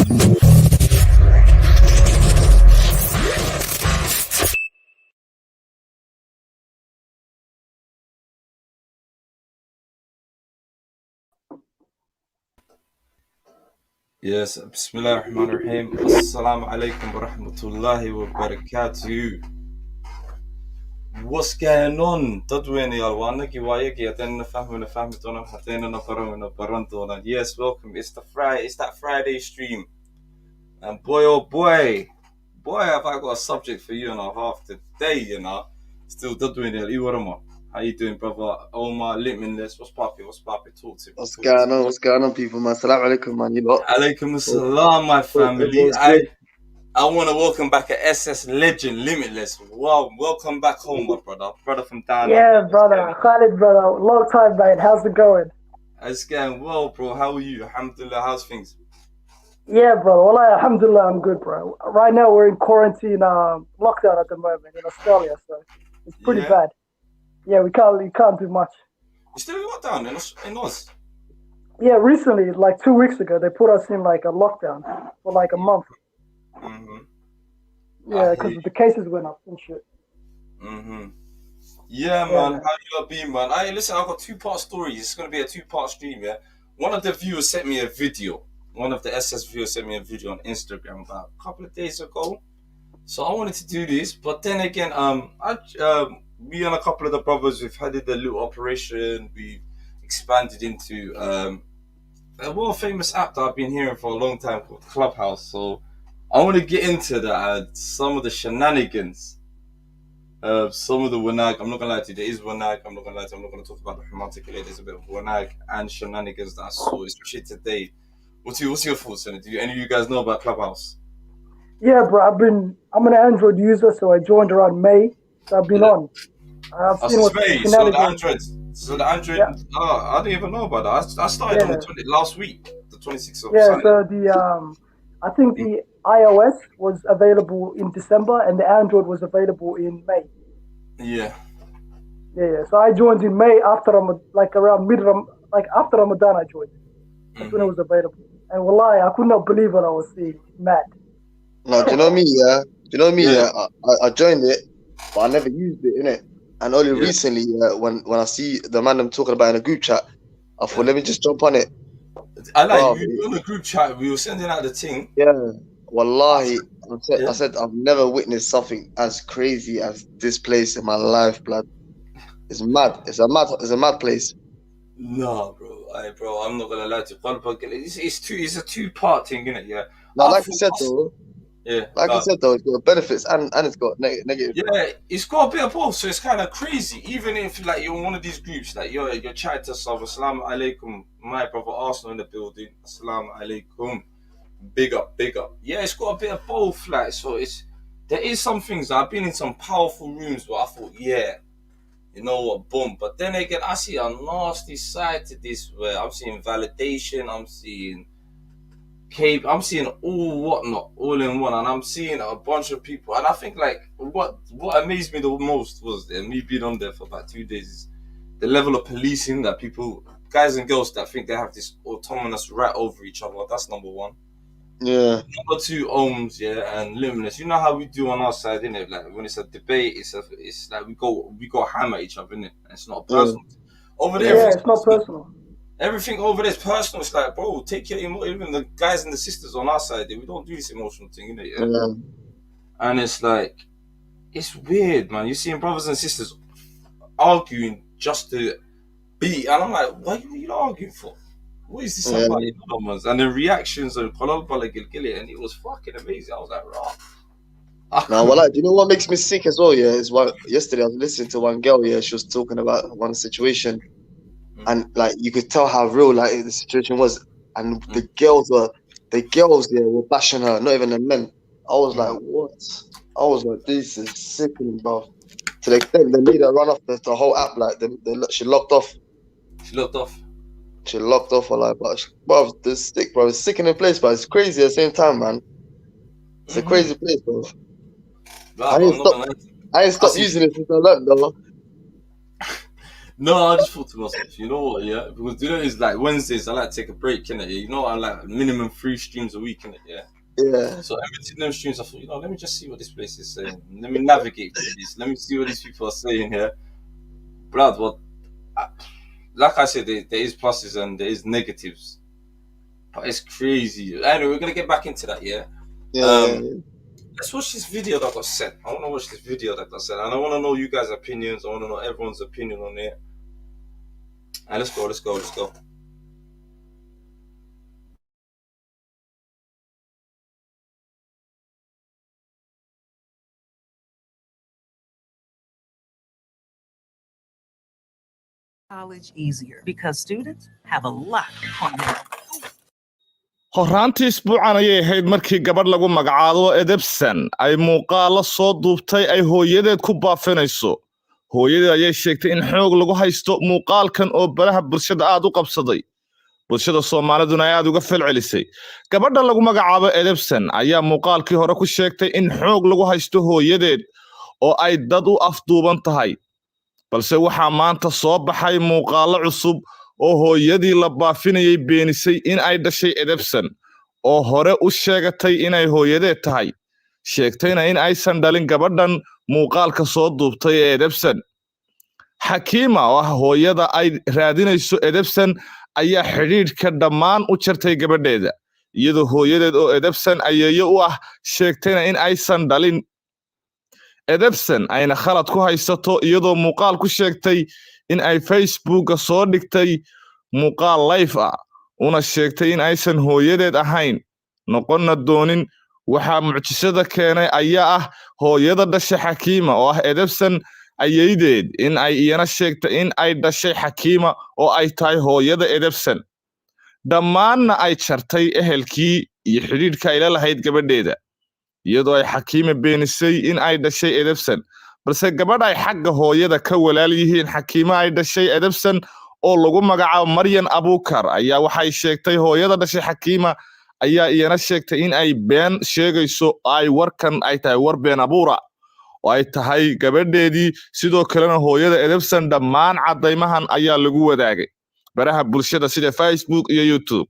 Yes, Bismillah ar-Rahman ar-Rahim. Assalamu alaikum wa rahmatullahi wa barakatuh. What's going on? Tadwini alwanaki wayaki atena fahmitona hatena na parantona. Yes, welcome. It's that Friday stream. And boy oh boy, have I got a subject for you and a half today, you know. Still Tadwini al-Iwarama. How you doing, brother? Omar, limitless. What's poppin'? Talk to me. What's going on, people, man? Assalamu alaikum, man. You lot. Alaikum assalam, my family. Everyone's good. I want to welcome back a SS legend, Limitless. Wow, welcome back home, my brother from down. Yeah, brother, Khalid, brother. Long time, mate. How's it going? It's going well, bro. How are you? Alhamdulillah, how's things? Yeah, bro. Well, alhamdulillah, I'm good, bro. Right now, we're in quarantine, lockdown at the moment in Australia, so it's pretty bad. Yeah, we can't do much. You still in lockdown in Oz? Yeah, recently, like 2 weeks ago, they put us in like a lockdown for like a month. Yeah, because the cases went up and shit. Yeah, man. How you lot been, man? Hey, listen, I've got 2-part stories. It's gonna be a 2-part stream, yeah. One of the viewers sent me a video. One of the SS viewers sent me a video on Instagram about a couple of days ago. So I wanted to do this, but then again, me and a couple of the brothers, we've had a little operation. We've expanded into a world famous app that I've been hearing for a long time called Clubhouse. So I want to get into that, some of the shenanigans, some of the wanag. I'm not gonna lie to you, there is wanag. I'm not gonna lie to you, I'm not gonna talk about the romantically. There's a bit of wanag and shenanigans that I saw, especially today. What's your thoughts on it? Do any of you guys know about Clubhouse? Yeah, bro. I'm an Android user, so I joined around May. So I've been on. I've seen what's So the Android, I didn't even know about that. I started on last week, the 26th of Sunday. So I think the iOS was available in December and the Android was available in May. Yeah. So I joined in May after after Ramadan I joined. That's when it was available. And wallahi, I could not believe what I was seeing. Mad. No, do you know me? Yeah. Do you know me? Yeah. I joined it, but I never used it, innit? And only recently, when I see the man I'm talking about in a group chat, I thought, let me just jump on it. I like you on the group chat. We were sending out the thing. Yeah, wallahi, I said I've never witnessed something as crazy as this place in my life, blood. It's mad. It's a mad place. No, bro. I'm not gonna lie to you. It's a 2-part thing, innit? Yeah. Now, like you said though. Yeah. Like I said though, it's got benefits and it's got negative. Yeah, it's got a bit of both, so it's kind of crazy. Even if like you're in one of these groups, like you're chatting to yourself, Assalamu alaikum, my brother Arsenal in the building, Assalamu alaikum, big up. Yeah, it's got a bit of both, like so. There is some things that I've been in some powerful rooms where I thought, you know what, boom. But then again, I see a nasty side to this where I'm seeing validation, I'm seeing all in one, and I'm seeing a bunch of people. And I think like what amazed me the most was me being on there for about 2 days is the level of policing that people, guys and girls, that think they have this autonomous right over each other. That's number one. Yeah. Number two, ohms, and limitless. You know how we do on our side, innit? Like when it's a debate, it's like we go hammer each other, innit? And it's not personal. Over there, it's not personal. Everything over there is personal. It's like, bro, take your even the guys and the sisters on our side, we don't do this emotional thing, innit? Yeah. And it's like, it's weird, man. You're seeing brothers and sisters arguing just to beat, and I'm like, what are you arguing for? What is this about? And the reactions and and it was fucking amazing. I was like, raw. Now, well, do you know what makes me sick as well? Yeah, is yesterday I was listening to one girl. Yeah, she was talking about one situation, and like you could tell how real like the situation was, and the girls were bashing her, not even the men. I was like, what? I was like, this is sickening, bro. To the extent they made her run off the whole app. Like she locked off. She locked off her life, but bro, the stick, bro, it's sickening place, but it's crazy at the same time, man. It's a crazy place, bro. I ain't stopped using it since I learned, though. No, I just thought to myself, you know what, yeah? Because you know it's like Wednesdays, I like to take a break, innit? You know, I like minimum 3 streams a week, innit? Yeah. Yeah. So every between them streams, I thought, you know, let me just see what this place is saying. Let me navigate through this. Let me see what these people are saying here. Blood, what? Like I said, there is pluses and there is negatives, but it's crazy. Anyway, we're gonna get back into that, yeah. Yeah. Let's watch this video that got sent. I want to watch this video that got sent, and I want to know you guys' opinions. I want to know everyone's opinion on it. And let's go. College easier because students have a lot on their horraantii isbuucan ayay ahayd markii gabadh lagu magacaabo Edebson ay muuqaalo soo duubtay ay hooyadeed ku baafinayso. Hooyadeed ayay sheegtay in xoog lagu haysto muuqaalkan oo baraha bulshada aad u qabsaday. Bulshada Soomaaliduna ay aad uga falcelisay. Gabadha lagu magacaabo Edebson ayaa muuqaalkii hore ku sheegtay in xoog lagu haysto hooyadeed oo ay dad u afduuban tahay. balse waxaa maanta soo baxay muuqaalo cusub oo hooyadii la baafinayay beenisay in ay dhashay Edebson oo hore u sheegatay inay hooyadeed tahay sheegtayna in aysan dhalin gabadhan muuqaalka soo duubtay ee Edebson. Xakiima oo ah hooyada ay raadinayso Edebson ayaa xidhiidhka dhammaan u jartay gabadheeda iyadoo hooyadeed oo Edebson ayeeyo u ah sheegtayna in aysan dhalin Edebson ayna khalad ku haysato iyadoo muuqaal ku sheegtay in ay Facebook soo dhigtay muuqaal live ah una sheegtay in aysan hooyadeed ahayn noqonna doonin. Waxaa mucjisada keenay ayaa ah hooyada dhashay Xakiima oo ah Edebson ayaydeed in ay iyana sheegtay in ay dhashay Xakiima oo ay tahay hooyada Edebson dhammaanna ay jartay ehelkii iyo xidhiidhka ay la lahayd gabadheeda iyadoo ay Xakiima beenisay in ay dhashay Edebson balse gabadh ay xagga hooyada ka walaal yihiin Xakiima ay dhashay Edebson oo lagu magacaabo Maryan Abukar ayaa waxay sheegtay hooyada dhashay Xakiima ayaa iyana sheegtay in ay been sheegayso ay warkan ay tahay war been abuura oo ay tahay gabadheedii sidoo kalena hooyada Edebson dhammaan cadaymahan ayaa lagu wadaagay baraha bulshada sida Facebook iyo YouTube.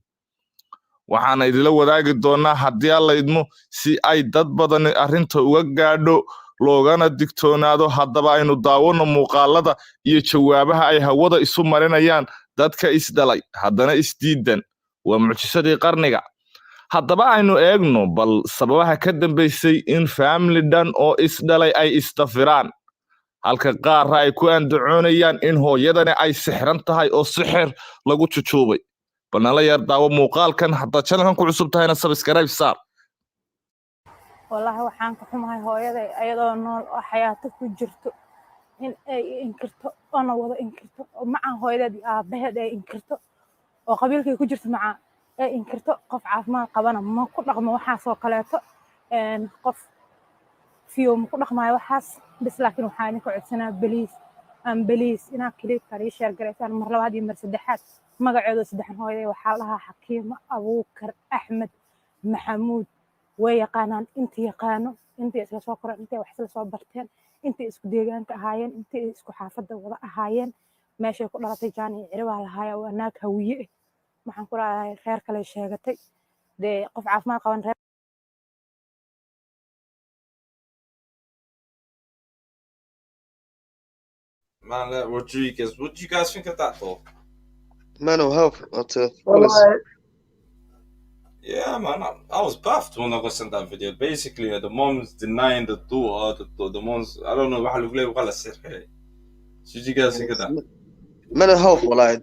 waxaana idila wadaagi doonaa haddii alla idmo si ay dad badan arrinta uga gaadho loogana digtoonaado. Haddaba aynu daawano muuqaalada iyo jawaabaha ay hawada isu marinayaan dadka isdhalay haddana isdiidan. waa mucjisadii qarniga. haddaba aynu eegno bal sababaha ka dambeysay in family dhan oo isdhalay ay isdafiraan halka qaar ay ku andacoonayaan in hooyadani ay sixran tahay oo sixir lagu jujuubay. balnala yar daawo muuqaalkan hadda channelkan ku cusub tahayna subscribe saar. wallahi waxaan ka xumahay hooyaday ayadoo nool oo xayaato ku jirto in ay inkirto oo wada inkirto oo macaan hooyadeed iyo aabaheed ay inkirto oo qabiilkay ku jirto macaan ay inkirto qof caafimaad qabana ma ku dhaqmo waxaas oo kaleeto qof fiyo ma ku dhaqmaayo waxaas bis laakiin waxaan idinka codsanaa beliis inaad clipka ii share garaysaan mar labaad iyo mar saddexaad magaceedu saddexan hooyaday waxaa la dhahaa Xakiima Abukar Axmed Maxamuud way yaqaanaan inta yaqaano inta isla soo koreen inta wax isla soo barteen inta isku deegaanka ahaayeen inta isku xaafadda wada ahaayeen meeshay ku dhalatay jaani ciribaa lahaaya waa naag hawiye waxaan ku raaday reer kale sheegatay dee qof caafimaad qaban reer Man, Rodriguez, what do you guys think of that though? Mental health. Yeah, man, I was baffed when I got sent that video. Basically, the mom's denying the daughter, the mom's, I don't know, what did you guys think of that? Mental health, like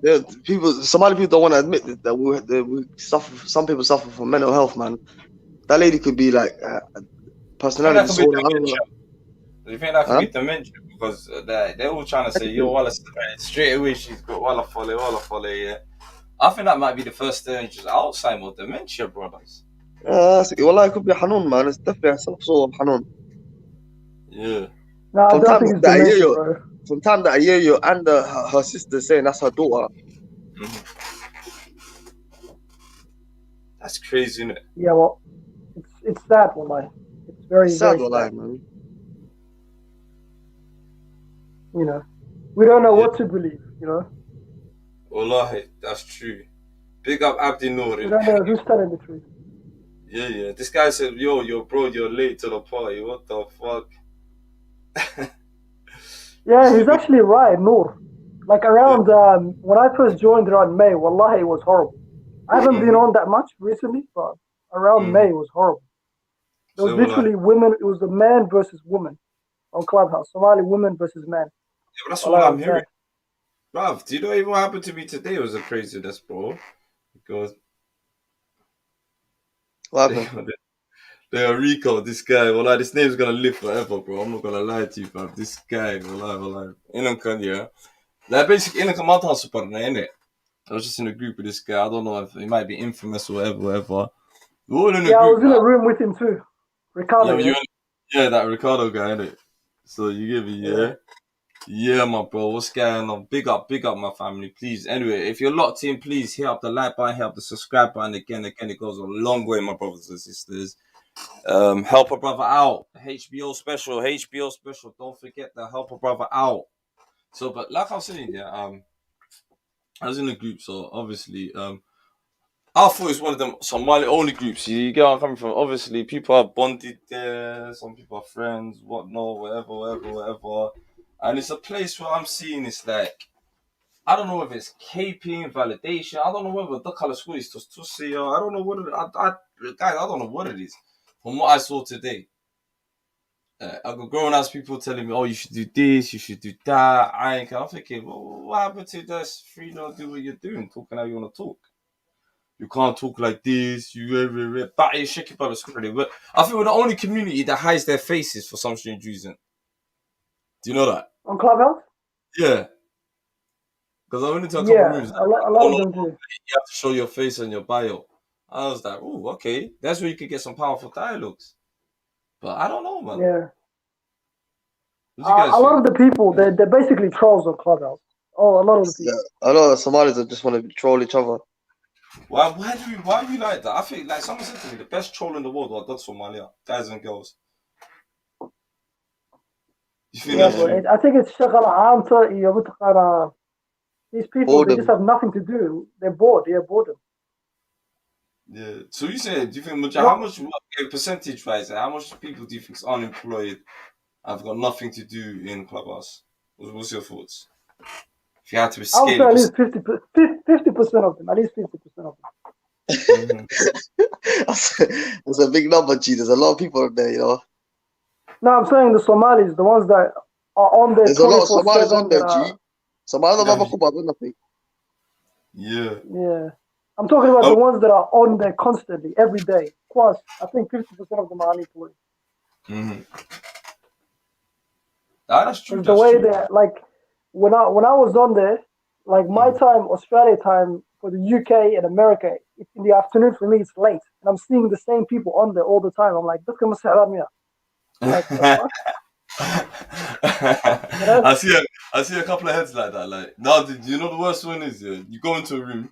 Somali people don't want to admit that we suffer. Some people suffer from mental health, man. That lady could be like personality disorder. Do you think that could be dementia? Because they're all trying to say, yo, straight away she's got walla folly, yeah. I think that might be the first stage of Alzheimer's or dementia, brothers. Well, it could be Hanun, man. It's definitely some sort of Hanun. Yeah. No, I don't think it's dementia, bro. From time that I hear you and her sister saying that's her daughter. That's crazy, isn't it? Yeah, well, it's sad, wallahi. It's very sad, very wallahi, sad. man. You know, we don't know what to believe. you know. Wallahi, that's true. Big up Abdi Noor. We don't know who's telling the truth. Yeah. This guy said, yo, bro, you're late to the party. What the fuck? Yeah, he's actually right, Noor. Like around when I first joined around May, wallahi, it was horrible. I haven't been on that much recently, but around May it was horrible. There was So, wallahi. literally women. It was a man versus woman on Clubhouse. Somali women versus men. Yeah, but that's Wallahi, all it I'm was hearing. bad. Bruv, do you know even what happened to me today was a craziness, bro? Because What happened? Rico, this guy, wallah, this name's gonna live forever, bro. I'm not gonna lie to you, fam. This guy, wallah. Inam kan, yeah. Like, basically, inam kan matan super, innit? I was just in a group with this guy. I don't know if he might be infamous or whatever. We're all in a Yeah, I group, was in a room with him too. Ricardo, yeah, that Ricardo guy, innit? So you give me, yeah? Yeah, my bro, what's going on? Big up, my family, please. Anyway, if you're locked in, please hit up the like button, hit up the subscribe button. Again, it goes a long way, my brothers and sisters. Help a brother out. HBO special. Don't forget to help a brother out. So, but like I was saying, yeah, I was in a group, so obviously, I thought it was one of them Somali only groups. You get where I'm coming from. Obviously, people are bonded there. Some people are friends, whatnot, whatever. And it's a place where I'm seeing it's like, I don't know if it's caping, validation. I don't know whether the color school is to see. I don't know what it. Guys, I don't know what it is. From what I saw today, I got grown ass people telling me, "Oh, you should do this, you should do that." I'm thinking, well, what happened to this? Free not do what you're doing, talking how you want to talk. You can't talk like this. But you shake it by the screen. But I think we're the only community that hides their faces for some strange reason. Do you know that? on Clubhouse. Yeah. Because I went into a couple Yeah, rooms. a lot of them do. You have to show your face on your bio. I was like, oh, okay. That's where you could get some powerful dialogues. But I don't know, man. Yeah. What do you guys A lot think? of the people, they're basically trolls on Clubhouse. Oh, a lot of the people. Yeah, a lot of Somalis that just want to troll each other. Why are we like that? I think, like someone said to me, the best troll in the world are dogs Somalia, guys and girls. You think Yeah, that's bro. true? I think it's shagala anta iyo mataqaana these people, they just have nothing to do. They're bored. They're boredom. Yeah. So you said, do you think how much percentage wise, how much people do you think is unemployed, have got nothing to do in Clubhouse? What's your thoughts? If you had to I would scale say at it, least 50% of them. At least 50% of them. That's a big number, G. There's a lot of people out there, you know. No, I'm saying the Somalis, the ones that are on there. There's a lot of Somalis on there, G. Somalis are nothing. Yeah. Yeah. I'm talking about the ones that are on there constantly, every day. Plus, I think 50% of them are unemployed. Mm-hmm. That's true. The way that, like, when I was on there, like my time, Australia time for the UK and America, it's in the afternoon for me. It's late, and I'm seeing the same people on there all the time. I'm like, this guy must have like, the fuck? I see a couple of heads like that. Like, now, you know the worst one is you go into a room.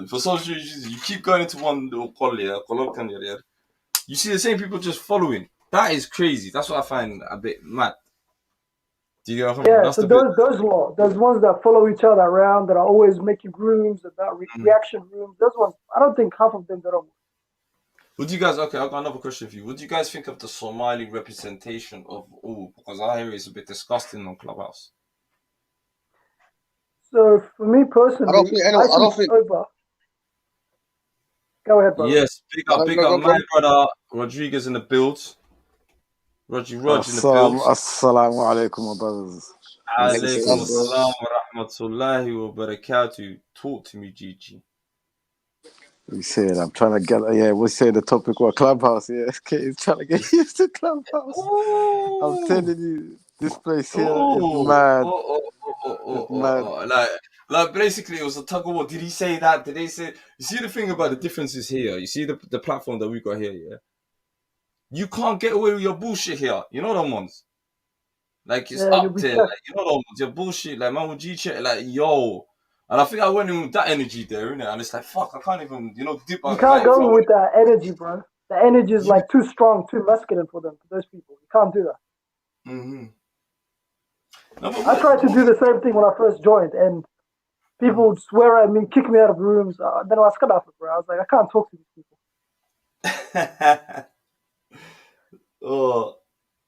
For social reasons, you keep going into one little color. You see the same people just following. That is crazy. That's what I find a bit mad. Do you get what I'm Yeah, so those ones that follow each other around, that are always making rooms, about reaction rooms, those ones, I don't think half of them get on. Would you guys, okay, I've got another question for you. What do you guys think of the Somali representation of all? Because I hear it's a bit disgusting on Clubhouse. So for me personally, I don't think over. Go ahead, brother. Yes, big up my brother Rodriguez in the build. Rog in the build. Assalamu alaikum, my brothers. Alaikum assalam wa rahmatullahi wa barakatuh. Talk to me, Gigi. We said I'm trying to get we say the topic was Clubhouse, okay, he's trying to get used to Clubhouse. Ooh. I'm telling you, this place here is mad. Like basically it was a tug of war. Did he say that? Did they say, you see the thing about the differences here? You see the platform that we got here, yeah? You can't get away with your bullshit here. You know them ones? Like it's up there. Like, you know them ones, your bullshit, like man with G-Chat, like yo. And I think I went in with that energy there, innit? And it's like, fuck, I can't even, dip. You can't go with that energy, bro. The energy is like too strong, too masculine for them, for those people. You can't do that. Mm-hmm. No, but I tried to do the same thing when I first joined, and people would swear at me, kick me out of rooms. Then I was cut off, bro. I was like, I can't talk to these people. Oh,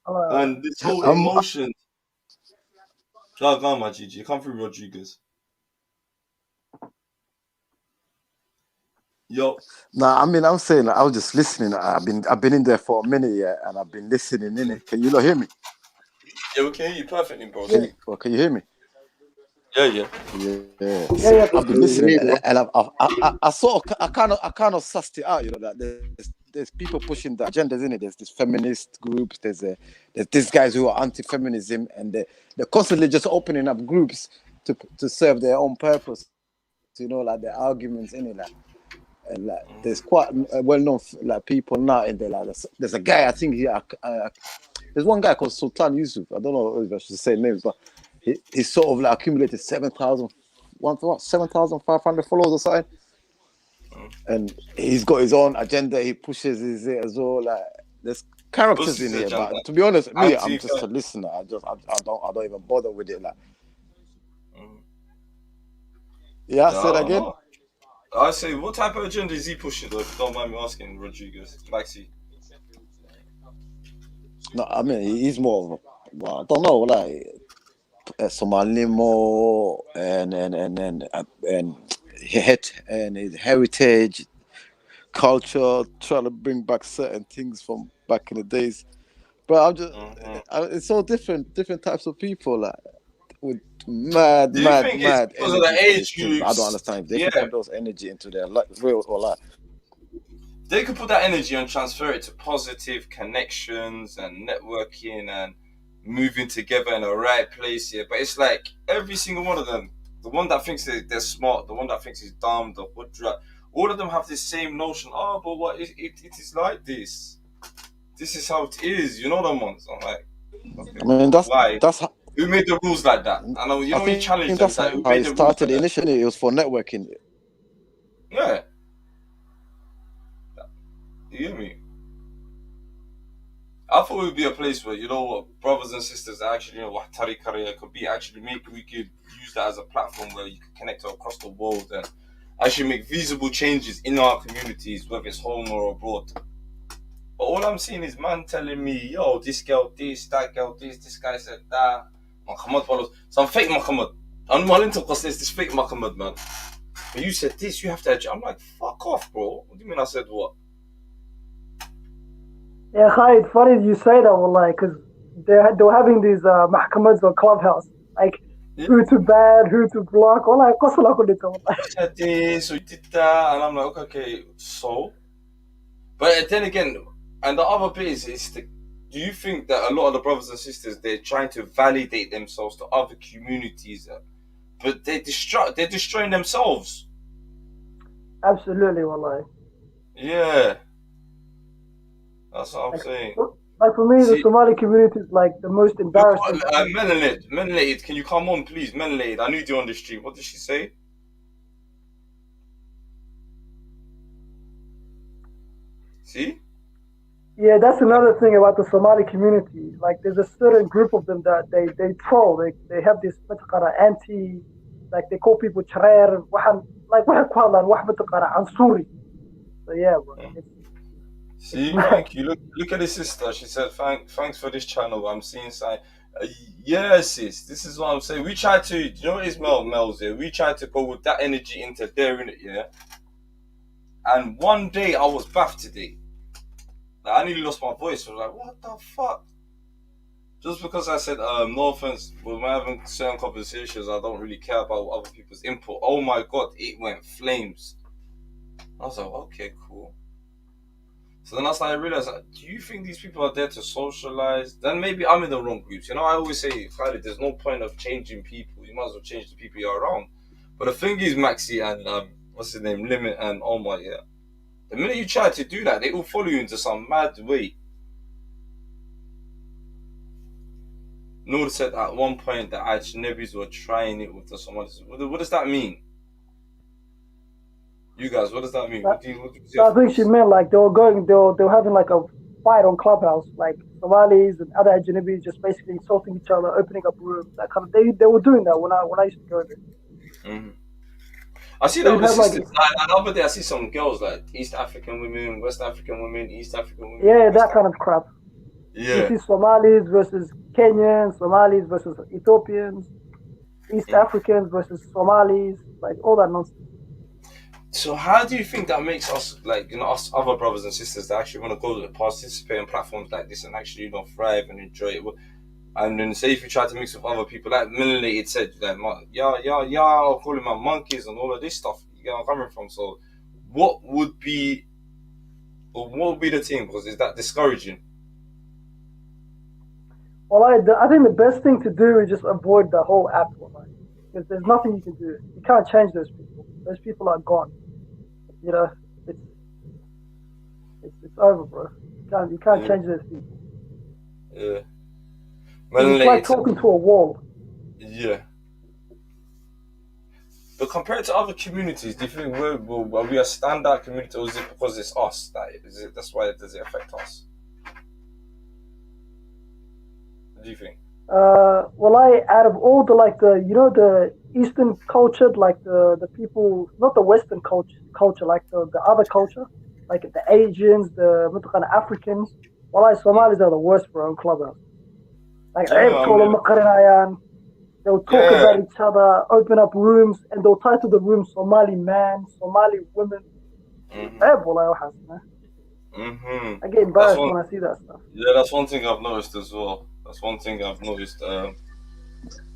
and this whole I'm, emotion. Go on, my GG. Come through, Rodriguez. Yo, Nah, I mean, I'm saying I was just listening. I've been in there for a minute, yeah, and I've been listening in it. Can you not hear me? yeah, we can hear you perfectly, bro. Yeah. Can you hear me? Yeah. Yeah. Yeah, yeah. I've been listening, and I sort of, I kind of sussed it out. You know that there's people pushing the agendas in it. There's this feminist groups. There's these guys who are anti-feminism, and they're constantly just opening up groups to serve their own purpose. You know, like their arguments in it, like. And like, there's quite well-known like people now in there. Like, there's a guy I think there's one guy called Sultan Yusuf. I don't know if I should say names, but he's sort of like accumulated 7,500 followers or something. And he's got his own agenda. He pushes his as well. Like there's characters in here, but to be honest, me, I'm just a listener. I don't even bother with it. Like, yeah, say that again. I say, what type of agenda is he pushing, though, if you don't mind me asking, Rodriguez? Maxi? No, I mean, he's more of I don't know, like, Somali more and his heritage, culture, trying to bring back certain things from back in the days. But I'm just, it's all different types of people, like, with mad energy because of the age groups. I don't understand if they can put those energy into their real or life. They could put that energy and transfer it to positive connections and networking and moving together in the right place here. But it's like every single one of them, the one that thinks they're smart, the one that thinks he's dumb, the all of them have this same notion. Oh, but what it is like this. This is how it is. You know them ones. I'm like, okay, I mean, that's how, who made the rules like that? I know you challenge them. That's like, how it started. Initially, it was for networking. Yeah. You hear me? I thought it would be a place where, you know what, brothers and sisters actually, you know, Wahtari Korea could be actually we could use that as a platform where you could connect across the world and actually make visible changes in our communities, whether it's home or abroad. But all I'm seeing is man telling me, yo, this girl this, that girl this guy said that. Muhammad follows some fake Muhammad. I'm not into because there's this fake Muhammad, man. But you said this, you have to. I'm like, fuck off, bro. What do you mean I said what? Yeah, Khalid, funny you say that, wallahi, because they're having these mahkamats on Clubhouse, like who to ban, who to block, wallahi, said this, or you did that, and I'm like, okay, so? But then again, and the other bit is do you think that a lot of the brothers and sisters, they're trying to validate themselves to other communities, but they're destroying themselves? Absolutely, wallahi. Yeah. That's what I'm saying. Like for me, the Somali community is like the most embarrassing. Melanated, can you come on, please? Melanated, I need you on the stream. What did she say? See? Yeah, that's another thing about the Somali community. Like, there's a certain group of them that they troll. They have this anti, like they call people charer, like ansuri. So yeah, bro. See, thank you. Look at the sister. She said, "Thanks for this channel. I'm seeing sign." Yes, sis. This is what I'm saying. We try to, you know, what is Mel's here. We try to go with that energy into there, innit, yeah. And one day I was baffed today. Like, I nearly lost my voice. I was like, "What the fuck?" Just because I said, no offense, when we're having certain conversations, I don't really care about other people's input. Oh my god, it went flames. I was like, okay, cool. So then I realized, like, do you think these people are there to socialize? Then maybe I'm in the wrong groups. You know, I always say, Khalid, there's no point of changing people. You might as well change the people you're around. But the thing is, Maxi and what's his name, Limit and Omar, yeah. The minute you try to do that, they will follow you into some mad way. Noor said at one point that Ajnebis were trying it with the Somalis. What does that mean? You guys, what does that mean? So I think she meant like they were having like a fight on Clubhouse, like Somalis and other Ajnabis just basically insulting each other, opening up rooms. That kind of they were doing that when I used to go there. Mm-hmm. I see So that you'd with the have sisters. Like the other day, I see some girls like East African women, West African women, East African women. yeah, West that kind of crap. You Yeah. see Somalis versus Kenyans, Somalis versus Ethiopians, East Africans versus Somalis, like all that nonsense. So how do you think that makes us, like, us other brothers and sisters that actually want to go to participate in platforms like this and actually, thrive and enjoy it? And then say if you try to mix with other people, like Melanie said, like, I'll call him my monkeys and all of this stuff. You get where I'm coming from? So what would be the thing? Because is that discouraging? Well, I think the best thing to do is just avoid the whole app, because there's nothing you can do. You can't change those people. Those people are gone. It's over, bro. You can't change those people. Yeah. It's like talking to a wall. Yeah. But compared to other communities, do you think are we a standout community, or is it because it's us that's why does it affect us? What do you think? Well, out of all the the Eastern culture, like the people, not the Western culture, like the other culture, like the Asians, the Africans. Well, Somalis are the worst, bro, on Clubhouse. Like they'll talk about each other, open up rooms, and they'll title the room Somali man, Somali women. Mm-hmm. I get embarrassed when I see that stuff. Yeah, that's one thing I've noticed as well. That's one thing I've noticed. I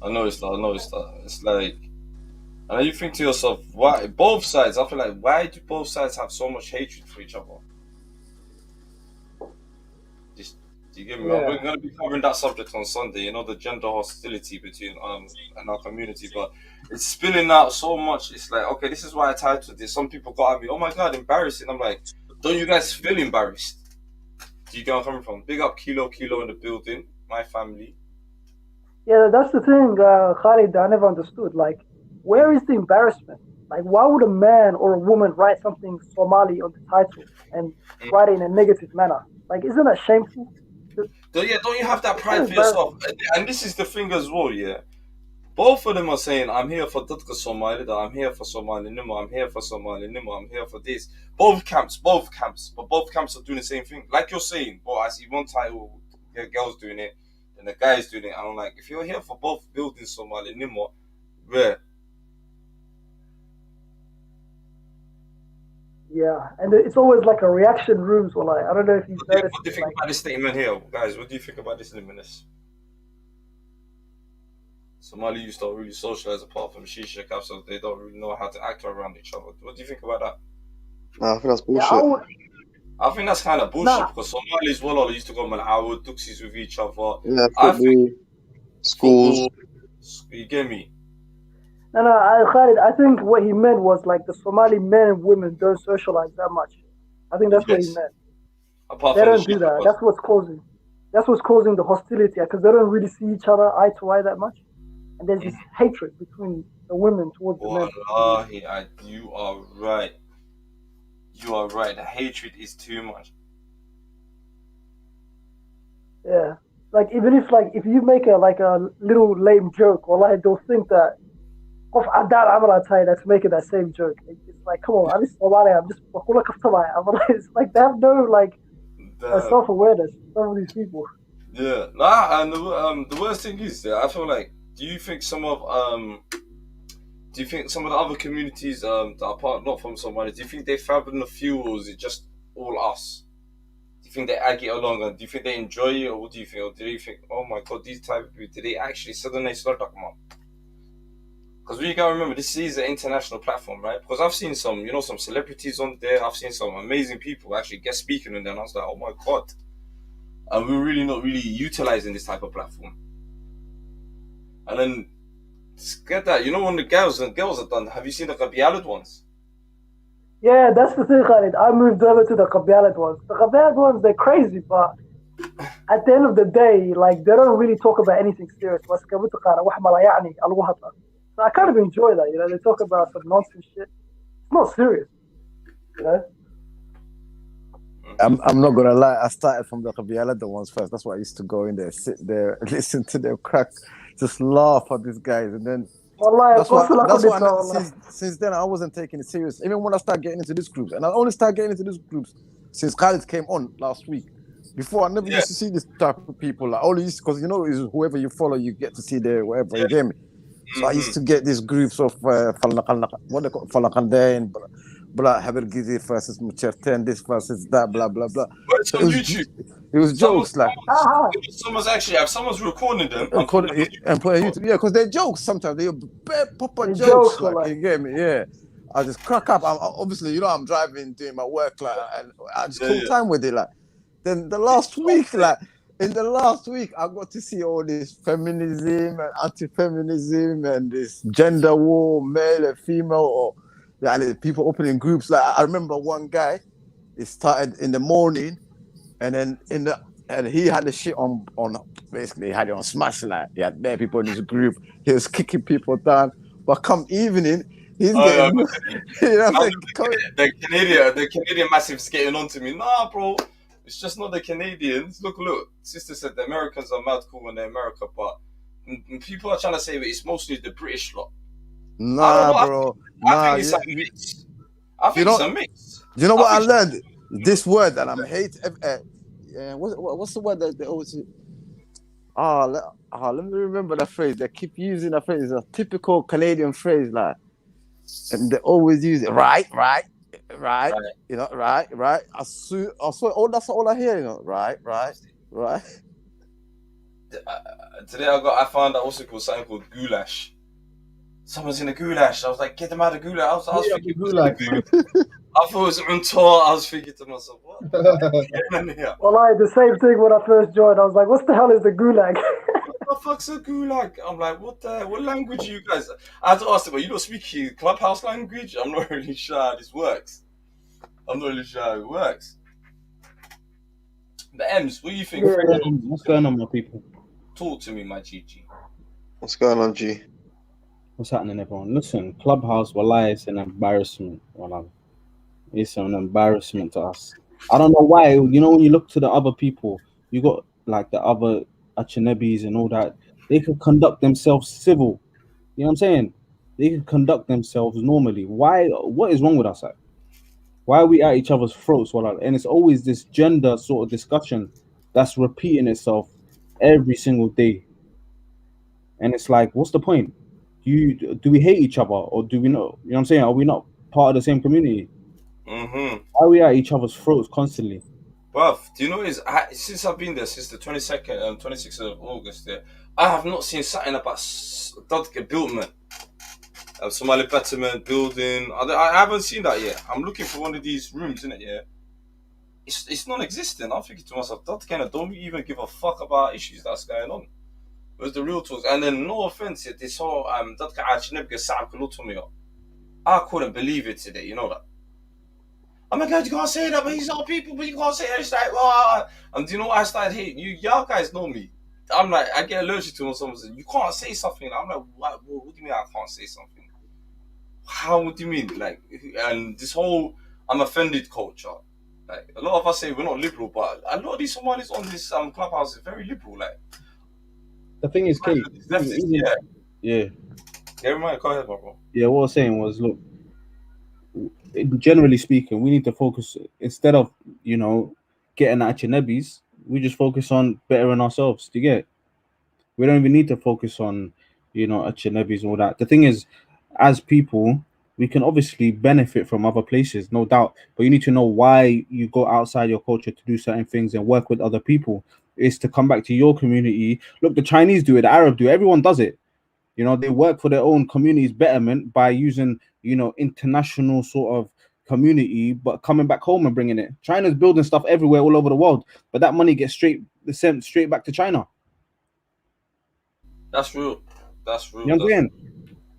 noticed that. It's like, and you think to yourself, why both sides? I feel like, why do both sides have so much hatred for each other? Do you get me? Yeah. We're going to be covering that subject on Sunday. The gender hostility between and our community, but it's spilling out so much. It's like, okay, this is why I titled this. Some people got at me, oh my god, embarrassing. I'm like, don't you guys feel embarrassed? Do you get where I'm coming from? Big up Kilo in the building, my family. Yeah, that's the thing, Khalid. I never understood. Like, where is the embarrassment? Like, why would a man or a woman write something Somali on the title and write it in a negative manner? Like, isn't that shameful? Don't you have that pride for yourself? And this is the thing as well, yeah. Both of them are saying, I'm here for Dadka Somali, I'm here for Somali Nimo, I'm here for Somali Nimo, I'm here for this. Both camps, but both camps are doing the same thing. Like you're saying, but I see one title, the girl's doing it, and the guy's doing it. And I'm like, if you're here for both building Somali Nimo, where? Yeah, and it's always like a reaction rooms, or like, I don't know if you've noticed. What do you think about this statement here, guys? What do you think about this statement? Somali used to really socialize apart from shisha caps, so they don't really know how to act around each other. What do you think about that? I think that's bullshit. I think that's kind of bullshit because Somalis used to go malawad, duxis with each other. Yeah, football, schools. You get me? No, Khalid, I think what he meant was like the Somali men and women don't socialize that much. I think that's what he meant. They don't do that. That's what's causing the hostility, because they don't really see each other eye to eye that much. And there's this hatred between the women towards the men. Wallahi, you are right. You are right. The hatred is too much. Yeah. Like, even if you make a little lame joke, wallahi, they'll think that that's making that same joke. It's like, come on, I'm just it's like they have no self-awareness, some of these people. Yeah. And the worst thing is, I feel like, do you think some of the other communities that are part not from Somali, do you think they fathom the few, or is it just all us? Do you think they ag it along, and do you think they enjoy it, or what do you think? Or do you think, oh my god, these type of people, do they actually suddenly start talking about? Because we gotta remember, this is an international platform, right? Because I've seen some celebrities on there. I've seen some amazing people actually guest speaking on there, and I was like, oh my god. And we're really not really utilizing this type of platform. And then, get that, when the girls are done, have you seen the Qabialid ones? Yeah, that's the thing, Khalid. I moved over to the Qabialid ones. The Qabialid ones, they're crazy, but at the end of the day, like, they don't really talk about anything serious. So I kind of enjoy that, they talk about some nonsense shit. It's not serious, I'm not gonna lie. I started from the Kabialada ones first. That's why I used to go in there, sit there, listen to them crack, just laugh at these guys, and then والله that's why. القصة اللي That's why. أخذتها والله. Since then, I wasn't taking it serious. Even when I started getting into these groups, and I only started getting into these groups since Khalid came on last week. Before, I never used to see this type of people. Like only because is whoever you follow, you get to see their whatever. You get me? So I used to get these groups of what they call Falakande, blah Habergizi versus Mucherten, this versus that, blah blah blah. But it's So on YouTube. it was jokes like Someone's recording them and and put putting them it on YouTube. Yeah, because they're jokes sometimes. They're proper They're jokes, jokes, like والله. you get me? Yeah. I just crack up. Obviously, I'm driving, doing my work, like, and I just kill time with it, like. Then the last week, like in the last week, I got to see all this feminism and anti-feminism and this gender war, male and female, or people opening groups. Like I remember one guy, it started in the morning, and then and he had the shit on basically he had it on Smash, like he had bare people in his group. He was kicking people down, but come evening, he's getting the Canadian massive's getting on to me. Nah, bro, it's just not the Canadians. Look, sister said the Americans are mad cool when they're America, but people are trying to say that it's mostly the British lot. Nah, bro. I think it's a mix. I think it's a mix. You know what I learned? This word that I'm hate. What's the word that they always? Let me remember that phrase. They keep using that phrase. It's a typical Canadian phrase, like, and they always use it. Right. You know, right. I swear, that's all I hear. You know, right. Today I found out also called something called goulash. Someone's in a goulash. I was like, get them out of goulash. I was thinking goulash. I thought it was on tour. I was thinking to myself, what? Well, the same thing when I first joined. I was like, what the hell is the gulag? What the fuck's a gulag? I'm like, what language are you guys? I had to ask them, you don't speak Clubhouse language? I'm not really sure how this works. I'm not really sure how it works. The M's, what do you think? What's going on, my people? Talk to me, my GG. What's going on, G? What's happening, everyone? Listen, Clubhouse, wallah, it's an embarrassment. Wallah. It's an embarrassment to us. I don't know why. You know, when you look to the other people, you got like the other Achinebis and all that. They could conduct themselves civil. You know what I'm saying? They could conduct themselves normally. Why? What is wrong with us? Like? Why are we at each other's throats? Wallah? And it's always this gender sort of discussion that's repeating itself every single day. And it's like, what's the point? Do we hate each other, or do we not? You know what I'm saying? Are we not part of the same community? Why are we at each other's throats constantly? Bruv, do you know since I've been there since the 26th of August there, I have not seen something about Dadke buildment. Somali betterment building. I haven't seen that yet. I'm looking for one of these rooms, innit? Yeah. It's non-existent. I'm thinking to myself, Dadke don't even give a fuck about issues that's going on. Where's the real talks? And then no offense, this whole Dadke Achinebke Sa'ab Kulutumio. I couldn't believe it today, you know that. Oh my God, you can't say that, but he's our people, but you can't say that. It's like, and do you know what I started hating? Y'all guys know me. I'm like, I get allergic to when someone says, you can't say something. I'm like, what do you mean I can't say something? How do you mean? Like, and this whole I'm offended culture. Like, a lot of us say we're not liberal, but a lot of these Somalis on this Clubhouse is very liberal. Like, the thing is, Kate, yeah. Go ahead, bro. Yeah, what I was saying was, look, generally speaking, we need to focus instead of getting at Chinebis, we just focus on bettering ourselves. Do you get it? We don't even need to focus on at Chinebis and all that. The thing is, as people, we can obviously benefit from other places, no doubt, but you need to know why you go outside your culture to do certain things and work with other people. Is to come back to your community. Look, the Chinese do it, the Arab do it, everyone does it. They work for their own community's betterment by using, international sort of community, but coming back home and bringing it. China's building stuff everywhere, all over the world, but that money gets sent straight back to China. That's real. You know what I'm saying?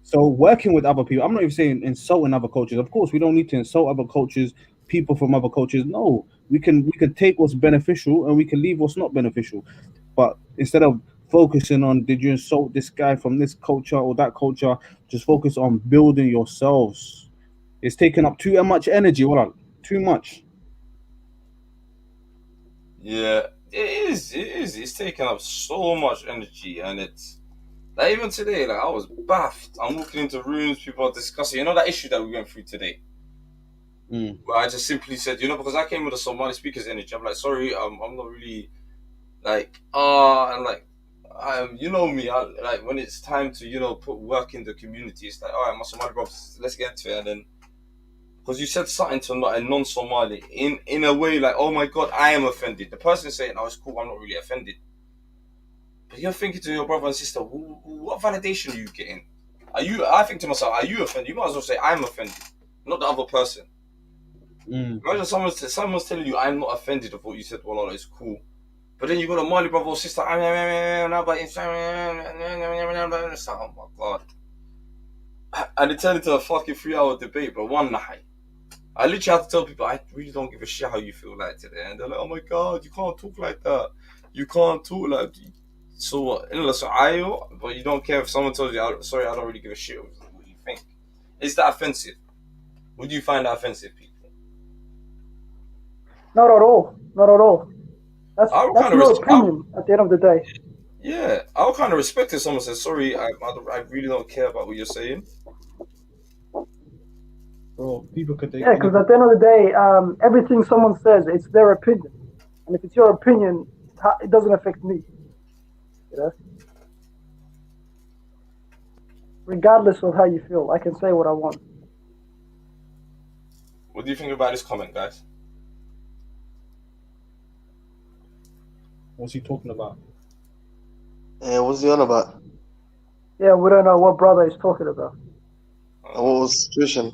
So working with other people, I'm not even saying insulting other cultures. Of course, we don't need to insult other cultures, people from other cultures. No, we can take what's beneficial and we can leave what's not beneficial. But instead of focusing on did you insult this guy from this culture or that culture, just focus on building yourselves. It's taking up too much energy. Too much. Yeah, it is. It is. It's taking up so much energy, and it's like even today, like I was baffed. I'm walking into rooms, people are discussing. You know that issue that we went through today, where I just simply said, because I came with a Somali speaker's energy. I'm like, sorry, I'm not really like, and like, you know me. I like when it's time to put work in the community. It's like, all right, my Somali brothers, let's get into it, and then. Because you said something to a non-Somali in a way like, oh my god, I am offended. The person saying, oh, it's cool, I'm not really offended. But you're thinking to your brother and sister, what validation are you getting? I think to myself, are you offended? You might as well say, I'm offended, not the other person. Imagine someone's telling you, I'm not offended of what you said, well, it's cool. But then you got a Mali brother or sister, oh my god. And it turned into a fucking 3-hour debate, but one night. I literally have to tell people I really don't give a shit how you feel like today, and they're like, "Oh my god, you can't talk like that. You can't talk like." So what? But you don't care if someone tells you, "Sorry, I don't really give a shit what you think." Is that offensive? Would you find that offensive, people? Not at all. Not at all. That's your opinion at the end of the day. Yeah, I'll kind of respect if someone says, "Sorry, I really don't care about what you're saying." Bro, people could. Yeah, because at the end of the day, everything someone says, it's their opinion, and if it's your opinion, it doesn't affect me. Regardless of how you feel, I can say what I want. What do you think about this comment, guys? What's he talking about? Yeah, what's he on about? Yeah, we don't know what brother he's talking about. What was the situation?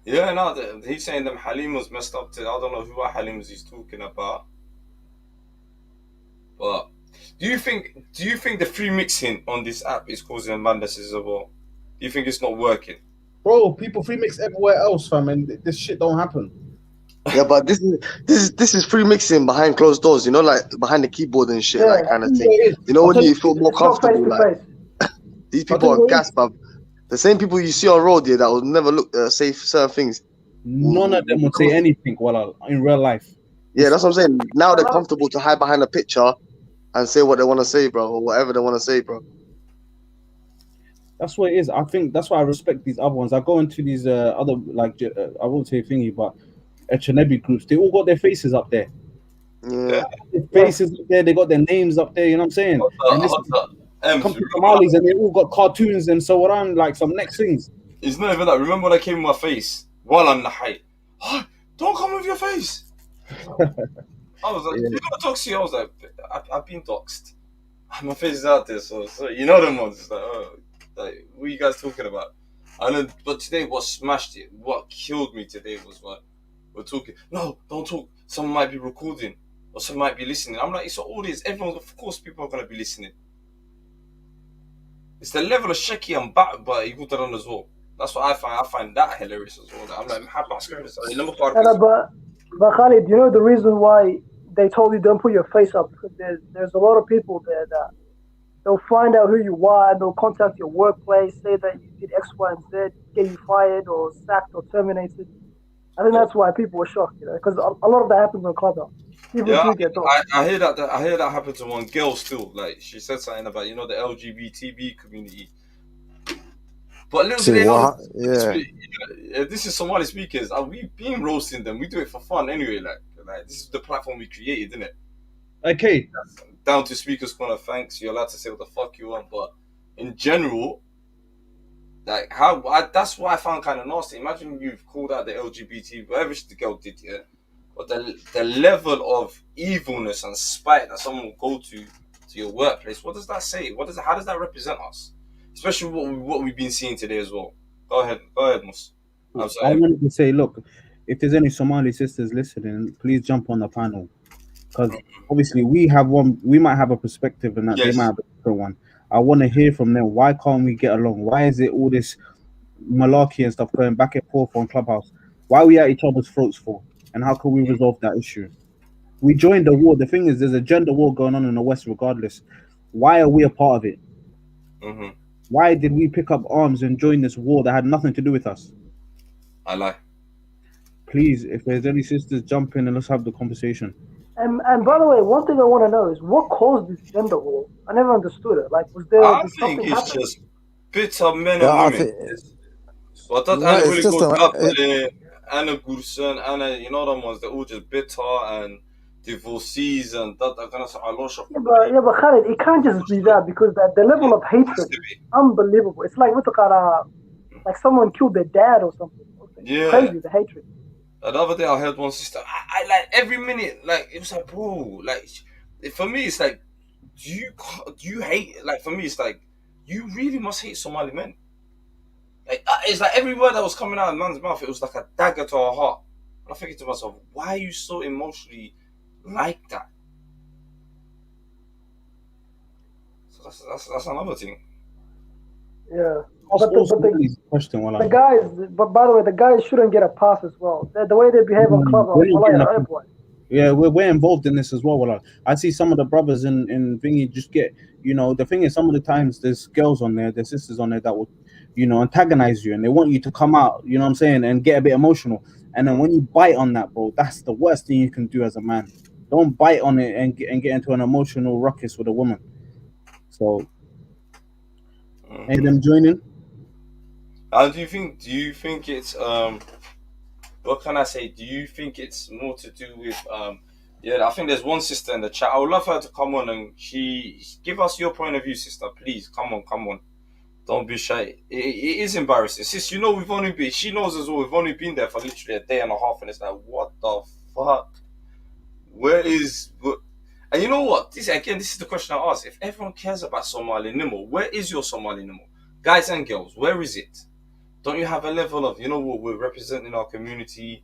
Yeah, no, he's saying them Halim was messed up. I don't know who Halim he's talking about. But do you think the free mixing on this app is causing madness as well? Do you think it's not working? Bro, people free mix everywhere else, fam, and this shit don't happen. Yeah, but this is free mixing behind closed doors, like behind the keyboard and shit, like kind of thing. When you feel more comfortable, like these people are gas, bruv. The same people you see on road here that will never say certain things. None of them would say anything in real life. Yeah, that's what I'm saying. Now they're comfortable to hide behind a picture and say what they want to say, bro, or whatever they want to say, bro. That's what it is. I think that's why I respect these other ones. I go into these other, like, I won't say thingy, but Echenebi groups, they all got their faces up there. Yeah. Their faces up there, they got their names up there, you know what I'm saying? Come to Somalis and they all got cartoons and so on, like some next things. It's not even that. Remember when I came with my face while I'm the height? Oh, don't come with your face. I was like, you got doxy. I was like, I've been doxed. My face is out there, so you know them ones. It's like, oh, like, what are you guys talking about? And then, but today, what smashed it, what killed me today was what we're talking. No, don't talk. Someone might be recording, or someone might be listening. I'm like, it's an audience. Everyone, of course, people are gonna be listening. It's the level of shaky and bat, but you got on as well. That's what I find. I find that hilarious as well. I'm like, but Khalid, you know the reason why they told you don't put your face up, because there's a lot of people there that they'll find out who you are and they'll contact your workplace, say that you did X, Y, and Z, get you fired or sacked or terminated. I think that's why people were shocked, because a lot of that happens on Clubhouse. People do get doxxed. I hear that happened to one girl still. Like, she said something about the LGBTB community. But little did they know, this is Somali speakers. We've been roasting them. We do it for fun anyway. Like this is the platform we created, isn't it? Okay. Down to Speakers Corner, thanks. You're allowed to say what the fuck you want, but in general, like that's what I found kind of nasty. Imagine you've called out the LGBT, whatever the girl did, yeah. But the level of evilness and spite that someone will go to your workplace, what does that say? How does that represent us? Especially what we've been seeing today as well. Go ahead, Mus. I wanted to say, look, if there's any Somali sisters listening, please jump on the panel, because obviously we might have a perspective and that they might have a different one. I want to hear from them. Why can't we get along? Why is it all this malarkey and stuff going back and forth on Clubhouse? Why are we at each other's throats for? And how can we resolve that issue? We joined the war. The thing is, there's a gender war going on in the West regardless. Why are we a part of it? Why did we pick up arms and join this war that had nothing to do with us? I lie. please, if there's any sisters, jump in and let's have the conversation. And by the way, one thing I want to know is what caused this gender war? I never understood it. Like, did I think something it's happen? just bitter men Yeah, and I women. think But that no, and it's really just goes up Anna Gurson, Anna, you know them ones, they're all just bitter and divorcees and that kind of stuff. Yeah, but Khalid, it can't just be that because the level of hatred is unbelievable. It's like like someone killed their dad or something. It's Yeah. crazy, the hatred. The other day I heard one sister, I like every minute, like it was like, bro, like for me it's like, do you hate? Like for me it's like, you really must hate Somali men. Like it's like every word that was coming out of man's mouth, it was like a dagger to our heart. And I'm thinking to myself, why are you so emotionally like that? So that's another thing. Yeah. Also, The question, guys, but by the way, the guys shouldn't get a pass as well. The way they behave on Clubhouse, yeah, we're involved in this as well. Well, I see some of the brothers in thingy just get, the thing is, some of the times there's girls on there, there's sisters on there that will, antagonize you and they want you to come out, you know what I'm saying, and get a bit emotional. And then when you bite on that, bro, that's the worst thing you can do as a man. Don't bite on it and get into an emotional ruckus with a woman. So, any of them joining? Do you think it's what can I say? Do you think it's more to do with yeah, I think there's one sister in the chat. I would love her to come on and she give us your point of view, sister. Please come on. Don't be shy. It is embarrassing. Sis, she knows as well, we've only been there for literally a day and a half and it's like, what the fuck? And you know what? This is the question I ask. If everyone cares about Somali Nimo, where is your Somali Nimo? Guys and girls, where is it? Don't you have a level of, what we're representing our community?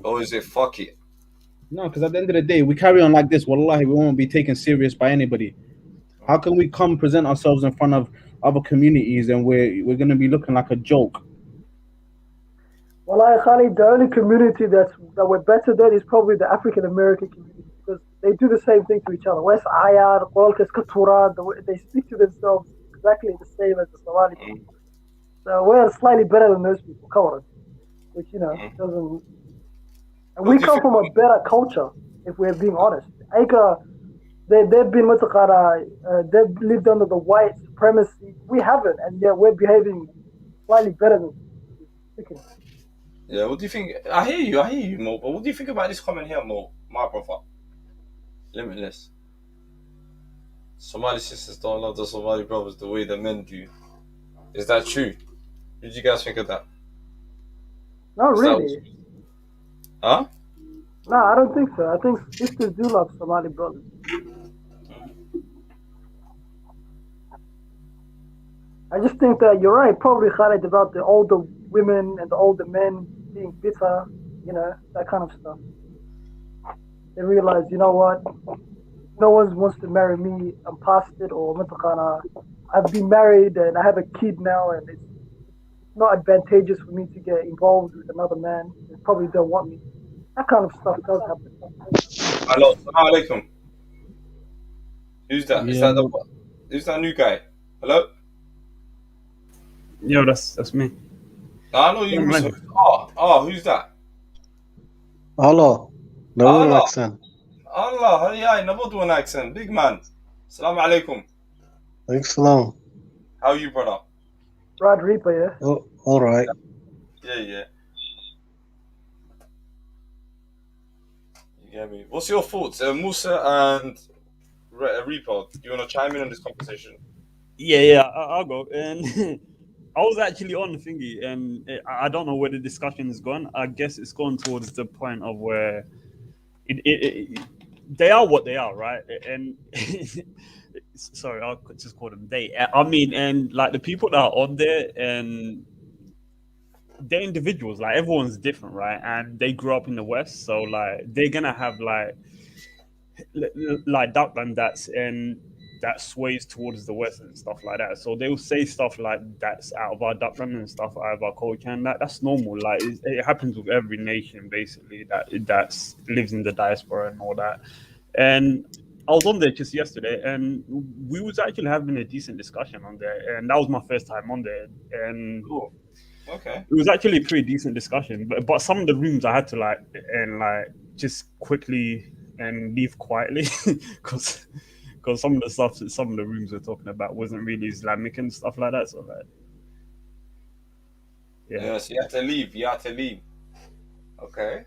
Or is it fuck it? No, because at the end of the day, we carry on like this. Wallahi, we won't be taken serious by anybody. How can we come present ourselves in front of other communities and we're going to be looking like a joke? Well, Khalid, the only community that we're better than is probably the African American community because they do the same thing to each other. West Ayar, they speak to themselves exactly the same as the Somali people. So we're slightly better than those people, which doesn't. And we come from a better culture, if we're being honest. They've lived under the white supremacy. We haven't, and yet we're behaving slightly better than. Yeah, what do you think? I hear you, Mo, but what do you think about this comment here, Mo, my brother? Limitless. Somali sisters don't love the Somali brothers the way the men do. Is that true? What did you guys think of that? Not really. Huh? No, I don't think so. I think sisters do love Somali brothers. I just think that you're right, probably Khalid, about the older women and the older men being bitter, that kind of stuff. They realize, you know what, no one wants to marry me, I'm past it, or I've been married and I have a kid now and it's not advantageous for me to get involved with another man. They probably don't want me. That kind of stuff does happen. Hello, assalamu alaikum. Who's that? Yeah. Who's that new guy? Hello? Yo, that's me. I know you. Who's that? Hello. No accent. Allah, yeah, never do an accent. Big man. Assalamu alaikum. Thanks, salam. How are you, brother? Rod Reaper, yeah? Oh, all right. Yeah. You get me? What's your thoughts? Musa and Reaper, do you want to chime in on this conversation? Yeah, I'll go. And I was actually on the thingy, and I don't know where the discussion is gone. I guess it's gone towards the point of where they are what they are, right? And sorry, I'll just call them they. I mean, and like the people that are on there, and they're individuals. Like everyone's different, right? And they grew up in the West, so like they're gonna have like Duckland that sways towards the West and stuff like that. So they will say stuff like that's out of our Duckland and stuff out of our culture, and that's normal. Like it happens with every nation basically that lives in the diaspora and all that. And I was on there just yesterday, and we was actually having a decent discussion on there, and that was my first time on there, and Cool. Okay. it was actually a pretty decent discussion. But some of the rooms I had to just quickly and leave quietly because some of the stuff that some of the rooms were talking about wasn't really Islamic and stuff like that. So Yes, you had to leave. You had to leave. Okay.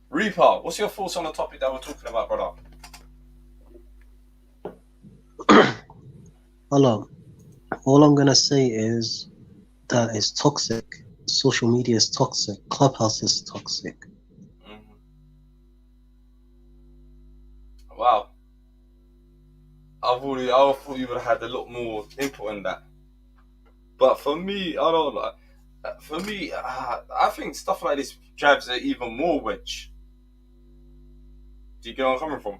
Reaper, what's your thoughts on the topic that we're talking about, brother? Hello. All I'm gonna say is that it's toxic. Social media is toxic. Clubhouse is toxic. Wow. I thought you would have had a lot more input in that. But for me, I don't know. For me, I think stuff like this drives it even more wedge. Do you get where I'm coming from?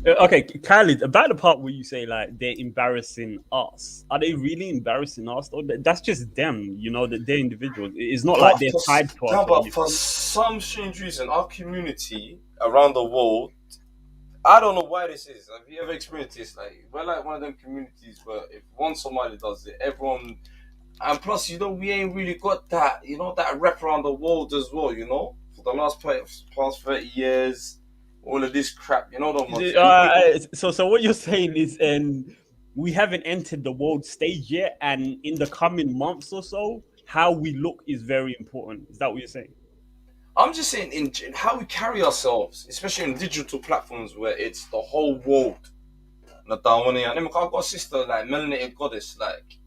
okay, Khalid, about the part where you say like they're embarrassing us, are they really embarrassing us? Or that's just them, you know, that they're individuals. It's not like they're tied to us. No, but for some strange reason, our community around the world, I don't know why this is. Have you ever experienced this? Like, we're like one of them communities where if one Somali does it, everyone. And plus, you know, we ain't really got that, you know, that rep around the world as well, you know? For the last 30 years, all of this crap, you know what I'm So what you're saying is, we haven't entered the world stage yet, and in the coming months or so, how we look is very important. Is that what you're saying? I'm just saying in how we carry ourselves, especially in digital platforms where it's the whole world. I've got a sister, like, melanated goddess, like,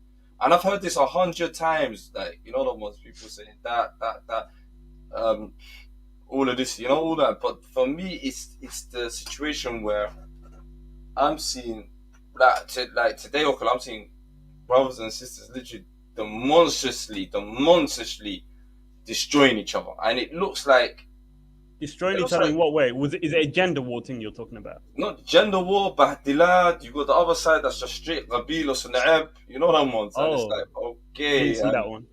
and I've heard this 100 times, like, you know, the ones people saying that, all of this, you know, all that. But for me, it's the situation where I'm seeing, like today, I'm seeing brothers and sisters literally demonstrably destroying each other, and it looks like destroying each other in what way? Is it a gender war thing you're talking about? Not gender war, but dilad. You got the other side that's just straight Qabil or Suna'ab. You know that one. And it's like, okay. I didn't see that one.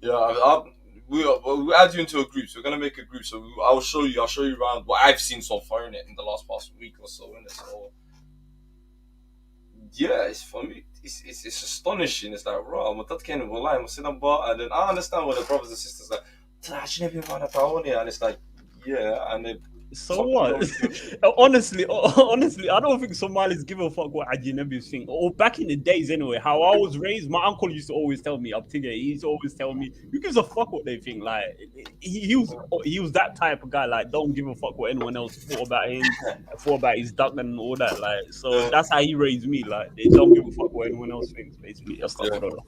Yeah, we'll add you into a group. So we're gonna make a group. So I'll show you around what I've seen so far in it in the past week or so. In it, so yeah, it's for me. It's astonishing. It's like, raw. And then I understand what the brothers and sisters like. And it's like, yeah, and then. So what? honestly, I don't think Somalis give a fuck what Ajinabis think. Or back in the days, anyway, how I was raised, my uncle used to always tell me, he used to always tell me, who gives a fuck what they think? Like, he was that type of guy. Like, don't give a fuck what anyone else thought about him, thought about his duck and all that. Like, so that's how he raised me. Like, they don't give a fuck what anyone else thinks. Basically, that's stuff. I don't know.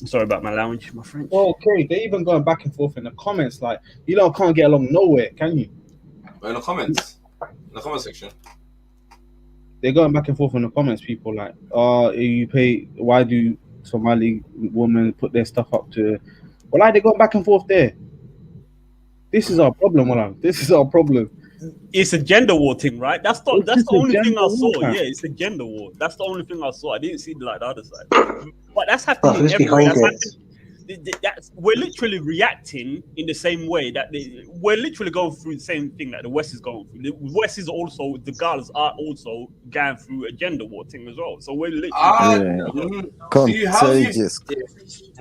I'm sorry about my language, my French. Okay, they're even going back and forth in the comments. Like, you don't can't get along nowhere, can you? In the comments, in the comment section, they're going back and forth in the comments. People like, you pay. Why do Somali women put their stuff up to? Well, like they're going back and forth there. This is our problem, Wala. This is our problem. It's a gender war thing, right? That's the only thing I saw. Yeah, it's a gender war. That's the only thing I saw. I didn't see like the other side. But that's happening everywhere. We're literally reacting in the same way that we're literally going through the same thing that the West is going through. The West is also, the girls are also going through a gender war thing as well. So we're literally.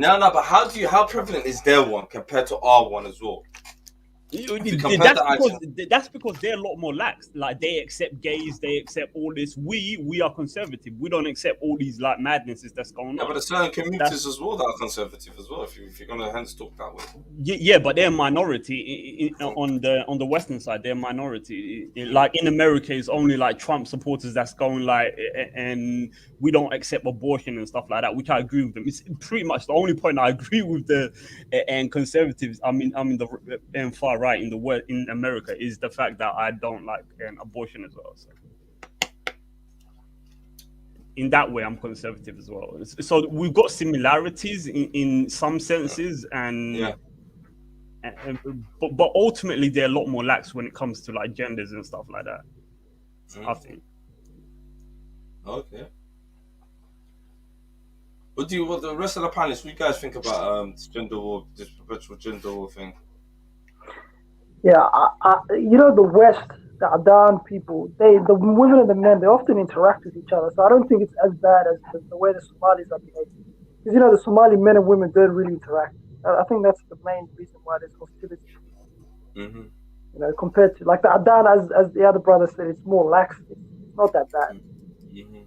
but how prevalent is their one compared to our one as well? That's because they're a lot more lax. Like, they accept gays, they accept all this. We are conservative. We don't accept all these like madnesses that's going on. Yeah, but there's certain communities as well that are conservative as well. If you're gonna hence talk that way. Yeah, but they're a minority on the Western side. They're a minority. Like in America, it's only like Trump supporters that's going like, and we don't accept abortion and stuff like that. Which I agree with them. It's pretty much the only point I agree with the and conservatives. I mean the far right in America is the fact that I don't like abortion as well. So in that way, I'm conservative as well. So we've got similarities in some senses, but ultimately they're a lot more lax when it comes to like genders and stuff like that. I think. Okay. What the rest of the panelists? What do you guys think about gender war, this perpetual gender war thing? Yeah, you know, the West the Adan people, the women and the men, they often interact with each other. So I don't think it's as bad as the way the Somalis are behaving. Because you know the Somali men and women don't really interact. I think that's the main reason why there's hostility. Mm-hmm. You know, compared to like the Adan, as the other brother said, it's more lax. It's not that bad. Mm-hmm.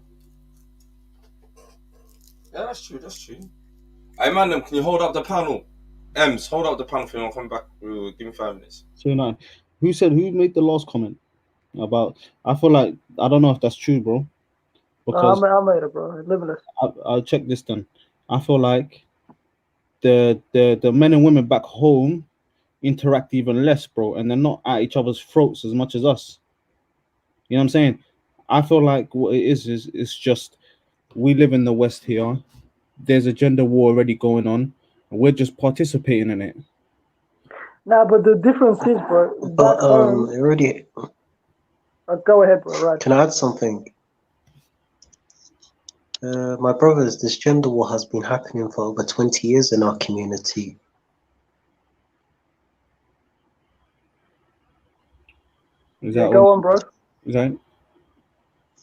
Yeah, that's true. That's true. Hey, man, can you hold up the panel? Ems, hold up the panel for me. I'll come back. Give me 5 minutes. So now, who made the last comment about? I feel like I don't know if that's true, bro. Because I made it, bro. Limitless. I'll check this then. I feel like the men and women back home interact even less, bro, and they're not at each other's throats as much as us. You know what I'm saying? I feel like what it is it's just we live in the West here. There's a gender war already going on, and we're just participating in it. Nah, but the difference is, bro, But back home. already. Go ahead, bro. Right. Can I add something? My brothers, this gender war has been happening for over 20 years in our community. Go on, bro. Is that?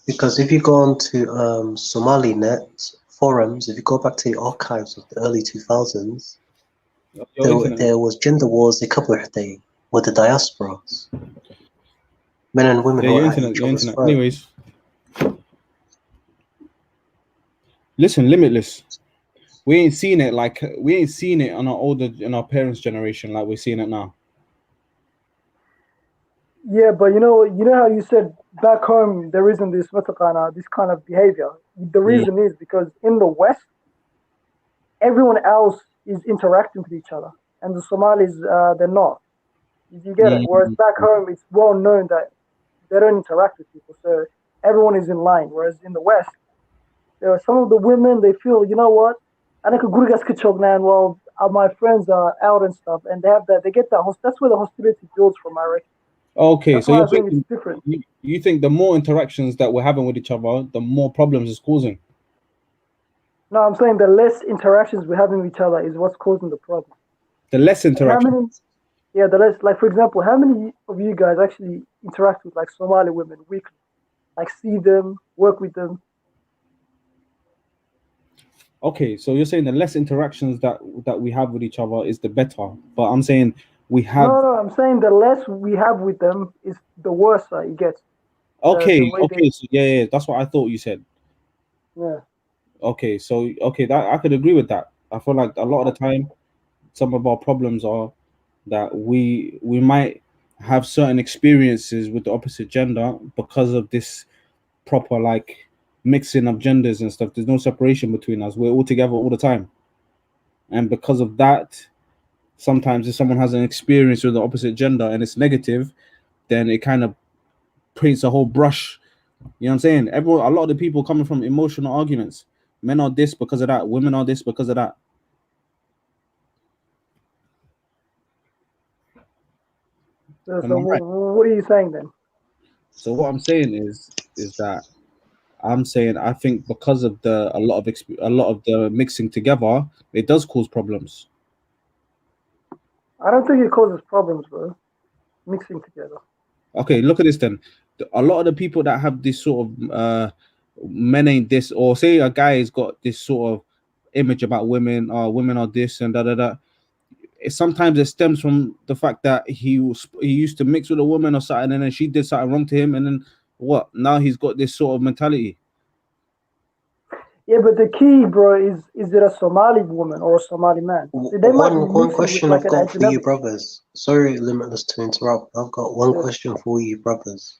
Because if you go on to Somali net forums, if you go back to the archives of the early 2000s, there was gender wars a couple of days with the diasporas. Men and women who are at each other's throats. Anyways, listen, Limitless. We ain't seen it on our parents' generation like we're seeing it now. Yeah, but you know how you said back home there isn't this kind of behavior. The reason is because in the West, everyone else is interacting with each other, and the Somalis they're not. You get it? Whereas back home, it's well known that they don't interact with people, so everyone is in line. Whereas in the West, there are some of the women, they feel, you know what? I think well, my friends are out and stuff, and they get that. That's where the hostility builds from, I reckon. Okay, that's so why you're I think thinking, it's different. You think the more interactions that we're having with each other, the more problems it's causing? No, I'm saying the less interactions we're having with each other is what's causing the problem. The less interactions. The less. Like, for example, how many of you guys actually interact with like Somali women weekly? Like, see them, work with them? Okay, so you're saying the less interactions that we have with each other is the better, but I'm saying we have. No, I'm saying the less we have with them is the worse it gets. Okay, so yeah, that's what I thought you said. Yeah. Okay, so that I could agree with that. I feel like a lot of the time, some of our problems are that we might have certain experiences with the opposite gender because of this proper like mixing of genders and stuff. There's no separation between us. We're all together all the time, and because of that, sometimes if someone has an experience with the opposite gender and it's negative, then it kind of paints a whole brush. You know what I'm saying? A lot of the people coming from emotional arguments. Men are this because of that. Women are this because of that. So what are you saying then? So what I'm saying is that I think because of a lot of the mixing together, it does cause problems. I don't think it causes problems, bro. Mixing together. Okay, look at this then. A lot of the people that have this sort of men ain't this, or say a guy has got this sort of image about women, women are this and da da da. Sometimes it stems from the fact that he used to mix with a woman or something, and then she did something wrong to him, and then what? Now he's got this sort of mentality. Yeah, but the key, bro, is it a Somali woman or a Somali man? One question I've got for you, brothers. Sorry, Limitless, to interrupt. I've got one question for you, brothers.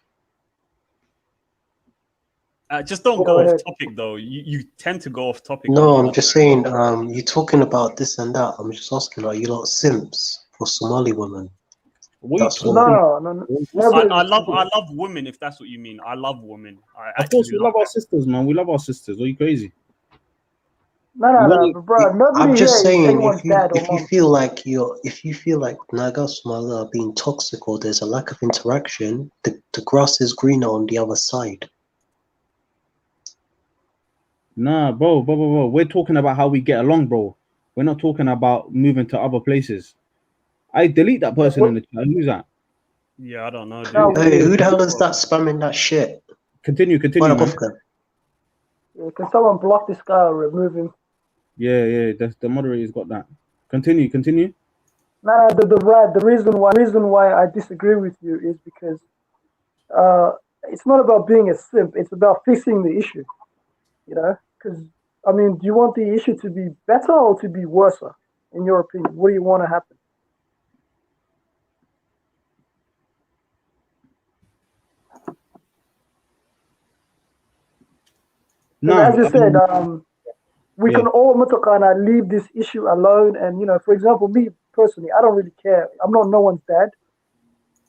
Just don't go off topic, though. You tend to go off topic. No, I'm just saying, you're talking about this and that. I'm just asking, are you lot simps for Somali women? That's all. No. I love women, if that's what you mean. I love women. Of course, we love our sisters, man. We love our sisters. Are you crazy? No, bro. I'm just saying, if you feel like Naga Somali are being toxic or there's a lack of interaction, the grass is greener on the other side. Nah, bro. We're talking about how we get along, bro. We're not talking about moving to other places. I delete that person in the chat. Who's that? Yeah, I don't know, dude. No, Hey, who the hell is that spamming that shit? Continue, Why man. yeah, can someone block this guy or remove him? Yeah. The moderator's got that. Continue. No, the reason why I disagree with you is because it's not about being a simp. It's about fixing the issue. You know, because I mean, do you want the issue to be better or to be worse? In your opinion, what do you want to happen? As you said, we can all leave this issue alone. And for example, me personally, I don't really care. I'm not no one's dad.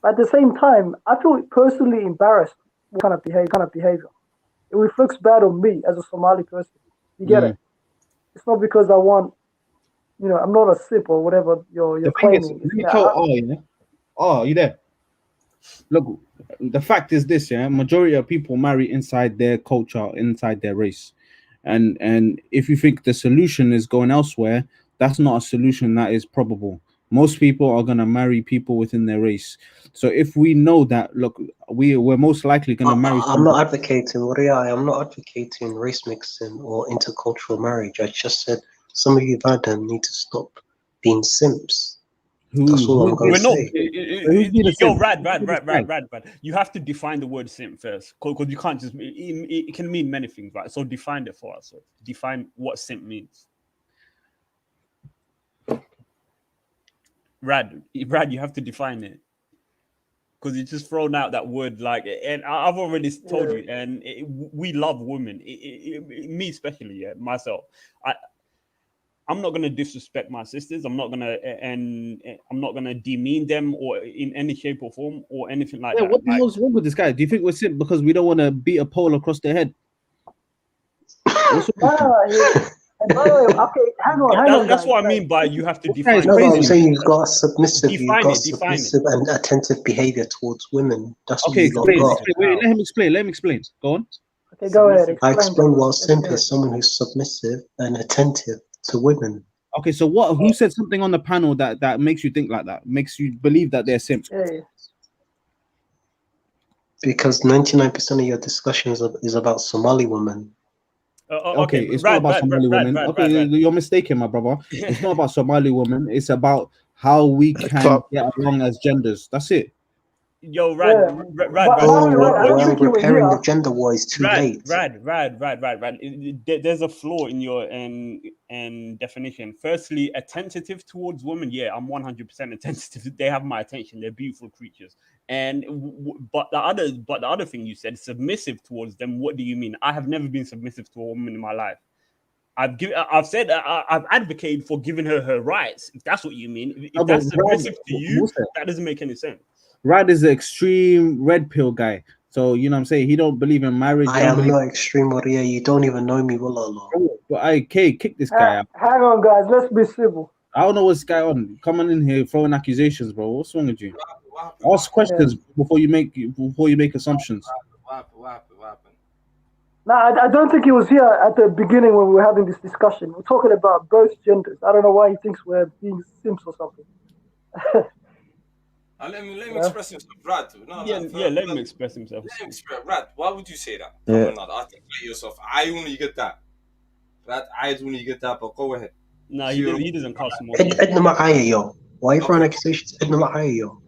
But at the same time, I feel personally embarrassed what kind of behavior. It reflects bad on me as a Somali person. You get it? It's not because I want, I'm not a sip or whatever you're claiming. Let me tell you there? Look, the fact is this, majority of people marry inside their culture, inside their race. And if you think the solution is going elsewhere, that's not a solution that is probable. Most people are gonna marry people within their race. So if we know that, look, we're most likely gonna marry. I'm not advocating race mixing or intercultural marriage. I just said some of you Vadan need to stop being simps. That's all I'm going to say. Yo, Rad. You have to define the word simp first, because you can't just. It can mean many things, right? So define it for us. So define what simp means. Rad, you have to define it, because you just thrown out that word and I've already told you, and we love women, me especially, myself. I'm not gonna disrespect my sisters. I'm not gonna demean them or in any shape or form or anything like that. What the hell's wrong with this guy? Do you think we're simp because we don't want to beat a pole across their head? Okay, hang on. That's what I mean by you have to define. No, I'm saying you've got submissive and attentive behavior towards women. That's what you got. Wait, let him explain. Go on. Okay, go ahead. I explained what simp is: someone who's submissive and attentive to women. Okay, so who said something on the panel that makes you think like that? Makes you believe that they're simp? Yeah. Because 99% of your discussions is about Somali women. Okay, it's not about Somali women. Okay, you're mistaken, my brother. It's not about Somali women. It's about how we can get along as genders. That's it. Yo, Rad. Repairing the gender war is too late. Rad. There's a flaw in your definition. Firstly, attentive towards women. Yeah, I'm 100% attentive. They have my attention. They're beautiful creatures. But the other thing you said, submissive towards them. What do you mean? I have never been submissive to a woman in my life. I've advocated for giving her rights. If that's what you mean. If that's submissive to you, that doesn't make any sense. Rad is the extreme red pill guy. So, you know what I'm saying? He don't believe in marriage. I am not extreme, Maria. You don't even know me well, Allah. But kick this guy out. Hang on, guys. Let's be civil. I don't know what's going on. Come on in here throwing accusations, bro. What's wrong with you? Ask questions before you make assumptions. What happened? No, I don't think he was here at the beginning when we were having this discussion. We're talking about both genders. I don't know why he thinks we're being simps or something. Let me express himself, Rad. Let him express himself. Rad, why would you say that? Yeah. Come on, articulate yourself. I only get that. Rad, I only get that, but go ahead. No, he doesn't cast more. Edna معايا yo. Why you throwing accusations? Edna معايا yo.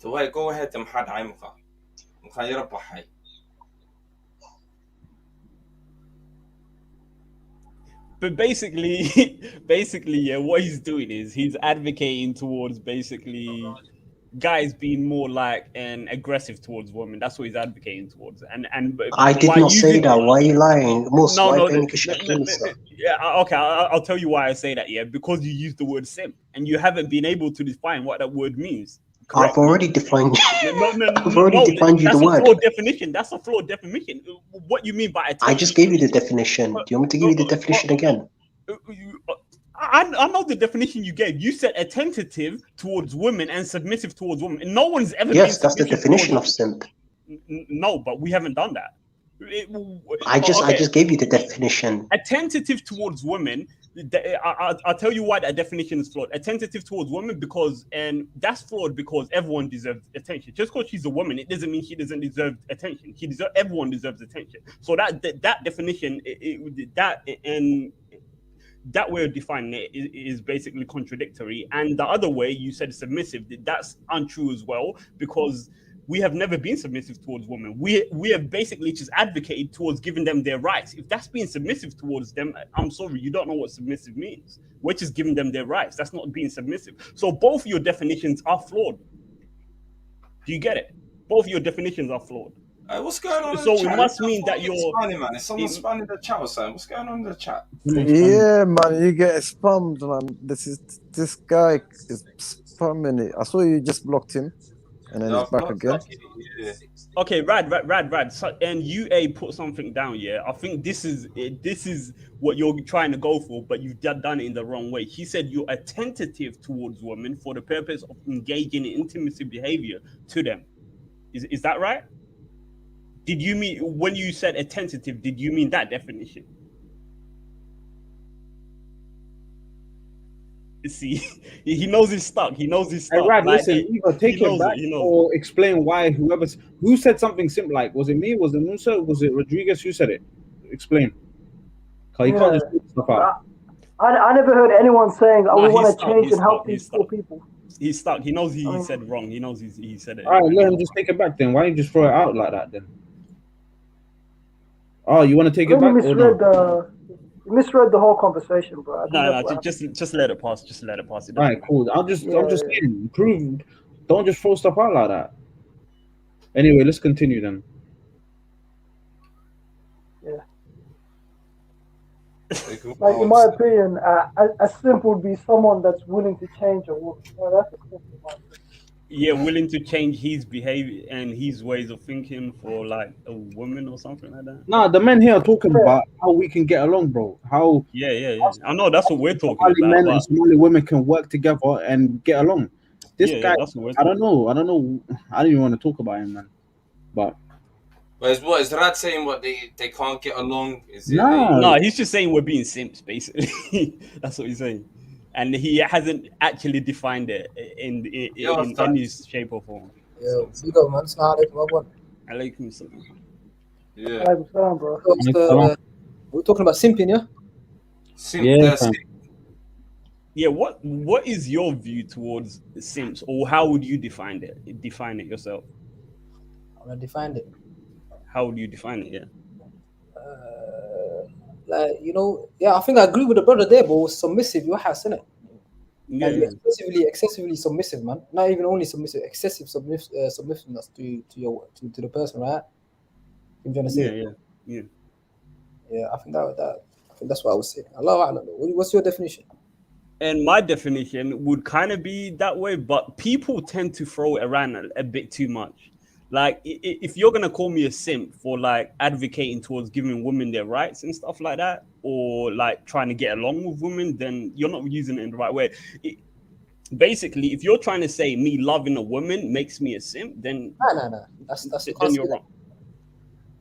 Go ahead, محد عاي مخا يربح هاي. But basically, yeah, what he's doing is he's advocating towards basically guys being more and aggressive towards women. That's what he's advocating towards. And I did not say that. Why are you lying? Yeah, okay, I'll tell you why I say that. Yeah, because you used the word simp and you haven't been able to define what that word means. Correct? I've already defined. I've already defined you the word. That's a flawed definition. What you mean by attention? I just gave you the definition. Do you want me to give you the definition again? I know the definition you gave. You said attentive towards women and submissive towards women. And no one's ever. Yes, that's the definition of simp. No, but we haven't done that. I just gave you the definition. Attentive towards women. I'll tell you why that definition is flawed. Attentive towards women and that's flawed because everyone deserves attention. Just because she's a woman, it doesn't mean she doesn't deserve attention. Everyone deserves attention. So that definition, that way of defining it is basically contradictory. And the other way you said submissive, that's untrue as well, because we have never been submissive towards women. We have basically just advocated towards giving them their rights. If that's being submissive towards them, I'm sorry, you don't know what submissive means. We're just giving them their rights. That's not being submissive. So both your definitions are flawed. Do you get it? Both your definitions are flawed. What's going on? So it must mean that you're spamming, man. Is someone spamming the chat or something? What's going on in the chat? Yeah, man, you get spammed, man. This guy is spamming it. I saw you just blocked him, and then he's back again. Yeah. Okay, rad. So, and UA put something down. Yeah, I think this is what you're trying to go for, but you've done it in the wrong way. He said you're attentive towards women for the purpose of engaging in intimacy behavior to them. Is that right? Did you mean, when you said attentive, did you mean that definition? See, he knows he's stuck. He knows he's stuck. Hey, Rad, listen, either take it back or explain why who said something simple. Like, was it me? Was it Musa? Was it Rodriguez? Who said it? Explain. Because you can't just put stuff out. I never heard anyone saying, we want to change and help these poor people. He's stuck. He knows he said wrong. He knows he said it. All right, let him just take it back then. Why don't you just throw it out like that then? Oh, you want to take it back? You misread the whole conversation, bro. No, just let it pass. Just let it pass. All right, cool. I'm just saying, don't just throw stuff out like that. Anyway, let's continue then. Yeah. Like, in my opinion, a simp would be someone that's willing to change a woman. That's a simp in my opinion. Yeah, willing to change his behavior and his ways of thinking for like a woman or something like that. Nah, the men here are talking about how we can get along, bro. How yeah. I know that's what we're talking Somali about. Men and Somali women can work together and get along. This guy, I don't know. I don't even want to talk about him, man. But is Rad saying what they can't get along? No, he's just saying we're being simps, basically. That's what he's saying. And he hasn't actually defined it in any shape or form. Yeah, you go, man. Assalamu alaikum. Alaikum salam. Yeah. Alaikum salam, bro. We're talking about simping, yeah? Yeah, what is your view towards simps, or how would you define it? Define it yourself. I'm gonna define it. How would you define it? Yeah. Like, I think I agree with the brother there, but submissive, you have seen it. Yeah, excessively submissive, man. Not even only submissive, excessive submissiveness to the person, right? You trying to say? Yeah. Yeah, I think that's what I would say. Allah, what's your definition? And my definition would kind of be that way, but people tend to throw it around a bit too much. Like, if you're gonna call me a simp for like advocating towards giving women their rights and stuff like that, or like trying to get along with women, then you're not using it in the right way. Basically, if you're trying to say me loving a woman makes me a simp, then no, that's then you're wrong.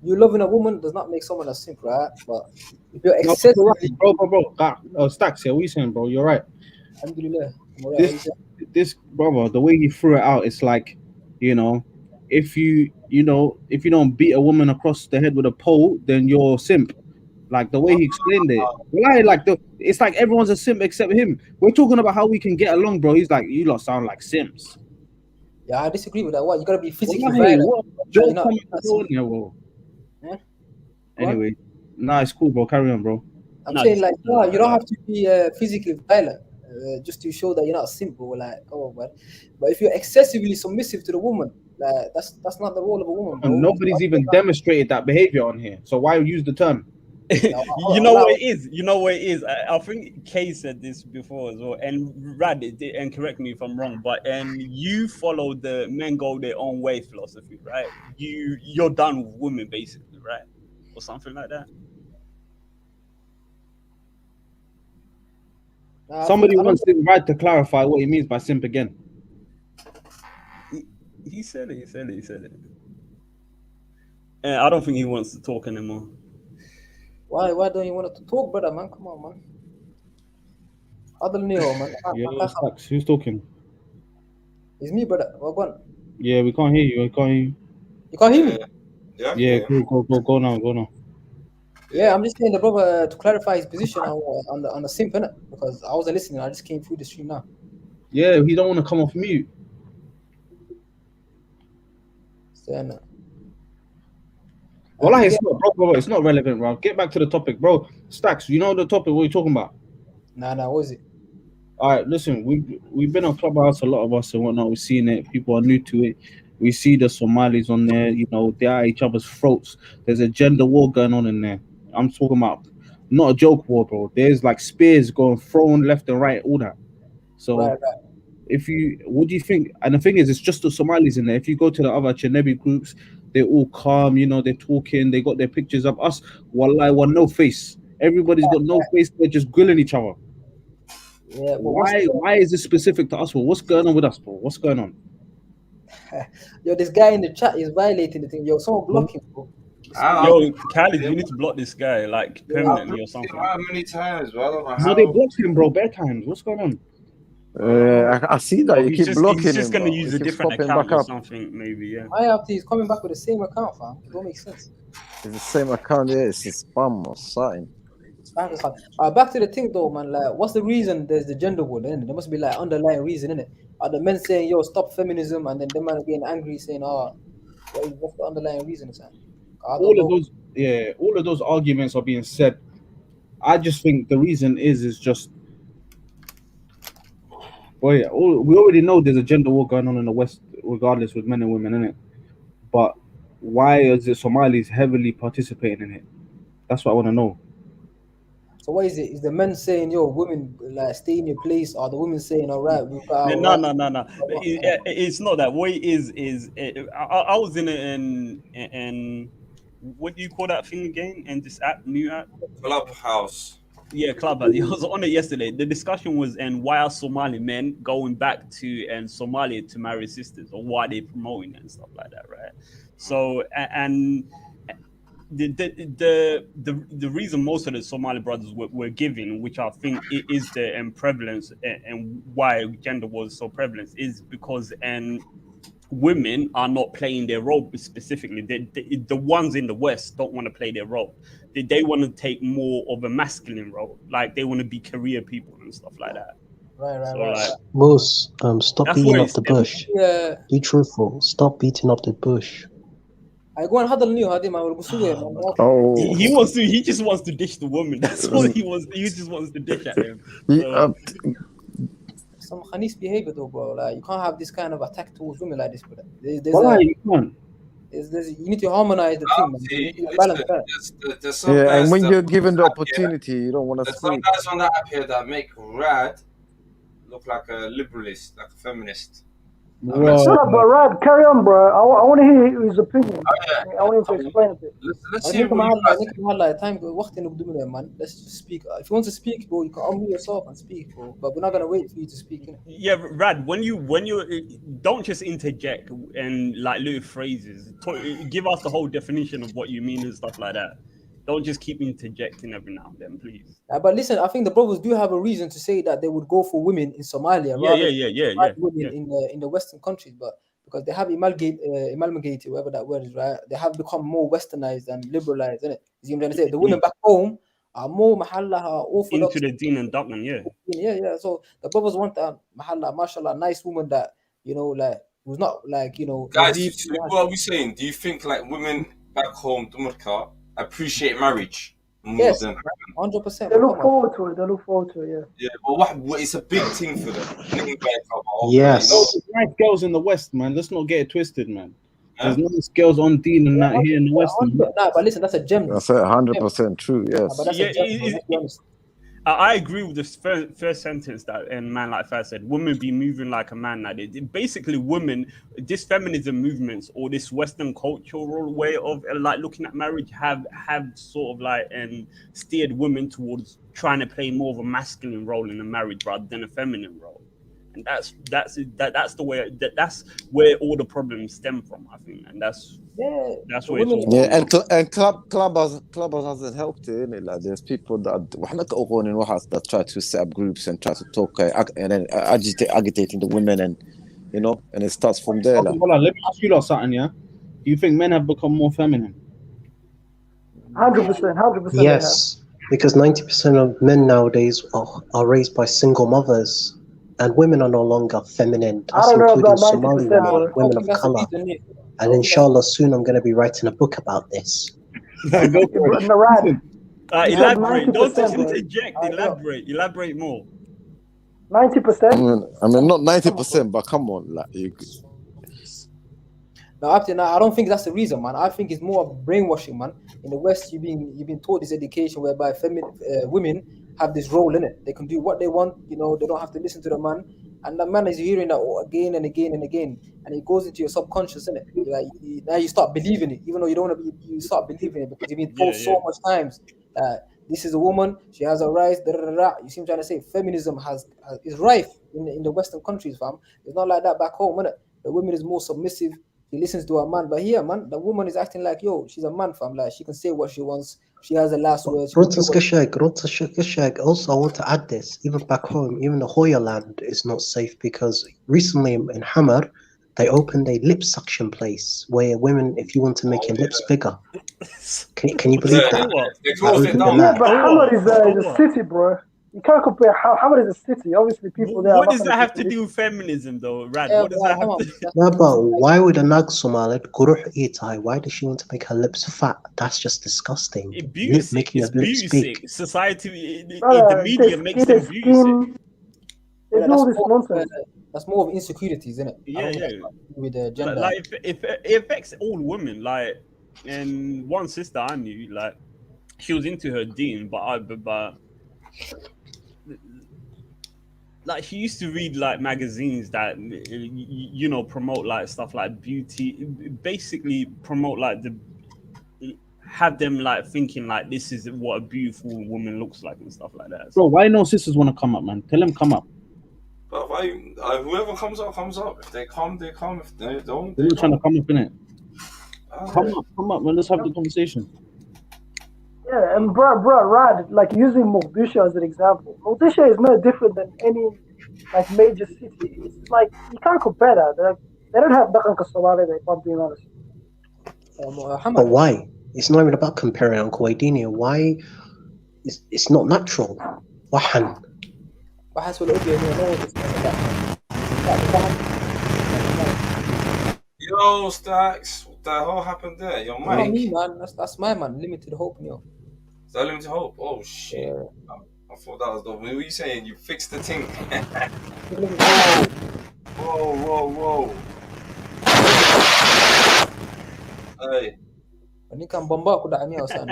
You loving a woman does not make someone a simp, right? But if you're excessively, bro, Stacks here. What are you saying, bro? You're right. Alhamdulillah. This brother, the way he threw it out, it's like, if you don't beat a woman across the head with a pole, then you're a simp. Like the way he explained it, it's like everyone's a simp except him. We're talking about how we can get along, bro. He's like, you lot sound like simps. Yeah, I disagree with that. What, you gotta be physically violent? Anyway, it's cool, bro. Carry on, bro. I'm saying, like, no, you don't have to be physically violent just to show that you're not a simp, bro. Like, come on, man. But if you're excessively submissive to the woman, like, that's not the role of a woman, bro. And nobody's even demonstrated that behavior on here. So why use the term? You know what it is. I think Kay said this before as well, and Rad, and correct me if I'm wrong, but you follow the men go their own way philosophy, right? You're done with women, basically, right, or something like that. Somebody wants Rad to clarify what he means by simp again. He said it. I don't think he wants to talk anymore. Why don't you want to talk, brother, man? Come on, man. Other Neo, man. Yeah, Stacks, who's talking? It's me, brother. Well, go on. Yeah, we can't hear you. We can't hear you. You can't hear me? Yeah, go now. Yeah, I'm just saying the brother to clarify his position on the simp, innit? Because I wasn't listening. I just came through the stream now. Yeah, he don't want to come off mute. Saying Well, it's not, bro. It's not relevant, bro. Get back to the topic, bro. Stacks, you know the topic. What are you talking about? Nah, what is it? All right, listen. We've been on Clubhouse, a lot of us and whatnot. We've seen it. People are new to it. We see the Somalis on there. You know, they're at each other's throats. There's a gender war going on in there. I'm talking about not a joke war, bro. There's like spears going thrown left and right, all that. So, right. What do you think? And the thing is, it's just the Somalis in there. If you go to the other Chenebi groups, they're all calm. You know, they're talking. They got their pictures up. Us, wallahi, no face. Everybody's got no face. They're just grilling each other. Yeah, but why is this specific to us, bro? What's going on with us, bro? What's going on? Yo, this guy in the chat is violating the thing. Yo, someone block him, bro. Yo, Khalid, you need to block this guy like permanently or something. How many times, bro? No, they blocked him, bro. Bare times. What's going on? I see that you keep blocking him. He's just gonna bro. use He a keeps different popping account back or up. something, maybe. Yeah. Why after he's coming back with the same account, fam? It don't make sense. It's the same account. Yeah, it's a spam or something. Back to the thing though, man. Like, what's the reason there's the gender war? Then there must be like underlying reason, innit? Are the men saying, "Yo, stop feminism," and then the man getting angry saying, "Oh, what's the underlying reason?" All of those arguments are being said. I just think the reason is just, we already know there's a gender war going on in the West, regardless with men and women, innit? But why is the Somalis heavily participating in it? That's what I want to know. So what is it? Is the men saying, "Yo, women, like stay in your place," or the women saying, "All right, we've got our No. It's not that. What it is I was in what do you call that thing again? In this new app, Clubhouse. Yeah, Clubhouse. I was on it yesterday. The discussion was, and why are Somali men going back to Somalia to marry sisters, or why they promoting it and stuff like that, right? So and the reason most of the Somali brothers were giving, which I think is the prevalence and why gender was so prevalent, is because women are not playing their role specifically. The ones in the West don't want to play their role. They want to take more of a masculine role, like they want to be career people and stuff like that. Right. Moose, stop beating up the bush. Yeah. Be truthful. Stop beating up the bush. I go and huddle new man. He just wants to dish the woman. That's all he wants. He just wants to dish at him. Some Khanis behavior though, bro. Like, you can't have this kind of attack towards women like this, brother. You can't. You need to harmonize the thing, man. Balance that. And when you're given the opportunity, you don't want to speak. There's some guys on that app here that make Rad look like a liberalist, like a feminist. Shut up, but Rad, carry on, bro. I want to hear his opinion. I want him to explain it. Let's see. Let's just speak. If you want to speak, bro, you can unmute yourself and speak, bro. But we're not gonna wait for you to speak. Yeah, Rad. When you don't just interject and like little phrases. Give us the whole definition of what you mean and stuff like that. Don't just keep interjecting every now and then, please. But listen, I think the brothers do have a reason to say that they would go for women in Somalia women in the Western countries, but because they have amalgamated, whatever that word is, right? They have become more westernized and liberalized, isn't it? You know what I'm saying? The women back home are more orthodox into the Deen and Duggan, yeah. So the brothers want that mashallah, nice woman that like who's not like Guys, what are we saying? Do you think like women back home, Dumarka, appreciate marriage more than 100%? They look forward to it. Yeah, but what it's a big thing for them. Yes. Nice girls in the West, man. Let's not get it twisted, man. There's nice girls on Deen and that here in the West. But listen, that's a gem. That's 100% true. Yes. But that's a gem. I agree with the first sentence that man like Faz said, women be moving like a man now. Basically, women, this feminism movements or this Western cultural way of like looking at marriage have sort of like steered women towards trying to play more of a masculine role in a marriage rather than a feminine role. and that's the way that's where all the problems stem from, I think, and that's where it's all and Clubhouse hasn't helped it, innit? Like there's people that try to set up groups and try to talk and then agitating the women, and you know, and it starts from there. Okay, hold on, let me ask you something. Yeah, do you think men have become more feminine? 100%. Yes, because 90% of men nowadays are raised by single mothers, and women are no longer feminine. That's I don't know including about Somali 90%, women, bro. women of color. And inshallah, soon I'm going to be writing a book about this. Rad. Elaborate. Don't just interject. Elaborate more. 90%. I mean, not 90%, but come on, like you. No, I don't think that's the reason, man. I think it's more of brainwashing, man. In the West, you've been taught this education whereby women have this role in it. They can do what they want, you know. They don't have to listen to the man, and the man is hearing that again and again and again, and it goes into your subconscious, innit? Like now you start believing it, even though you don't want to be. You start believing it because you've been told so much times that this is a woman, she has a rights. You see, I'm trying to say feminism is rife in the Western countries, fam. It's not like that back home, innit? The woman is more submissive. He listens to a man, but here, man, the woman is acting like, yo, she's a man, fam. Like she can say what she wants. She has the last word. Also, I want to add this. Even back home, even the Hoya land is not safe because recently in Hamar, they opened a lip suction place where women, if you want to make your lips bigger, can you believe that? Yeah, but Hamar is a city, bro. You can't compare. Hamar is a city. Obviously, people there. What does that have to do with feminism, though, Rad? What does that have to do? No, but why would a nag Somali why does she want to make her lips fat? That's just disgusting. Making your lips big. Society, the media makes them beauty. They do all this nonsense. That's more of insecurities, isn't it? Yeah. With the gender. Like, it affects all women. Like, and one sister I knew, like, she was into her deen, but like she used to read like magazines that you know promote like stuff like beauty, basically promote like have them like thinking like this is what a beautiful woman looks like and stuff like that. Bro, why no sisters want to come up, man? Tell them come up. But whoever comes up, comes up. If they come, they come. If they don't, they're trying to come up, innit? Come up, man. Let's have the conversation. Yeah, and bro, Rad, like using Mogadishu as an example. Mogadishu is no different than any like major city. It's like you can't compare that. They don't have Dhaqan Somali, if I'm being honest. But why? It's not even about comparing Uncle Wadinia. Why? It's not natural. Wahan. Yo, Stacks, what the hell happened there? Your mic. Not me, man. That's my man. Limited hope, yo. Is that limited hope? Oh shit! Yeah. I thought that was the. What were you saying? You fixed the thing. Whoa! Hey. Ini kan bomba aku dah ni Hasan.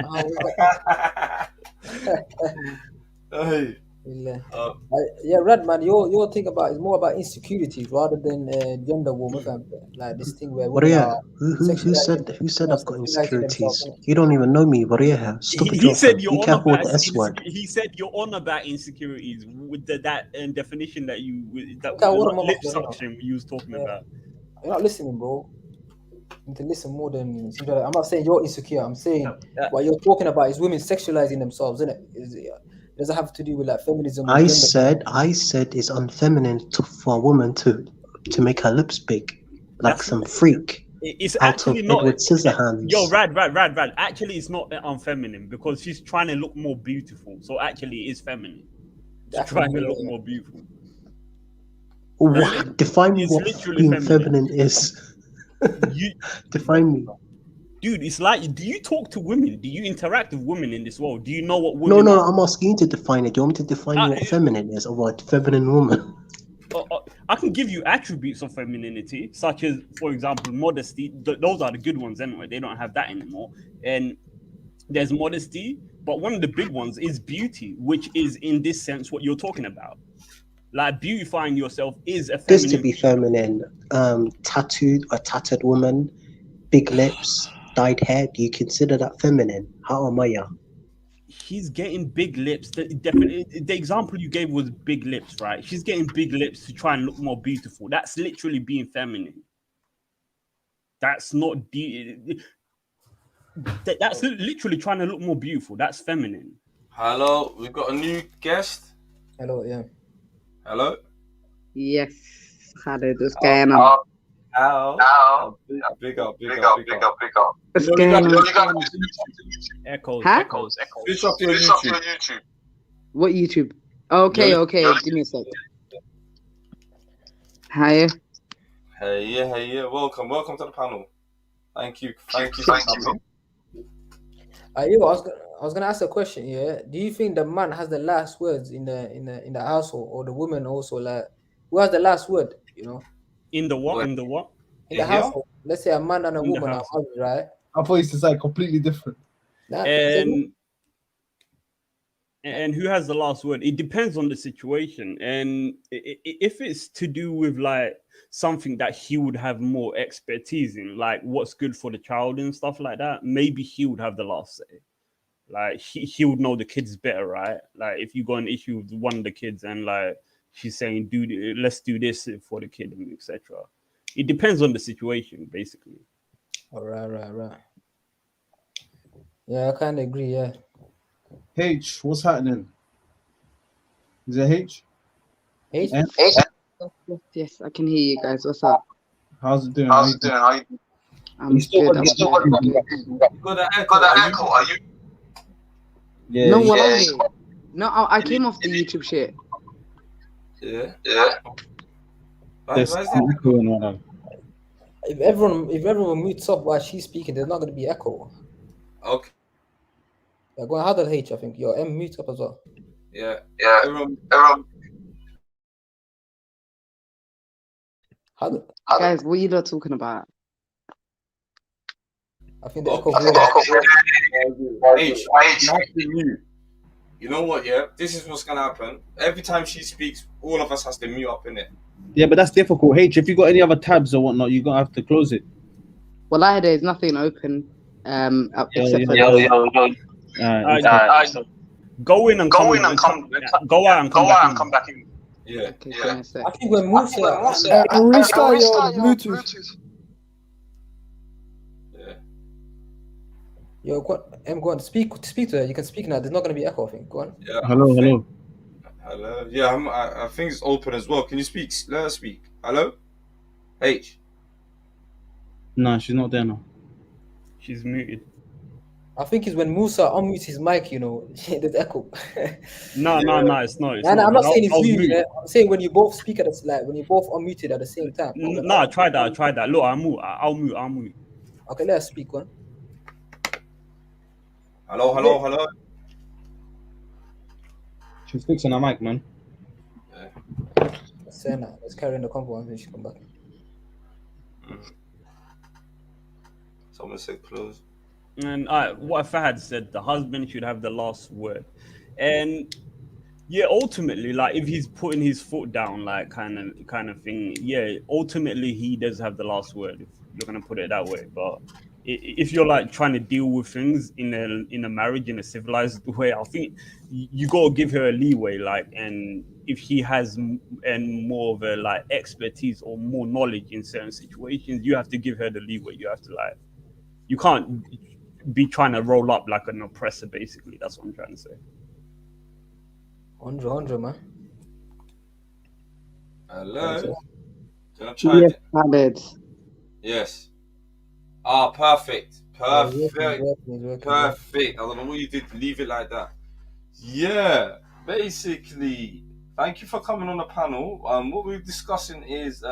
Hey. Yeah, Red man, your thing about is more about insecurities rather than gender woman. Like this thing where who said I've got insecurities? You don't even know me, Varia. He said you're on about he said you're on about insecurities with that definition that lip suction you was talking about. You're not listening, bro. You need to listen more than. I'm not saying you're insecure. I'm saying what you're talking about is women sexualizing themselves, isn't it? Does it have to do with like feminism? I said it's unfeminine for a woman to make her lips big, like that's some freak. It's actually not Edward Scissorhands. Yo, Rad. Actually, it's not unfeminine because she's trying to look more beautiful. So actually, it is feminine. She's trying to look more beautiful. What? Define me what being feminine is. Define me. Dude, it's like, do you talk to women? Do you interact with women in this world? Do you know what women No, I'm asking you to define it. Do you want me to define what feminine is or what feminine woman? I can give you attributes of femininity, such as, for example, modesty. Those are the good ones anyway. They don't have that anymore. And there's modesty, but one of the big ones is beauty, which is in this sense what you're talking about. Like beautifying yourself is a feminine. This to be feminine, tattered woman, big lips, dyed hair. Do you consider that feminine? How am I? she's getting big lips. Definitely, the example you gave was big lips, right? She's getting big lips to try and look more beautiful. That's literally being feminine. That's not that's literally trying to look more beautiful. That's feminine. Hello, we've got a new guest. Hello, yeah. Hello. Yes, Khaled, what's going on? Big up. What's going on? Echoes. Switch off your YouTube. What YouTube? Okay, give me a sec. Hiya. Hey, welcome to the panel. Thank you. I was gonna ask a question. Yeah, do you think the man has the last words in the household, or the woman also? Like, who has the last word? You know, in the what? In the household. Let's say a man and a woman are married, right? I thought you said something completely different. And who has the last word? It depends on the situation. And if it's to do with like something that he would have more expertise in, like what's good for the child and stuff like that, maybe he would have the last say. Like he would know the kids better, right? Like if you got an issue with one of the kids and like she's saying, let's do this for the kid, etc. It depends on the situation, basically. All right. Yeah, I kind of agree. Yeah. H, what's happening? Is it H? H? Yes, I can hear you guys. What's up? How's it doing? I'm good. Got an echo. Are you? Yeah. No, no, I came off the YouTube shit. Yeah. If everyone mutes up while she's speaking, there's not going to be echo. Okay. Yeah, go ahead, H. I think your M mute up as well. Yeah. Everyone. Guys, what are you lot talking about? I think the echo. H, you have to mute. You know what? Yeah, this is what's gonna happen. Every time she speaks, all of us has to mute up in it. Yeah, but that's difficult. H, if you got any other tabs or whatnot, you're gonna have to close it. Well, there's nothing open. Except for go in and come back in. Yeah. I think when Musa restart your Bluetooth. Yeah. Yo, go on. Speak to her. You can speak now. There's not gonna be echo. I think. Go on. Yeah. Hello. Yeah, I think it's open as well. Can you speak? Let her speak. Hello. H. No, she's not there now. She's muted. I think it's when Musa unmutes his mic, you know, there's echo. No, it's not. I'm not saying it's you. Yeah? I'm saying when you both speak at when you both unmuted at the same time. No, try that. Look, I'll mute. Okay, let's speak one. Hello. She's fixing her mic, man. Yeah. Let's carry on the convo until she come back. Someone said close. And what Fahad said, the husband should have the last word. And yeah, ultimately, like if he's putting his foot down, like kind of thing, yeah, ultimately he does have the last word, if you're gonna put it that way. But if you're like trying to deal with things in a marriage in a civilized way, I think you gotta give her a leeway, like, and if he has more of a like expertise or more knowledge in certain situations, you have to give her the leeway. You have to like, you can't be trying to roll up like an oppressor, basically. That's what I'm trying to say. 100, man. Hello. Yes, Khaled. Yes. Perfect. I don't know what you did. Leave it like that. Yeah. Basically, thank you for coming on the panel. What we're discussing is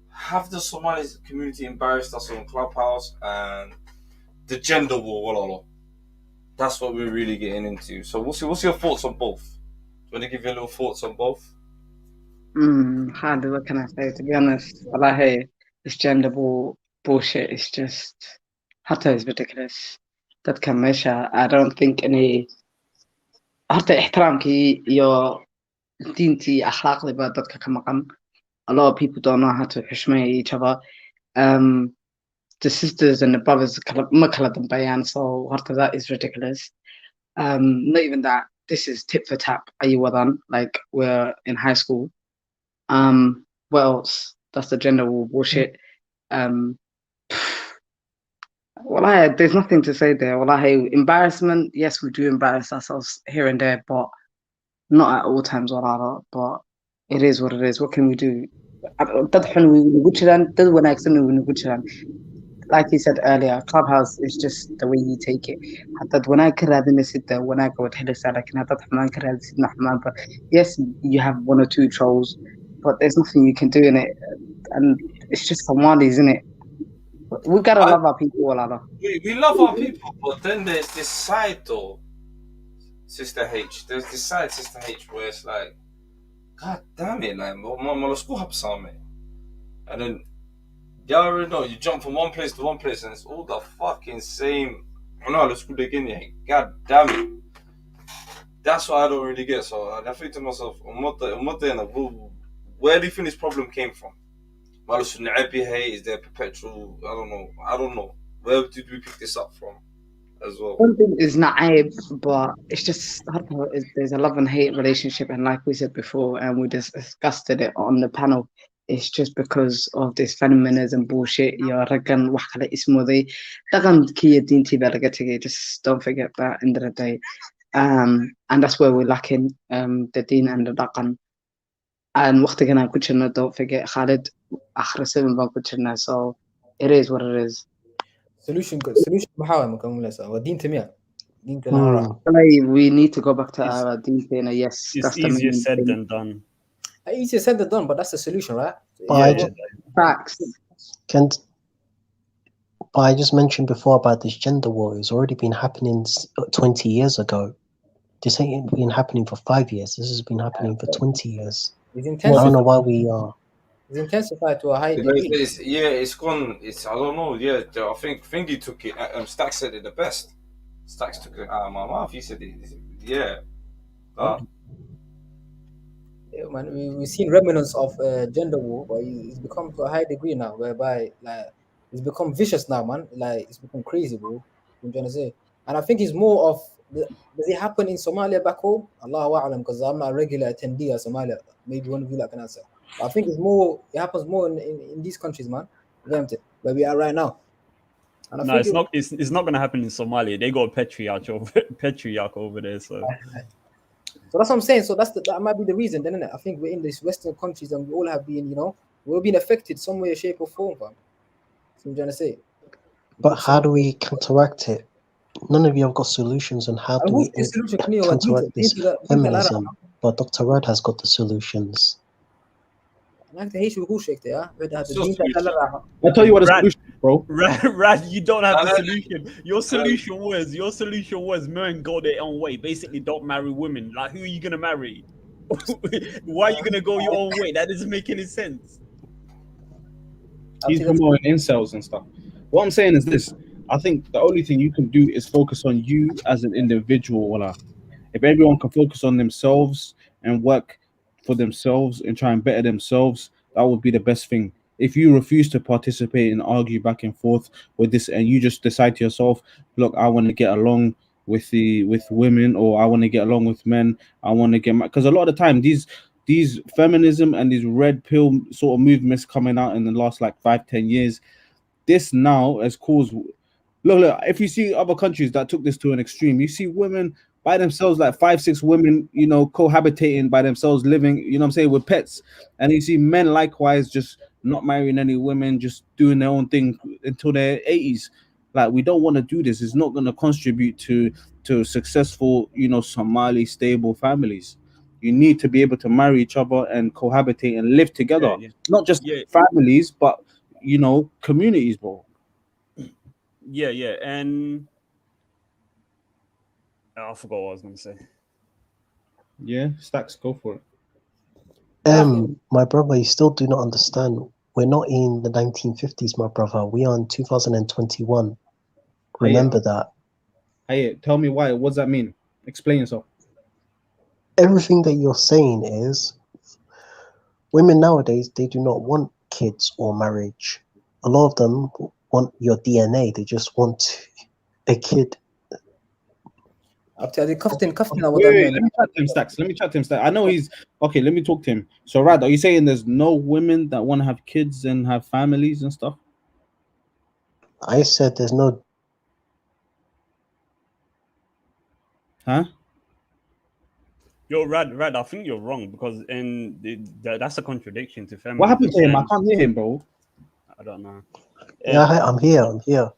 have the Somali community embarrassed us on Clubhouse and the gender war. That's what we're really getting into. So what's your thoughts on both? Do you want to give your little thoughts on both? Khaled, what can I say? To be honest, this gender war bullshit is just حتى is ridiculous. Dadka meesha, I don't think any حتى احترامكي iyo diintii akhlaaqdiba dadka ka maqan. A lot of people don't know how to xushmay each other. The sisters and the brothers ma kala dambeeyaan, so that is ridiculous. Not even that. This is tit for tat. Ayiwadan, like we're in high school. What else? That's the gender war bullshit. Well, there's nothing to say there. Well, embarrassment. Yes, we do embarrass ourselves here and there, but not at all times. But it is what it is. What can we do? Like you said earlier, Clubhouse is just the way you take it. When I go but yes, you have one or two trolls, but there's nothing you can do in it. And it's just Somalis, isn't it? We gotta love our people, We love our people, but then there's this side though, Sister H. There's this side, Sister H, where it's like, God damn it, like, and then you already know, you jump from one place to one place and it's all the fucking same. God damn it. That's what I don't really get. So I think to myself, where do you think this problem came from? Is there perpetual? I don't know. Where did we pick this up from as well? One thing is naive, but it's just there's a love and hate relationship, and like we said before, and we discussed it on the panel. It's just because of this feminism bullshit. Just don't forget that end of the day. And that's where we're lacking the deen and the daqan. And waqtigana ku jirna, don't forget Khalid akhrisadan baan ku jirnaa, so it is what it is. Solution maxaa ma kamulaysa waa diinta miya diinta we need to go back to our deen. Yes, it's that's easier the said than done. Easier said than done, but that's the solution, right? Facts. But I just mentioned before about this gender war. It's already been happening 20 years ago. This ain't been happening for 5 years. This has been happening for 20 years. I don't know why we are. It's intensified to a high degree. It's gone. I don't know. Yeah, I think Fingy took it. Stax said it the best. Stax took it out of my mouth. He said it. Yeah. Yeah, man, we've seen remnants of gender war, but it's become to a high degree now, whereby like it's become vicious now, man. Like it's become crazy, bro. I'm trying to say, and I think it's more of does it happen in Somalia back home? Allahu A'lam, because I'm not a regular attendee of Somalia. Maybe one of you like an answer. But I think it happens more in these countries, man. Where we are right now. And no, it's not gonna happen in Somalia. They got a patriarch over there, so. So that's what I'm saying. So that might be the reason, then, isn't it? I think we're in these Western countries and we all have been, we've all been affected some way, shape, or form, fam. That's what I'm trying to say. But how do we counteract it? None of you have got solutions on how do we counteract this feminism. But Dr. Rudd has got the solutions. I tell you what the solution is, bro. Rad, you don't have the solution. Your solution was men go their own way. Basically, don't marry women. Like, who are you gonna marry? Why are you gonna go your own way? That doesn't make any sense. He's promoting incels and stuff. What I'm saying is this: I think the only thing you can do is focus on you as an individual. If everyone can focus on themselves and work for themselves and try and better themselves, that would be the best thing. If you refuse to participate and argue back and forth with this, and you just decide to yourself, look, I want to get along with women, or I want to get along with men, I want to get because a lot of the time these feminism and these red pill sort of movements coming out in the last like 5-10 years, this now has caused look, if you see other countries that took this to an extreme, you see women by themselves, like 5-6 women, cohabitating by themselves, living, with pets. And you see men likewise just not marrying any women, just doing their own thing until their 80s. Like, we don't want to do this. It's not going to contribute to successful, Somali stable families. You need to be able to marry each other and cohabitate and live together. Yeah. Not just families, but, communities, bro. Yeah, and I forgot what I was going to say. Yeah, Stacks, go for it. My brother, you still do not understand. We're not in the 1950s, my brother. We are in 2021. Remember that. Hey, tell me why. What does that mean? Explain yourself. Everything that you're saying is women nowadays, they do not want kids or marriage. A lot of them want your DNA. They just want a kid. Up to the Kaftin Wait, let me chat to him, Stacks. Let me chat to him, Stacks. I know he's okay. Let me talk to him. So, Rad, are you saying there's no women that want to have kids and have families and stuff? I said there's no. Huh? Yo, Rad, I think you're wrong because that's a contradiction to feminism. What happened to him? I can't hear him, bro. I don't know. Yeah, I'm here.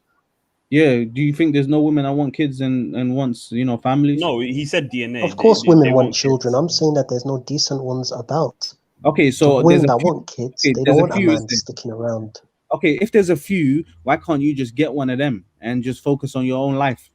Yeah, do you think there's no women that want kids and wants, families? No, he said DNA. Of course, women want kids. children. I'm saying that there's no decent ones about. Okay, so the women that want kids, they don't want a man sticking around. Okay, if there's a few, why can't you just get one of them and just focus on your own life?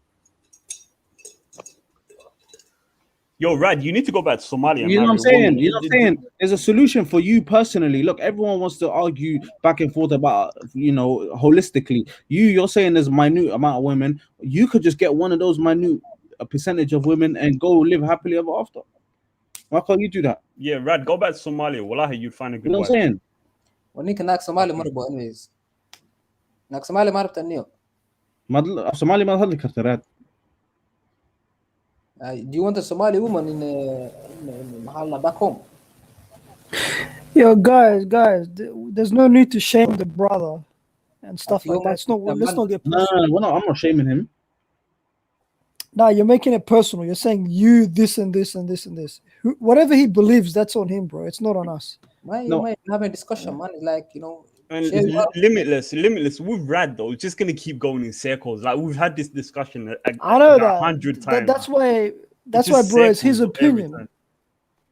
Yo, Rad, you need to go back to Somalia. You know what I'm saying? You know what I'm saying? There's a solution for you personally. Look, everyone wants to argue back and forth about, holistically. You're saying there's a minute amount of women. You could just get one of those minute percentage of women and go live happily ever after. Why can't you do that? Yeah, Rad, go back to Somalia. Wallahi, you'd find a good You know what I'm saying? ونيك هناك Somali مربو anyways. هناك Somali ما عرفت النيو. Somali ما هذا كرترات. Do you want a Somali woman in Mahalla back home? Yo, guys, there's no need to shame the brother and stuff like that. Let's not get personal. No, I'm not shaming him. No, you're making it personal. You're saying you this and this and this and this. Whatever he believes, that's on him, bro. It's not on us. You might have a discussion, man. It's like, And limitless with Rad though, it's just gonna keep going in circles. Like we've had this discussion I know that 100 times. That's why, bro, it's his opinion.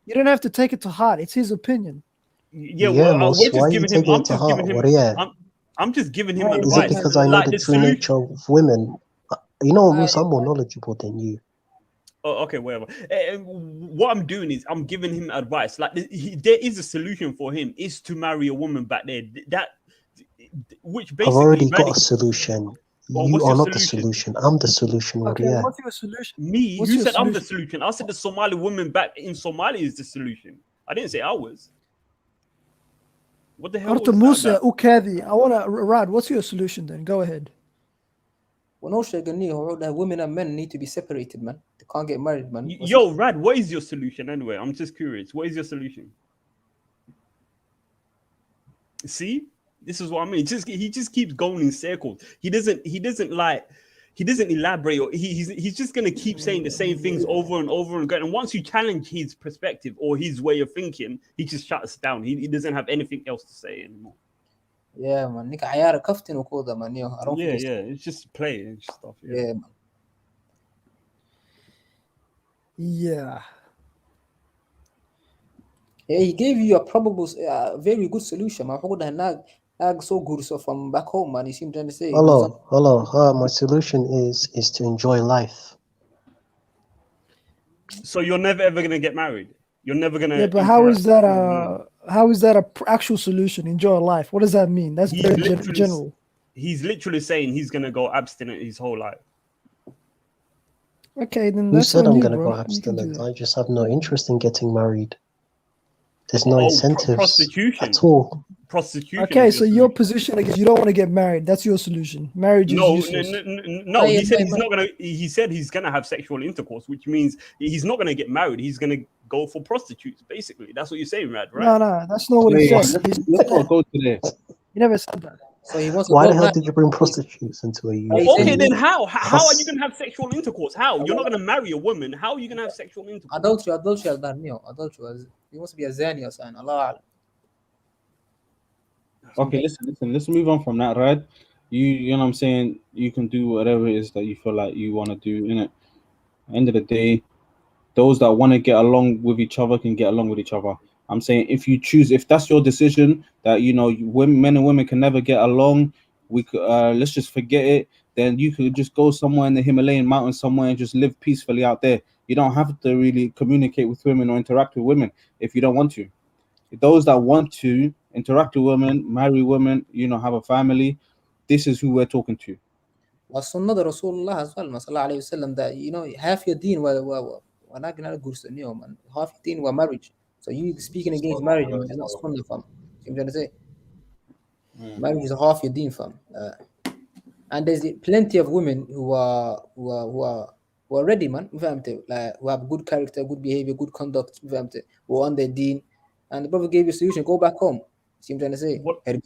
You don't have to take it to heart. It's his opinion. Yeah, we're just giving him. I'm just giving him. I'm just giving him advice. Is it because I know the true nature of women? You know, Musa, I'm more knowledgeable than you. Oh, okay, whatever. What I'm doing is I'm giving him advice. Like there is a solution for him is to marry a woman back there. Which basically I've already got a solution. You are not the solution. I'm the solution. Okay, yeah. What's your solution? Me? You said I'm the solution. I said the Somali woman back in Somalia is the solution. I didn't say I was. What the hell was that? Ukadi. I wanna Rad. What's your solution then? Go ahead. Women and men need to be separated, man. They can't get married, man. Yo, Rad, what is your solution anyway? I'm just curious. What is your solution? See, this is what I mean. He just keeps going in circles. He doesn't elaborate. Or he's just gonna keep saying the same things over and over again. And once you challenge his perspective or his way of thinking, he just shuts down. He doesn't have anything else to say anymore. Yeah, man. Nika عيار كفتن وكودا man. Yeah. It's just play and stuff. Yeah, man. Yeah. Yeah, he gave you a probable, very good solution. Man, so good so from back home, man. You seem to say. Hello. My solution is to enjoy life. So you're never ever gonna get married. You're never gonna. Yeah, but how is that a actual solution? Enjoy life. What does that mean? That's very general. He's literally saying he's gonna go abstinent his whole life. Okay, then Who that's said on I'm you, gonna bro. go abstinent? I just have no interest in getting married. There's no incentives prostitution at all. Prostitution. Okay, so your position is you don't want to get married. That's your solution. Marriage is useless. No. He said he's not gonna. He said he's gonna have sexual intercourse, which means he's not gonna get married. He's gonna go for prostitutes. Basically, that's what you're saying, Rad, right? No, that's not what he said. Let's not go to there. He never said that. So he wants. Why the hell did you bring prostitutes into a union? Okay, then how are you gonna have sexual intercourse? How? You're not gonna marry a woman. How are you gonna have sexual intercourse? Adultery. He wants to be a zani or something. Allah. Okay, listen. Let's move on from that, right? You know what I'm saying? You can do whatever it is that you feel like you want to do, innit? At the end of the day, those that want to get along with each other can get along with each other. I'm saying if that's your decision, that men and women can never get along, we could let's just forget it. Then you could just go somewhere in the Himalayan mountains somewhere and just live peacefully out there. You don't have to really communicate with women or interact with women if you don't want to. Those that want to interact with women, marry women, have a family, this is who we're talking to. والسنة رسول الله صلى الله عليه وسلم that half your deen ونحن نقول man, half your deen were marriage. So you speaking against marriage is not sunnah, fam. You know what I'm saying? Marriage is half your deen, fam. And there's plenty of women who are who are ready, man. Like who have good character, good behavior, good conduct. Who are on their deen, and the brother gave you a solution. Go back home. See what I'm trying to say?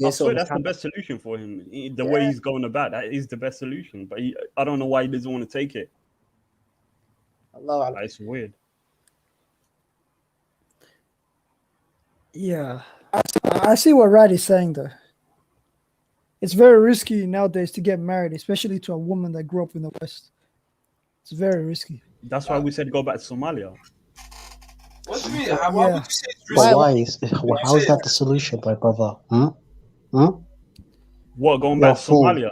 I swear that's the best solution for him. The way he's going about that is the best solution. But I don't know why he doesn't want to take it. Allah. It's weird. Yeah, I see what Rad is saying though. It's very risky nowadays to get married, especially to a woman that grew up in the West. It's very risky. That's why we said go back to Somalia. What do you mean? Why would you say it's risky? But how is that the solution, my brother? What, going back to Somalia?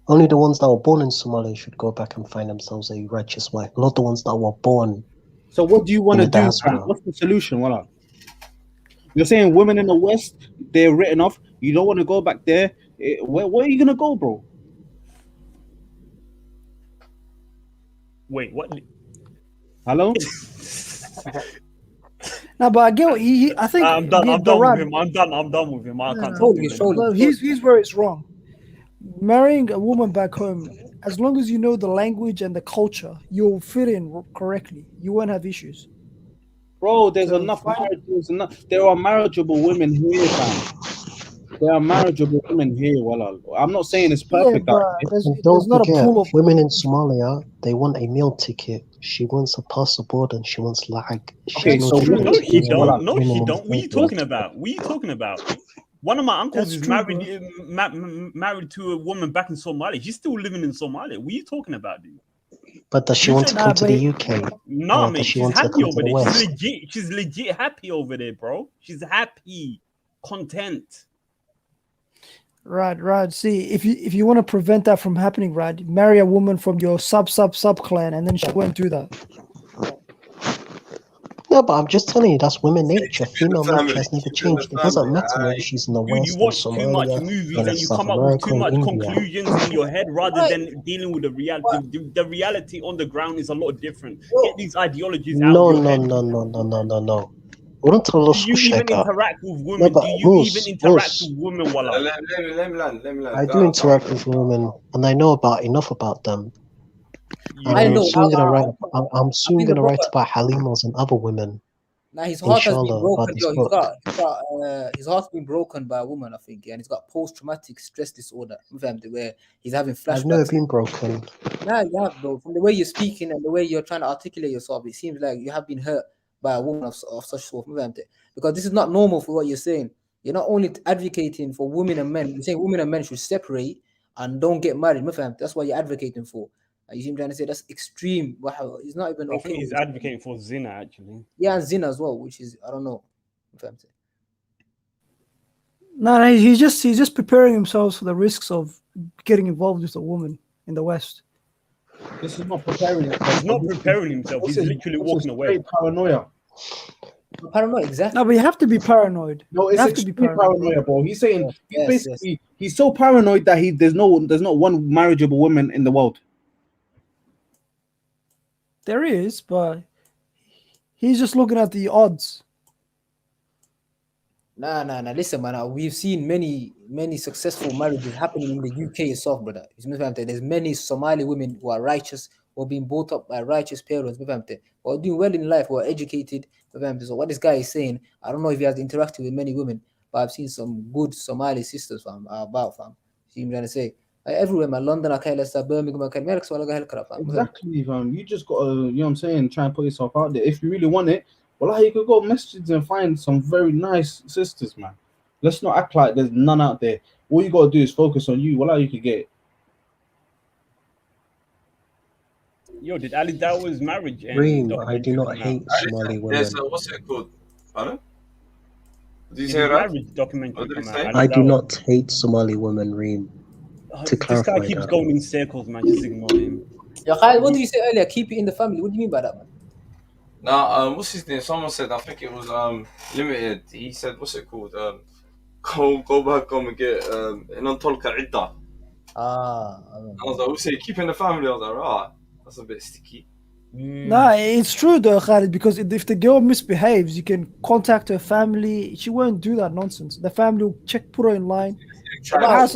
Only the ones that were born in Somalia should go back and find themselves a righteous wife, not the ones that were born. So what do you want to do? What's the solution? What? You're saying women in the West, they're written off. You don't want to go back there. Where are you gonna go, bro? Wait, what? No, Hello? but I get what I think I'm done with him. I'm done with him. I can't talk to him. Well, here's where it's wrong. Marrying a woman back home, as long as you know the language and the culture, you'll fit in correctly. You won't have issues. Bro, there's enough marriages. There are marriageable women here, fam. There are marriageable women here. Well, I'm not saying it's perfect. And don't forget, women in Somalia, they want a meal ticket. She wants a passport and she wants lag. Okay, so no, she don't. No, she don't. What are you talking about? What are you talking about? One of my uncles is married to a woman back in Somalia. She's still living in Somalia. What are you talking about, dude? But does she want to come to the UK? No, man, she's happy over there. She's legit happy over there, bro. She's happy, content. Right. See, if you want to prevent that from happening, right, marry a woman from your sub clan, and then she won't do that. No, but I'm just telling you, that's women nature. Female nature has never changed. It doesn't matter whether she's in the West, you watch Somalia, too much movies and you South come up America, with too much India. conclusions in your head rather than dealing with the reality. The reality on the ground is a lot different. Get these ideologies out of your head. No. Do you even interact with women? Do you even interact with women, Wallah? Let me land. I do interact with women, and I know enough about them. I'm soon gonna write about Halimos and other women. Now his heart has been broken. His heart's been broken by a woman, I think, and he's got post-traumatic stress disorder, where he's having flashbacks. I've never been broken. Nah, you have, bro. From the way you're speaking and the way you're trying to articulate yourself, it seems like you have been hurt by a woman of such sort. Because this is not normal for what you're saying. You're not only advocating for women and men. You're saying women and men should separate and don't get married. That's what you're advocating for. You seem trying to say that's extreme. Wow, it's not even okay. I think he's advocating for zina, actually. Yeah, and zina as well, which is, I don't know. No, he's just preparing himself for the risks of getting involved with a woman in the West. This is not preparing himself. He's not preparing himself. He's literally walking away. Paranoia. Paranoid, exactly. No, but you have to be paranoid. No, it's extreme paranoia, bro. He's saying he's so paranoid that there's not one marriageable woman in the world. There is, but he's just looking at the odds. Nah. Listen, man. We've seen many successful marriages happening in the UK itself, brother. There's many Somali women who are righteous, who are being brought up by righteous parents, who are doing well in life, who are educated. So what this guy is saying, I don't know if he has interacted with many women, but I've seen some good Somali sisters, fam. See what I'm trying to say? Everywhere, man. London, Birmingham, Exactly, fam. You just gotta, you know what I'm saying, try and put yourself out there. If you really want it, well, you could go messages and find some very nice sisters, man. Let's not act like there's none out there. All you gotta do is focus on you. Well, you could get it. Yo, did Ali Dawa's marriage end? Reem, I do not hate Somali women. What's it called? Pardon? Did you say that? Marriage documentary come out. I do not hate Somali women, Reem. To clarify, this guy keeps going in circles, man. Just ignore him. What did you say earlier? Keep it in the family. What do you mean by that, man? Nah, what's his name? Someone said, I think it was Limited. He said, what's it called? Go back home and get Inantolka Idda. I was like, we say keep in the family. I was like, right, that's a bit sticky. Nah, it's true though, Khalid, because if the girl misbehaves, you can contact her family. She won't do that nonsense. The family will put her in line. How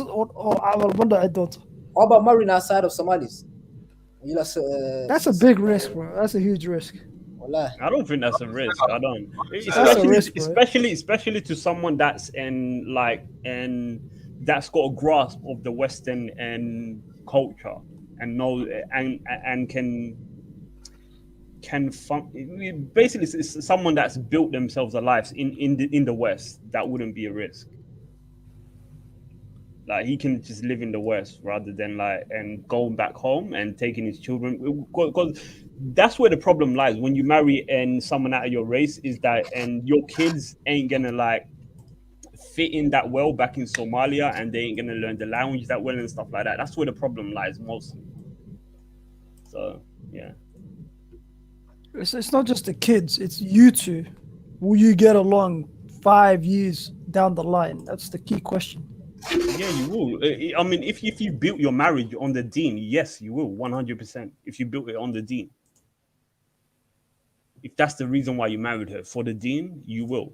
about marrying outside of Somalis? That's a big risk, bro. That's a huge risk. I don't think that's a risk. I don't. That's a risk, bro. Especially to someone that's that's got a grasp of the Western and culture and knows and can basically it's someone that's built themselves a life in the West. That wouldn't be a risk. Like he can just live in the West rather than and going back home and taking his children, because that's where the problem lies when you marry and someone out of your race is that and your kids ain't gonna fit in that well back in Somalia, and they ain't gonna learn the language that well and stuff like that. That's where the problem lies mostly. So yeah, it's not just the kids; it's you two. Will you get along 5 years down the line? That's the key question. Yeah, you will. I mean, if you built your marriage on the deen, yes, you will, 100%. If you built it on the deen, if that's the reason why you married her for the deen, you will,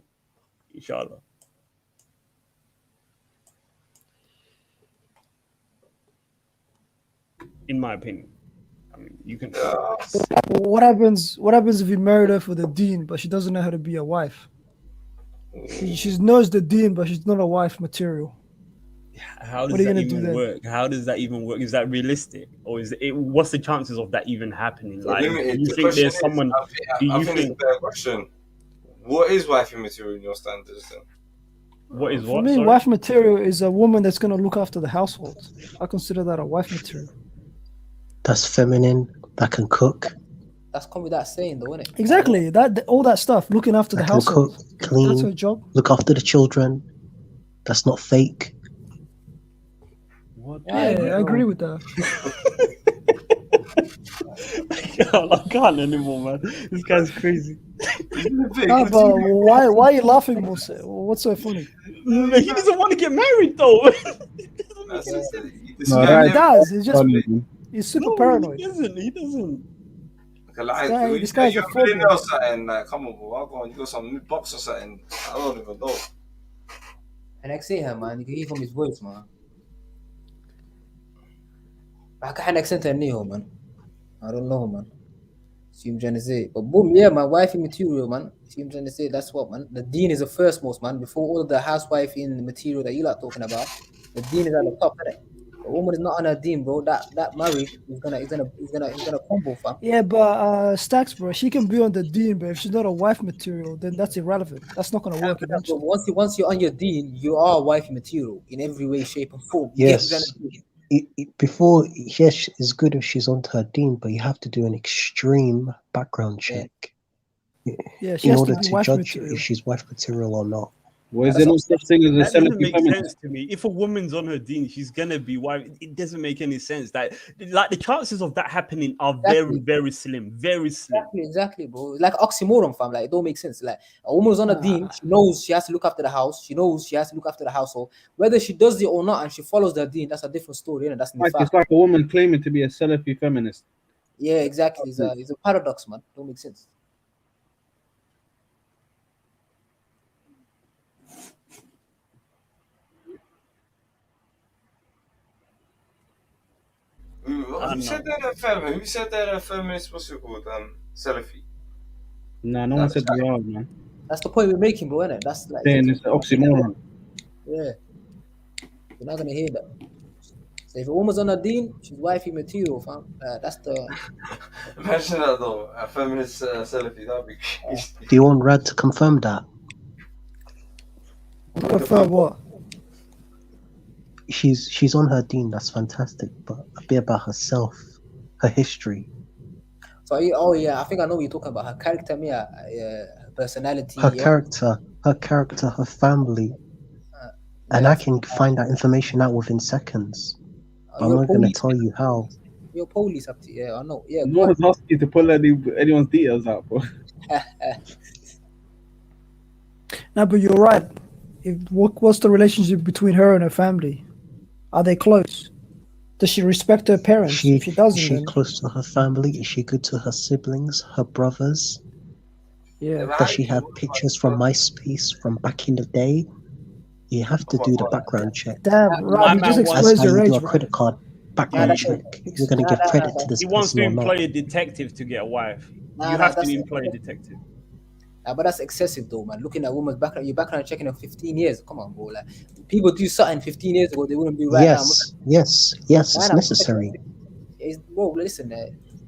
inshallah. In my opinion, I mean, you can. What happens if you married her for the deen, but she doesn't know how to be a wife? She knows the deen, but she's not a wife material. How does that even work? How does that even work? Is that realistic, or is it? What's the chances of that even happening? Like, do you think there's someone? I think it's a better question. What is wifey material in your standards then? What is For what? me, Sorry? wife material is a woman that's going to look after the household. I consider that a wife material. That's feminine. That can cook. That's come with that saying, though, isn't it? Exactly. All that stuff, looking after the household. Cook, clean. That's her job. Look after the children. That's not fake. What? Yeah, I agree with that. I can't anymore, man. This guy's crazy. No, but why are you laughing, Mose? What's so funny? He doesn't want to get married, though. He does. He's just he's super paranoid. He doesn't. This guy's a phobia. Come on, bro. You got some new box or something. I don't even know. And I say him, man. You can hear from his voice, man. I can't accent any, man. I don't know, man. See what I'm trying to say. But boom, yeah, my wifey material, man. See what I'm trying to say. That's what, man. The deen is the first most, man. Before all of the housewife in the material that you like talking about, the deen is at the top, innit? A woman is not on her deen, bro. That marriage is gonna crumble, fam. Yeah, but Stacks, bro, she can be on the deen, but if she's not a wife material, then that's irrelevant. That's not gonna work. Once you're on your deen, you are wifey material in every way, shape, and form. Yes. Before, yes, it's good if she's onto her deen, but you have to do an extreme background check in order to judge if she's wife material or not. Well, is there no such thing as a That doesn't Salafi make sense feminist? to me. If a woman's on her deen, she's gonna be wife. It doesn't make any sense. That the chances of that happening are very, very slim. Very slim. Exactly, bro. Like oxymoron, fam. Like it don't make sense. Like a woman's on a deen, she knows she has to look after the house. She knows she has to look after the household. Whether she does it or not, and she follows the deen, that's a different story. You know, that's It's like a woman claiming to be a Salafi feminist. Yeah, exactly. It's a paradox, man. Don't make sense. Who said that a feminist? What's it called? Salafi. Nah, no one said we are, man. That's the point we're making, bro, isn't it? That's like Saying it's an oxymoron. Yeah. You're not gonna hear that. So if a woman's on a deen, she's wifey material, fam. That's the. Imagine that though, a feminist Salafi. That'd be crazy. Do you want Rad to confirm that? Confirm what? She's on her deen. That's fantastic, but a bit about herself, her history. So I think I know what you're talking about. Her character, her personality. Her character, her family. And I can find that information out within seconds. I'm not going to tell you how. You're police up to, I know. Yeah, no one's asking you to pull anyone's details out, bro. No, but you're right. What's the relationship between her and her family? Are they close? Does she respect her parents? If she doesn't, is she close to her family? Is she good to her siblings, her brothers? Yeah. Does she have pictures from MySpace from back in the day? You have to do the background check. Damn, Rob, you just exposed your age, a credit card. background check. You're gonna give credit to this He wants person to or not. employ a detective to get a wife. You have to employ a detective. But that's excessive though, man. Looking at women's background, your background checking of 15 years. Come on, bro. Like people do something 15 years ago, they wouldn't be right now. Yes, it's necessary. Bro, listen,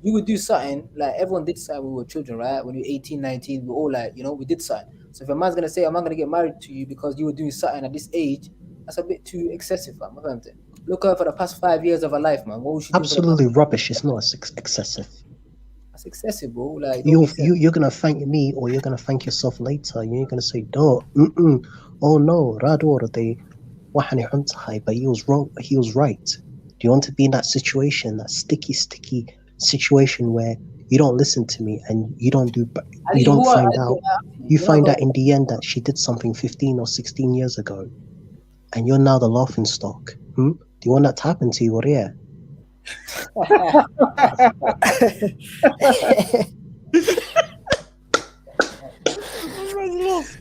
you would do something like everyone did something when we were children, right? When we were 18, 19, we're all like, we did something. So if a man's gonna say, I'm not gonna get married to you because you were doing something at this age, that's a bit too excessive, man. Look at for the past 5 years of her life, man. What was she doing? Absolutely rubbish. It's not excessive. That's excessive, bro. Like you're gonna thank me or you're gonna thank yourself later. You're gonna say, "No, oh no, Rador, but he was wrong. He was right." Do you want to be in that situation, that sticky situation where you don't listen to me and you don't find out? You find out in the end that she did something 15 or 16 years ago, and you're now the laughing stock. Do you want that to happen to you, or yeah?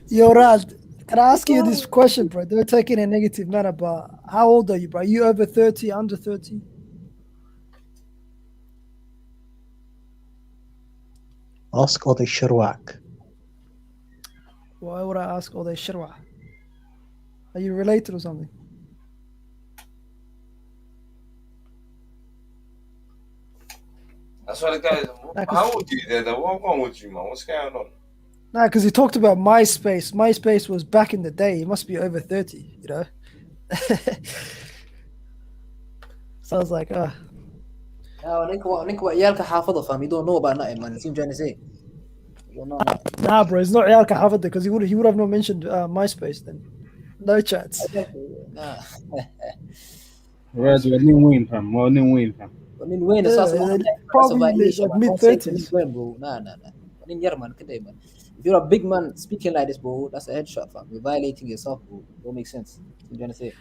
Yo, Rad, can I ask you this question, bro? Don't take it in a negative manner, but how old are you, bro? Are you over 30, under 30? Ask Oday Shirwak. Why would I ask Oday Shirwak? Are you related or something? That's why the guy. How old are you there? What's wrong with you, man? What's going on? Nah, because he talked about MySpace. MySpace was back in the day. He must be over 30, So I was like, No, Yalka Hafada, fam. You don't know about nothing, man. See what I'm trying to say? You don't know nothing. Nah, bro, it's not Yalka Hafada because he would have not mentioned MySpace then. No chance. Nah. Whereas we're in Wayne, fam. We're in Wayne, fam. Wayne is probably mid-30s. Bro. Nah. If you're a big man speaking like this, bro, that's a headshot, fam. You're violating yourself, bro. Don't make sense. What I'm trying to say.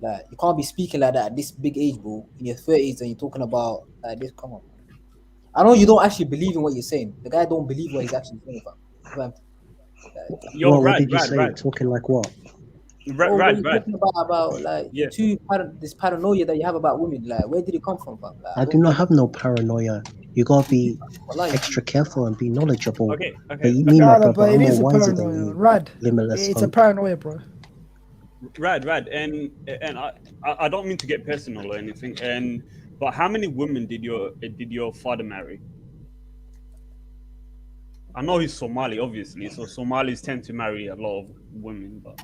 Like, you can't be speaking like that at this big age, bro. In your 30s, and you're talking about like this. Come on. I know you don't actually believe in what you're saying. The guy don't believe what he's actually saying, fam. What did you say? Talking like what? Right. Talking about like this paranoia that you have about women. Like, where did it come from, fam? Like, I do not have no paranoia. You gotta be extra careful and be knowledgeable. Okay. But you mean, my brother, but it I'm is a more wiser paranoia. than you. Rad. Limitless It's hope. a paranoia, bro. Rad, and I don't mean to get personal or anything, but how many women did your father marry? I know he's Somali, obviously, so Somalis tend to marry a lot of women, but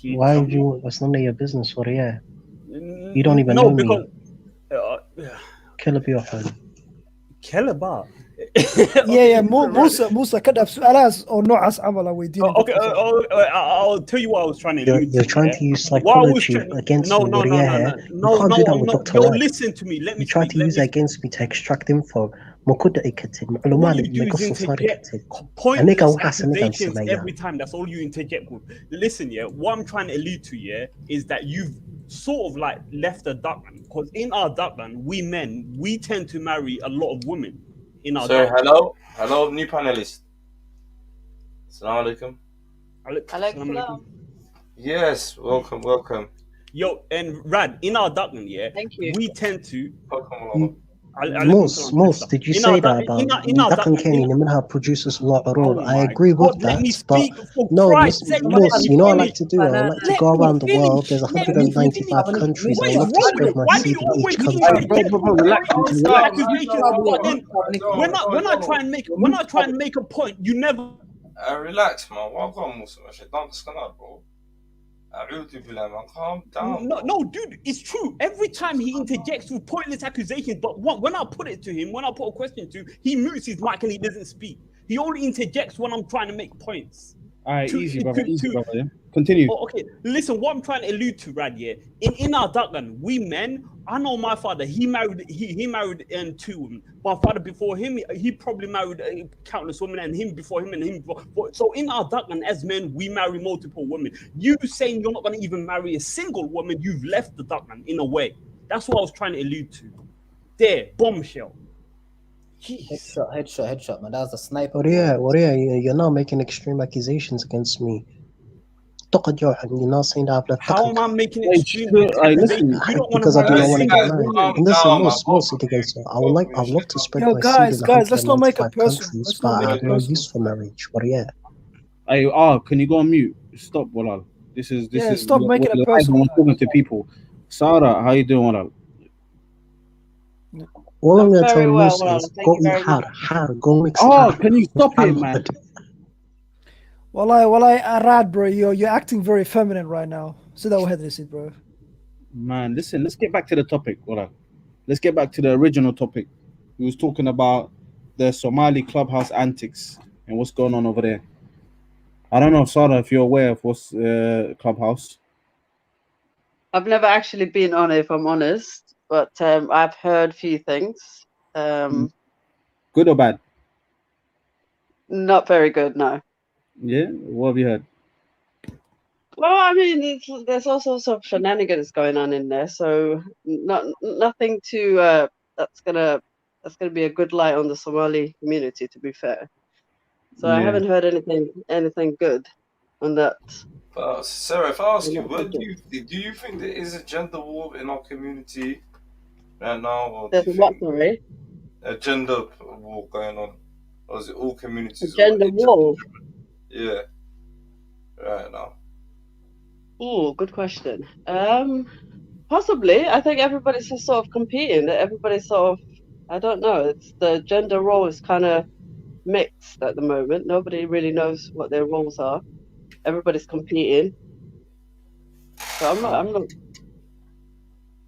why would you? It's none of your business, or yeah. You don't even know because, me. Kelabiohan. Kelaba. Yeah. Musa كده سؤالات أو نوعas عمل ويدين. Okay, I'll tell you what I was trying to allude to. You're trying to use psychology against me. No. You can't do that with Dr. Yo, Rad. listen to me. Let me. You try to use it against me to extract info. All you do is interject pointless accusations every time. That's all you interject with. Listen, what I'm trying to allude to, is that you've sort of like left the duckland, because in our duckland, we men, we tend to marry a lot of women. Sorry, hello, new panelist. Assalamu alaikum. Yes, welcome. Yo, and Rad, in our duckland, we tend to. Most, did you say that about Duckland Kenny and producers a lot of role? I agree with that, but no, most, you know what I like to do? I like to go around the world. There's 195 countries. I love to spread my seed in each country. When I try and make a point, you never. Relax, man. Welcome, Musa. Don't understand, bro. Calm down. No, dude, it's true. Every time he interjects with pointless accusations, but when I put it to him, when I put a question to him, he mutes his mic and he doesn't speak. He only interjects when I'm trying to make points. All right, easy, brother. Yeah? Continue. Okay, listen, what I'm trying to allude to, Rad, in our duckland, we men, I know my father, he married two women. My father before him, he probably married countless women, and him before him, and him before. So in our duckland, as men, we marry multiple women. You saying you're not going to even marry a single woman, you've left the duckland in a way. That's what I was trying to allude to. There, bombshell. Jeez. Headshot, man. That was a sniper. What are you? You're now making extreme accusations against me. you're not saying that I've left How am I making it Hey, extremely intense? listen. You don't want to because I have do a not want to single get married. woman. And listen, down, man. most okay, so I would love to spread Yo, my seed in guys, let's not make it 195 personal. countries, Let's but not I make have it no personal. use for marriage. But yeah. Hey, can you go on mute? Stop, Walal. This is Yeah, stop making it we're live personal, and we're talking to people. Sarah, how you doing, Walal? All I'm I'm gonna tell very well, most well, is thank go you eat very much. go mix Oh, can you stop it, man? Well, Arad, bro, you're acting very feminine right now. So that ahead, this bro. Man, listen, let's get back to the topic, Walal. Let's get back to the original topic. We was talking about the Somali Clubhouse antics and what's going on over there. I don't know, Sarah, if you're aware of what's Clubhouse. I've never actually been on it, if I'm honest, but I've heard a few things. Good or bad? Not very good, no. Yeah? What have you heard? Well, I mean, there's all sorts of shenanigans going on in there, so nothing to that's gonna be a good light on the Somali community, to be fair. So I haven't heard anything good on that. Sarah, if I ask you, do you think there is a gender war in our community right now, or There's do you what, think sorry? a gender war going on, or is it all communities? Gender war? Yeah, right now. Oh, good question. Possibly. I think everybody's just sort of competing. Everybody's sort of, I don't know. It's the gender role is kind of mixed at the moment. Nobody really knows what their roles are. Everybody's competing. So I'm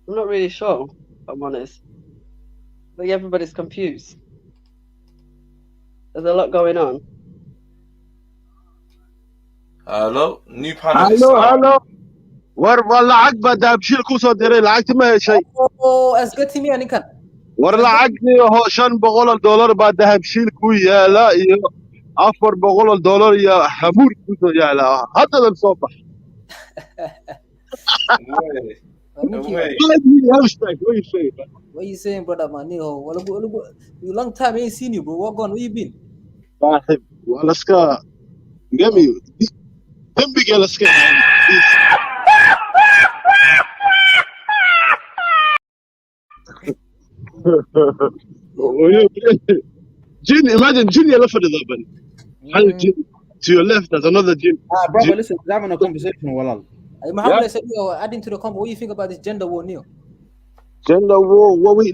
not really sure, if I'm honest. I think everybody's confused. There's a lot going on. Hello, new panelist. Hello. war lacag baa daabshiil ku soo diray lacagti ma heshay asgatimi ninkan war lacagtii oo $500 baa dahabshiil ku yaala iyo $400 iyo xamuur ku soo yaala haddadan soo bax What you saying, brother? Man, you long time ain't seen you, bro. What gone? Where you been? saaxib waa laska gami dembiga laska Jin, imagine Jin you're left for the ban. Jin to your left, there's another Jin. Brother, listen, we're having a conversation, Walal. Muhammad said, adding to the combo, what do you think about this gender war, Neil? Gender war, what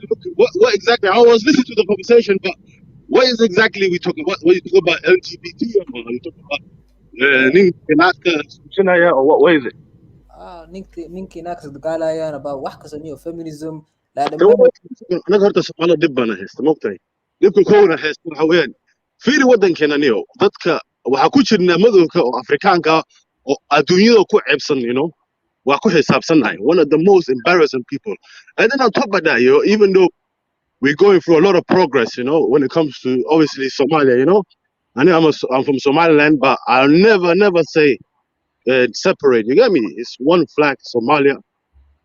exactly? I was listening to the conversation, but what is exactly we talking about? What you talking about LGBT or you talking about or what is it? Ninki Nax, the guy like about wax and feminism. Like أنا قلت سؤال دب أنا هست مقطعي دبك كونه هست حوين في ودن كنا نيو ضدك وحكوش النمذج أفريقيان كا الدنيا كو عبسن you know وحكو حساب سناي one of the most embarrassing people and then on top of that even though we're going through a lot of progress when it comes to obviously Somalia I know I'm from Somaliland but I'll never say separate you get me it's one flag Somalia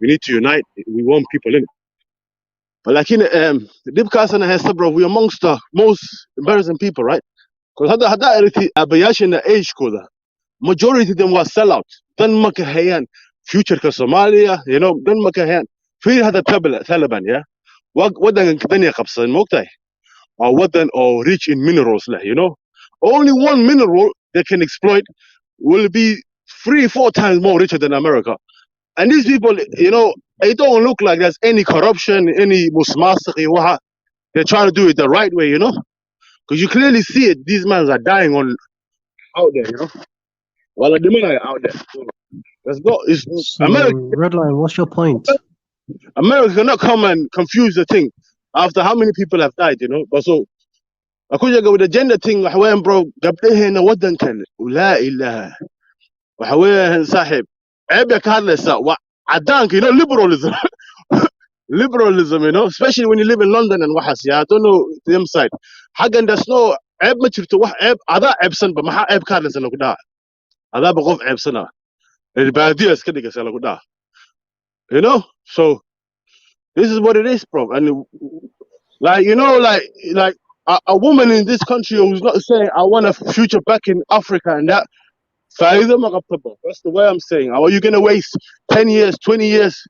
we need to unite we want people in it. But like in Dibkas and Hester, bro, we're amongst the most embarrassing people, right? Because had Abayash in the age coda. Majority of them was sellout. Then Makahayan, future ka Somalia, then Makahayan. Free had a Taliban, yeah? What then Kenya Kapsa and Moktai? Or what then or rich in minerals, Only one mineral they can exploit will be 3-4 times more richer than America. And these people, it don't look like there's any corruption, any musmasaki. They're trying to do it the right way, because you clearly see it. These men are dying out there, While the men are out there. So So, America. Redline, what's your point? America cannot come and confuse the thing after how many people have died, But so I could go with the gender thing. When bro, قبلها ودن كان ولا إله وحوين صاحب عيب يا كارلس وعدانك liberalism. Liberalism, especially when you live in London and Wahas, I don't know them side. Hagan there's no عيب ما شفت عيب هذا عيب سن بما عيب كارلس لو كده هذا بقوف عيب سنة البادية كده كسر لو كده so this is what it is, bro. And like a woman in this country who's not saying I want a future back in Africa and that That's the way I'm saying. Are you gonna waste 10 years, 20 years,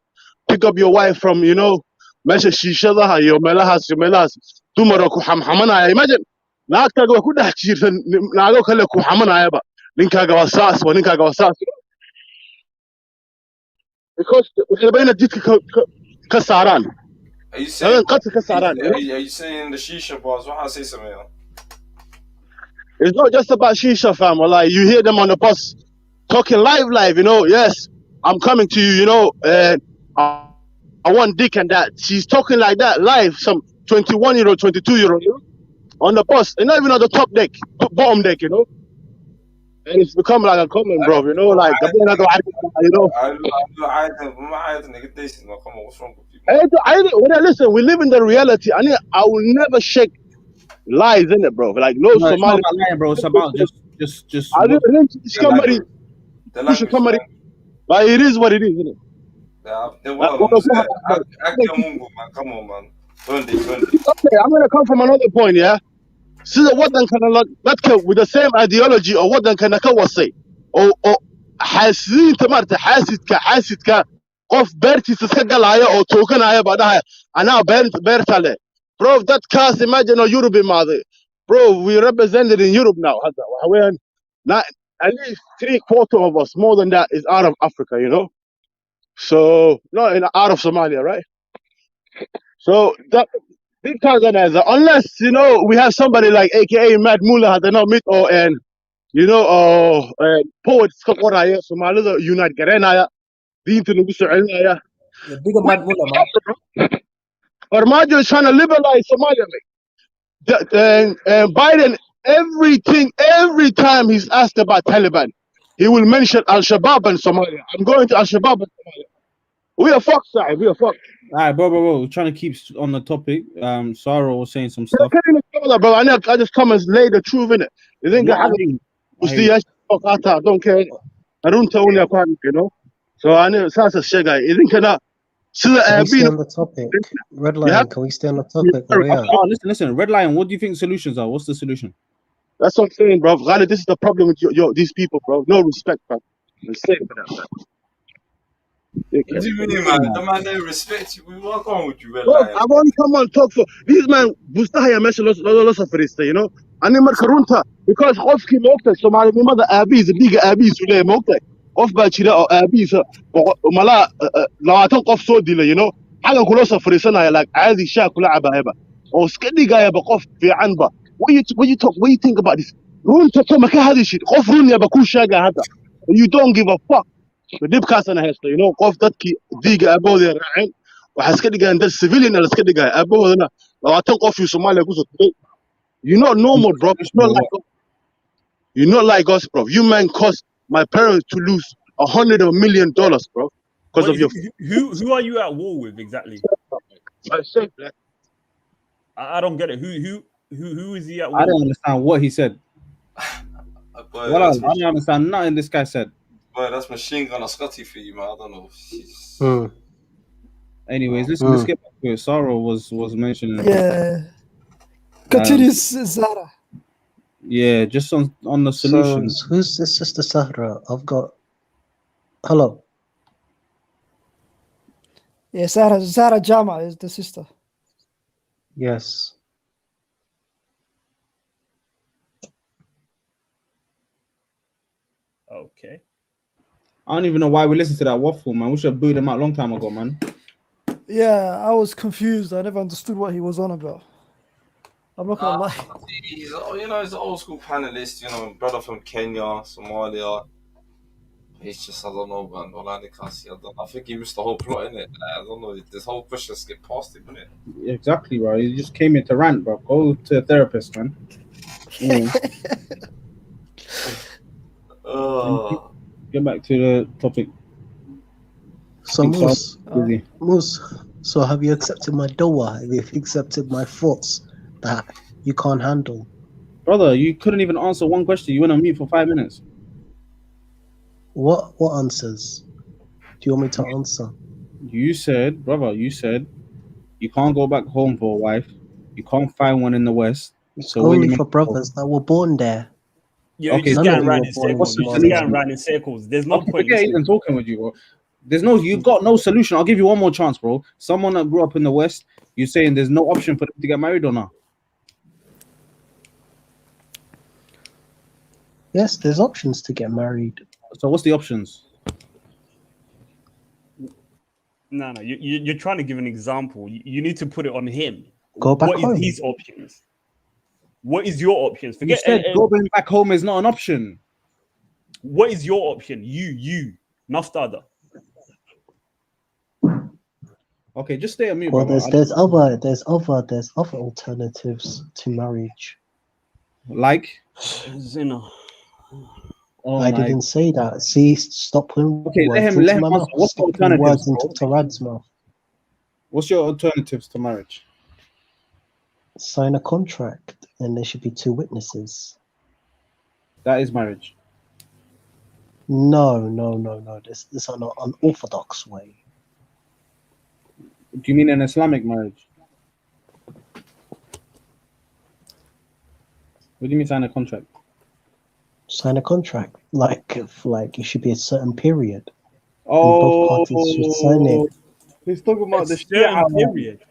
pick up your wife from, meesha shiishadaha iyo meelahaas dumara ku xamxamanaya. Imagine naagtaaga waa ku dhex jiirsan naago kale ku xamanayaba. Ninkaaga waa saas, waa ninkaaga waa saas. Because waxay bayna jidka ka saaraan. Are you saying? Nadan qadka ka saaraan. Are you saying the shisha bars? What I say, Samir? It's not just about shisha, fam. Like you hear them on the bus talking live, Yes, I'm coming to you, and I want dick and that. She's talking like that live. Some 21-year-old, 22-year-old, on the bus, and not even on the top deck, bottom deck, And it's become like a common, bro. Like I come on, what's wrong with you? Listen, we live in the reality. I will never shake lies in it, bro. Like no It's not Somali. about lying, bro. It's about just. Somebody. Like it is what it is, isn't it? Come on, man. Okay, I'm gonna come from another point, yeah. Sida wadankana dadka with the same ideology oo wadankana ka wasay oo xaasidiinta maarta xaasidka qof beertiisa iska galaya oo tooganaya baa dhahaya anaa beerta leh. Bro, that cast imagine Europe imaaday. Bro, we represented in Europe now. Hadda waxa weeyaan at least 3/4 of us, more than that, is out of Africa, So not out of Somalia, right? So that big organizer, unless we have somebody like AKA Mad Mullah, they not meet or and poets Somalida unite Garanaya, Dinta Nugusa. The bigger Mad Mullah, man. Armajo is trying to liberalize Somalia, mate. And Biden, every time he's asked about Taliban, he will mention Al Shabaab and Somalia. I'm going to Al Shabaab and Somalia. We are fucked, side. We are fucked. All right, bro. We're trying to keep on the topic. Sarah was saying some stuff. Bro, I just come and lay the truth in it. You think I don't care. I don't tell you, So I know that's a shit guy. You think Can we stay on the topic? Red Lion, can we stay on the topic? Listen. Red Lion, what do you think solutions are? What's the solution? That's what I'm saying, bro. This is the problem with these people, bro. No respect, bro. I'm saying for that, man. What do you mean, man? The man they respect you. We walk on with you, Red Bro, Lion. I want to come on talk for these man. Bustahaya mention lots of this, And then Karunta because Hofki Mokta, Somali mother Abis, big Abis, Sule Mokta, off Bachida or Abis, Mala, Lawaton off so dealer, Hagan Kulosa for his son, I like Azi Shakula Abaheba, or Skedi guy Abakov, Anba. What you think about this? Runta Tomaka shit, off Runya Bakushaga Hata. You don't give a fuck. The dip cast and a off that key, dig above there, right? وحاسكدي ده civilian اللي اسكدي ابو هنا لو اتوق off you Somalia you're not normal, bro. You're not like us, bro. You man caused my parents to lose $100 million, bro, because of your. Who are you at war with exactly? I don't get it. Who is he at war? I don't understand what he said. Well, I don't understand nothing this guy said. Boy, that's machine gun Scotty for you, man. I don't know. Anyways, let's get back to it. Sarah was mentioning. Yeah. Continue, Zara. Yeah, just on the solutions. So, who's this sister Sahra? I've got. Hello. Yeah, Zara Jama is the sister. Yes. Okay. I don't even know why we listened to that waffle, man. We should have booed him out a long time ago, man. Yeah, I was confused. I never understood what he was on about. I'm not gonna lie. He's an old school panelist, brother from Kenya, Somalia. He's just, I don't know, man. I think he missed the whole plot, innit? I don't know. This whole question just get past him, innit? Exactly, bro. He just came in to rant, bro. Go to a therapist, man. Get back to the topic. So, Moose, so have you accepted my dawah? Have you accepted my thoughts that you can't handle? Brother, you couldn't even answer one question. You went on mute for 5 minutes. What answers do you want me to answer? You said you can't go back home for a wife. You can't find one in the West. It's only for brothers that were born there. You're just going round in circles. You're just going round in circles. There's no point. Forget even talking with you, bro. There's no, you got no solution. I'll give you one more chance, bro. Someone that grew up in the West, you're saying there's no option for them to get married or not? Yes, there's options to get married. So what's the options? No, you're trying to give an example. You need to put it on him. Go back home. What is his options? What is your options? Forget. You said going back home is not an option. What is your option? You, Naftada. Okay, just stay on mute. Well, brother. there's other alternatives to marriage. Like, Zina. Oh, I didn't say that. See, stop putting Okay, words let into him my answer. mouth. What's the Stop putting words alternatives, into Tarad's mouth. What's your alternatives to marriage? Sign a contract, and there should be 2 witnesses. That is marriage. No. This is an unorthodox way. Do you mean an Islamic marriage? What do you mean sign a contract? Sign a contract, like it should be a certain period. Oh, and both parties should sign it. He's talking about the certain Shia period. one.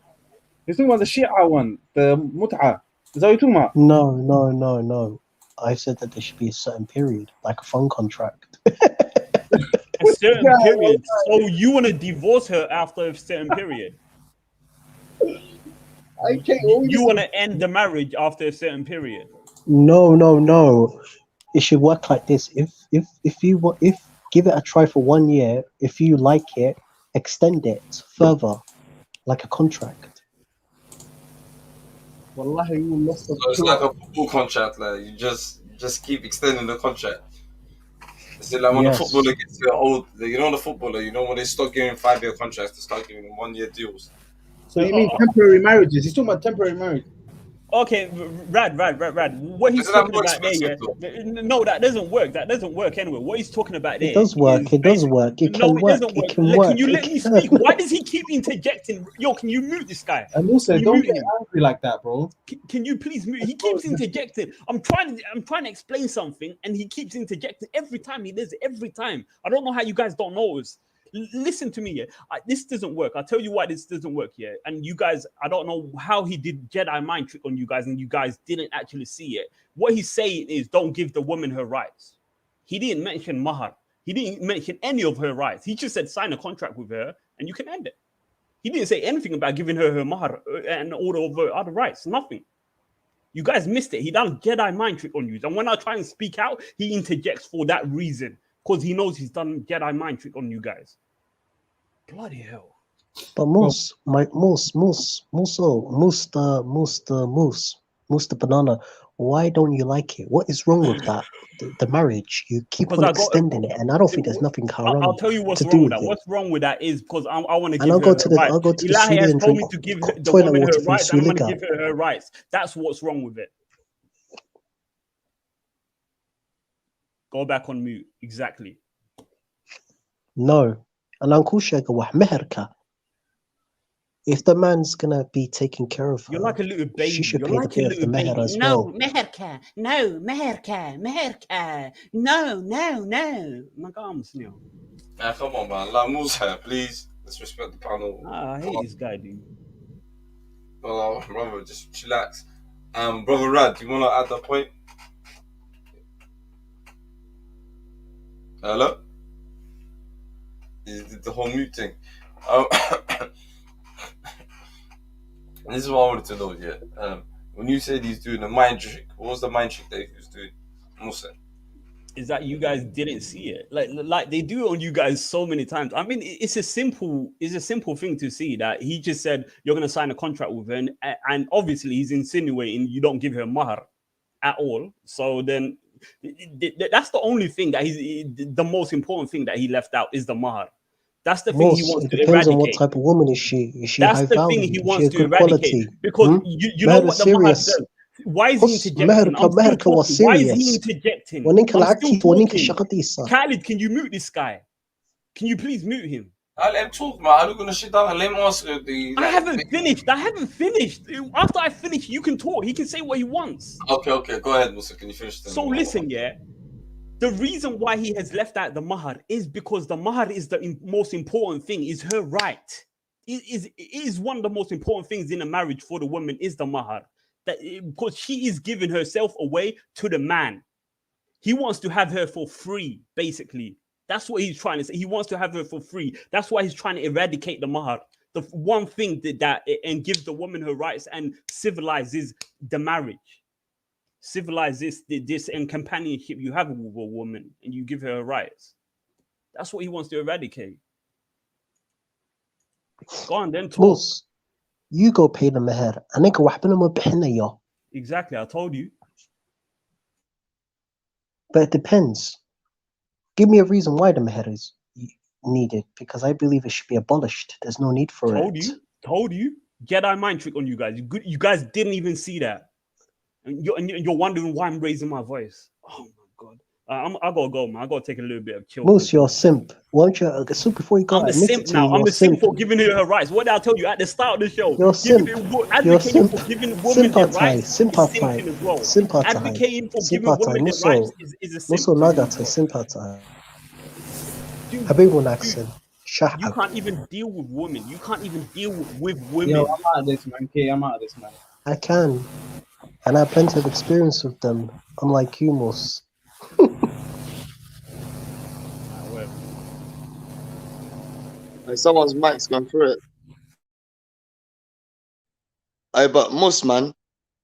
He's talking about the Shia one, the mut'a. Is that what you're talking about? No. I said that there should be a certain period, like a phone contract. A certain period. So you want to divorce her after a certain period? You want to end the marriage after a certain period? No. It should work like this. If give it a try for 1 year, if you like it, extend it further, like a contract. Wallahi, you must have. So it's like a football contract, like you just keep extending the contract. Is it like when a footballer gets to old, you know, the footballer, you know, when they start giving 5-year contracts, they start giving them 1-year deals. So you mean temporary marriages? He's talking about temporary marriage. Okay, Rad. What he's talking about there, yeah? No, that doesn't work. That doesn't work anyway. What he's talking about there. It does work. It does work. It can work. It can work. Can you let me speak? Why does he keep interjecting? Yo, can you mute this guy? And also, don't get angry like that, bro. Can you please mute? He keeps interjecting. I'm trying to explain something, and he keeps interjecting every time. He does it every time. I don't know how you guys don't notice. Listen to me, yeah. This doesn't work. I'll tell you why this doesn't work, yeah. And you guys, I don't know how he did Jedi mind trick on you guys, and you guys didn't actually see it. What he's saying is, don't give the woman her rights. He didn't mention mahar. He didn't mention any of her rights. He just said sign a contract with her, and you can end it. He didn't say anything about giving her mahar and all of her other rights. Nothing. You guys missed it. He done Jedi mind trick on you. And when I try and speak out, he interjects for that reason. Because he knows he's done Jedi mind trick on you guys. Bloody hell. But Moose, the banana, why don't you like it? What is wrong with that? The marriage, you keep on extending it, and I don't think there's nothing haram. I'll tell you what's wrong with that. What's wrong with that is because I want to give her I'll go to the Ilahi has told me to give the woman her rights, and I'm going to Suliga. give her rights. That's what's wrong with it. Go back on mute. Exactly. No. And Uncle Shega wah meherka. If the man's gonna be taking care of her, you're like a little baby. She should You're pay like the bit of the meher as well. Meherka. No, meherka. No. My arms now. Come on, man. La Musa, please. Let's respect the panel. I hate this guy, dude. Oh, brother, just chillax. Brother Rad, do you want to add that point? Hello? He did the whole mute thing. This is what I wanted to know, yeah. When you said he's doing a mind trick, what was the mind trick that he was doing? Musa? Is that you guys didn't see it? Like they do it on you guys so many times. I mean, it's a simple thing to see that he just said you're gonna sign a contract with her, and obviously he's insinuating you don't give her mahar at all. So then that's the only thing that the most important thing that he left out is the mahar. That's the thing he wants to eradicate. It depends on what type of woman is she. Is she That's high the value? thing he Is wants she to eradicate. quality? Because you know what the mahar does. Why is he interjecting? Why is he interjecting? I'm still talking. Khalid, can you mute this guy? Can you please mute him? let him talk, man. I'm gonna shit down. Let him ask the. I haven't finished. After I finish, you can talk. He can say what he wants. Okay. Go ahead, Musa. Can you finish? So listen, yeah. The reason why he has left out the mahar is because the mahar is the most important thing. Is her right. It is one of the most important things in a marriage for the woman is the mahar. Because she is giving herself away to the man. He wants to have her for free, basically. That's what he's trying to say. He wants to have her for free. That's why he's trying to eradicate the mahar. The one thing that and gives the woman her rights and civilizes the marriage. Civilizes this and companionship you have with a woman and you give her her rights. That's what he wants to eradicate. Go on, then talk. Mus, you go pay the meher. Anika waxbana ma bixinayo. Exactly, I told you. But it depends. Give me a reason why the meher is needed, because I believe it should be abolished. There's no need for it. Told you. Jedi mind trick on you guys. You guys didn't even see that. And you're wondering why I'm raising my voice. Oh my god. I gotta go, man. I gotta take a little bit of chill. Mus, you're a simp. Won't you? So before you go, I'm the simp now. I'm the simp for giving her rights. What did I tell you at the start of the show? You're simp. Advocating for giving women their rights is simping as well. Sympathize. Advocating for giving women their rights is a simp. Muso nagata sympathize. Habibu Naksin. You can't even deal with women. You can't even deal with women. Yo, I'm out of this, man. K, I'm out of this, man. I can. And I have plenty of experience with them, unlike you, Mus. Someone's mic's gone through it. But Mus, man,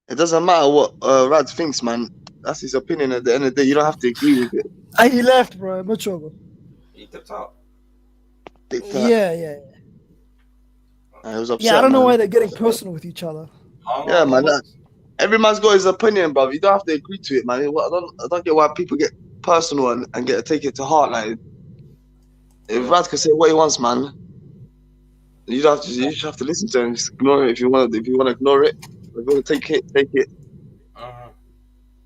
it doesn't matter what Rad thinks, man. That's his opinion at the end of the day. You don't have to agree with it. He left, bro. Much over. He dipped out. Yeah. He was upset. Yeah, I don't know why they're getting personal with each other. Yeah, man. Every man's got his opinion, bro. You don't have to agree to it, man. I don't get why people get personal and take it to heart. Like, if Rad can say what he wants, man, you just have to listen to him. Just ignore it if you want to. If you want to ignore it, if you want to take it.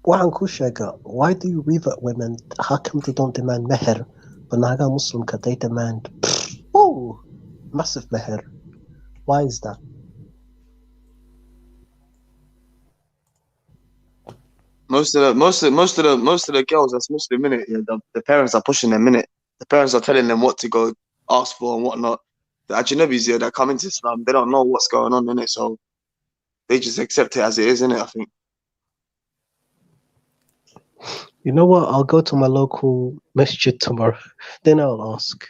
Why do you revert women? How come they don't demand meher? But Naga Muslim, they demand massive meher. Why is that? Most of the girls that's Muslim, minute, the parents are pushing them, minute. The parents are telling them what to go ask for and whatnot. The Ajnabis that come into Islam, they don't know what's going on in it, so they just accept it as it is, innit, I think. You know what? I'll go to my local masjid tomorrow. Then I'll ask.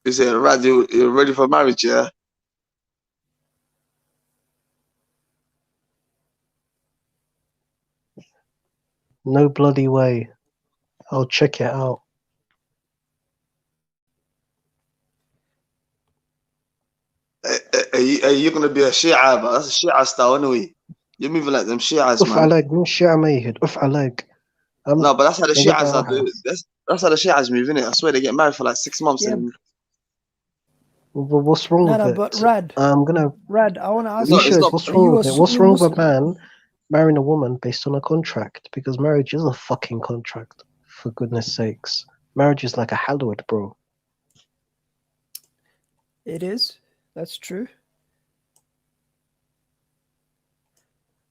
Is it right? You're ready for marriage, yeah? No bloody way. I'll check it out. You're gonna be a Shia, but that's a Shia style anyway. You're moving like them Shias, man. No, but that's how the Shias are. That's how the Shias move, innit? I swear they get married for like 6 months and. Well, what's wrong with it? But Rad, I want to ask you. What's wrong with it? What's wrong with a man marrying a woman based on a contract? Because marriage is a fucking contract. For goodness sakes, marriage is like a hallowed, bro. It is. That's true.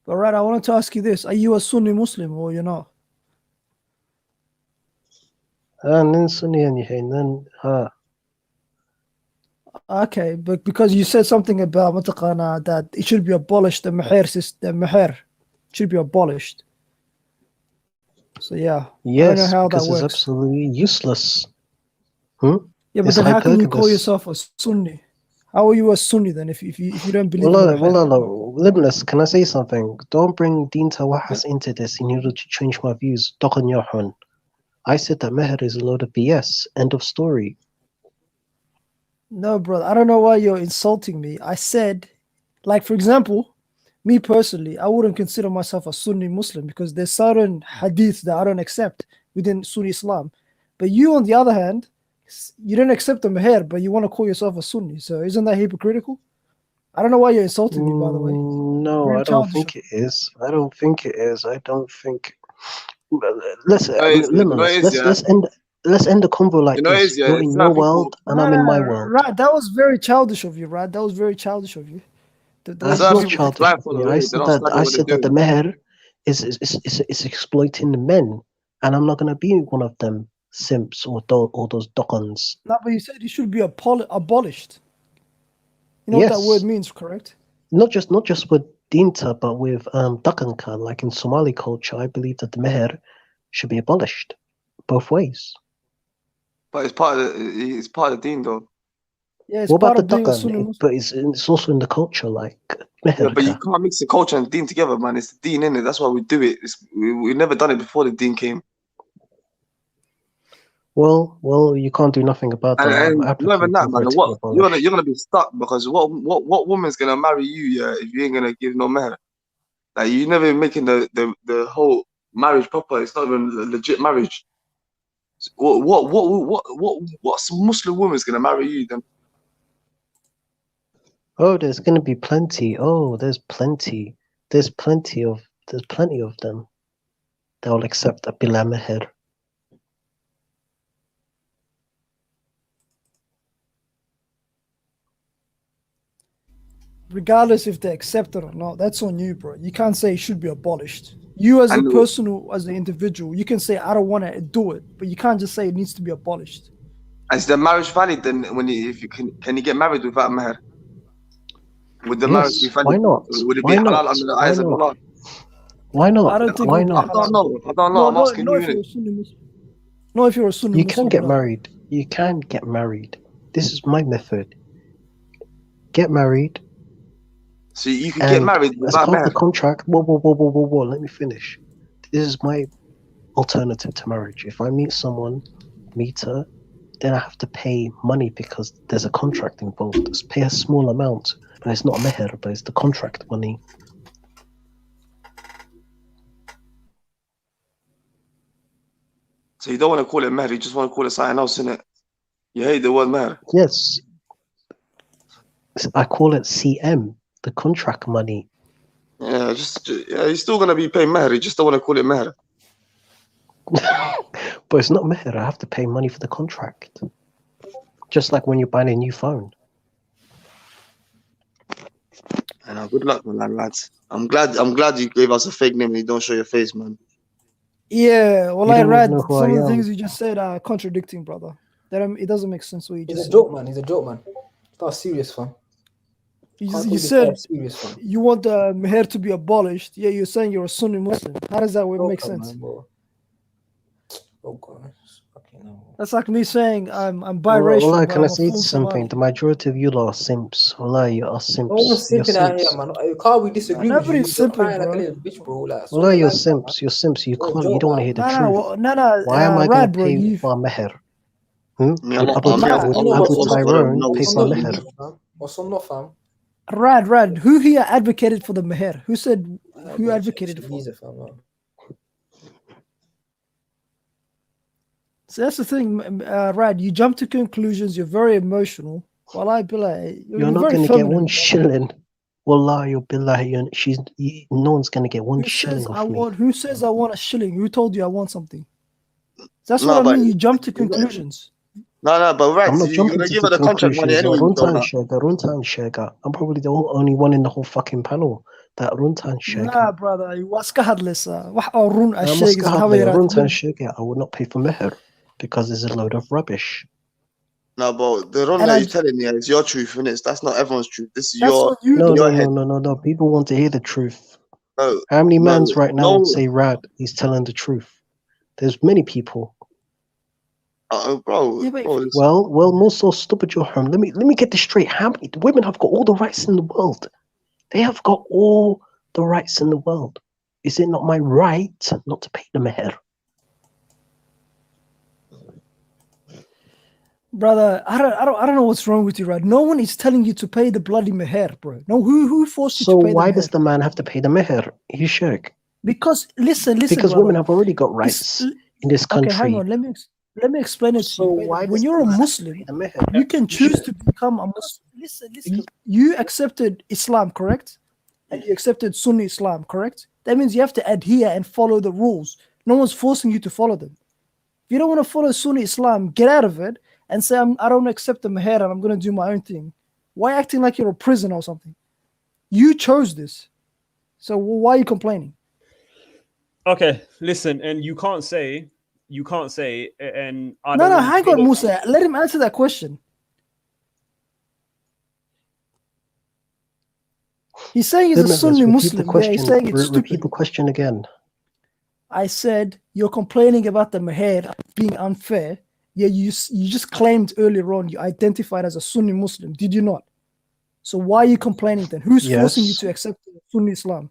But Rad, I wanted to ask you this: are you a Sunni Muslim or you're not? Okay, but because you said something about that it should be abolished, the meher system, should be abolished. So yeah, yes, I don't know how because that works. It's absolutely useless. Yeah, but then how can you call yourself a Sunni? How are you a Sunni then if you don't believe in the Limitless, can I say something? Don't bring Deen Tawahas into this in order to change my views. I said that meher is a load of BS. End of story. No, brother, I don't know why you're insulting me. I said, like, for example, me personally, I wouldn't consider myself a Sunni Muslim because there's certain hadith that I don't accept within Sunni Islam. But you, on the other hand, you don't accept the meher, but you want to call yourself a Sunni. So isn't that hypocritical? I don't know why you're insulting me, by the way. No, I don't think it is. I don't think it is. let's end the convo like this. You're in your world and I'm in my world. Right, that was very childish of you, right? That was very childish of you. That's not childish of me. I said that the meher is exploiting the men, and I'm not gonna be one of them simps or those dokons. No, but you said it should be abolished. You know what that word means, correct? Not just with Dinta, but with Dakanka, like in Somali culture, I believe that the meher should be abolished, both ways. But it's part of the deen, though. Yeah, it's what part about the of being a Sunni Dakan? But it's also in the culture, like meher. Yeah, but you can't mix the culture and deen together, man. It's the deen, innit? That's why we do it. We've never done it before the deen came. Well, you can't do nothing about that. And not even that, man. What you're gonna be stuck because what woman's gonna marry you, if you ain't gonna give no meher? Like you're never making the whole marriage proper. It's not even a legit marriage. What Muslim woman's gonna marry you then? Oh, there's gonna be plenty. Oh, there's plenty. There's plenty of them that will accept a bila meher. Regardless if they accept it or not, that's on you, bro. You can't say it should be abolished. You as a person, as an individual, you can say I don't want to do it, but you can't just say it needs to be abolished. Is the marriage valid then? Can you get married without meher? Would the marriage be valid? Why not? Would it be halal under the eyes of Allah? Why not? I don't think. Why not? I don't know. I'm asking you. No, if you're a Sunni you Muslim, can get married. You can get married. This is my method. Get married. So you can get married as without part of meher. the contract. Whoa! Let me finish. This is my alternative to marriage. If I meet her, then I have to pay money because there's a contract involved. Just pay a small amount, but it's not meher, but it's the contract money. So you don't want to call it meher, you just want to call it something else, innit? You hate the word meher. Yes. I call it CM, the contract money. Yeah, you're still gonna be paying meher, you just don't want to call it meher. But it's not meher, I have to pay money for the contract. Just like when you're buying a new phone. And good luck, man, lads. I'm glad you gave us a fake name and you don't show your face, man. Yeah, well, I read some of the things you just said are contradicting, brother. It doesn't make sense what you just said. He's a joke, man. He's a joke, man. It's not serious, fam. You said you want the meher to be abolished. Yeah, you're saying you're a Sunni Muslim. How does that make sense? Man, oh God. That's like me saying I'm biracial. Well, can I say something? The majority of you lot are simps. Well, you are simps. No one's simping out here, man. Can't we disagree with you? Nobody's simping, bro. Like a bitch, bro. Like, well, you're simps. You're simps. You can't. You don't want to hear the truth. No. Why am I going to pay for meher? Abu Tyrone pay for meher. Or some not, fam. Rad. Who here advocated for the meher? Who said? Who advocated for it? So that's the thing, Rad. You jump to conclusions. You're very emotional. Well, I be like, you're not going to get one shilling. Wallahi, billahi, no one's going to get one shilling off me. Who says I want a shilling? Who told you I want something? That's what I mean. You jump to conclusions. No, but right, I'm not you're going to give her the contract money anyway. Runtan Shega. I'm probably the only one in the whole fucking panel that Runtan Shega. Nah, brother, what's kahadless? What are Runtan Shega? I would not pay for meher because it's a load of rubbish. No, but the run that you're telling me is your truth, innit? That's not everyone's truth. This is your head. No. People want to hear the truth. No. How many mans right now would say Rad? He's telling the truth. There's many people. Bro. Yeah, but well, more so stupid your home. Let me get this straight. How many women have got all the rights in the world? They have got all the rights in the world. Is it not my right not to pay the meher? Brother, I don't know what's wrong with you, right? No one is telling you to pay the bloody meher, bro. No, who forced you to pay the meher? So why does the man have to pay the meher? He's shirk. Because listen. Because brother, women have already got rights in this country. Okay, hang on. Let me explain it to you. When you're a Muslim, you can choose to become a Muslim. Listen. You accepted Islam, correct? And you accepted Sunni Islam, correct? That means you have to adhere and follow the rules. No one's forcing you to follow them. If you don't want to follow Sunni Islam, get out of it and say, I don't accept the Meher and I'm going to do my own thing. Why acting like you're a prisoner or something? You chose this. So why are you complaining? Okay, listen, and you can't say, and I No, don't hang on, Musa. Let him answer that question. He's saying he's a Sunni Muslim. Yeah, he's saying it's stupid. Repeat the question again. I said you're complaining about the Meher being unfair. Yeah, you just claimed earlier on you identified as a Sunni Muslim. Did you not? So why are you complaining then? Who's forcing you to accept Sunni Islam?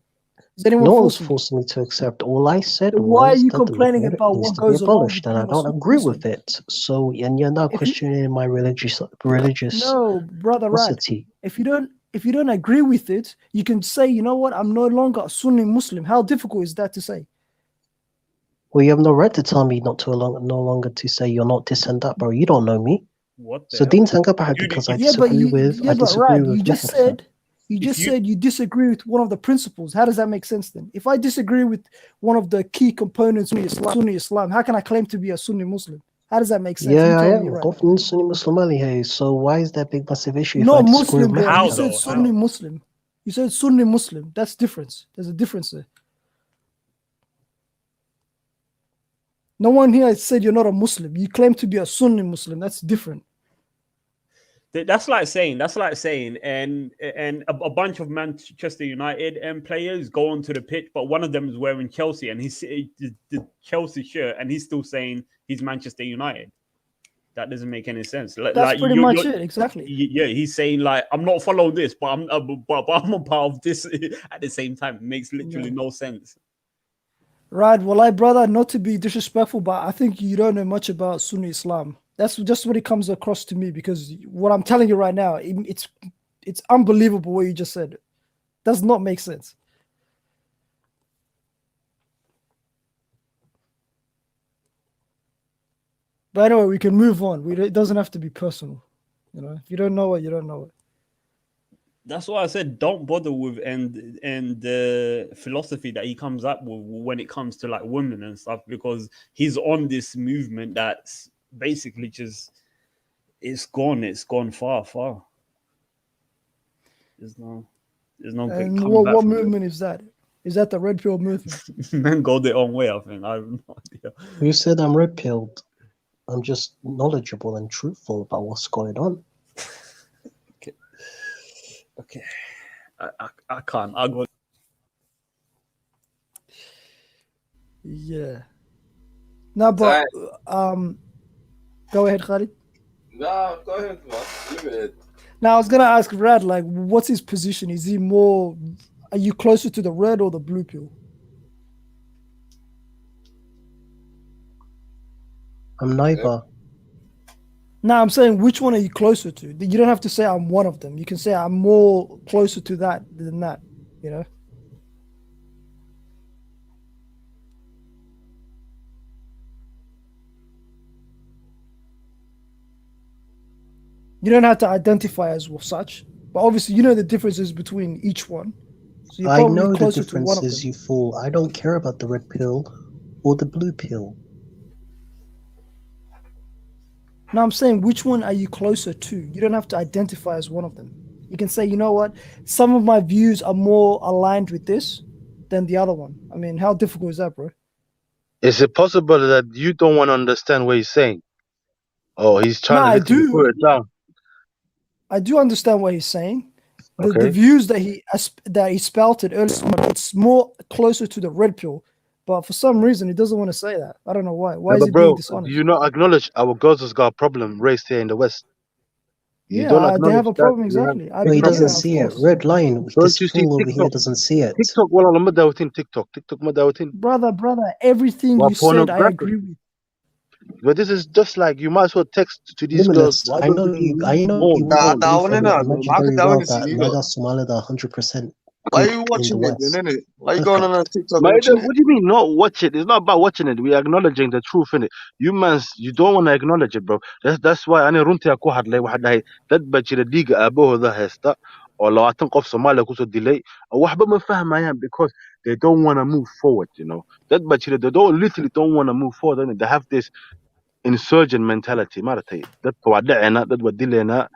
Is anyone no one's forcing forcing me to accept. All I said so why are was you that complaining the about needs what to goes be along abolished, with and I being a don't Sunni agree Muslim? with it. So, and you're now questioning my religious No, brother, right. If you don't agree with it, you can say, you know what, I'm no longer a Sunni Muslim. How difficult is that to say? Well, you have no right to tell me no longer to say you're not this and that, bro. You don't know me. What the so hell? Dean Tangapa because I disagree with You just said you disagree with one of the principles. How does that make sense then? If I disagree with one of the key components of Sunni Islam, how can I claim to be a Sunni Muslim? How does that make sense? Yeah, you I tell am. me right. Definitely Sunni Muslim Ali, hey. So why is that big massive issue Not if I disagree Muslim, with bro. my You said Sunni Muslim. You said Sunni Muslim. That's difference. There's a difference there. No one here said you're not a Muslim. You claim to be a Sunni Muslim. That's different. That's like saying, and a bunch of Manchester United players go onto the pitch, but one of them is wearing Chelsea and he's the Chelsea shirt, and he's still saying he's Manchester United. That doesn't make any sense. That's pretty much it, exactly. Yeah, he's saying like, I'm not following this, but I'm a part of this at the same time. It makes literally no sense. Right, well, brother, not to be disrespectful, but I think you don't know much about Sunni Islam. That's just what it comes across to me, because what I'm telling you right now, it's unbelievable what you just said. It does not make sense. But anyway, we can move on. It doesn't have to be personal. You know, if you don't know it, you don't know it. That's why I said don't bother with and the philosophy that he comes up with when it comes to like women and stuff, because he's on this movement that's basically just it's gone far. There's no and what movement is that? Is that the red pill movement? Men go their own way, I think. I have no idea. Who said I'm red pilled? I'm just knowledgeable and truthful about what's going on. Okay. I can't. I'll go. Yeah. No, but go ahead, Khalid. No, go ahead, man. Leave it. Now I was gonna ask Rad, like, what's his position? Is he more? Are you closer to the red or the blue pill? I'm neither. No, I'm saying which one are you closer to? You don't have to say I'm one of them. You can say I'm more closer to that than that, you know? You don't have to identify as such, but obviously you know the differences between each one. So you're probably I know the closer to one of them. differences, you fool. I don't care about the red pill or the blue pill. No, I'm saying which one are you closer to? You don't have to identify as one of them. You can say, you know what, some of my views are more aligned with this than the other one. I mean, how difficult is that, bro? Is it possible that you don't want to understand what he's saying? Oh, he's trying to put it down. I do understand what he's saying. The Okay. views that he spouted earlier on, it's more closer to the red pill. But for some reason, he doesn't want to say that. I don't know why. Why is he being dishonest? Do you not acknowledge our girls has got a problem raised here in the West? You don't Yeah, they acknowledge have a that. problem, exactly. No, he doesn't see it. Red line. This you see fool over here TikTok? doesn't see it. TikTok, well, I'm doubting TikTok. TikTok, I'm doubting. Brother, everything you said, I agree with. But this is just like you might as well text to these girls. Limitless. I know you won't believe it. I mentioned very well that neither Somali are 100% Why good are you in watching the it then, West. innit? Why are you going on a TikTok What watching do it? you mean not watch it? It's not about watching it. We're acknowledging the truth in it. You don't want to acknowledge it, bro. That's why أنا runtii ku hadlay waxa dhahay dad baa jira dhiiga aabahooda haysta oo 20 qof Soomaaliya kusoo dilay oo waxba ma fahmayaan because they don't want to move forward, you know. That but they literally don't want to move forward, and they have this insurgent mentality. Maratay. That's what that what dilena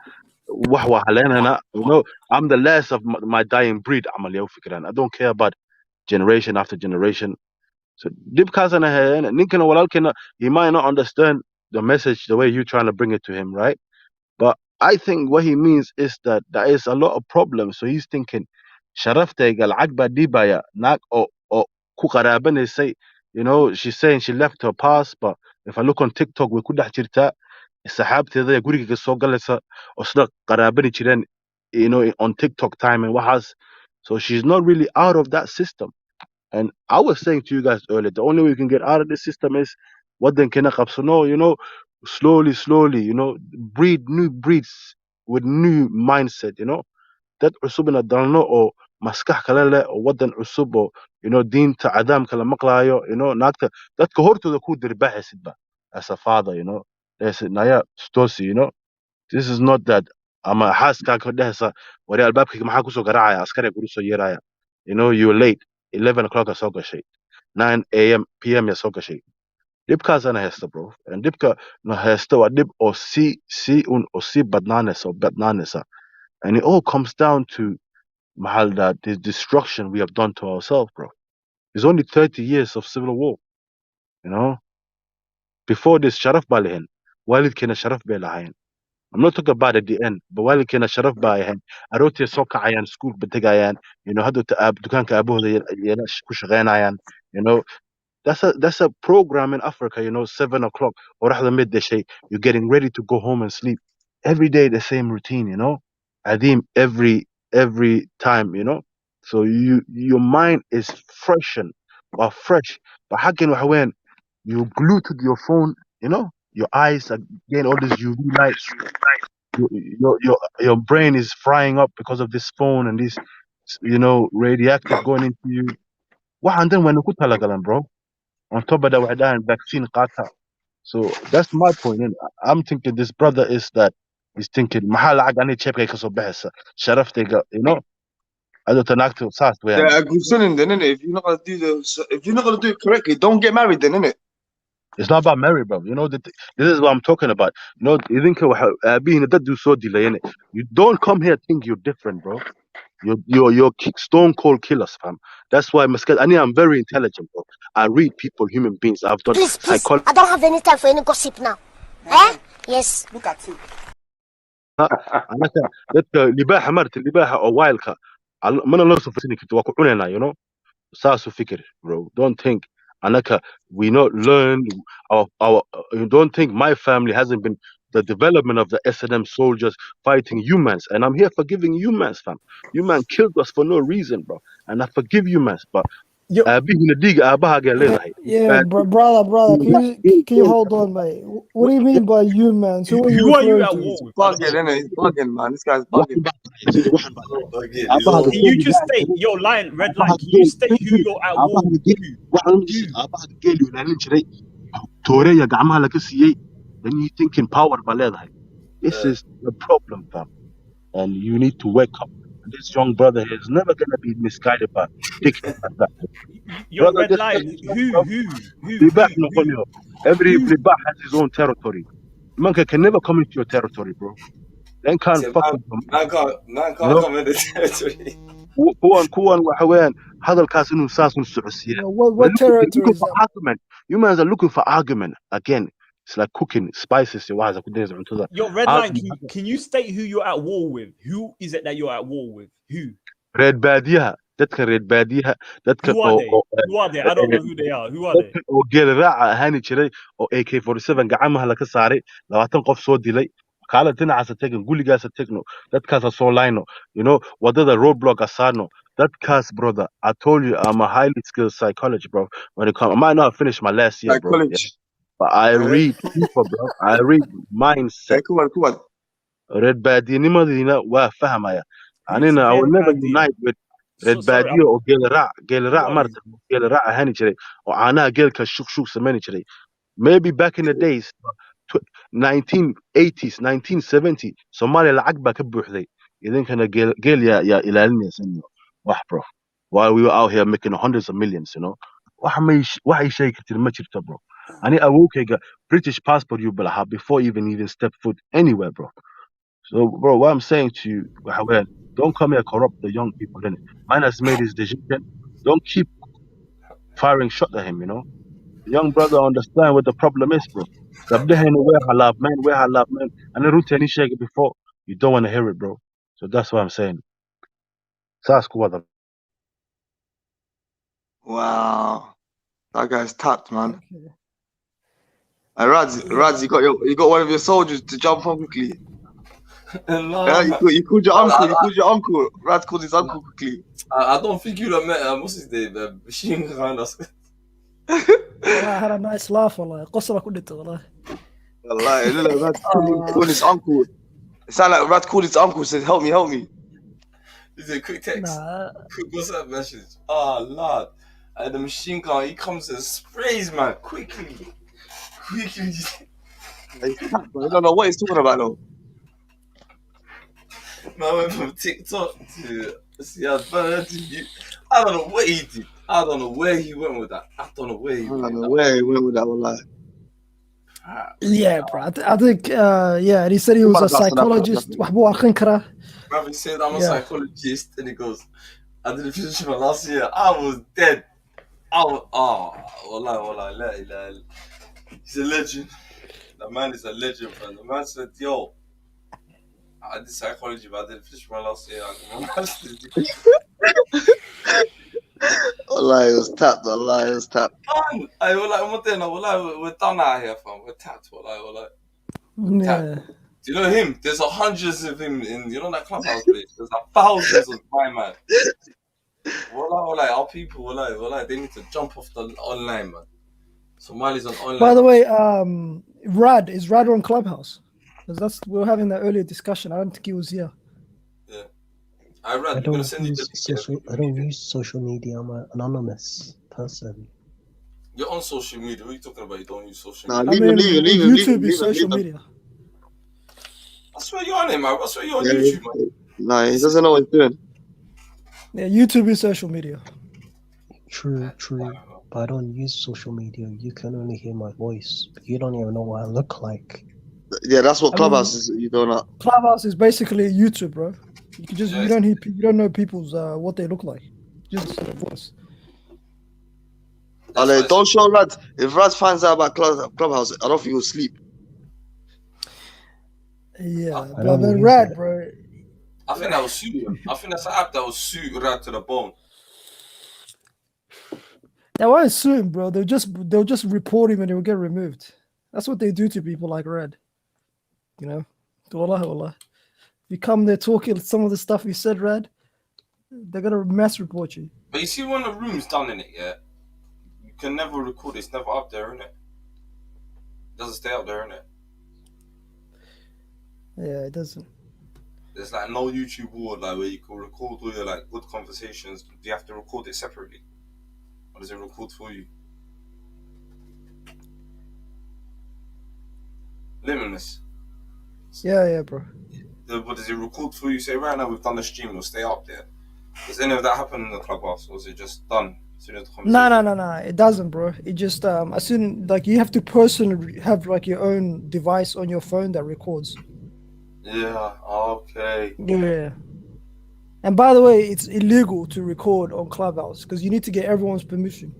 you know, I'm the last of my dying breed. I don't care about generation after generation. So deep cousin he might not understand the message the way you're trying to bring it to him, right? But I think what he means is that there is a lot of problems. So he's thinking, Sharaftayga lacag dibaya nak o ku qarabanaysa, you know, she's saying she left her past, but if I look on TikTok, we could jirta saxaabteeda guriga soo galaysa oo sida qaraabani jireen, you know, on TikTok time and waxaas. So she's not really out of that system. And I was saying to you guys earlier, the only way you can get out of this system is what then can no, you know, slowly, you know, breed new breeds with new mindset, you know. That usubna dalno or maskax kale leh oo wadan cusub oo, you know, diinta cadaamka la maqlaayo, you know, naagta dadka hortooda ku dirbaxaysid ba as a father, you know. There's naya stosi, you know. This is not that ama xaaska ka dhehaysa wari albaabkayga maxaa kusoo garaacaya askari guri soo yeeraya, you know, you're late 11 o'clock soo gashay 9 a.m. p.m. ya soo gashay dhibkaasana haysta bro, and dhibka na haysta waa dhib oo sii badnaanaysa, and it all comes down to mahal the destruction we have done to ourselves, bro. It's only 30 years of civil war, you know. Before this sharaf balihin walidkeena sharaf bay lahayn. I'm not talking about at the end, but walidkeena sharaf bay ahayn. Aroortii soo kacayaan, school batagayaan, you know, hadda dukaanka aabahooda yana ku shaqeynayaan, you know. That's a program in Africa, you know, 7 o'clock or midday, you're getting ready to go home and sleep. Every day the same routine, you know. Adim every time, you know. So your mind is freshened or fresh. But how can when you glued to your phone, you know, your eyes are getting all this UV light. Your brain is frying up because of this phone and this, you know, radioactive going into you. What and then when you bro? On top of that, we're dying vaccine kata. So that's my point. And I'm thinking this brother is that he's thinking mahal agani chepke kaso behsa sharaf tega, you know. I don't know to start when Yeah, good son then, innit? If you're not gonna do it correctly, don't get married then, innit? it's not about marriage, bro. You know that this is what I'm talking about. You know, you think being that do so delay in it. You don't come here think you're different, bro. You're stone cold killers, fam. That's why I'm very intelligent, bro. I read people, human beings. I've done Please, psychology. I don't have any time for any gossip now. Eh? Yes. Look at you. libaaxa marta libaaxa oo wild-ka mana loo soo fasini karto waa ku cunaynaa, you know. Saasu fikir, bro. Don't think anaka we not learn our you don't think my family hasn't been the development of the S&M soldiers fighting humans, and I'm here forgiving humans, fam. Human killed us for no reason, bro, and I forgive humans, but Yeah, brother, can you hold on, mate? What do you mean by humans? Who are you Who are you referring at to? war with? Bugging, innit? He's bugging, man. This guy's bugging. Bugging. He's Can all... you just state your line, red line? Can you state who you're at war with? Toreya gacmaha laga siiyey, then you thinking power ba leedahay. This is the problem, fam. And you need to wake up. And this young brother is never gonna be misguided by dickhead like that. Your Brother, red just line. bro. Libah no kolyo. Every who? Libah has his own territory. Manka can never come into your territory, bro. Then can't fuck with them. Man You can't know? come in the territory. kuwan waxa weeyaan hadalkaas inuu saas u socodsiiya. Yeah, what territory Looking is for that? argument. Humans are looking for argument. Again, it's like cooking spices. Your red line. Can you state who you're at war with? Who is it that you're at war with? Who? Red baadiyaha, dadka red baadiyaha, dadka Who are they? Who are they? I don't know who they are. Who are they? dadka oo geel raaca ahaani jiray oo AK-47 gacmaha laga saaray 20 qof soo dilay kaala dhinacaasa tegin guligaasa tegno dadkaasa soo layno, you know, wadada roadblock asaano. That's brother. I told you I'm a highly skilled psychologist, bro. When it comes, I might not have finished my last year, bro. Yeah. Psychology. But I read people, bro. I read mindset. Come on. Red Badinimadiina waa fahmaya. Who's Anina I will Red never Badia? unite with So Red sorry. Badia or Gel Who Ra are marta you? Gel Ra ahaani jiray oo caanaha geelka shuk samayn jiray. Maybe back in the days 1980s 1970 Somalia lacag baa ka buuxday idinkana geel yaa ilaalinaysan wax, bro. while we were out here making hundreds of millions, you know. Why shay كتير ما شرطة, bro. أنا أوكي British passport you بلها before even step foot anywhere, bro. So, bro, what I'm saying to you, Hawen, don't come here corrupt the young people, innit? Man has made his decision. Don't keep firing shot at him, you know. The young brother understand what the problem is, bro. Sabdehen where halab man, and the root any shake before. You don't want to hear it, bro. So that's what I'm saying. Sasquatch. Wow, that guy's tapped, man. Rads, you got one of your soldiers to jump on quickly. No, you called your uncle. You called your uncle. Rads called his uncle quickly. I don't think you'd have met what's his name? Machine Gun. I had a nice laugh والله قصة كلها والله. والله Rad called his uncle. It sounded like Rad called his uncle, said, "Help me." Is it a quick text? Quick WhatsApp message. Oh Lord. And the machine gun, he comes and sprays, man, quickly. I don't know what he's talking about though. Man went from TikTok to you. I don't know what he did. I don't know where he went with that. I don't know where he went with that. Wallahi. Yeah, bro. I think, yeah, and he said he was a psychologist. Ravi said, I'm a psychologist, and he goes, I did a physician last year. I was dead. Wallah, la ilaha. He's a legend. The man is a legend, man. The man said, yo, I did psychology, but I did finish my last year. Wallah, it was tapped. Wallah, it was tapped. We're done out here, fam. We're tapped. Wallah. Yeah. Do you know him? There's hundreds of him in, you know, that Clubhouse place. There's thousands of my man. Wallah, our people, wallah, they need to jump off the online, man. Somali's on online. By the way, Rad on Clubhouse? Because we were having that earlier discussion. I don't think he was here. Yeah. I don't use social media. I'm an anonymous person. You're on social media. What are you talking about? You don't use social media. Leave YouTube is social media. I swear you're on it, man. I swear you're on YouTube, man. Nah, he doesn't know what he's doing. Yeah, YouTube is social media. True. But I don't use social media. You can only hear my voice. You don't even know what I look like. Yeah, that's what Clubhouse is. You don't know. Clubhouse is basically YouTube, bro. You can just you don't know people's what they look like. Just the voice. Don't show Rad. If Rad finds out about Clubhouse, I don't think he'll sleep. Yeah, but Rad, bro. I think that will suit him. I think that's an app that will suit Rad to the bone. That won't suit him, bro. They'll just report him and he'll get removed. That's what they do to people like Rad. You know? Wallah. You come there talking some of the stuff you said, Rad, they're gonna mass report you. But you see when the room's done in it, yeah? You can never record it. It's never up there, innit? It doesn't stay up there, innit? Yeah, it doesn't. There's like no YouTube board like where you can record all your like good conversations. Do you have to record it separately? Or does it record for you? Limitless. Yeah, bro. But does it record for you? Say right now we've done the stream, it'll stay up there. Does any of that happen in the Clubhouse, or is it just done as soon as the conversation? No. It doesn't, bro. It just as soon like you have to personally have like your own device on your phone that records. Yeah. Okay. Yeah. And by the way, it's illegal to record on Clubhouse because you need to get everyone's permission.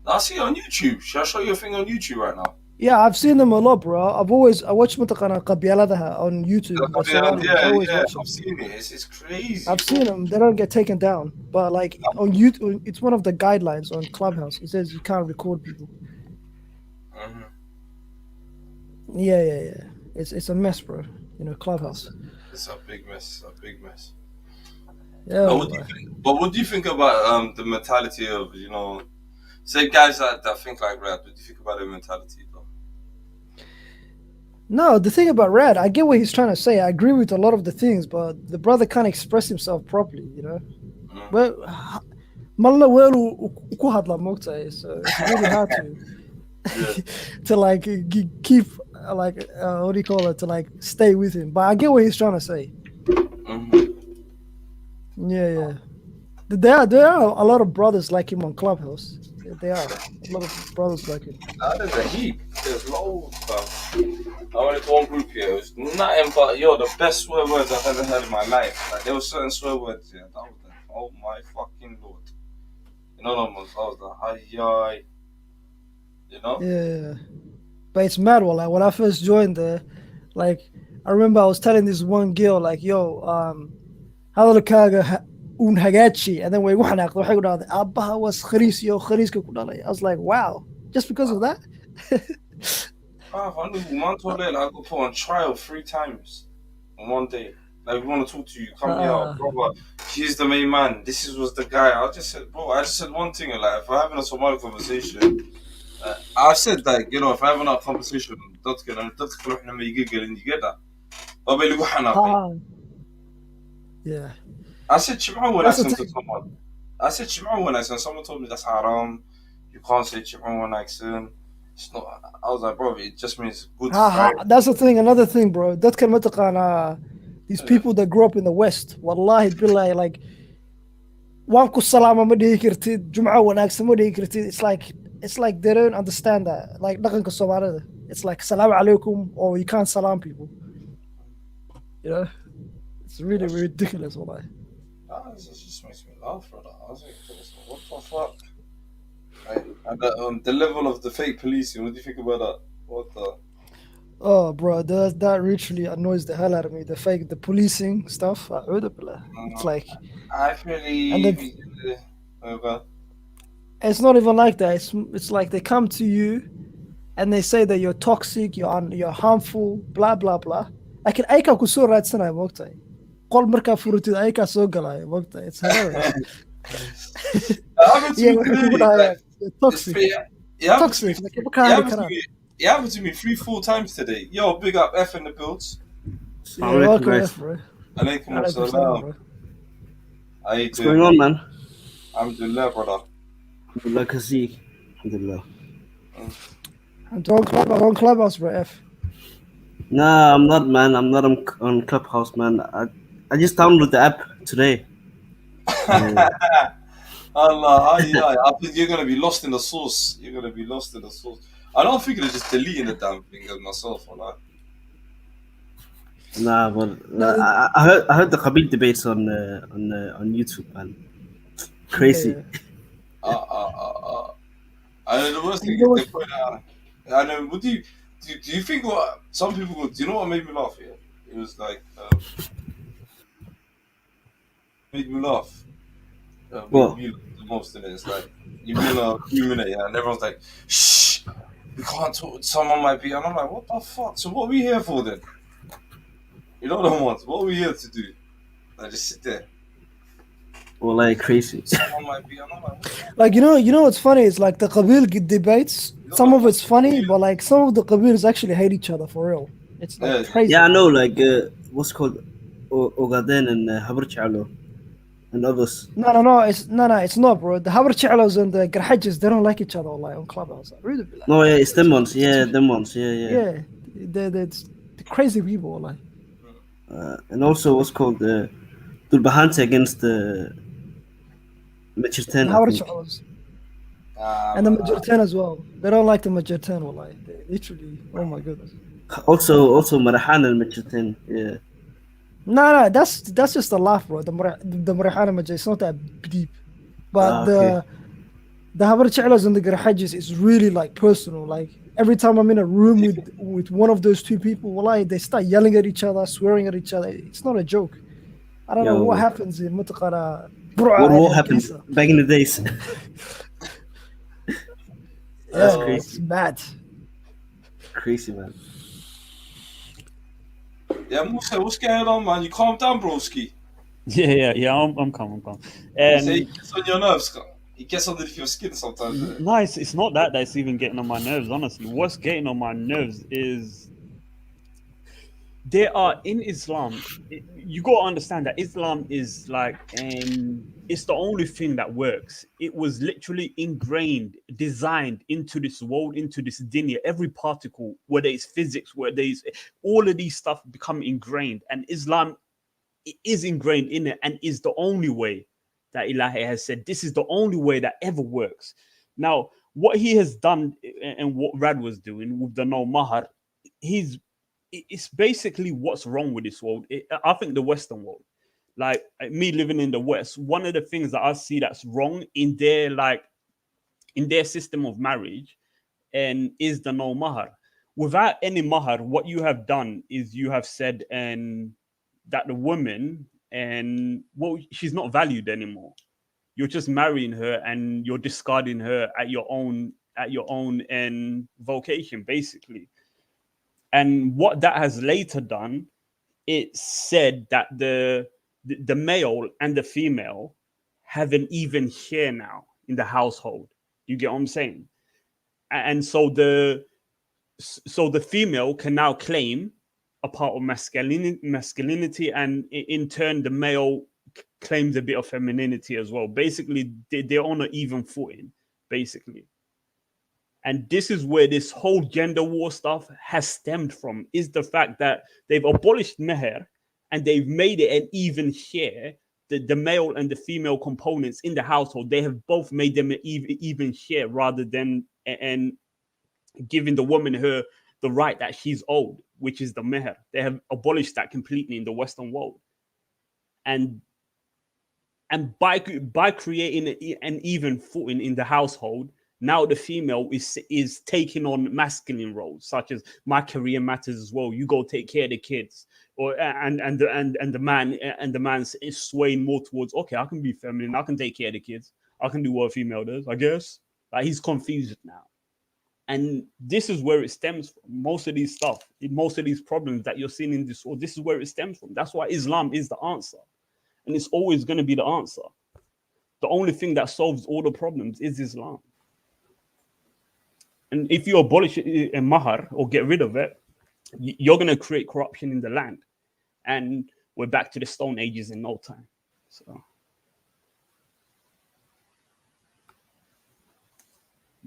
I see it on YouTube. Should I show you a thing on YouTube right now? Yeah, I've seen them a lot, bro. I watched Mutakana Qabyaladaha on YouTube. Yeah, I've seen it. It's crazy. I've seen them. They don't get taken down. But like on YouTube, it's one of the guidelines on Clubhouse. It says you can't record people. Mm-hmm. Yeah. It's a mess, bro. You know, Clubhouse. It's a big mess. Yeah. But what do you think about the mentality of, you know, say guys that think like Rad? What do you think about their mentality though? No, the thing about Rad, I get what he's trying to say. I agree with a lot of the things, but the brother can't express himself properly, you know. Well, so it's really hard to to like keep like what do you call it, to like stay with him. But I get what he's trying to say. Mm-hmm. Yeah. There are a lot of brothers like him on Clubhouse. There are a lot of brothers like him. There's a heap. There's loads, bro. I went into one group here. It was nothing but the best swear words I've ever heard in my life. Like there were certain swear words. Yeah, that was like, oh my fucking lord. You know what I was like, hi. You know? Yeah, but it's mad. Well, like when I first joined there, like I remember I was telling this one girl, like, yo, hadalkaaga un hagaaji, and then way waxaan aqdo waxay ku dhahday aabbaha was khariis iyo khariiska ku dhalay. I was like, wow, just because of that. I knew man told her I got put on trial 3 times in one day. Like, we want to talk to you. Come here, brother. He's the main man. This was the guy. I just said one thing. Like, if we're having a Somali conversation, I said, like, if we're having a conversation, that's gonna make you get in together. Yeah. I said, Chimah when I sent to someone. I said, Chimah when I sent someone told me that's haram. You can't say Chimah when I send. It's not. I was like, bro, it just means good Friday. That's the thing. Another thing, bro. Dadkan mataqaana these people that grew up in the West. Wallahi billahi, like waan ku salaama ma dhihi kartid, Jumca wanaagsan ma dhihi kartid. It's like they don't understand that. Like dhaqanka Soomaalida. It's like salaam alaikum, or you can't salam people. You know? It's really ridiculous, wallahi. It just makes me laugh, brother. I was like, what the fuck? And the level of the fake policing, what do you think about that? What the? Oh, bro, that literally annoys the hell out of me. The policing stuff. It's like, I really. Okay. It's not even like that. It's like they come to you, and they say that you're toxic, you're harmful, blah blah blah. Like ayka kusoo raadsanaya moogtahay. Qol markaa furatid ayka soo galaya moogtahay. It's hilarious. Toxic. It happened to me 3-4 times today. Yo, big up F in the builds. Yeah, welcome, F, bro. Alaikum assalam. How you doing? What's going on, man? Alhamdulillah, brother. Alhamdulillah, Kazi. Alhamdulillah. I'm on Clubhouse, bro, F. Nah, I'm not, man. I'm not on Clubhouse, man. I just downloaded the app today. Allah, I think you're gonna be lost in the sauce. I don't think they're just deleting the damn thing of myself, or like. Nah, but I heard the Qabil debates on YouTube, man. Crazy. I know the worst thing they put out. I know. What do you think? What some people go? Do you know what made me laugh? Yeah, it was like made me laugh. What? The most in it. It's like you've been a few minutes, and everyone's like, "Shh, we can't talk." Someone might be, and I'm like, "What the fuck?" So what are we here for then? You know what I want? What are we here to do? Like just sit there. Well, like crazy. Someone might be, and I'm like, like you know what's funny? It's like the Qabil debates. Some of it's funny, but like some of the Qabils actually hate each other for real. It's like crazy. Yeah, I know. Like what's called Ogaden and Habar Chalo. And others. No, it's not, bro. The Habar Chalos and the Garhajis, they don't like each other like on Clubhouse. Really, like, no, yeah, it's them ones. Yeah, them ones. Yeah. They're crazy people, like. And also, what's called the Bahante against the Majorten. Habar Chalos. And the Majorten as well. They don't like the Majorten, like. They literally, oh my goodness. Also Marahan and Majorten, yeah. No, that's just a laugh, bro. The Marihana Majay, it's not that deep. But the Habar Chalos and the Garhajis is really like personal. Like every time I'm in a room with one of those two people, they start yelling at each other, swearing at each other. It's not a joke. I don't know what happens in Mutaqara. What happened back in the days? That's crazy. It's mad. Crazy, man. Yeah, Musa, what's going on, man? You calm down, broski. Yeah. I'm calm. And so he gets on your nerves. He gets under your skin sometimes. No, it's not that's even getting on my nerves. Honestly, what's getting on my nerves is there are in Islam. You got to understand that Islam is like, it's the only thing that works. It was literally ingrained, designed into this world, into this dunya. Every particle, whether it's physics, whether it's all of these stuff, become ingrained, and Islam is ingrained in it, and is the only way. that Ilahi has said this is the only way that ever works. Now, what he has done and what Rad was doing with the no mahar, it's basically what's wrong with this world. I think the Western world, like me living in the West, one of the things that I see that's wrong in their system of marriage and is the no mahar. Without any mahar, what you have done is you have said and that the woman she's not valued anymore. You're just marrying her and you're discarding her at your own and vocation, basically. And what that has later done, it said that the male and the female have an even share now in the household. You get what I'm saying? And so the female can now claim a part of masculinity, and in turn the male claims a bit of femininity as well. Basically, they're on an even footing, basically. And this is where this whole gender war stuff has stemmed from, is the fact that they've abolished meher and they've made it an even share. The male and the female components in the household, they have both made them an even share rather than and giving the woman her the right that she's owed, which is the meher. They have abolished that completely in the Western world. And by creating an even footing in the household, now the female is taking on masculine roles, such as my career matters as well. You go take care of the kids, or and the man is swaying more towards, okay, I can be feminine, I can take care of the kids, I can do what a female does, I guess. Like, he's confused now. And this is where it stems from. Most of these problems that you're seeing in this world, this is where it stems from. That's why Islam is the answer. And it's always going to be the answer. The only thing that solves all the problems is Islam. And if you abolish a mahar or get rid of it, you're going to create corruption in the land. And we're back to the Stone Ages in no time. So,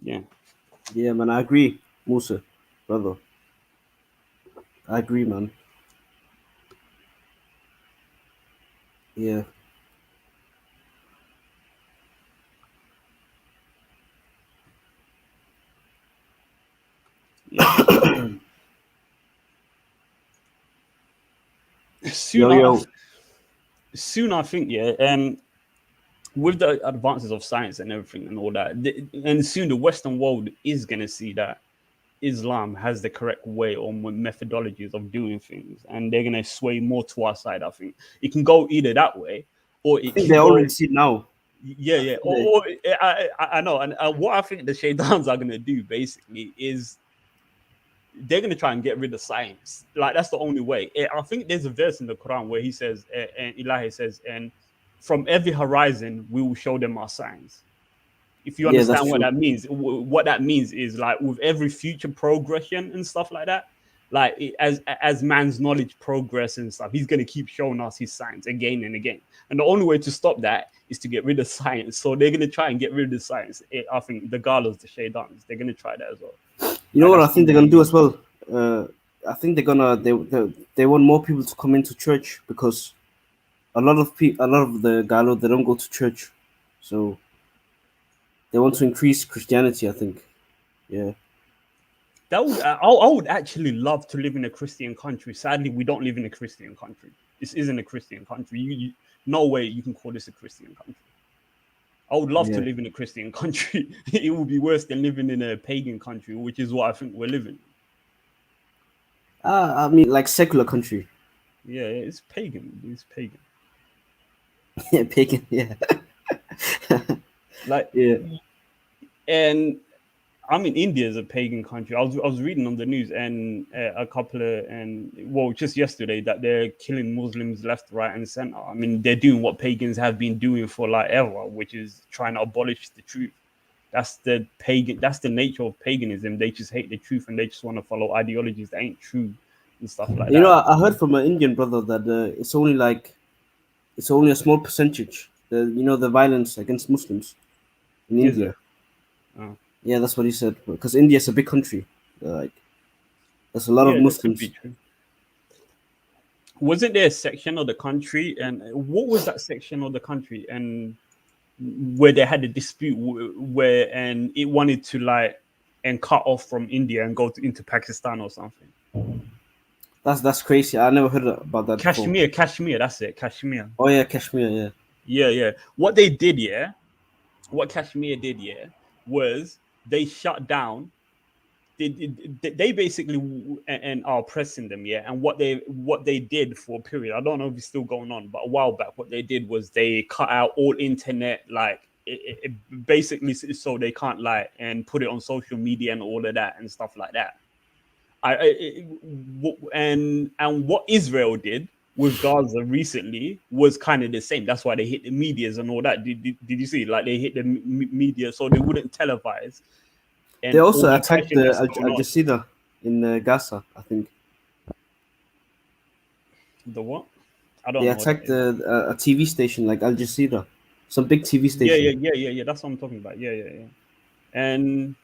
yeah. Yeah, man, I agree, Musa, brother. I agree, man. Yeah. Yeah. Soon, I think, yeah, and with the advances of science and everything and all that, and soon the Western world is going to see that Islam has the correct way or methodologies of doing things, and they're going to sway more to our side. I think it can go either that way, or it can they go. already see now. Yeah. Or I know, and what I think the Shaitans are going to do basically is they're going to try and get rid of science. Like, that's the only way. I think there's a verse in the Quran where he says, and Ilahi says, and from every horizon we will show them our signs. If you understand what that means is like with every future progression and stuff like that, like as man's knowledge progresses and stuff, he's going to keep showing us his signs again and again. And the only way to stop that is to get rid of science. So they're going to try and get rid of science. I think the Galas, the Shaydans, they're going to try that as well. You know what I think they're gonna do as well? I think they want more people to come into church, because a lot of the Galo, they don't go to church, so they want to increase Christianity, I think. Yeah. That would I would actually love to live in a Christian country. Sadly, we don't live in a Christian country. This isn't a Christian country. No way you can call this a Christian country. I would love to live in a Christian country. It would be worse than living in a pagan country, which is what I think we're living in. I mean, like secular country. Yeah, it's pagan. It's pagan. Yeah, pagan. Yeah. Like, yeah. And I mean, India is a pagan country. I was reading on the news and just yesterday that they're killing Muslims left, right, and center. I mean, they're doing what pagans have been doing for like ever, which is trying to abolish the truth. That's the nature of paganism. They just hate the truth and they just want to follow ideologies that ain't true and stuff like that. You know, I heard from an Indian brother that it's only a small percentage. The violence against Muslims in India. Oh. Yeah, that's what he said. Because India is a big country. Like, there's a lot of Muslims. Wasn't there a section of the country, and what was that section of the country? And where they had a dispute where and it wanted to like and cut off from India and go into Pakistan or something. That's crazy. I never heard about that Kashmir, before. Kashmir, that's it, Kashmir. Oh yeah, Kashmir, yeah. Yeah. What they did, what Kashmir did, was they shut down. They basically and are oppressing them, and what they did for a period, I don't know if it's still going on, but a while back what they did was they cut out all internet, like it basically so they can't like and put it on social media and all of that and stuff like that. And what Israel did with Gaza recently was kind of the same. That's why they hit the medias and all that. Did you see? Like they hit the media so they wouldn't televise. And They also all the attacked fighting the that's going Al on. Jazeera in Gaza, I think. The what? I don't They know. What attacked a TV station like Al Jazeera, some big TV station. Yeah. That's what I'm talking about. Yeah. And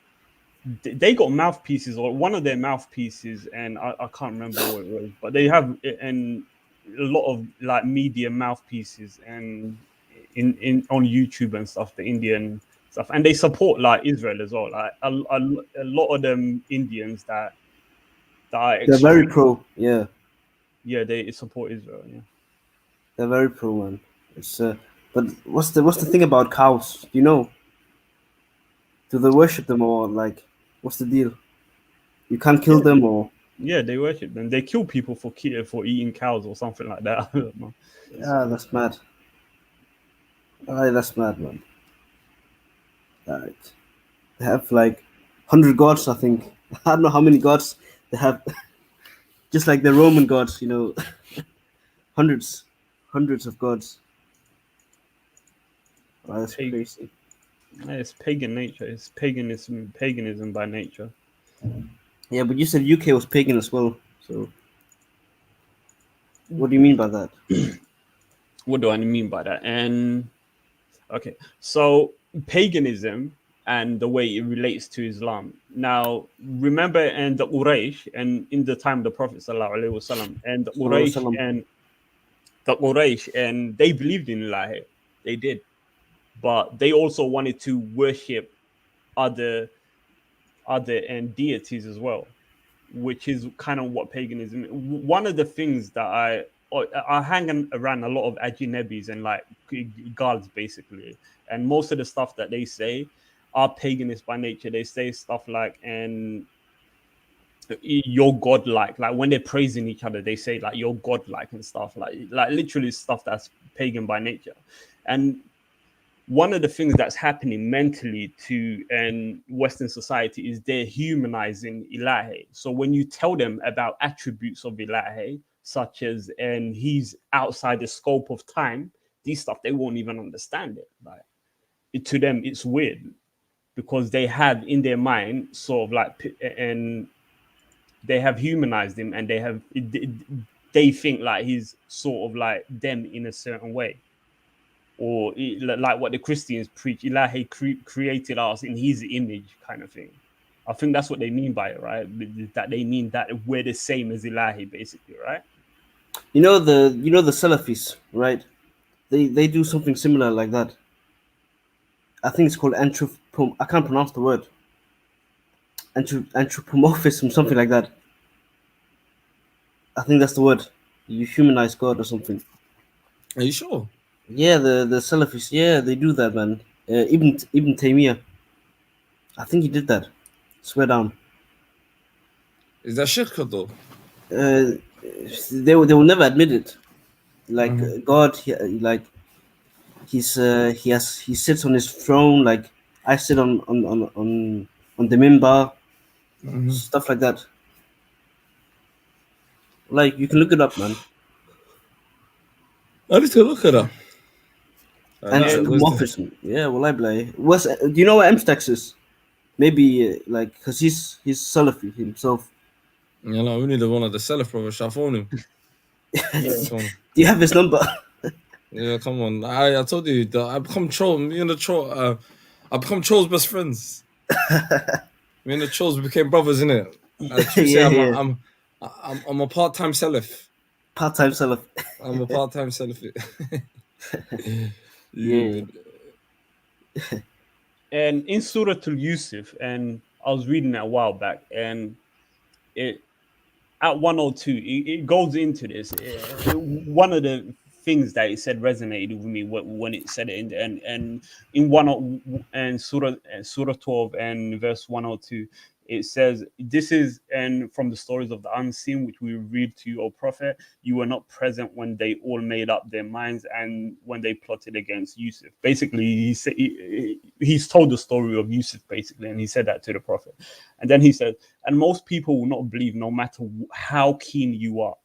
they got mouthpieces, or one of their mouthpieces, and I can't remember what it was, but they have and a lot of like media mouthpieces and in on YouTube and stuff, the Indian stuff, and they support like Israel as well. Like a lot of them Indians that are They're very extreme. pro, yeah. Yeah, they support Israel. Yeah, they're very pro, man. It's but what's the thing about cows? Do you know? Do they worship them or like what's the deal? You can't kill them or yeah, they worship them. They kill people for eating cows or something like that. I don't know. yeah, that's mad. That's mad, man. Like, they have like 100 gods, I think. I don't know how many gods they have. Just like the Roman gods, you know, hundreds of gods. Wow, that's crazy. Yeah, it's pagan nature. It's paganism by nature. Yeah, but you said UK was pagan as well. So, what do you mean by that? What do I mean by that? And okay, so paganism and the way it relates to Islam. Now, remember, and the Quraysh, and in the time of the Prophet ﷺ, and the Quraysh, and they believed in Allah. They did, but they also wanted to worship other and deities as well, which is kind of what paganism. One of the things that I hang around a lot of ajinebis and like gods basically, and most of the stuff that they say are paganist by nature. They say stuff like and you're godlike, like when they're praising each other they say like you're godlike and stuff like literally stuff that's pagan by nature. And one of the things that's happening mentally to Western society is they're humanizing Ilahi. So when you tell them about attributes of Ilahi, such as and he's outside the scope of time, these stuff they won't even understand it. Like to them, it's weird because they have in their mind sort of like and they have humanized him and they think like he's sort of like them in a certain way. Or like what the Christians preach, Ilahi created us in his image kind of thing. I think that's what they mean by it, right? That they mean that we're the same as Ilahi, basically, right? You know the Salafis, right? They do something similar like that. I think it's called I can't pronounce the word. Anthropomorphism, something like that. I think that's the word. You humanize God or something. Are you sure? Yeah, the Salafis, yeah, they do that, man. Ibn Taymiyyah, I think he did that. Swear down. Is that shirk though? They will never admit it. Like God, he sits on his throne. Like I sit on the minbar, stuff like that. Like you can look it up, man. I need to look at that. Anthropomorphism. Yeah, well, I play. Do you know what MSTAX is? Maybe like because he's Salafi himself. You know, we need one of the Salaf brothers. I phone him. Do you have his number? Yeah, come on. I told you that I become troll. Me and the troll. I become troll's best friends. Me and the trolls became brothers, innit? I'm a part-time Salaf. Part-time Salaf. I'm a part-time Salaf. Yeah. And in Surah Yusuf, and I was reading that a while back, and it at 102, it goes into this. One of the things that it said resonated with me when it said it and in Surah 12 and verse 102, it says, "This is and from the stories of the unseen which we read to you, O Prophet, you were not present when they all made up their minds and when they plotted against Yusuf." Basically, he's told the story of Yusuf basically, and he said that to the Prophet, and then he said, "And most people will not believe, no matter how keen you are.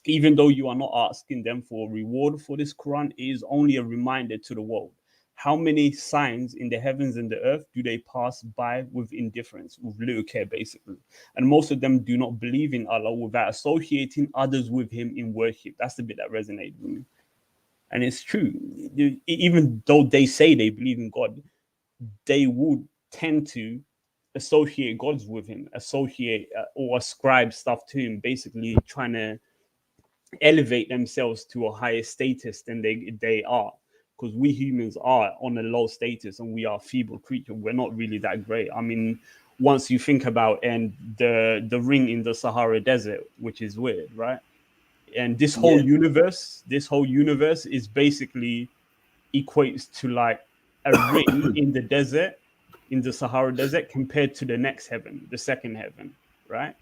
Even though you are not asking them for a reward for this Quran, it is only a reminder to the world. How many signs in the heavens and the earth do they pass by with indifference, with little care, basically? And most of them do not believe in Allah without associating others with Him in worship." That's the bit that resonated with me. And it's true. Even though they say they believe in God, they would tend to associate gods with Him, associate or ascribe stuff to Him, basically trying to elevate themselves to a higher status than they are, because we humans are on a low status and we are feeble creatures. We're not really that great. I mean, once you think about and the ring in the Sahara Desert, which is weird, right? And this whole universe is basically equates to like a ring in the desert, in the Sahara Desert, compared to the next heaven, the second heaven, right?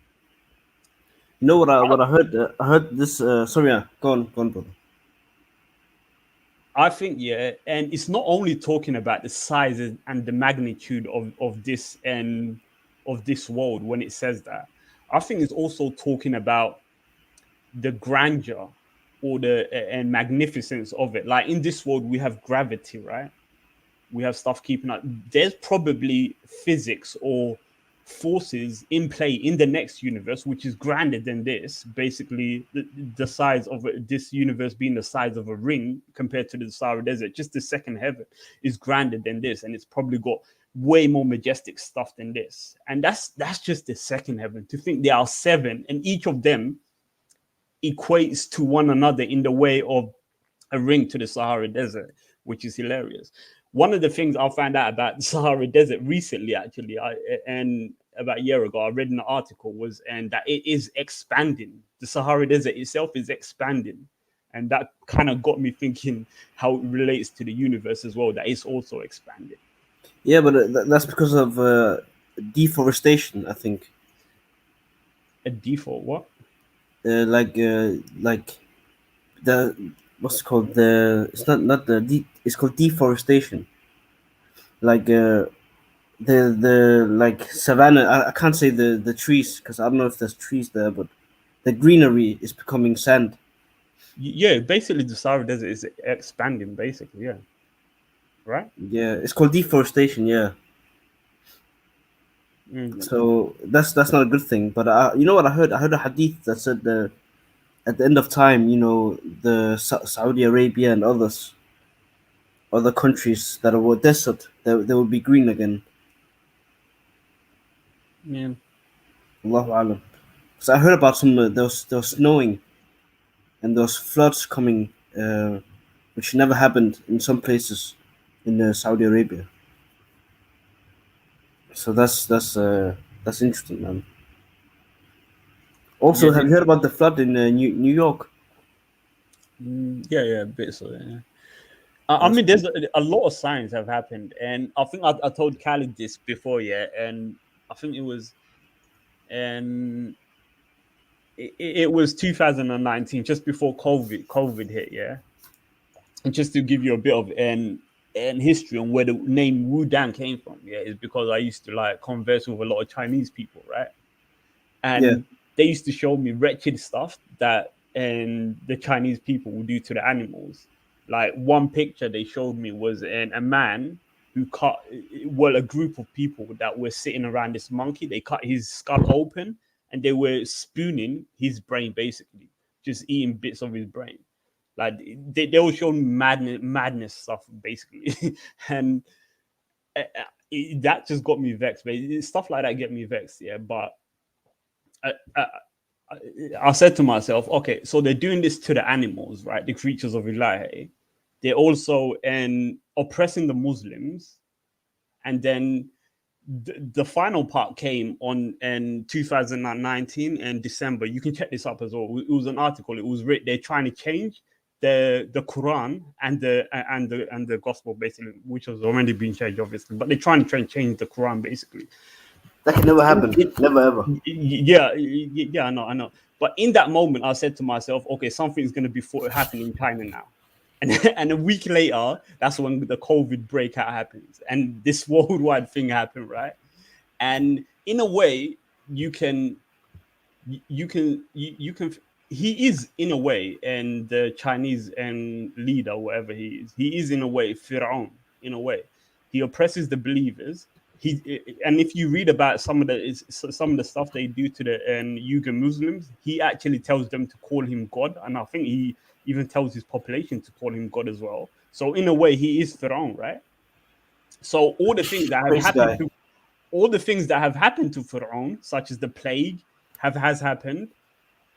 You know what I heard? I heard this. Sorry, go on, brother. I think, yeah, and it's not only talking about the size and the magnitude of this and of this world when it says that. I think it's also talking about the grandeur or the and magnificence of it. Like in this world, we have gravity, right? We have stuff keeping up. There's probably physics or forces in play in the next universe, which is grander than this. Basically, the size of this universe being the size of a ring compared to the Sahara Desert, just the second heaven is grander than this, and it's probably got way more majestic stuff than this. And that's just the second heaven. To think there are 7, and each of them equates to one another in the way of a ring to the Sahara Desert, which is hilarious. One of the things I found out about the Sahara Desert recently, actually, and about a year ago, I read an article and that it is expanding. The Sahara Desert itself is expanding, and that kind of got me thinking how it relates to the universe as well. That it's also expanding. Yeah, but that's because of deforestation, I think. A default what? Like the what's it called? It's called deforestation. Like the like savanna. I can't say the trees because I don't know if there's trees there, but the greenery is becoming sand. Yeah, basically the Sahara Desert is expanding. Basically, yeah. Right. Yeah, it's called deforestation. Yeah. So that's not a good thing. But you know what I heard? I heard a hadith that said at the end of time, you know, the Saudi Arabia and other countries that were desert, they will be green again. Yeah. Allahu Alam. Because I heard about some there was snowing and there was floods coming, which never happened in some places in Saudi Arabia. So that's interesting, man. Also, have you heard about the flood in New York? Yeah, a bit so. Yeah. I mean, there's a lot of signs have happened, and I think I told Khalid this before, yeah, and I think it was, and it was 2019, just before COVID hit, yeah. And just to give you a bit of an history on where the name Wudang came from, yeah, is because I used to like converse with a lot of Chinese people, right? And they used to show me wretched stuff that and the Chinese people would do to the animals. Like one picture they showed me was a man who cut, well, a group of people that were sitting around this monkey. They cut his skull open and they were spooning his brain, basically, just eating bits of his brain. Like they were showing madness stuff, basically, and that just got me vexed. But stuff like that get me vexed, yeah. But I said to myself, okay, so they're doing this to the animals, right? The creatures of Ilahi. they're also oppressing the Muslims, and then the final part came on in 2019 in December. You can check this up as well. It was an article. It was written. They're trying to change the Quran and the Gospel, basically, which was already being changed, obviously. But they're trying to change the Quran, basically. That can never happen. Never ever. Yeah, I know. But in that moment, I said to myself, okay, something's going to be happening in China now. And a week later, that's when the COVID breakout happens, and this worldwide thing happened, right? And in a way, you can. He is in a way, and the Chinese leader, whatever he is in a way Fir'aun. In a way, he oppresses the believers. And if you read about some of the stuff they do to the Uyghur Muslims, he actually tells them to call him God, and I think he even tells his population to call him God as well. So in a way, he is Fir'aun, right? So all the things that have happened to Fir'aun, such as the plague, has happened,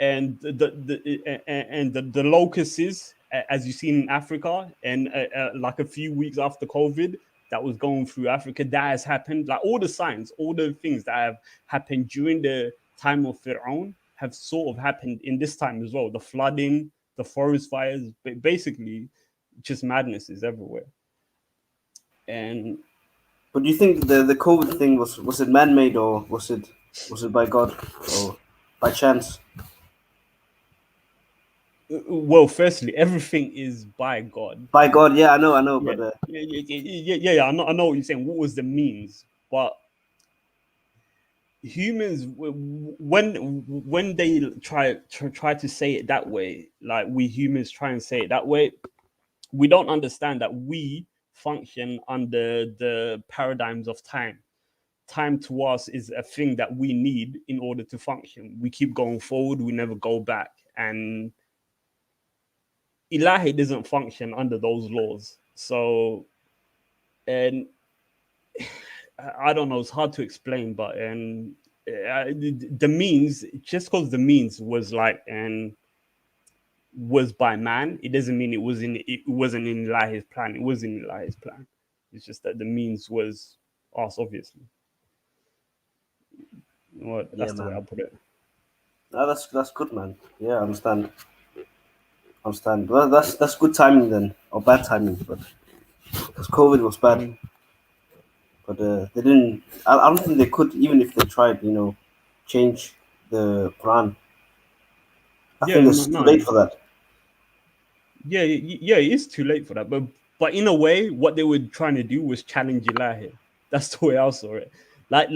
and the locusts, as you seen in Africa, and like a few weeks after COVID, that was going through Africa, that has happened. Like all the signs, all the things that have happened during the time of Fir'aun have sort of happened in this time as well. The flooding, the forest fires, basically, just madnesses everywhere. But do you think the COVID thing was it man-made, or was it by God, or by chance? Well, firstly, everything is by God. By God, yeah, I know, yeah. but Yeah, I know what you're saying. What was the means? But humans, when they try to say it that way, like we humans try and say it that way, we don't understand that we function under the paradigms of time. Time to us is a thing that we need in order to function. We keep going forward, we never go back. And Ilahi doesn't function under those laws. So, and I don't know, it's hard to explain, but the means, just because the means was like was by man, it doesn't mean it wasn't in Ilahi's plan. It was in Ilahi's plan. It's just that the means was us, obviously. Well, that's the way I put it. No, that's good, man. Yeah, I understand. Well, that's good timing then, or bad timing, but because COVID was bad. But they didn't. I don't think they could, even if they tried. Change the Quran. I think it's too late for that. Yeah, it is too late for that. But in a way, what they were trying to do was challenge Ilahi. That's the way I saw it. Like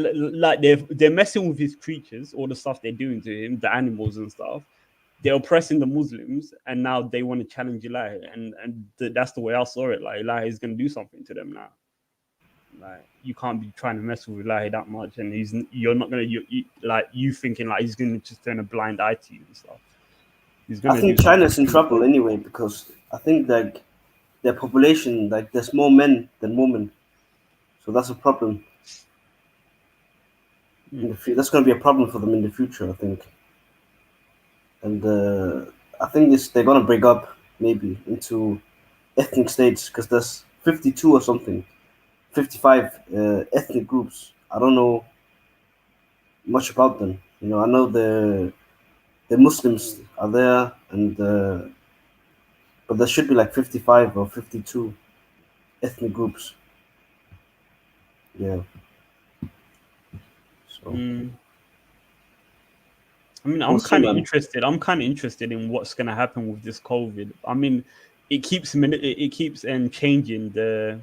they're messing with his creatures, all the stuff they're doing to him, the animals and stuff. They're oppressing the Muslims, and now they want to challenge Ilahi, and that's the way I saw it. Like Ilahi is going to do something to them now. Like you can't be trying to mess with Ilahi that much, and you're not going to you thinking like he's going to just turn a blind eye to you and stuff. I think China's in trouble anyway, because I think like their population, like there's more men than women, so that's a problem. That's going to be a problem for them in the future, I think. And I think they're going to break up maybe into ethnic states, because there's 52 or something, 55 ethnic groups. I don't know much about them. I know the Muslims are there, and but there should be like 55 or 52 ethnic groups. Yeah. So. I mean, I'm kind of interested. I'm kind of interested in what's going to happen with this COVID. I mean, it keeps changing. The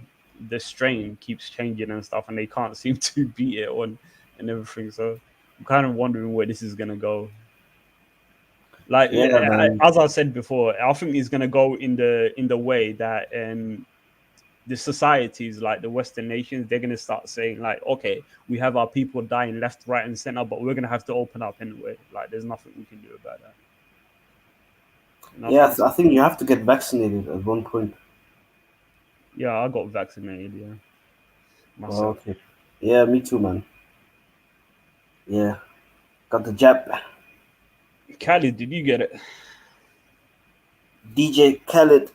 strain keeps changing and stuff, and they can't seem to beat it on and everything. So I'm kind of wondering where this is going to go. Like as I said before, I think it's going to go in the way that the societies, like the Western nations, they're going to start saying like, okay, we have our people dying left, right, and center, but we're going to have to open up anyway. Like, there's nothing we can do about that. Yeah, I think you have to get vaccinated at one point. Yeah, I got vaccinated. Yeah, myself. Oh, okay. Yeah, me too, man. Yeah, got the jab. Khaled, did you get it? DJ Khaled.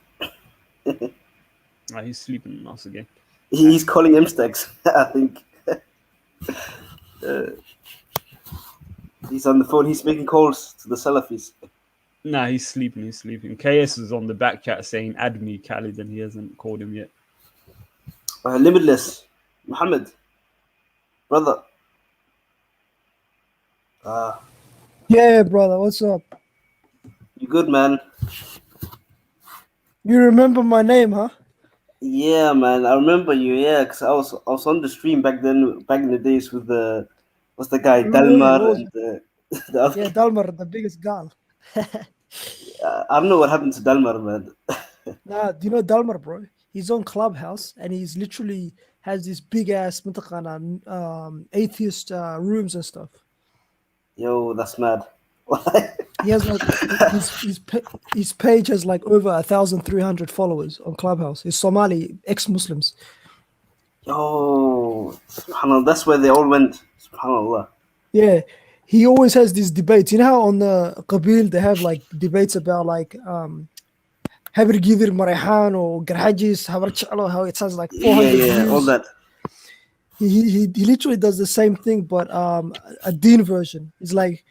He's sleeping on us again. He's calling M-Stacks, I think. He's on the phone. He's making calls to the Salafis. Nah, he's sleeping. He's sleeping. KS is on the back chat saying, add me, Khalid, and he hasn't called him yet. Limitless. Muhammad. Brother. Yeah, brother. What's up? You good, man? You remember my name, huh? Yeah, man. I remember you. Yeah, because I was on the stream back then, back in the days with what's the guy, Dalmar and the other. Yeah, Dalmar, the biggest gal. I don't know what happened to Dalmar, man. Nah, do you know Dalmar, bro? He's on Clubhouse and he's literally has these big ass atheist rooms and stuff. Yo, that's mad. He has like his page has like over 1,300 followers on Clubhouse. He's Somali ex-Muslims. Yo, subhanallah, that's where they all went. Subhanallah. Yeah, he always has these debates. You know how on the Qabil they have like debates about like Habir Gidir Marayhan or Garhajis, Habar Chalo, how it has like 400 views. All that. He literally does the same thing, but a Deen version. It's like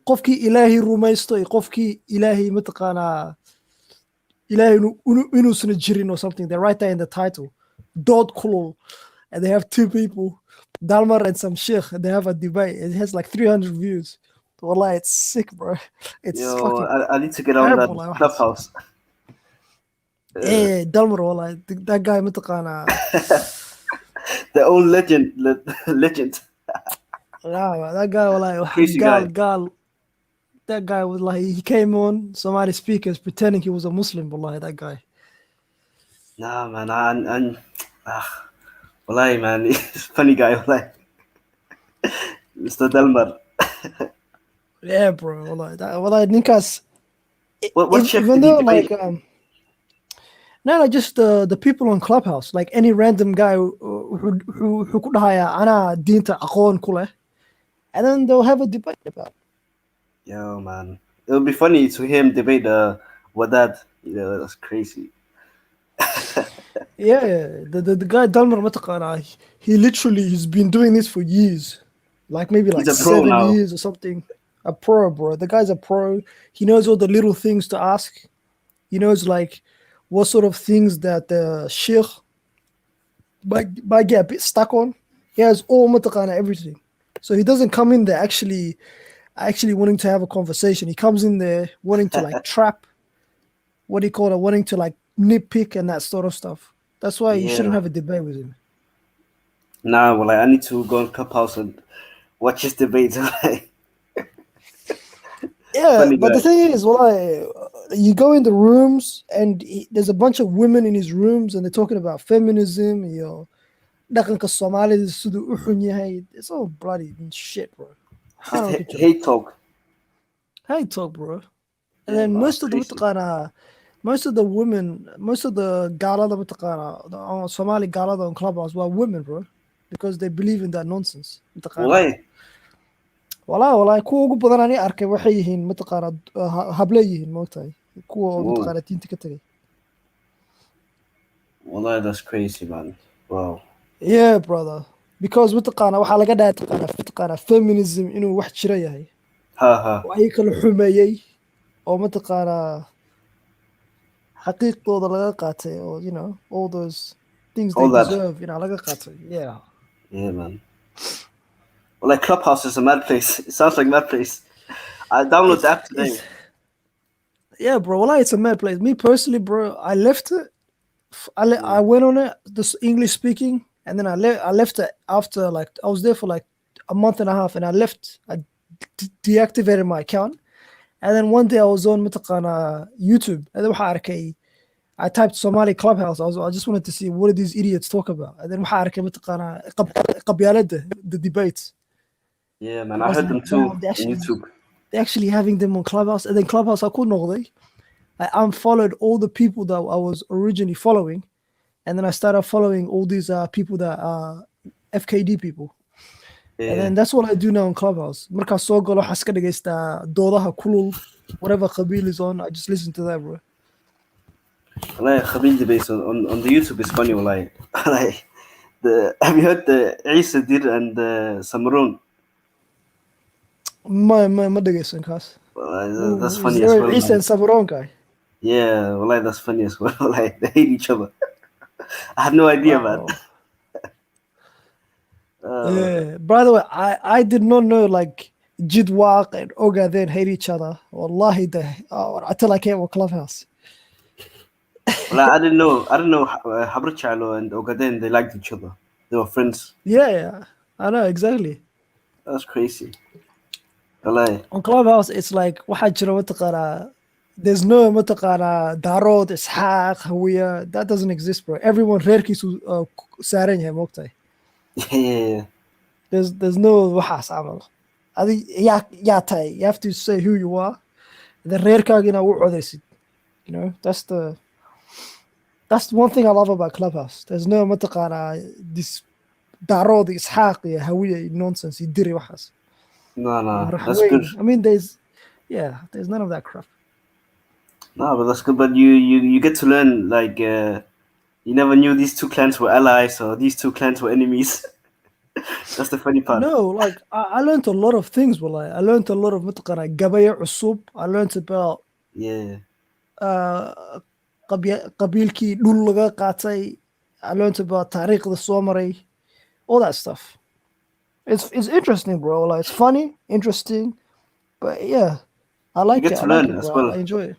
qofkii Ilaahay rumaysto iyo qofkii Ilaahay mataqaanaa Ilaahay inuusan jirin or something. They write that in the title. Dood kulul. And they have two people, Dalmar and some sheikh, and they have a debate. It has like 300 views. Wallah, it's sick, bro. It's fucking I need to get on that terrible, Clubhouse. Yeah, Dalmar, wallah. That guy mataqaanaa. The old legend. Yeah, that guy was like Crazy gal. That guy was like he came on Somali speakers pretending he was a Muslim. Wallahi, that guy. Nah, man, wallahi, man, he's a funny guy. Wallahi. Mr. Delmar. Yeah, bro. Wallahi, Ninkas. What chef even did he though debate? like no, just the people on Clubhouse, like any random guy who could hire ana dinta aqoon kule, and then they'll have a debate about it. Yo, man, it would be funny to hear him debate Wadad. Yeah, that's crazy. Yeah, the guy Dalmar mataqana, he's been doing this for years, like maybe like He's a pro 7 now. years or something. A pro, bro. The guy's a pro. He knows all the little things to ask. He knows like what sort of things that the sheikh might get a bit stuck on. He has all mataqana everything. So he doesn't come in there actually wanting to have a conversation. He comes in there wanting to like trap, what do you call it, wanting to like nitpick and that sort of stuff. That's why you shouldn't Yeah. have a debate with him. Nah, well, I need to go on Clubhouse and watch his debate. Yeah, Funny but guy. the thing is, you go in the rooms and there's a bunch of women in his rooms and they're talking about feminism. Dhaqanka Soomaalida siduu u xun yahay. It's all bloody shit, bro. Hate talk. Hate talk, bro. And Yeah, then man, most of the crazy. most of the women, most of the galada mataqana, Somali galada on Clubhouse were women, bro, because they believe in that nonsense. Why? Wallahi kuwa ugu badan ani arkay waxay yihiin mataqaana hable yihiin moogtahay kuwa oo Whoa. mataqaana diinta ka tagay. Well, that's crazy, man. Wow. Yeah, brother, because mataqaana waxaa laga dhahay mataqaana feminism inuu wax jira yahay Ha. oo ay kala xumeeyay oo mataqaana xaqiiqdooda laga qaatay or all those things All they that. deserve laga qaatay. Yeah, Man. Well, like Clubhouse is a mad place. It sounds like a mad place. I download the app today. Yeah, bro. Well, it's a mad place. Me personally, bro, I left it. I went on it, this English speaking, and then I left it after like I was there for like a month and a half, and I left. I deactivated my account, and then one day I was on mataqana YouTube, and then I typed Somali Clubhouse. I just wanted to see what do these idiots talk about, and then mataqana qabyaalada, the debates. Yeah, man. I I was heard them like, too wow, on YouTube. they're actually having them on Clubhouse, and then Clubhouse I couldn't know I unfollowed all the people that I was originally following, and then I started following all these people that are FKD people. Yeah. And then that's what I do now on Clubhouse. Marka soo galo waxaan iska dhagaystaa doodaha kulul, whatever qabiil is on, I just listen to that, bro. Like Khabil debates on the YouTube is funny. Like have you heard the Isa Dir and Samron? My dhegeysan kaas. That's Is funny as there well. Isa Like, and Sabron guy? yeah, like that's funny as well. Like they hate each other. I had no idea, man. Wow. Yeah. By the way, I did not know like Jidwaq and Ogaden hate each other. Wallahi, until I came to Clubhouse. Well, I didn't know. Habra Chalo and Ogaden, they liked each other. They were friends. Yeah, I know exactly. That's crazy. Wallahi. On Clubhouse, it's like waxaa jira mataqaanaa. There's no mataqaanaa Darod, Ishaq, Hawiya. That doesn't exist, bro. Everyone reerkiisu saaran yahay moogtahay. Yeah. There's no waxaas camal. Adi yaa tahay. You have to say who you are. The reerkaagina u codaysid. You know, that's one thing I love about Clubhouse. There's no mataqaanaa this Darod, Ishaq, Hawiya nonsense. Diri waxaas. No, that's good. I mean, there's none of that crap. No, but that's good. But you get to learn like you never knew these two clans were allies or these two clans were enemies. That's the funny part. No, like I learned a lot of things. Well, I learned a lot of mataqaanaa gabaya cusub. I learned about qabiilkii dhul laga qaatay. I learned about taariikhda soo maray, all that stuff. It's interesting, bro. Like it's funny, interesting, but yeah, I like you it. get to I like learn it, as bro. well. I enjoy it.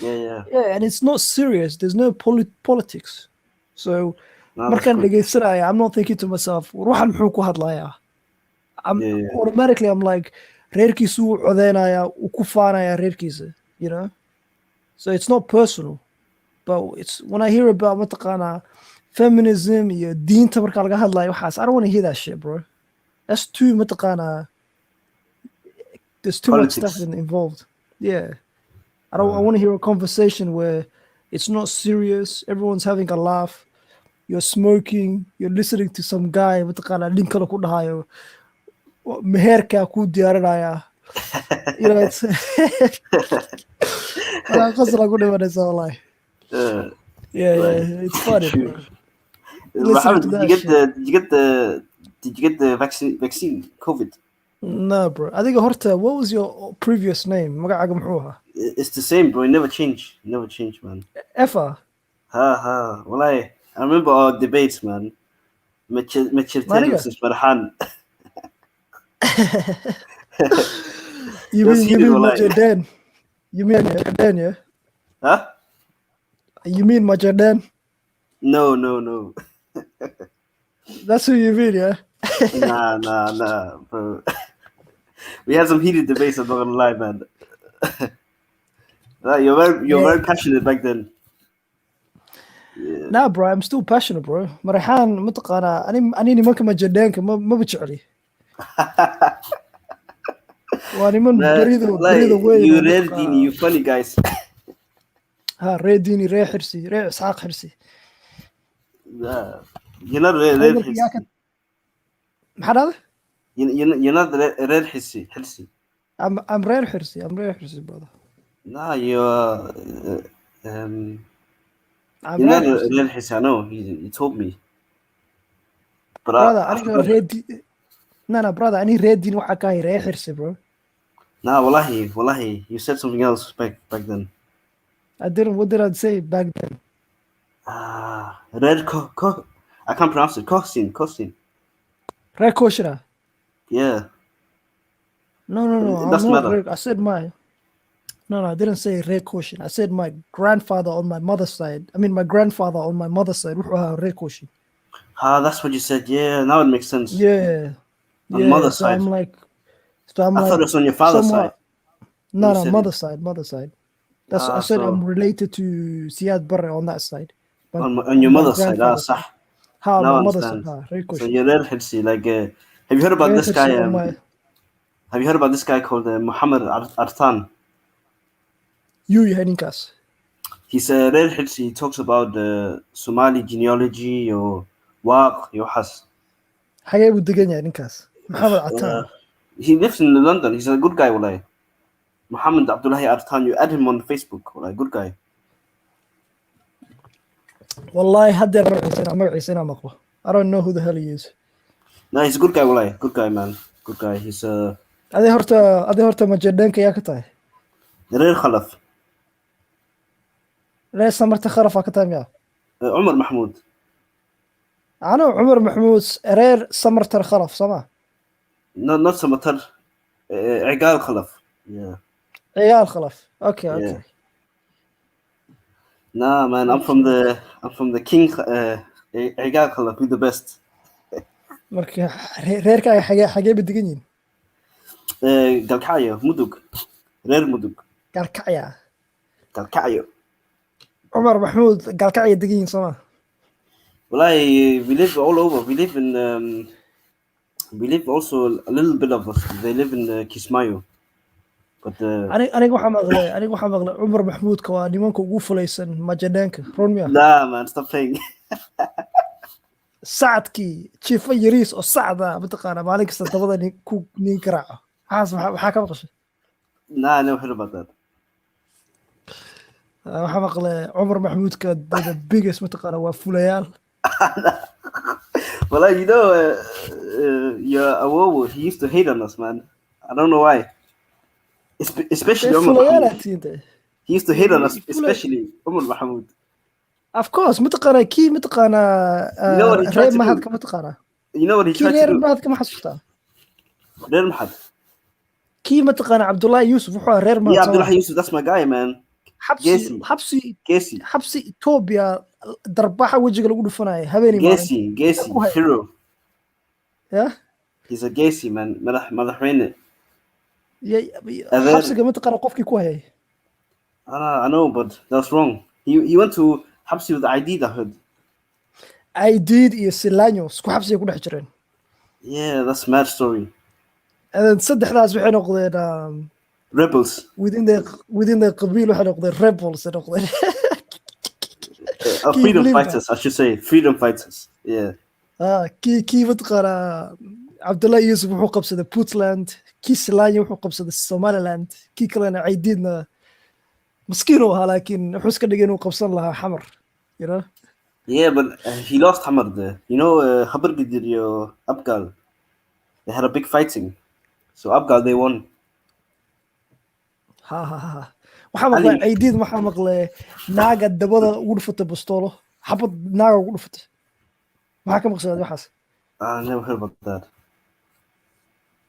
Yeah. Yeah, and it's not serious. There's no politics. So No, that's markaan good. dhegeysanaya, I'm not thinking to myself, ruuxan muxuu ku hadlayaa? Automatically I'm like, reerkiisu wuu codeynaya, wuu ku faanaya reerkiisa, you know? So it's not personal. But it's when I hear about mataqaanaa feminism iyo diinta marka laga hadlayo waxaas, I don't want to hear that shit, bro. That's too mataqaanaa. There's too much stuff involved. Yeah. I want to hear a conversation where it's not serious. Everyone's having a laugh. You're smoking. You're listening to some guy. Mataqaanaa nin kale ku dhahayo meherka ku diyaarinaya. You know, it's qasra ku dhimanaysa wallahi. Yeah, it's funny, bro. Mohammed, did you get the vaccine COVID? No, bro. I think horta, what was your previous name? Magacaaga muxuu ahaa? It's the same, bro. It never changed. Man. Efa. Well, I remember our debates, man. You mean Majaden? You mean Majaden, yeah? Huh? You mean Majaden? No. That's who you mean, yeah? Nah, bro. We had some heated debates, I'm not gonna lie, man. You're very passionate back then. Yeah. Nah, bro, I'm still passionate, bro. Marahan mataqaanaa ani nimanka Majadenka ma jecli. Waa niman barido weyn. You reer Dini, you funny guys. Reer Dini, reer Xirsi, reer Isxaaq Xirsi. You're not reer Xirsi. Maxaa You're not reer Xirsi. I'm reer Xirsi, brother. Nah, you're you're not reer Xirsi, I know. You told me. But brother, brother, any reer Dini waxa ka reer Xirsi, bro. Nah, wallahi, you said something else back then. I didn't. What did I say back then? Red I can't pronounce it. Kosin. Red Koshira. Yeah. No. It doesn't matter. I said my. No, I didn't say Red Koshin. I said my grandfather on my mother's side. I mean, my grandfather on my mother's side. Red Koshin. That's what you said. Yeah, now it makes sense. Yeah. On mother's side. I thought it was on your father's side. No, mother's side. That's I said I'm related to Siad Barre on that side. On your mother's side, sah. How now my mother's side. So you're real Hirsi. Like, have you heard about this guy? Have you heard about this guy called Muhammad Artan? Heninkas. He's a real Hirsi. He talks about the Somali genealogy or Waq, Yohas. How you would begin Heninkas? Muhammad Artan. He lives in London. He's a good guy, walai. Muhammad Abdullahi Artan. You add him on Facebook, walai. Good guy. Wallahi hadda magaciisa inaan maqlo. I don't know who the hell he is. No, he's a good guy, wallahi. Good guy, man. Good guy. He's Adi horta majeedeenka yaa ka tahay. reer Khalaf. Reer Samarta Khalaf ka tahay miyaa? Umar Mahmoud. Ano Umar Mahmoud reer Samarta Khalaf sama. Not Samatar. Igal Khalaf. Yeah. Igal Khalaf. Okay, Yeah. okay. Nah, man, I'm from the king. Igal Khalaf, we the best. Marka reerka xagee badigan yihiin. Galkacyo, Mudug. Reer Mudug. Galkacyo. Galkacyo. Umar Mahmoud Galkacyo degan yihiin sama. Wallahi, we live all over. We live also a little bit of us. They live in Kismayo. But aniga waxaa maqlay Umar Mahmoud ka waa nimanka ugu fulaysan majeedeenka. Run miyaa? Nah, man, stop playing. Sacadkii jiifa yariis oo sacda mataqaana maalin kasta dabada nin garaaco. Waxaa ka maqashay? Nah, I never heard about that. waxaa maqlay Umar Mahmoud ka the biggest mataqaana waa fulayaal. Well, you know, your Awowo, he used to hate on us, man. I don't know why. Especially Umar Mahmoud. He used to hate on us, especially Umar Mahmoud. Of course, mataqaana kii mataqaana reer mahad ka mataqaana. You know what he tried to do? Reer mahad ka ma xasuustaa? Reer mahad. Kii mataqaana Abdullah Yusuf wuxuu reer mahad. Yeah, Abdullah Yusuf, that's my guy, man. Xabsi Ethiopia darbaxa wajiga lagu dhufanay habeenii maalin. Gesi, hero. Yeah? He's a Gesi, man. Madaxweyne. Xabsiga mataqaana qofkii ku hayay. I know, but that's wrong. He went to Habsi with Aidid, I heard. Aidid iyo Silanyo isku xabsiga ku dhex jireen. Yeah, that's mad story. And then saddexdaas waxay noqdeen rebels. Within the qabiil waxay noqdeen rebels noqdeen. Freedom fighters, I should say. Freedom fighters. Yeah. Kii mataqaana Abdullah Yusuf wuxuu qabsaday Puntland, kii Silanyo wuxuu qabsaday Somaliland, kii kalena Aididna مسكين هو لكن حس كده إنه قبصان لها حمر, you know. Yeah, but he lost Hamar there. You know, Habar Gidirio Abgal. They had a big fighting, so Abgal they won. Ha. وحمق عيدين محمق له ناقة دبضة غرفة بستوله حبط ناقة غرفة. ما كم قصة بحس. I never heard about that.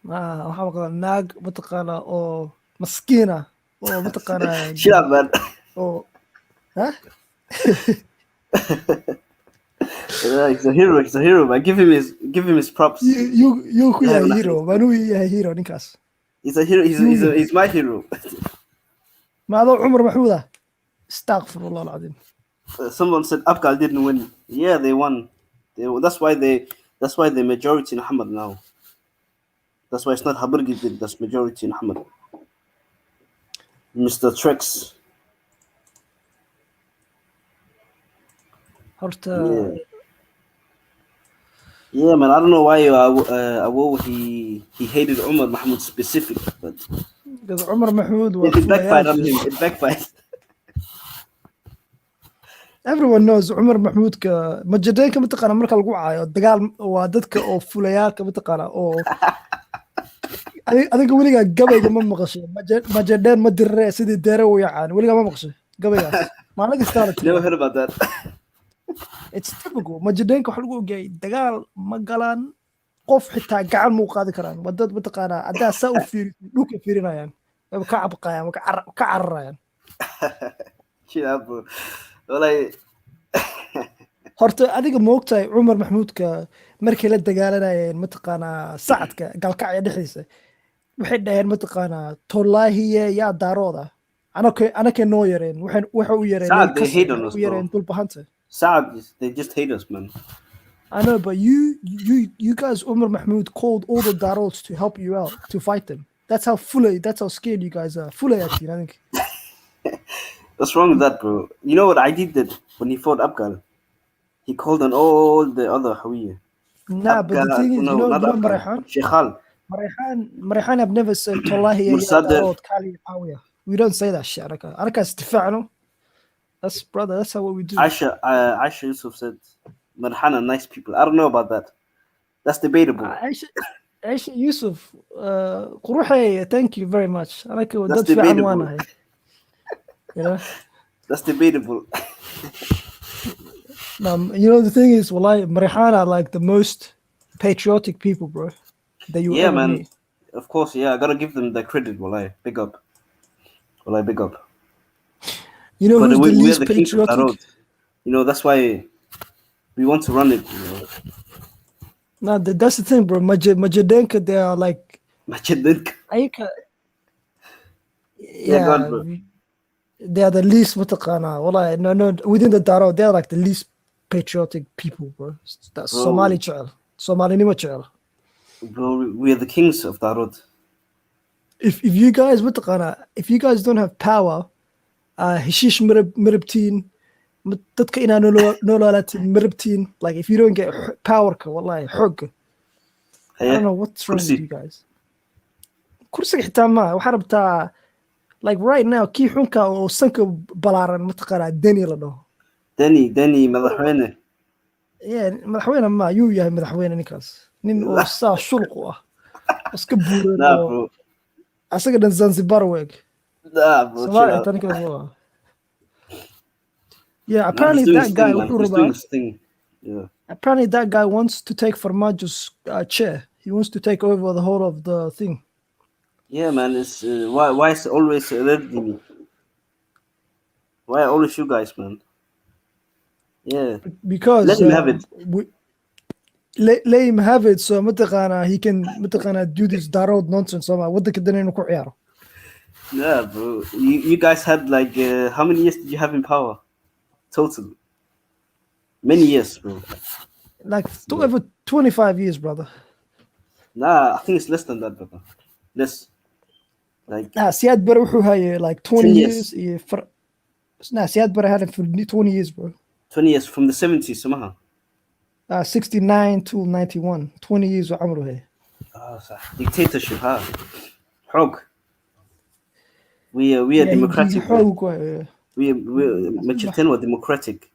وحمق ناق متقالة أو مسكينة. Oh, mataqaana. Shut up, man. Oh, huh? He's a hero, man. Give him his props. You are a hero. Manu is a hero, ninkaas. He's a hero. He's my hero. Maado Umar Mahmoud. Astaghfirullah al-azim. Someone said Abgal didn't win. Yeah, they won. That's why they majority in Ahmad now. That's why it's not Habargi that's majority in Ahmad. Mr. Trex. Yeah, man. I don't know why he hated Umar Mahmoud specific, but because Umar Mahmoud was it backfired on him. It backfired. Everyone knows Umar Mahmoud ka majadeen ka mataqaana marka lagu caayo dagaal waa dadka oo fulayaal ka mataqaana oo adiga weligaa gabayga ma maqashay majadeen ma dirre sidii deere u yaqaan weligaa ma maqashay gabaygaas maalin kasta never heard about that. It's typical majadeenka waxa lagu ogyahay dagaal ma galaan qof xitaa gacan mu qaadi karaan wadad mataqaana adaa saa u fiir dhulka fiirinayaan way ka cabqayaan ka cararayaan bro. Wallahi horta adiga moogtahay Umar Mahmoud ka markii la dagaalanayeen mataqaana sacadka galkacyo dhexdiisa waxay dhaheen mataqaana tolaahiye yaa daarooda anaka noo yareen waxa u yareen dul bahanta Saad, they just hate us, man. I know, but you guys, Umar Mahmoud called all the Darots to help you out, to fight them. That's how scared you guys are. Fully, actually, I think. What's wrong with that, bro? You know what I did when he fought Abgal? He called on all the other Hawiya. Nah, Abgal, but the thing is, you know Marayhan? Shekhal. Marayhan have never said, Tallahi, Darot, Kali, Hawiya. We don't say that shit, Araka. Araka is difa'no. That's brother. That's how what we do. Aisha Yusuf said, "Marhana, nice people." I don't know about that. That's debatable. Aisha Yusuf, قروحي, thank you very much. أنا كنت That's في debatable. عنوانها. You know. That's debatable. You know the thing is, wallahi, Marihana are like the most patriotic people, bro, that you ever man. meet. Of course, yeah. I gotta give them the credit. Wallahi, big up. Wallahi, big up. You know who's the least we're the kings of patriotic? You know, that's why we want to run it. You know. No, that's the thing, bro. Majadenka, they are like. Majadenka. Yeah, go on, bro. They are the least mutaqana. Wallahi, no, within the Daro, they are like the least patriotic people, bro. That's Somali child. Somali nima child. Bro, we are the kings of Darod. If you guys mutaqana, if you guys don't have power, hishish mirabtin, dadka ina nolalatin mirabtin, like if you don't get power, wallahi, hug. I don't know what's wrong with you guys. Kursi xitaa ma waxa rabtaa like right now kii xunka oo sanka balaaran mataqana Deni la dhaho. Deni madaxweyne. Yeah, madaxweyne ma yuu yahay madaxweyne ninkaas. Nin oo saa shulq u ah. Iska buuran oo asaga dhan Zanzibar weeg. Somali tan ninkaas waa. Yeah, apparently that guy apparently that guy wants to take Farmajo's chair. He wants to take over the whole of the thing. Yeah, man. It's why is it always me? Why always you guys, man? Yeah. Because let him have it. Let him have it. So he can do this Darod nonsense. What the kid Yeah, bro. You guys had like how many years did you have in power? Total. Many years, bro. Like over 25 years, brother. Nah, I think it's less than that, brother. Less. Like Siad Barre had like 20 years. Siad Barre had it for 20 years, bro. 20 years from the 70s, somehow. 69 to 91. 20 years of Amru. Dictatorship, huh? Hog. We are democratic. We Machitan were democratic.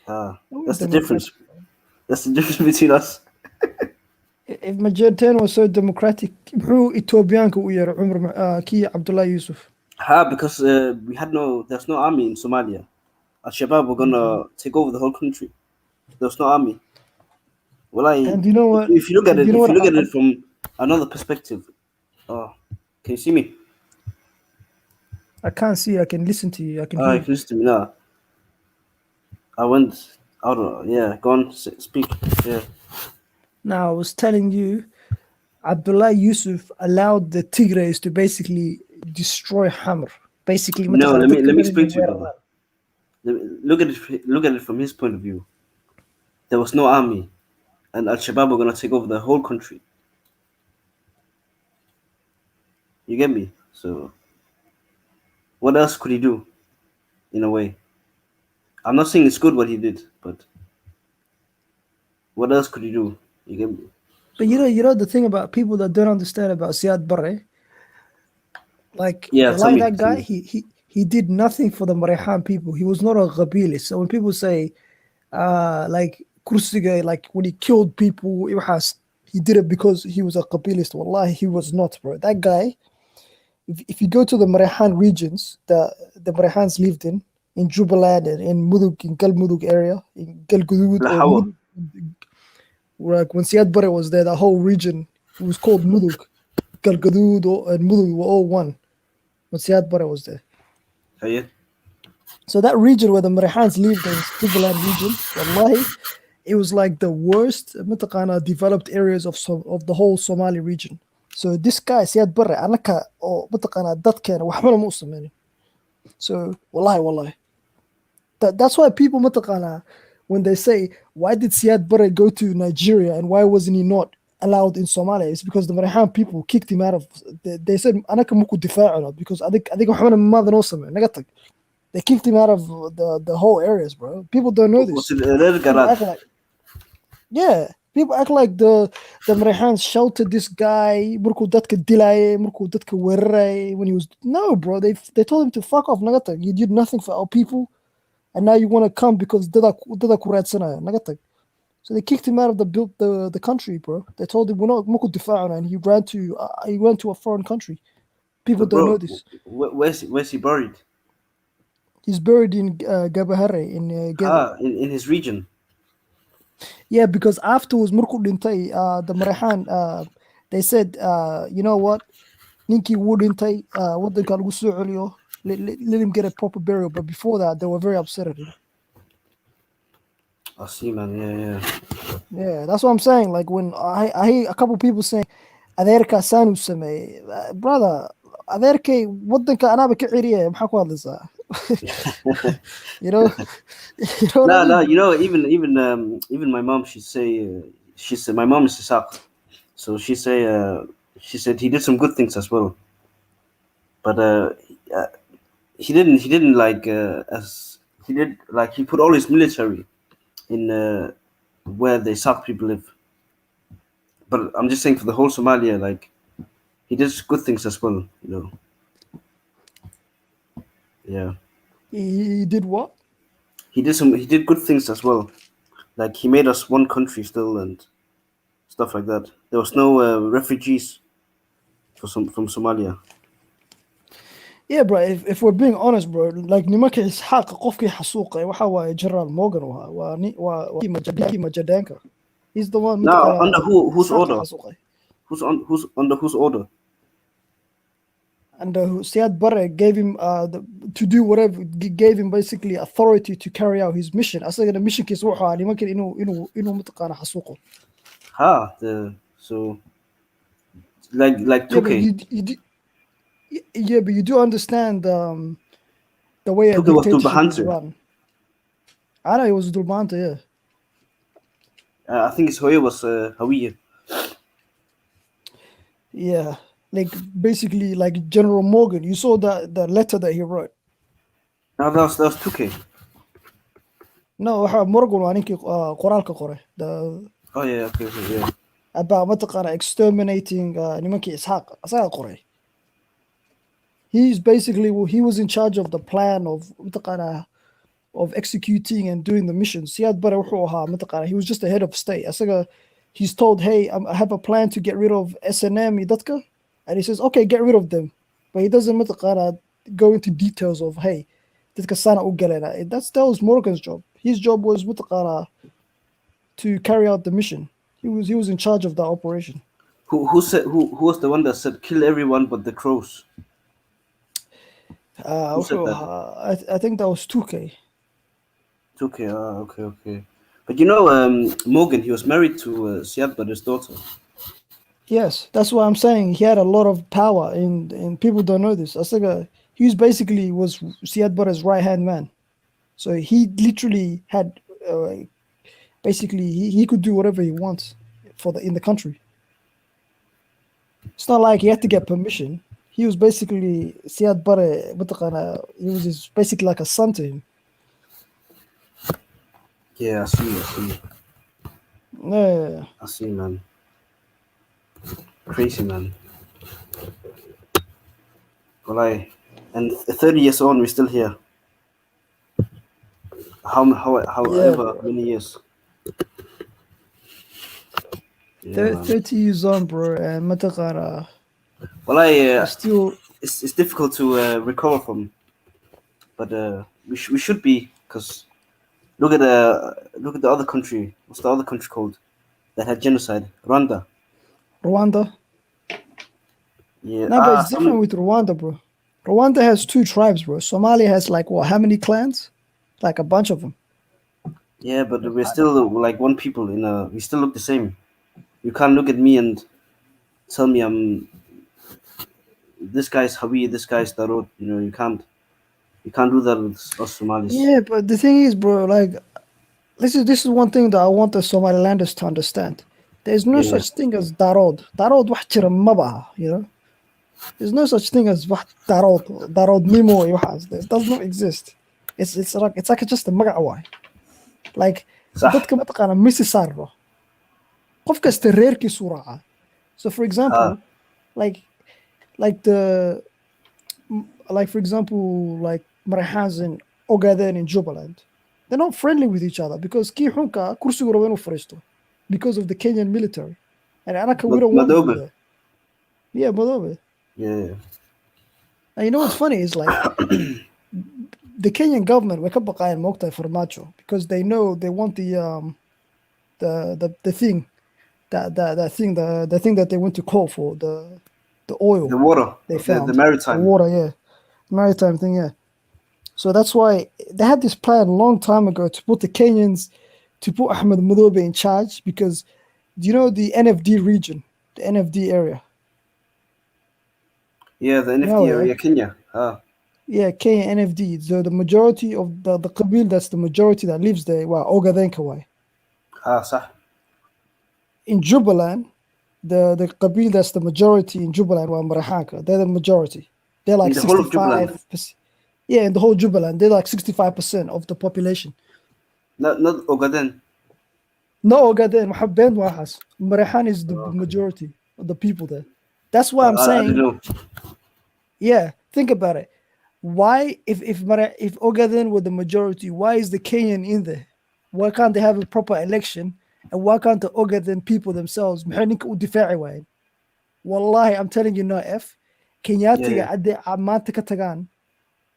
That's the difference. That's the difference between us. If Machitan was so democratic, who Ethiopian Ki Abdullah Yusuf? Because there's no army in Somalia. Al-Shabaab were gonna take over the whole country. There's no army. Well, and you know what? If you look at it from another perspective, can you see me? I can't see. I can listen to you. I can hear you can listen to me now. I went out. Yeah, go on, speak. Yeah. Now I was telling you, Abdullah Yusuf allowed the Tigrays to basically destroy Hamr. Basically, no. Let me explain to you, brother. Look at it from his point of view. There was no army, and Al-Shabaab were gonna take over the whole country. You get me? So, what else could he do? In a way, I'm not saying it's good what he did, but what else could he do? You get me? But you know the thing about people that don't understand about Siad Barre, like that guy, he did nothing for the Marehan people. He was not a Qabili. So when people say, like Kursiga, like when he killed people, he did it because he was a Qabilist. Wallahi, he was not, bro. That guy, if you go to the Marehan regions, the Marehans lived in Jubaland and in Mudug, in Gal Mudug area, in Gal Gudud, like when Siad Barre was there, the whole region, it was called Mudug. Gal Gudud and Mudug were all one when Siad Barre was there. Yeah. So that region where the Marehans lived in, Jubaland region, wallahi, it was like the worst developed areas of the whole Somali region. So this guy, Siad Barre, anaka oo dadkeena waxba ma u sameeynin. So wallahi. That's why people when they say, why did Siad Barre go to Nigeria and why wasn't he not allowed in Somalia? It's because the Marehan people kicked him out of. They said anaka muku difaacuna because I think waxba ma noo sameeynin naga tag. They kicked him out of the whole areas, bro. People don't know this. Yeah, People act like the Marihans sheltered this guy. Murku dadka dilay, murku dadka weeraray when he was no, bro. They told him to fuck off. Nagatag. You did nothing for our people, and now you want to come because dada kuratsanaya. Nagatag. So they kicked him out of the country, bro. They told him we're not murku difa'ana, and he went to a foreign country. People But don't bro, know this. where's he buried? He's buried in Gabahare in Gedo. In his region. Yeah, because afterwards, Murku Dintay, the Marahan, they said, you know what? Ninki Woodintay, what they call let him get a proper burial. But before that, they were very upset at him. I see, man. Yeah. Yeah, that's what I'm saying. Like when I hear a couple people saying, Aderka Sanu Same, brother, Aderke, what the Kanaba Kiriya, Hakwalisa. You know, what I mean? No, you know, even my mom, she said my mom is Isaac, so she said he did some good things as well, but he didn't like as he did like he put all his military in where the Isaac people live. But I'm just saying for the whole Somalia, like he did good things as well, you know. Yeah. He did what? He did good things as well. Like he made us one country still and stuff like that. There was no refugees from Somalia. Yeah, bro. If we're being honest, bro, like nimanka Ishaq qofkii xasuuqay waxa waaye General Morgan waa Majadanka. He's the one. Now under whose Ishaq order? xasuuqay. Who's under whose order? And Siad Barre gave him to do whatever, gave him basically authority to carry out his mission. Asagana mission kiisa wuxuu ahaa nimankan inuu mataqaana xasuuqo. So like Yeah, but 2K. but you do understand the way a 2K was dictatorship is Dulbahante. run. I know it was Dulbahante, yeah. I think his Hoya was Hawiye. Yeah, like basically like General Morgan. You saw the letter that he wrote. No, that was 2K. No, Morgan waa ninkii qoraalka qoray. Oh yeah, okay, yeah. About mataqaana exterminating nimankii Ishaq. Asaga qoray. He was in charge of the plan of mataqaana of executing and doing the mission. Siad Barre wuxuu ahaa mataqaana he was just the head of state. Asaga he's told, hey, I have a plan to get rid of SNM dadka, and he says, okay, get rid of them, but he doesn't go into details of, hey, dadka sana u galena. That was Morgan's job. His job was to carry out the mission. He was in charge of that operation. Who was the one that said kill everyone but the crows? Who said that? I think that was 2K. 2K. Okay. But you know, Morgan, he was married to Siad Barre's daughter. Yes, that's what I'm saying. He had a lot of power, and people don't know this. He was Siad Barre's right-hand man. So he literally had, basically, he could do whatever he wants in the country. It's not like he had to get permission. He was basically Siad Barre. He was basically like a son to him. Yeah, I see. Yeah. I see, man. Crazy, man. Well, and 30 years on, we're still here. However many years. Yeah, 30 years on, bro, and mataqana. Well, it's difficult to recover from, but we should be, because look at the other country. What's the other country called that had genocide? Rwanda. Yeah. No, but it's different with Rwanda, bro. Rwanda has 2 tribes, bro. Somalia has like what? How many clans? Like a bunch of them. Yeah, but we're still like one people. We still look the same. You can't look at me and tell me I'm this guy's Hawi, this guy's Darod. You know, you can't do that with us Somalis. Yeah, but the thing is, bro, like this is one thing that I want the Somalilanders to understand. There's no such thing as Darod. Darod wax jira maba, you know. There's no such thing as Darod Nimo. It does not exist. It's like just a magac. Like dadka mataqana misisar, bro. qof kasta reerkiisu raacaa. So for example, like for example, like Marahans and Ogaden in Jubaland, they're not friendly with each other because kii xunka kursigu rabo inuu fariisto because of the Kenyan military. And anaka, we don't want to do that. Yeah, Madobe. Yeah. And you know what's funny is like the Kenyan government wake up and Mokta for Macho because they know they want the thing that thing the thing that they want to call for the oil, the water, they found the maritime, the water, yeah, maritime thing, yeah. So that's why they had this plan a long time ago to put the Kenyans, to put Ahmed Madobe in charge because, you know, the NFD region, the NFD area. Yeah, the NFD area, Kenya. Yeah, Kenya NFD. So the majority of the Qabil, that's the majority that lives there. Wow, Ogaden Kawai. صح. In Jubaland, the Qabil that's the majority in Jubaland, well, Marahanka, they're the majority. They're like 65%. Yeah, in the whole Jubaland, they're like 65% of the population. Not Ogaden. No, Ogaden, Muhabben Wahas. Marahan is the majority of the people there. That's why I'm saying. I don't know. Yeah, think about it. Why, if Ogaden were the majority, why is the Kenyan in there? Why can't they have a proper election? And why can't the Ogaden people themselves? Wallahi, I'm telling you now, Kenyatiga ade amanta katagan,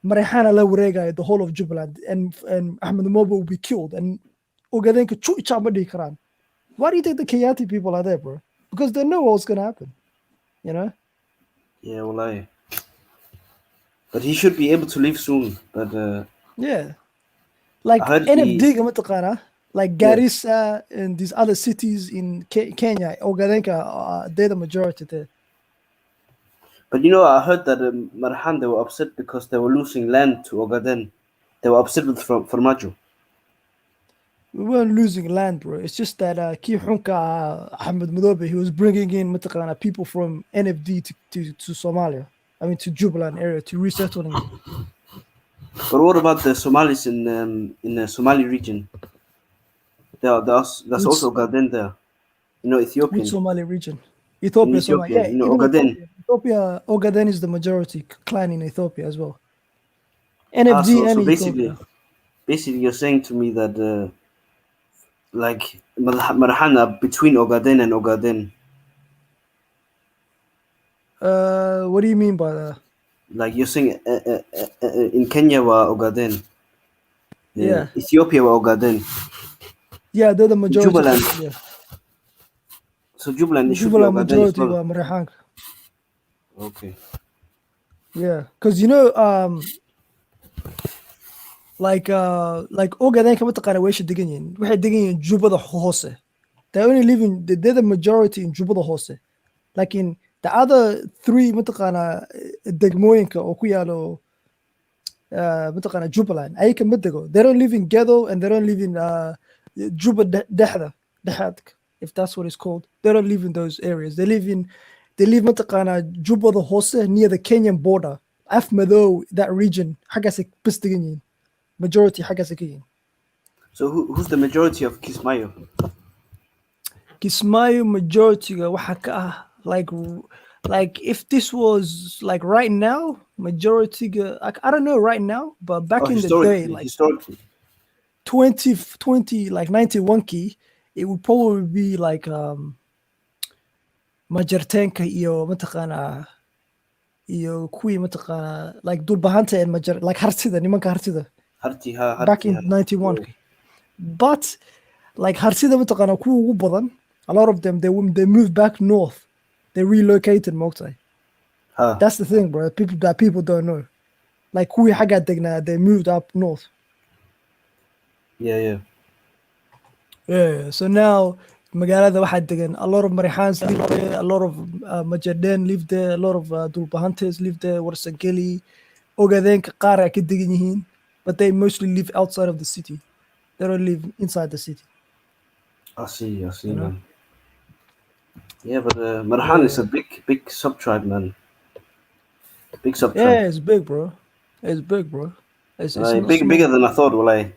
Marihana la warega, the whole of Jubaland, and Ahmed Mobo will be killed, and Ogaden could chu chamadi karan. Why do you think the Kenyati people are there, bro? Because they know what's gonna happen, you know? Yeah, wallahi. But he should be able to leave soon. But yeah, like NFD, like Garissa and these other cities in Kenya, Ogadenka, they're the majority there. But you know, I heard that Marhan, they were upset because they were losing land to Ogaden. They were upset with Formaggio. We weren't losing land, bro. It's just that Kihunka Ahmed Madobe, he was bringing in people from NFD to Somalia. I mean, to Jubaland area to resettling them. But what about the Somalis in the Somali region? That's also Ogaden there. You know, Ethiopian. Which Somali region? Ethiopia, Somalia. Yeah, you know, Ogaden. Ethiopia, Ogaden is the majority clan in Ethiopia as well. NFD and Ethiopia. Basically, you're saying to me that like Marhana between Ogaden and Ogaden. What do you mean by that? Like you're saying in Kenya were Ogaden. Yeah. Ethiopia were Ogaden. Yeah, they're the majority. Jubaland. Yeah. So Jubaland should be Jubaland Ogaden majority as well. were Marahang. Okay. Yeah, because you know, like Ogaden kama taqaana weesha degan yihiin. Waxay degan yihiin Jubada Hoose. They only live in, they're the majority in Jubada Hoose. Like in the other three mataqaana degmooyinka oo ku yaalo mataqaana Jubaland, ay ka midego. They don't live in Gedo and they don't live in Juba Dehda, if that's what it's called. They don't live in those areas. They live mataqaana Juba the Hosse near the Kenyan border. Afmado, that region, xaggaas bas degan yihiin. Majority xaggaas ka yihiin. So who's the majority of Kismayo? Kismayo majority waxa ka ah like if this was like right now, majority I don't know right now, but back in the day, like historically 20 like 91 key, it would probably be like Majartenka iyo mataqaana iyo kuwii mataqaana like Dulbahanta and Majar, like Hartida, nimanka Hartida. Back in 91. Yeah. But like Hartida mataqaana kuwa ugu badan, a lot of them they moved back north. They relocated Moktai. That's the thing, bro. People don't know. Like kuwii xagga degnaa, they moved up north. Yeah. So now magaalada waxaa degan a lot of Marihans live there, a lot of Majaden live there, a lot of Dulbahantes live there, Warsangeli, Ogadenka qaar ay ka degan yihiin, but they mostly live outside of the city. They don't live inside the city. I see, man. Yeah, but Marhan is a big sub-tribe, man. Big sub-tribe. Yeah, it's big, bro. It's bigger than I thought, walai.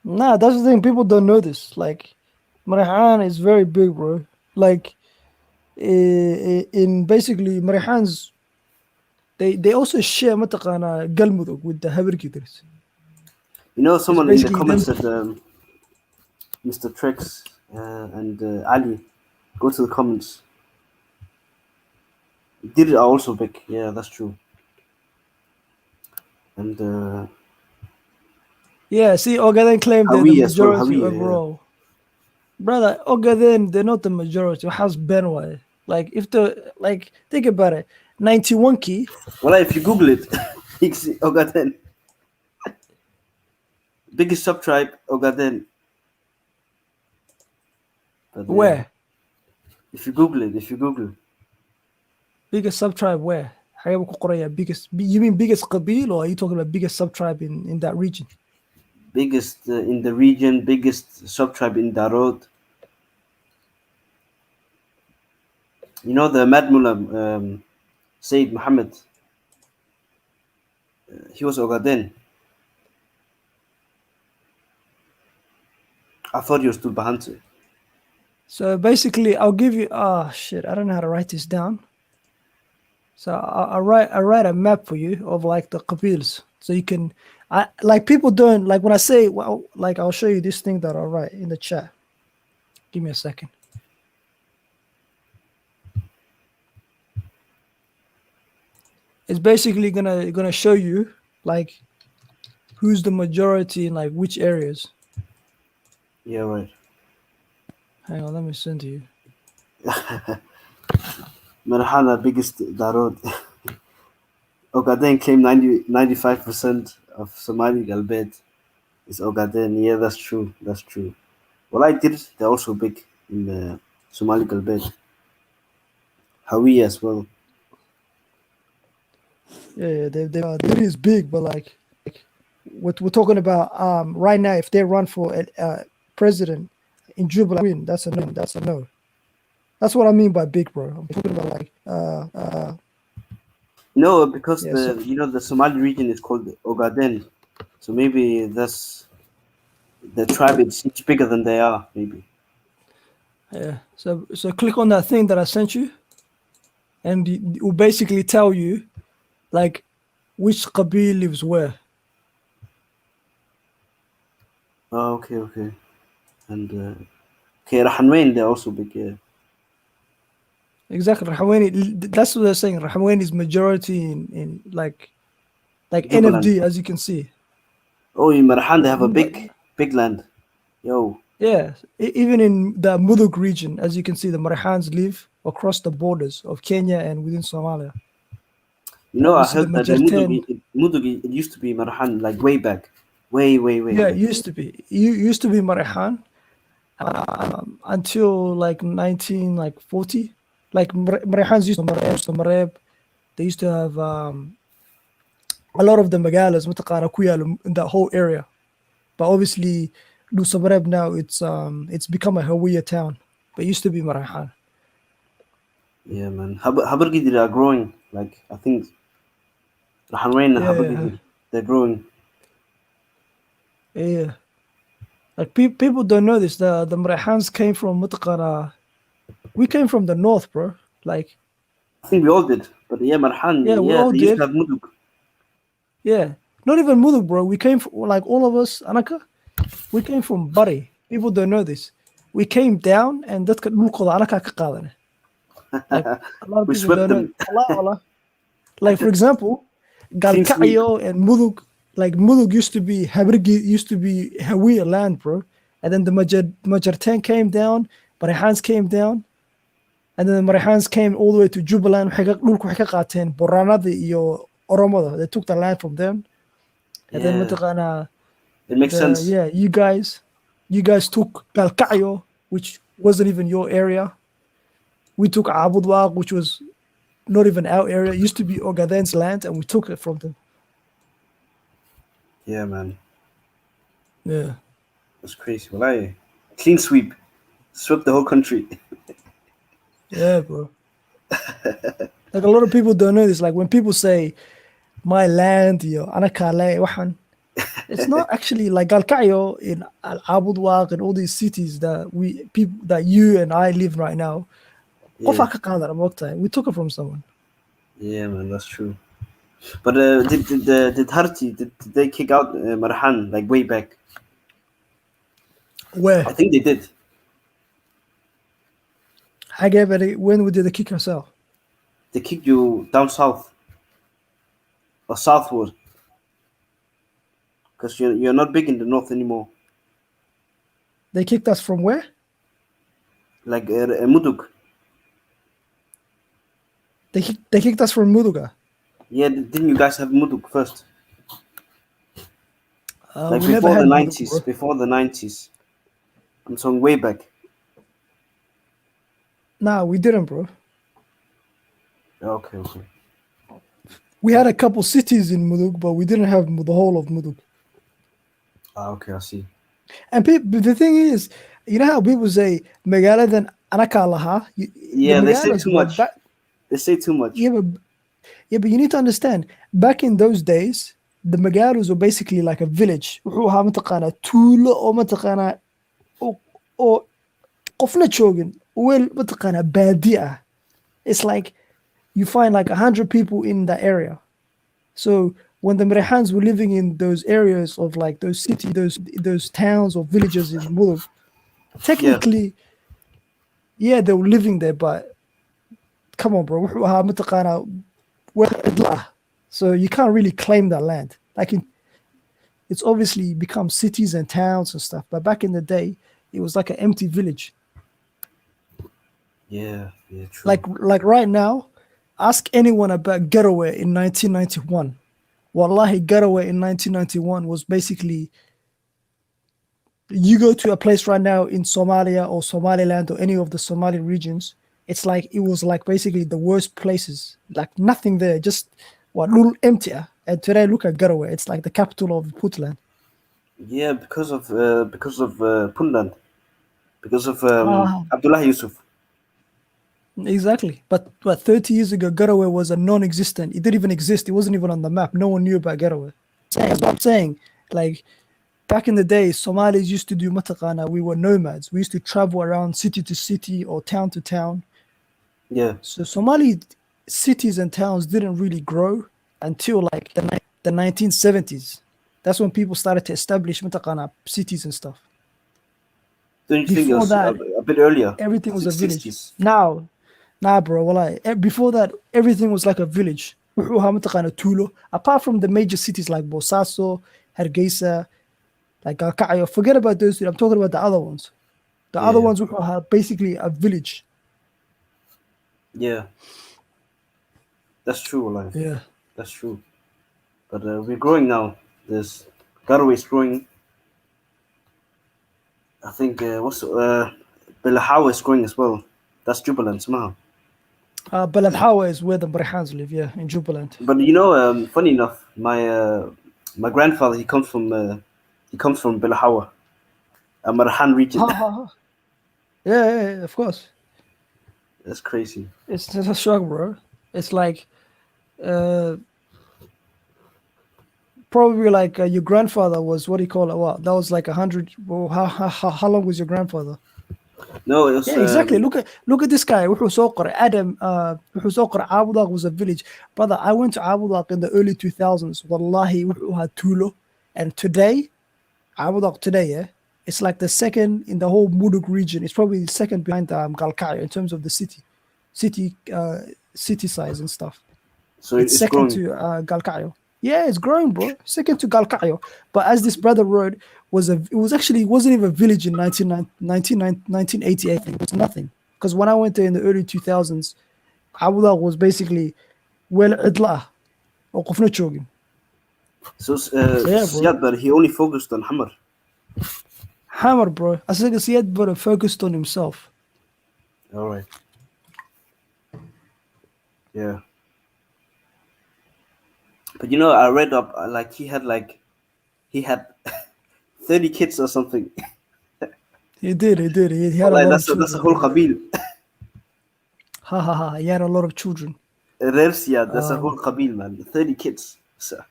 Nah, that's the thing. People don't know this. Like, Marihan is very big, bro. Like in basically Marihan's, they also share mataqana Galmudug with the Habergiders. You know, It's someone in the basically them. comments said, Mr. Trex and Ali, go to the comments. Did it also big? Yeah, that's true. And Yeah, see, Ogaden claimed they're the Hawi as well. majority Hawi, overall. Brother, Ogaden, they're not the majority. How's Benway? Like, if the, like, think about it. 91 key. Well, if you Google it, you can see Ogaden. Biggest sub-tribe, Ogaden. But, Where? If you Google it. Biggest sub-tribe where? Biggest, you mean biggest Qabil, or are you talking about biggest sub-tribe in that region? Biggest in the region, biggest sub-tribe in Darod. You know the Mad Mullah, Sayyid Muhammad. He was Ogaden. I thought he was Tulbahante. So basically, I'll give you. Oh shit! I don't know how to write this down. So I write a map for you of like the Qabils, so you can. Like people don't like when I say, well, like I'll show you this thing that I'll write in the chat. Give me a second. It's basically gonna show you like who's the majority in like which areas. Yeah, right. Hang on, let me send to you. Marhala, biggest Darod. Ogaden claimed 95% of Somali Galbed is Ogaden. Yeah, that's true. That's true. Well, I did. They're also big in the Somali Galbed. Hawi as well. Yeah, it is big, but like what we're talking about right now, if they run for president in Jubilee, that's a no. That's a no. That's what I mean by big, bro. I'm talking about like No, because yeah, the Somali region is called Ogaden, so maybe that's the tribe is much bigger than they are. Maybe. Yeah. So click on that thing that I sent you, and it will basically tell you like which Qabil lives where. Oh, okay. And okay, Rahanwain, they're also big. Yeah. Exactly. Rahaweni, that's what they're saying. Rahaweni is majority in like Jubaland. NFD, as you can see. Oh, in Marahan, they have a big land. Yo. Yeah, even in the Mudug region, as you can see, the Marihans live across the borders of Kenya and within Somalia. You know, Obviously, I heard that the Mudug, it used to be Marahan, like way back. Way. Yeah, it used to be. You used to be Marihan until like 1940. Like Marihans used to Mareb. They used to have a lot of the magalas in that whole area. But obviously, Lusamareb now it's become a Hawiya town. But it used to be Marihan. Yeah, man. Habergidi are growing. Like, I think Rahanwain and Habergidi, they're growing. Yeah. Like people don't know this. The Marihans came from Mutaqara. We came from the north, bro. Like I think we all did. But yeah, Marhan, we all they did. used to have Mudug. Yeah. Not even Mudug, bro. We came from, like all of us, Anaka, we came from Bari. People don't know this. We came down and dadka dhulkooda Anaka ka qaadane. Like a lot of We people swept don't them. know. Like for example, Galkacyo and Mudug, like Mudug used to be Hawiya land, bro. And then the Majartan came down, Marihans came down, and then the Marihans came all the way to Jubaland. Dhulka waxay ka qaateen Boranada iyo Oromoda. They took the land from them. And then mataqaana, it makes sense. Yeah, you guys took Galkacyo, which wasn't even your area. We took Abudwaq, which was not even our area. It used to be Ogaden's land, and we took it from them. Yeah, man. Yeah. That's crazy. Well, clean sweep. Swept the whole country. Yeah, bro. Like a lot of people don't know this. Like when people say my land, Anakale, wahan, It's not actually like Galkayo in Al Abudwaq and all these cities that you and I live right now. Yeah. We took it from someone. Yeah, man, that's true. But did Harti did they kick out Marhan like way back? Where? I think they did. When did they kick yourself? They kicked you down south or southward because you're not big in the north anymore. They kicked us from where? Like Mudug. They kicked us from Muduga. Yeah, didn't you guys have Mudug first? Like we never before had the Mudug, 90s. bro. Before the 90s. I'm talking way back. Nah, we didn't, bro. Okay. We had a couple cities in Mudug, but we didn't have the whole of Mudug. Okay, I see. And the thing is, you know how people say Megaladan Anakalaha? Yeah, they say too much. They say too much. Yeah, but you need to understand, back in those days, the Magalos were basically like a village. Wuxuu ahaa mataqaanaa tuulo oo mataqaanaa oo qofna joogin, weel mataqaanaa baadi ah. It's like you find like 100 people in that area. So when the Merehans were living in those areas of like those cities, those towns or villages in Muluk, technically, yeah, they were living there, but come on, bro. Wuxuu ahaa mataqaanaa weel cidla ah. So you can't really claim that land. Like it's obviously become cities and towns and stuff, but back in the day, it was like an empty village. Yeah, true. Like right now, ask anyone about Getaway in 1991. Wallahi, Getaway in 1991 was basically, you go to a place right now in Somalia or Somaliland or any of the Somali regions, it was like basically the worst places, like nothing there, just little emptier. And today, look at Getaway. It's like the capital of Puntland. Yeah, because of Puntland, because of Abdullah Yusuf. Exactly. But 30 years ago, Getaway was a non-existent. It didn't even exist. It wasn't even on the map. No one knew about Getaway. That's what I'm saying. Like back in the day, Somalis used to do mataqana. We were nomads. We used to travel around city to city or town to town. Yeah. So Somali cities and towns didn't really grow until like the 1970s. That's when people started to establish mataqana cities and stuff. Don't you think it was a bit earlier? Everything was a village. 60s. Nah, bro. Before that, everything was like a village. Apart from the major cities like Bosaso, Hargeisa, like Galkayo. Forget about those. I'm talking about the other ones. The other ones were basically a village. Yeah. That's true, like. Yeah. That's true. But we're growing now. There's Garowe is growing. I think Belahawa is growing as well. That's Jubaland somehow. Balad Hawa is where the Brahans live, yeah, in Jubaland. But you know, funny enough, my grandfather he comes from Belahawa, a Marhan region. Yeah, of course. That's crazy. It's a shock, bro. It's like probably like your grandfather was, what do you call it? What? That was like 100. Well, how long was your grandfather? No, it was. Yeah, exactly. Look at this guy. Adam. Abudaq was a village, brother. I went to Abudaq in the early 2000s. Wallahi, had Tulo, and today, Abudaq today, yeah, it's like the second in the whole Mudug region. It's probably the second behind Galkayo in terms of the city size and stuff. So it's second growing. to Galkayo. Yeah, it's growing, bro. Second to Galkayo. But as this brother wrote, it wasn't even a village in 1988. It was nothing. Because when I went there in the early 2000s, Abudaq was basically idla or qofna joogin. So Siad, but he only focused on Hamar. Hamar, bro. I said Siad, but focused on himself. All right. Yeah. But you know, I read up like he had 30 kids or something. He did. He had a lot of children. That's a whole qabil. He had a lot of children. That's a whole qabil, man. 30 kids. So,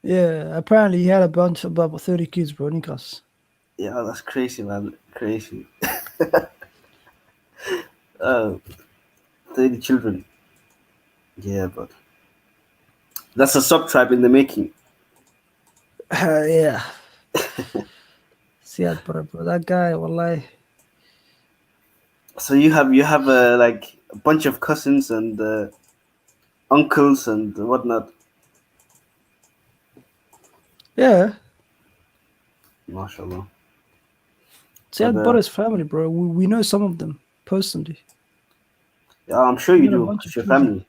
Yeah, apparently he had a bunch of about 30 kids, bro. Nikas. Yeah, that's crazy, man. Crazy. 30 children. Yeah, but that's a sub tribe in the making. Yeah. See that, bro. That guy, wallahi. So you have like a bunch of cousins and uncles and whatnot. Yeah. MashaAllah. Siad But, Barre's family, bro. We know some of them personally. yeah, I'm sure He you had a do, bunch because of your children. family.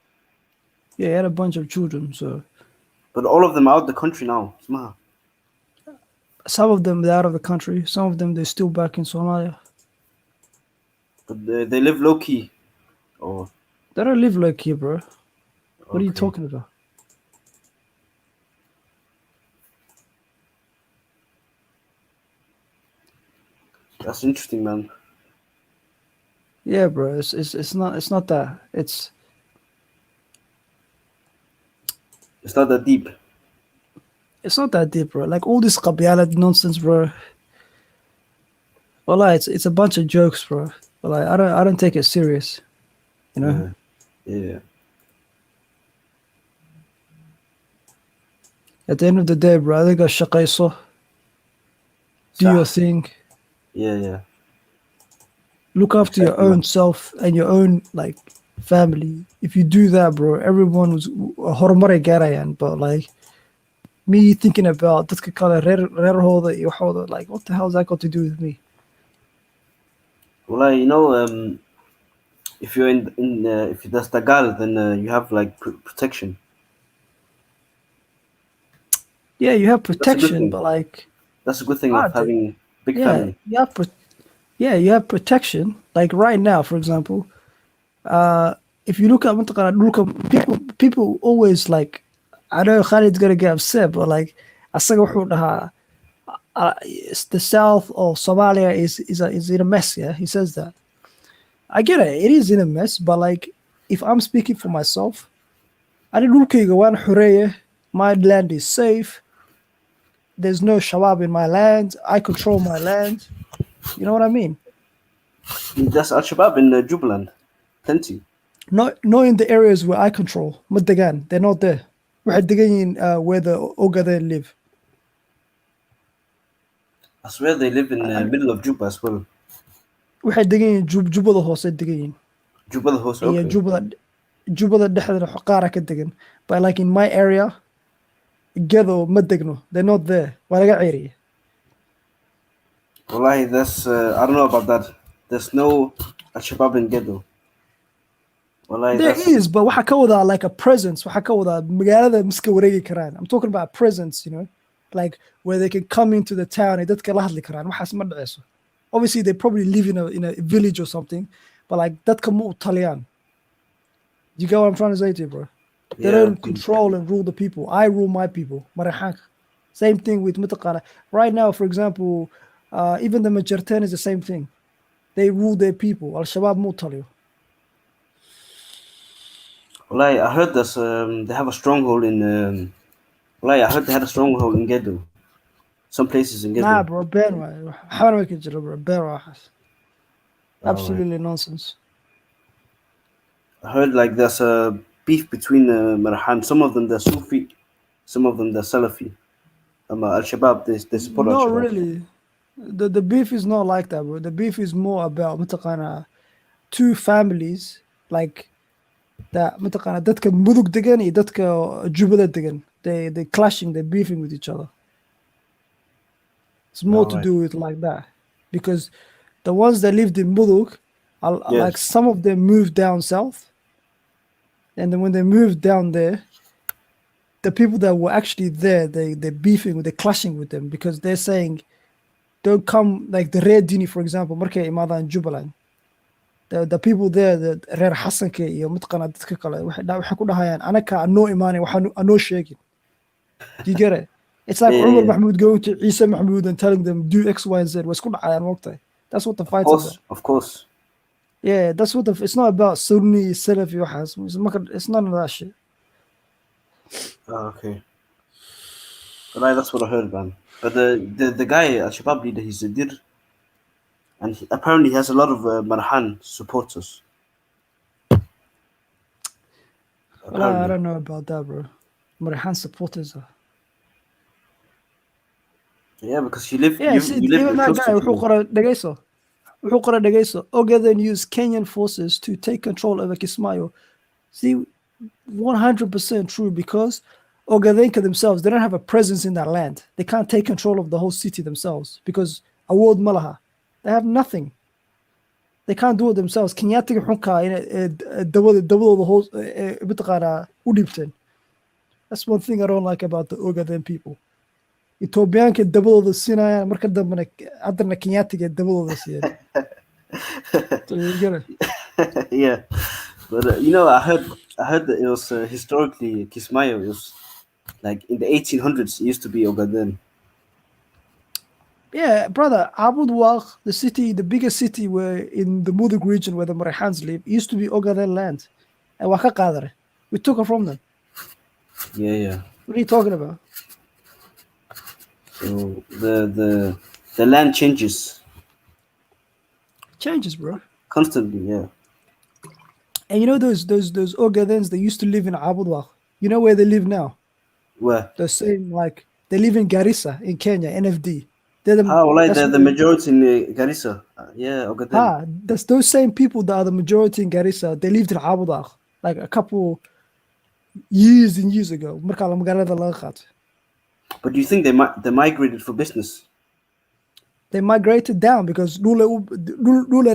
Yeah, he had a bunch of children. So But all of them are out the country now. Smaha. some of them they're out of the country. Some of them they're still back in Somalia. But they live low key. Or They don't live like here, bro. What are you okay. talking about? That's interesting, man. Yeah, bro. It's not that. It's not that deep. It's not that deep, bro. Like all this qabiyalat nonsense, bro. Wallah, it's a bunch of jokes, bro. But like I don't take it serious. You know? Yeah. At the end of the day, bro, I think I shaqayso. Do your thing. Yeah. Look after your Exactly, own man. self and your own like family. If you do that, bro, everyone was horumar garayan. But like me thinking about dadka kale reerhooda iyo waxooda, like what the hell has that got to do with me? Well, you know, if you're in if there's Tagal, then you have like protection. Yeah, you have That's a good protection, thing. but like That's a good thing of having big family. You have protection. Like right now, for example, if you look at people always like, I know Khalid's gonna get upset, but like asaga wuxuu dhahaa the south of Somalia is in a mess. Yeah, he says that. I get it. It is in a mess, but like if I'm speaking for myself, I did dhulkayga waan xoreeye. My land is safe. There's no Shabab in my land. I control my land. You know what I mean? That's Al Shabaab in Jubaland, plenty. Not in the areas where I control. Madagan, they're not there. Waxay degan yihiin where the Ogaden live. I swear they live in the middle of Juba as well. Waxay degan yihiin Jubada hoose degan yihiin. Jubada hoose, Iyo okay. Jubada dhexdeeda qaar ka degan. But like in my area, Gedo ma degno. They're not there. Waa laga ceeriye. Wallahi, that's I don't know about that. There's no Al Shabaab in Gedo. Wallahi, There is, but waxa ka wadaa like a presence. Waxa ka wadaa magaalada miska wareegi karaan. I'm talking about presence, you know, like where they can come into the town and dadka la hadli karaan. Waxaas ma dhaceyso. Obviously, they probably live in a village or something, but like dadka ma u taliyaan. You get what I'm trying to say to you, bro? They don't control and rule the people. I rule my people. Marahank. Same thing with Mutaqana. Right now, for example, even the Majartan is the same thing. They rule their people. Al Shabaab mu taliyo. Wallahi, I heard this. They have a stronghold in. Wallahi, I heard they had a stronghold in Gedo. Some places in Gedo. Nah, bro, Ben, how do I get you, bro? Ben, absolutely nonsense. I heard like there's a beef between Marhan. Some of them they're Sufi, some of them they're Salafi. Al Shabaab, they support Al Not Shabaab. really. The beef is not like that, bro. The beef is more about Mutaqana, two families like that. Mutaqana, dadka mudug degan iyo dadka Jubala degan. They clashing, they're beefing with each other. It's more to do with like that, because the ones that lived in Mudug, like some of them moved down south, and then when they moved down there, the people that were actually there, they're beefing, they're clashing with them because they're saying, don't come, like the Red Dini, for example, markay imaadaan Jubaland. The people there, the reer Xasanka iyo Mutqana dadka kale, waxay ku dhahayaan anaka anoo imaanin, waxaan anoo sheegin. Do you get it? It's like Umar Mahmoud going to Isa Mahmoud and telling them do X, Y, and Z. That's what the fight's about. Of course. Yeah, that's what it's not about Sunni, Salafi, it's none of that shit. Okay. Right, that's what I heard, man. But the guy, Al-Shabaab leader, he's a dir, and apparently he has a lot of Marhan supporters. Well, I Apparently. don't know about that, bro. Marihan supporters. Yeah, because you live Even that close guy to wuxuu qoray dhegeyso. Ogaden used Kenyan forces to take control over Kismayo. See, 100% true, because Ogadenka themselves, they don't have a presence in that land. They can't take control of the whole city themselves because award malaha. They have nothing. They can't do it themselves. Kenyatta xunka dabadooda hoos mataqaanaa u dhibteen. That's one thing I don't like about the Ogaden people. Ethiopiaanka dabadooda siinayaan marka dambena haddana Kenyaatiga dabadooda siiyeen. So you get it? Yeah, but I heard that it was historically Kismayo. It was like in the 1800s. It used to be Ogaden. Yeah, brother, Abudwaq, the biggest city where in the Mudug region where the Marihans live, used to be Ogaden land. And Waka Qadare. We took it from them. Yeah. What are you talking about? So the land changes Changes, bro. constantly. Yeah. And you know those Ogadens that used to live in Abudwaq? You know where they live now? Where? The same, like, they live in Garissa in Kenya, NFD. They're the, Like that's the where- majority in Garissa. Yeah, Ogaden. That's those same people that are the majority in Garissa. They lived in Abudaq like a couple years and years ago. Marka la magaalada laga qaato. But do you think they migrated for business? They migrated down because dhul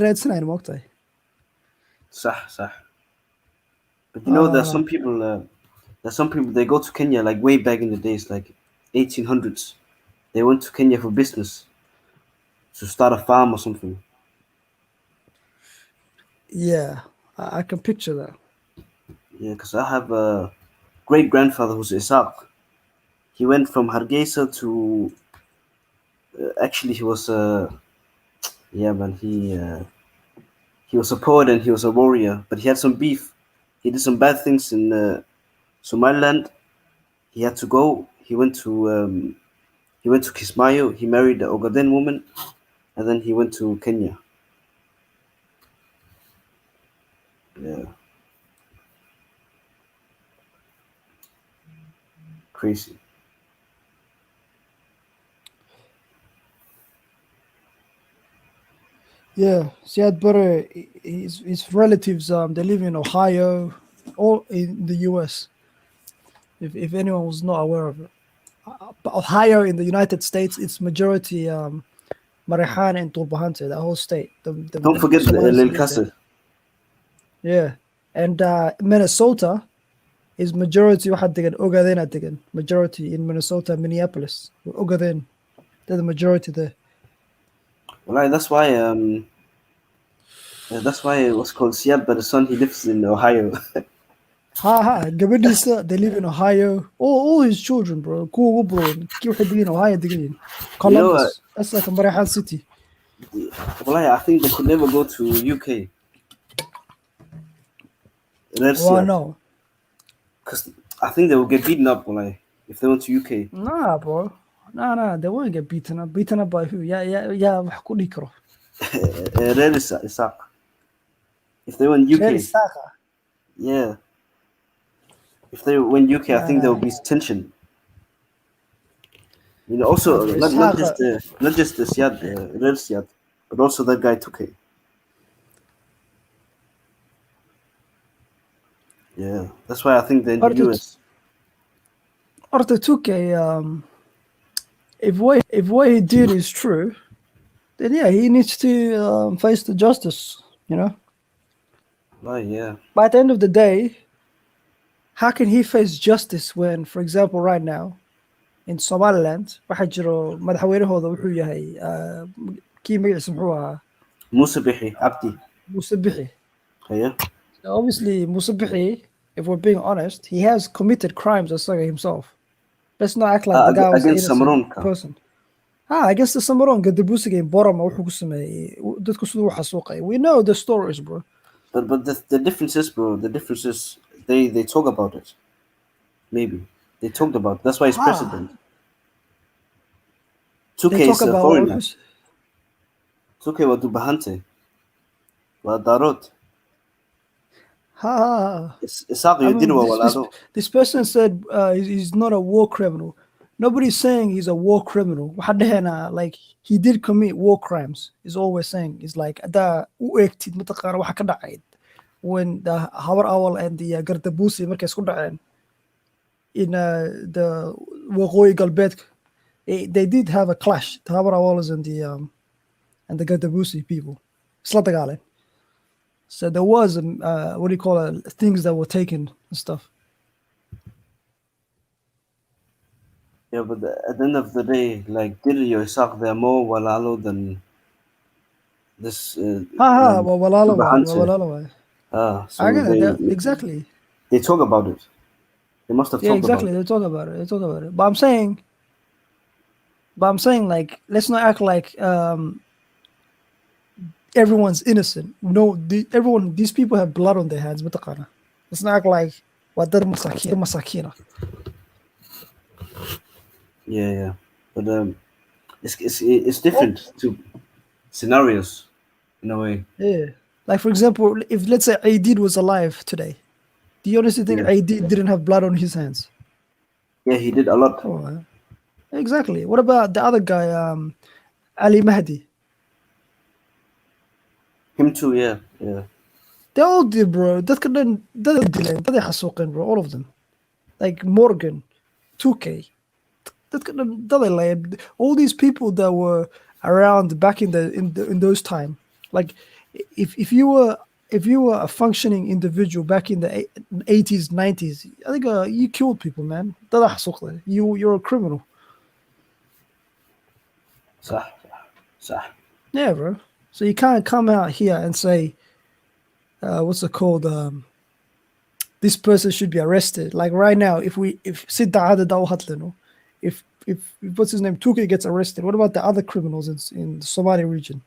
raadsanayeen moogtahay. Sah. But there's some people. They go to Kenya like way back in the days, like 1800s. They went to Kenya for business, to start a farm or something. Yeah, I can picture that. Yeah, because I have a great grandfather who's Isaac. He went from Hargeisa to. Actually, he was yeah, man. He was a poet and he was a warrior, but he had some beef. He did some bad things in Somaliland. He had to go. He went to Kismayo. He married the Ogaden woman, and then he went to Kenya. Yeah. Crazy. Yeah, Siad Barre, his relatives, they live in Ohio, all in the U.S. If anyone was not aware of it, but Ohio in the United States, it's majority Marihan and Tulbahante, the whole state. Don't forget Somalis El live Casa. there. Yeah, and Minnesota is majority واحد دقن Ogaden دقن majority in Minnesota, Minneapolis. Ogaden, they're the majority there. Well, that's why it was called Siad, but the son he lives in Ohio. Gabadisa, they live in Ohio. All his children, bro. Kuwa ugu badan, kii waxay degan yihiin Ohio degan yihiin. Columbus, that's like a Marihan city. Well, I think they could never go to UK. Well, no. Because I think they will get beaten up, if they went to UK. Nah, bro. Nah, they won't get beaten up. Beaten up by who? Yeah, wax ku dhihi karo. Isaac. If they went UK. Isaac. Yeah. If they went UK, I think there will be tension. Also not just the Siad, Red Siad, but also that guy Tuke. Yeah, that's why I think they're in the US. Orta Tuke, if what he did is true, then yeah, he needs to face the justice, Right, yeah. By the end of the day, how can he face justice when, for example, right now, in Somaliland, waxaa jiro madaxweynahooda wuxuu yahay kii magaciisa muxuu ahaa? Musa Bixi Abdi. Musa Bixi. Yeah. So obviously, Musa Bixi, if we're being honest, he has committed crimes as himself. Let's not act like the guy was an innocent person. Against the Samaron, Gadabusiga in Borama, wuxuu ku sameeyey, dadku siduu u xasuuqay. We know the stories, bro. But the difference is, bro, they talk about it. Maybe. They talked about it. That's why he's president. 2K talk is a about foreigner. workers. 2K waa dubahante. Waa daarood. Isaaq iyo Din waa walaalo. This person said he's not a war criminal. Nobody's saying he's a war criminal. Waxaa dhahayna like he did commit war crimes. He's always saying he's like hadaa u eegtid mataqaana waxa ka dhacay when the Habar Awal and the Gardabusi markay isku dhaceen in the Waqooyi Galbeed. They did have a clash. The Habar Awalas and the Gardabusi people. Isla dagaaleen. So there was what do you call it? Things that were taken and stuff. Yeah, but at the end of the day, like Din iyo Isaaq, they're more walaalo than this. Walalo dubahante. So I get it. Exactly. They talk about it. They must have Yeah, talked exactly. about it. They talk about it. They talk about it. But I'm saying, like, let's not act like everyone's innocent. No, these people have blood on their hands. Let's not act like wadar masakina. Yeah. But it's different to scenarios in a way. Yeah. Like, for example, if let's say Aidid was alive today, do you honestly think Aidid didn't have blood on his hands? Yeah, he did a lot. Oh, exactly. What about the other guy, Ali Mahdi? Him too, yeah. They all did, bro. They xasuuqeen, bro. All of them. Like Morgan, 2K. All these people that were around back in those time. Like if you were a functioning individual back in the 80s, 90s, I think you killed people, man. You're a criminal. صح. Yeah, bro. So you can't come out here and say, what's it called? This person should be arrested. Like right now, if what's his name, 2K gets arrested, what about the other criminals in the Somali region?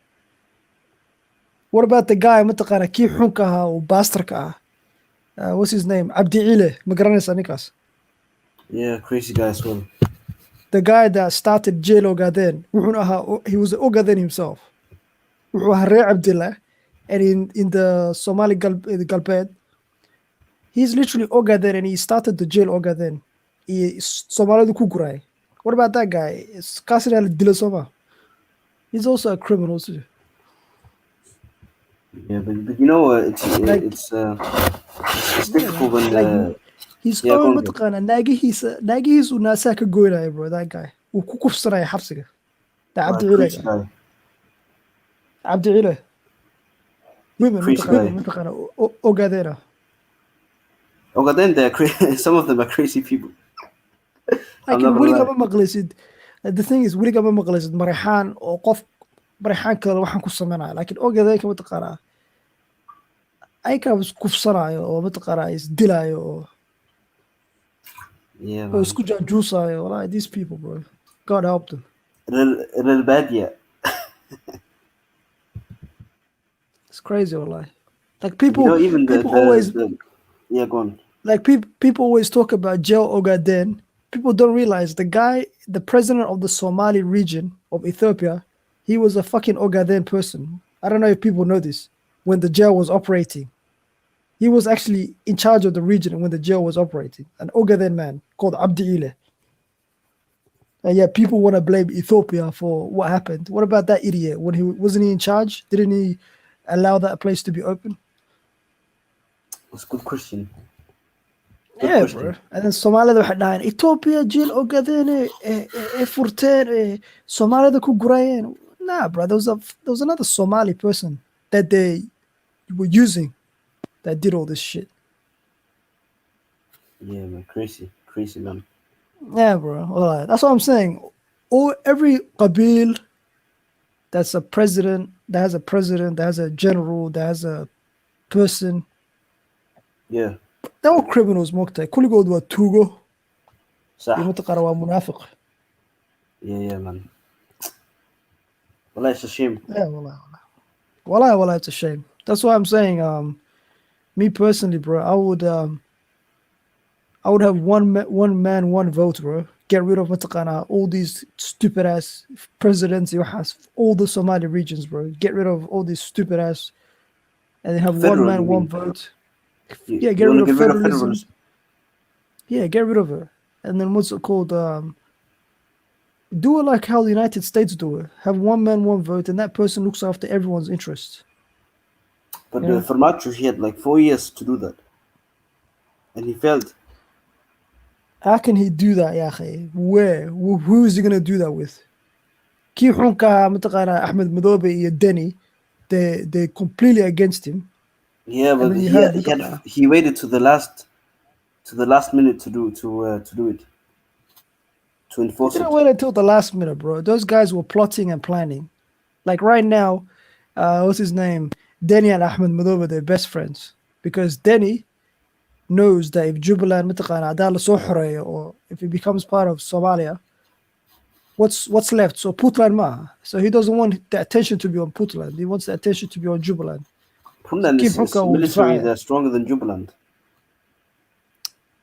What about the guy mataqaana kii xunka ahaa oo bastardka ah? What's his name? Abdi Ile, ma garanaysaa ninkaas? Yeah, crazy guy as well. The guy that started jail Ogaden, he was Ogaden himself. Wuxuu ahaa reer Abdillah, and in the Somali Galbeed, he's literally Ogaden, and he started the jail Ogaden. Somalidu ku guray. What about that guy? It's Kasir Dila Soma. He's also a criminal too. Yeah, but you know, it's difficult when his own mataqaana naagihiisu naasaa ka goynaya, bro. That guy wuu ku kufsanaya xabsiga. That Abdi Ile. Abdi Ile. Women mataqaana Ogadeena. Ogaden, some of them are crazy people. Like weliga ma maqlaysid. The thing is, weliga ma maqlaysid Marixaan oo qof Marixaan kale waxaan ku sameynaya. Laakiin Ogadeena mataqaana ayka kufsanayo oo mataqaana is dilayo. Yeah, man. Isku jaajuusayo. Like these people, bro. God help them. Real bad, yeah. It's crazy, like people. You know, even always. Yeah, go on. Like people always talk about Joe Ogaden. People don't realize the president of the Somali region of Ethiopia, he was a fucking Ogaden person. I don't know if people know this. When the jail was operating, he was actually in charge of the region when the jail was operating. An Ogaden man called Abdi Ile. And yeah, people want to blame Ethiopia for what happened. What about that idiot? Wasn't he in charge? Didn't he allow that place to be open? That's a good question. Yeah, bro. And then Somalida waxay dhahaan Ethiopia jail Ogaden furteen Somalida ku gurayeen. Nah, bro. There was another Somali person that they were using that did all this shit. Yeah, man, crazy, man. Yeah, bro. All right. That's what I'm saying. Every qabil that's a president, that has a general, that has a person. Yeah. They're all criminals, Mokta. Kuligood waa tuugo. صح. Mataqaana waa munaafiq. Yeah, man. Wallah, it's a shame. Yeah, wallah, it's a shame. That's why I'm saying, me personally, bro, I would have one man, one vote, bro. get rid of all these stupid ass presidents. You have all the Somali regions, bro. Get rid of all these stupid ass, and they have one man, one vote. Yeah, get rid of federalism. Yeah, get rid of it. And then what's it called? Do it like how the United States do it. Have one man, one vote, and that person looks after everyone's interests. But Formaggio, he had like 4 years to do that, and he failed. How can he do that, يا أخي? Where? Who is he gonna do that with? كيف حنكا متقارا أحمد مدوبي Denny? They're completely against him. Yeah, but he waited to the last minute to do it, to enforce it. He didn't wait until the last minute, bro. Those guys were plotting and planning. Like right now, what's his name? Denny and Ahmed Madoba, they're best friends because Denny knows that if Jubaland متقارا عدالة صحراء or if he becomes part of Somalia, what's left? So Puntland ma. So he doesn't want the attention to be on Puntland. He wants the attention to be on Jubaland. Puntland is military. They're stronger than Jubaland.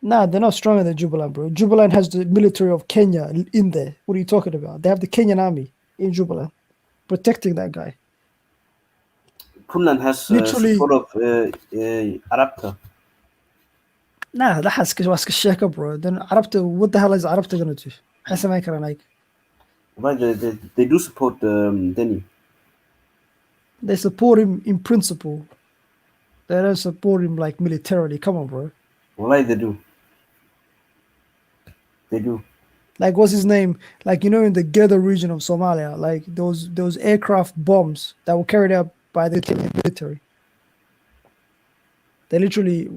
Nah, they're not stronger than Jubaland, bro. Jubaland has the military of Kenya in there. What are you talking about? They have the Kenyan army in Jubaland protecting that guy. Puntland has support of Arabta. Nah, that has Kashaka, bro. Then Arabta, what the hell is Arabta gonna do? Right, they do support Denny. They support him in principle. They don't support him like militarily. Come on, bro. Well, they do. They do. Like, what's his name? Like, in the Geda region of Somalia, like those aircraft bombs that were carried out by the Kenyan military. They literally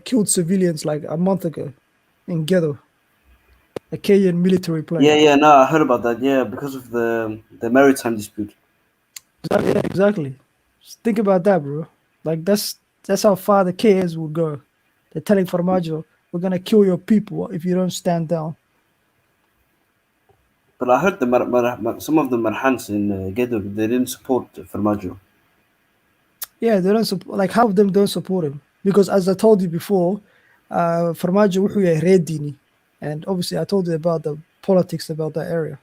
killed civilians like a month ago in Geda. A Kenyan military plane. Yeah, no, I heard about that. Yeah, because of the maritime dispute. Yeah, exactly. Just think about that, bro. Like that's how far the KS will go. They're telling Formaggio, we're gonna kill your people if you don't stand down. But I heard some of the Marhans in Gedo, they didn't support Formaggio. Yeah, they don't support. Like half of them don't support him because, as I told you before, Formaggio wuxuu yahay reer diini, and obviously I told you about the politics about that area.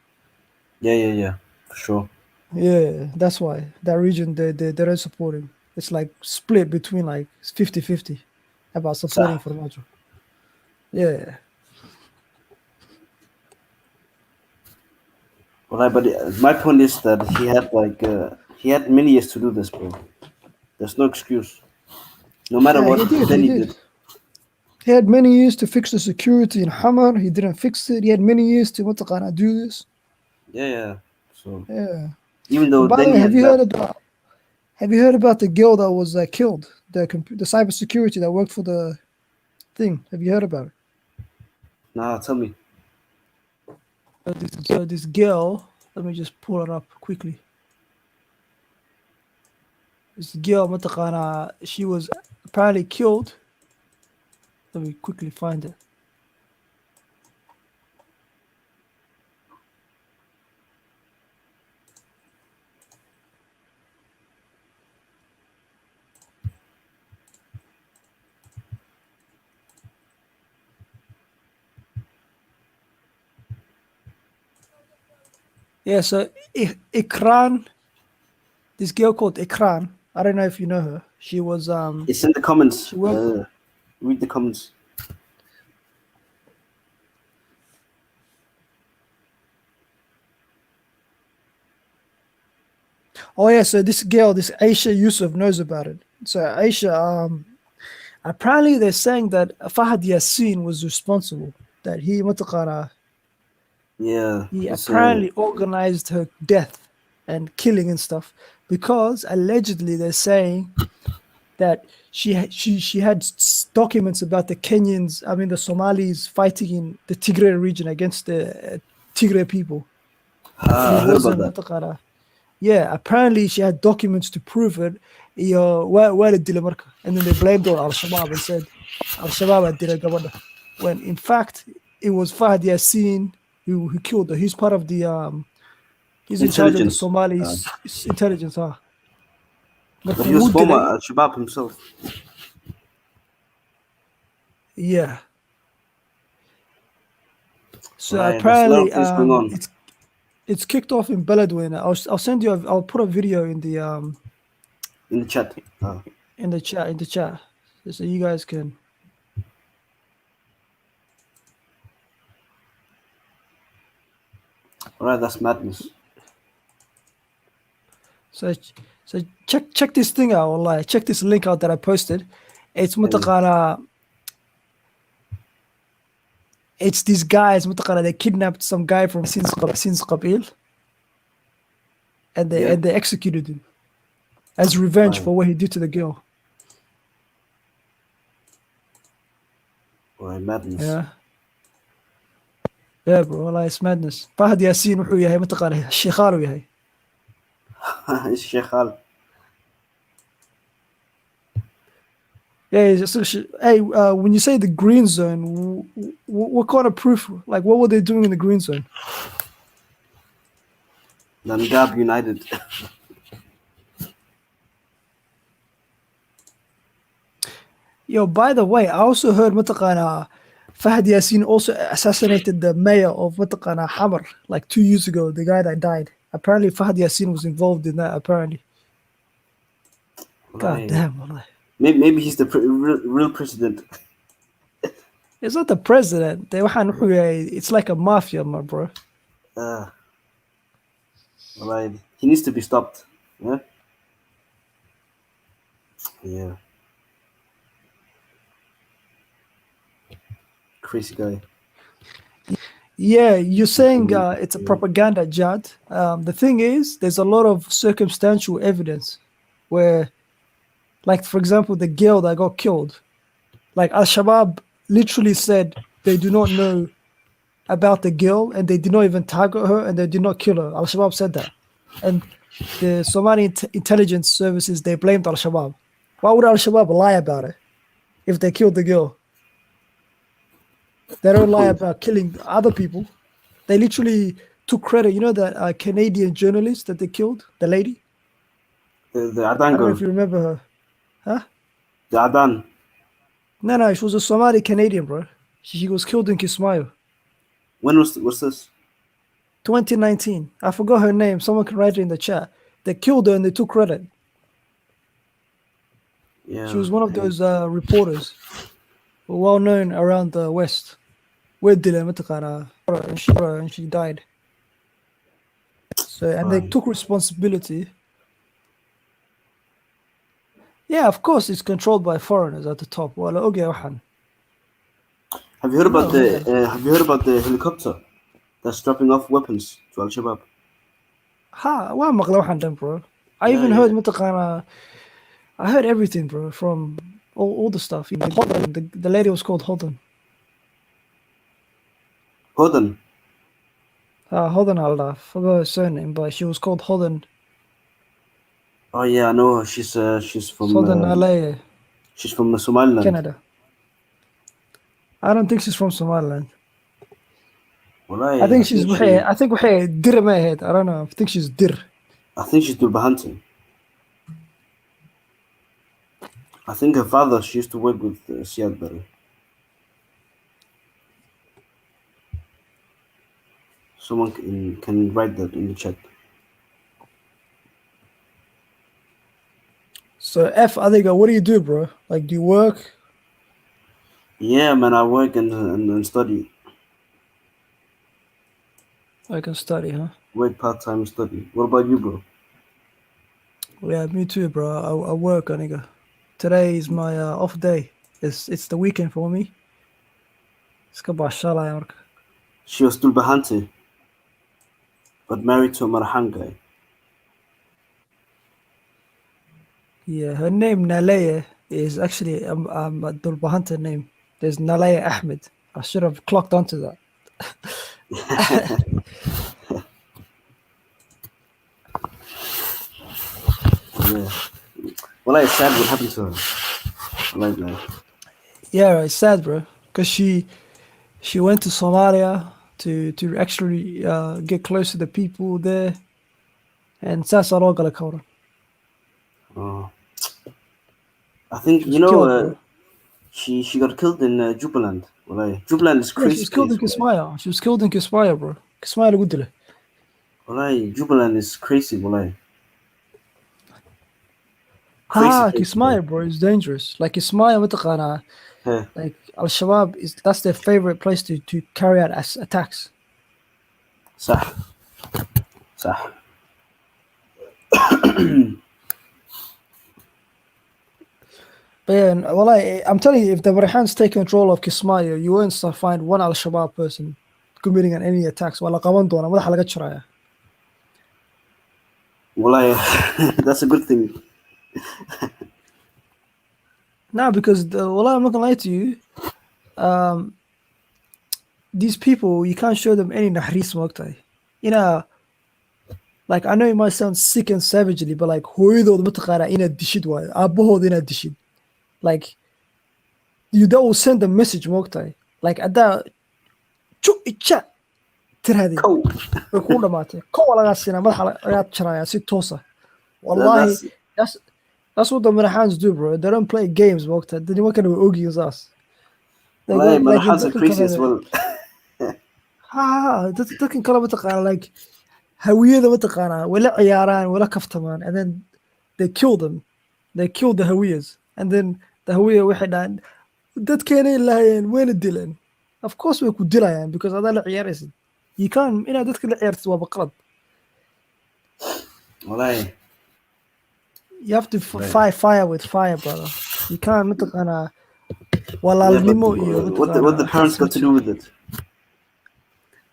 Yeah, for sure. Yeah, that's why that region they don't support him. It's like split between like 50-50 about supporting Formaggio. Yeah. Well, but my point is that he had many years to do this, bro. There's no excuse. No matter what, then he did. He had many years to fix the security in Hamar. He didn't fix it. He had many years to do this. Yeah. So yeah. Even though then have you heard about the girl that was killed? The cybersecurity that worked for the thing. Have you heard about it? Nah, tell me. This girl. Let me just pull it up quickly. This girl, she was apparently killed. Let me quickly find it. Yeah, so Ikran, this girl called Ikran, I don't know if you know her. She was It's in the comments. Read the comments. Oh yeah, so this girl, this Aisha Yusuf knows about it. So Aisha, apparently they're saying that Fahad Yassin was responsible. That he apparently organized her death and killing and stuff because allegedly they're saying that she had documents about the Kenyans, the Somalis fighting in the Tigray region against the Tigray people. I heard about that. Yeah, apparently she had documents to prove it. And then they blamed on Al-Shabaab and said Al-Shabaab did it. When in fact it was Fahad Yassin who killed her. He's part of the he's in charge of the Somali intelligence. But he was former Al-Shabaab himself. Yeah. So Right, there's a lot apparently, of things going on. it's kicked off in Beledweyne. I'll send you. I'll put a video in the chat. Oh. In the chat, so you guys can. All right, that's madness. So check this thing out. Wallahi, check this link out that I posted. It's متقانا. It's these guys متقانا. They kidnapped some guy from Sins Qabil, and they executed him as revenge for what he did to the girl. Right, madness. Yeah, bro. Wallahi, it's madness. Fahad Yassin wuxuu yahay متقانا sheekhaal yahay. It's sheekhaal. Yeah, hey, when you say the green zone, what kind of proof? Like, what were they doing in the green zone? Nangab United. Yo, by the way, I also heard Mataqana Fahad Yassin also assassinated the mayor of Mataqana Hamar like 2 years ago, the guy that died. Apparently, Fahad Yassin was involved in that, apparently. God damn, wallahi. Maybe he's the real president. It's not the president. It's like a mafia, my bro. Right. He needs to be stopped. Yeah. Yeah. Crazy guy. Yeah, you're saying it's a propaganda, Jad. The thing is, there's a lot of circumstantial evidence where, like, for example, the girl that got killed, like Al-Shabaab literally said they do not know about the girl and they did not even target her and they did not kill her. Al-Shabaab said that. And the Somali intelligence services, they blamed Al-Shabaab. Why would Al-Shabaab lie about it if they killed the girl? They don't lie about killing other people. They literally took credit. You know that Canadian journalist that they killed, the lady? The Adan I don't know girl. if you remember her. Huh? The Adan. No, she was a Somali Canadian, bro. She was killed in Kismayo. When was this? 2019. I forgot her name. Someone can write it in the chat. They killed her and they took credit. Yeah. She was one of those reporters who were well known around the West. And she died. So, and they took responsibility. Yeah, of course, it's controlled by foreigners at the top. Well, okay, Have you heard about the helicopter that's dropping off weapons to Al-Shabaab? bro. I even heard I heard everything, bro, from all the stuff. The lady was called Holden. Holden. Holden, I forgot her surname, but she was called Holden. Oh yeah, I know her. She's from Holden Alaya. She's from Somaliland. Canada. I don't think she's from Somaliland. Well, I think she's Dir Mahed. I don't know. I think she's Dir. I think she's Dulbahante. I think her father, she used to work with Siad Barre. Someone can write that in the chat. So F, Adiga, what do you do, bro? Like, do you work? Yeah, man, I work and study. I can study, huh? Work part-time, study. What about you, bro? Yeah, me too, bro. I work, nigga. Today is my off day. It's the weekend for me. She was still Bahante, but married to a Marhan guy. Yeah, her name Nalaya is actually a Dulbahante name. There's Nalaya Ahmed. I should have clocked onto that. Yeah. Well, it's sad what happened to her. Right now. Yeah, it's sad, bro. Because she went to Somalia to actually get close to the people there. And Oh. I think, you know, She got killed in Jubaland. Well, Jubaland is Yeah, crazy. she was killed in Kismaya. She was killed in Kismaya, bro. Kismaya lagu dilay. Well, Jubaland is crazy. Well, Kismaya, bro, is dangerous. Like Kismaya, mataqana, like Al-Shabaab that's their favorite place to carry out attacks. صح. صح. But yeah, well, I'm telling you, if the Marihans take control of Kismaya, you won't find one Al-Shabaab person committing any attacks. Wala qaban doona, madaxa laga jaraya. Well, that's a good thing. No, because well, I'm not gonna lie to you. These people, you can't show them any nahris waqti. You know, like I know it might sound sick and savagely, but like hooyadood mataqaana inaad dishid waayo, aabahood inaad dishid. Like that will send a message waqti. Like adaa icha tirahdid way ku dhamaatay kow laga siinaa madaxa laga jaraya si toos ah. Wallahi, that's what the Marihans do, bro. They don't play games waqti. They nimankan way ogyihiin saas. Wallahi, Marihans are crazy as well. dadkan kale mataqaana like hawiyada mataqaana wala ciyaaraan wala kaftamaan, and then they kill them. They kill the hawiyas, and then the hawiya waxay dhahaan dadkeenay lahaayeen wayna dileen. Of course way ku dilayaan because adaa la ciyaaraysid. You can't inaad dadka la ciyaartid waa baqalad. Wallahi. You have to fight fire with fire, brother. You can't mataqaana walaalnimo iyo what the parents got to do with it?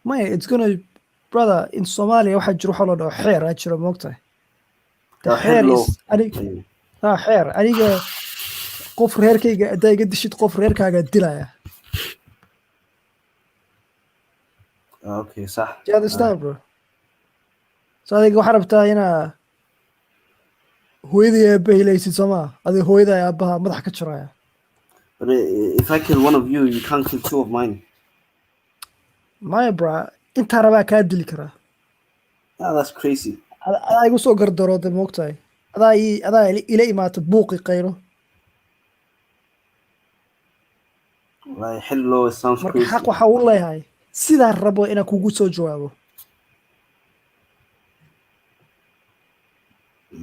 Mate, it's gonna, brother, in Somalia waxa jiro waxa loo dhaho xeer aa jiro moogtahay. The xeer is xeer aniga qof reerkayga hadaa iga dishid qof reerkaaga dilaya. Okay, صح. Do you understand, bro? So adiga waxaa rabtaa inaa hooyadii aabbahay laysid sooma adiga hooyada aabbaha madaxa ka jaraya. But if I kill one of you, you can't kill two of mine. Maya, bro, intaa rabaa kaa dili karaa. That's crazy. Adaa igu soo gardarooday moogtahay. Adaa ila imaata buuqi qaylo. Wallahi, hello, it sounds marka crazy. xaq waxa uu leeyahay sidaa rabo inaan kugu soo jawaabo.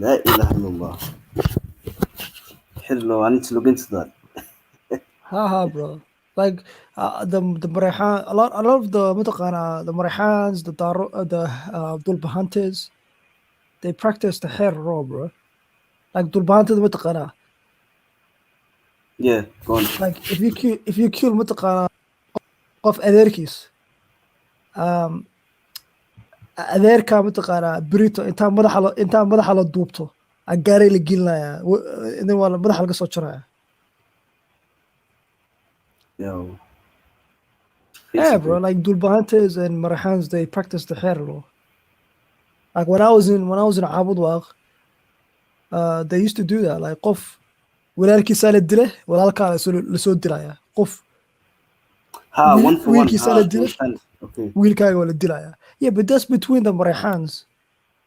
La ilaha illallah. Hello, I need to look into that. Bro. Like the Marihan, a lot of the mataqana, the Marihans, the Dulbahantes, they practice the hair raw, bro. Like Dulbahante mataqana. Yeah, go on. Like if you kill mataqana qof adeerkiis, adeerka mataqana brito intaa madaxa la duubto agaaray la gelinaya in waa madaxa laga soo jaraya. Yo. Yeah, bro. Like Dulbahantes and Marihans, they practice the hair law. Like when I was in Abudwaq, they used to do that. Like qof walaalkiisa la dilay, walaalkaa la soo dilaya. Qof one for one. wiilkiisa la dilay, wiilkaaga waa la dilaya. Yeah, but that's between the Marihans.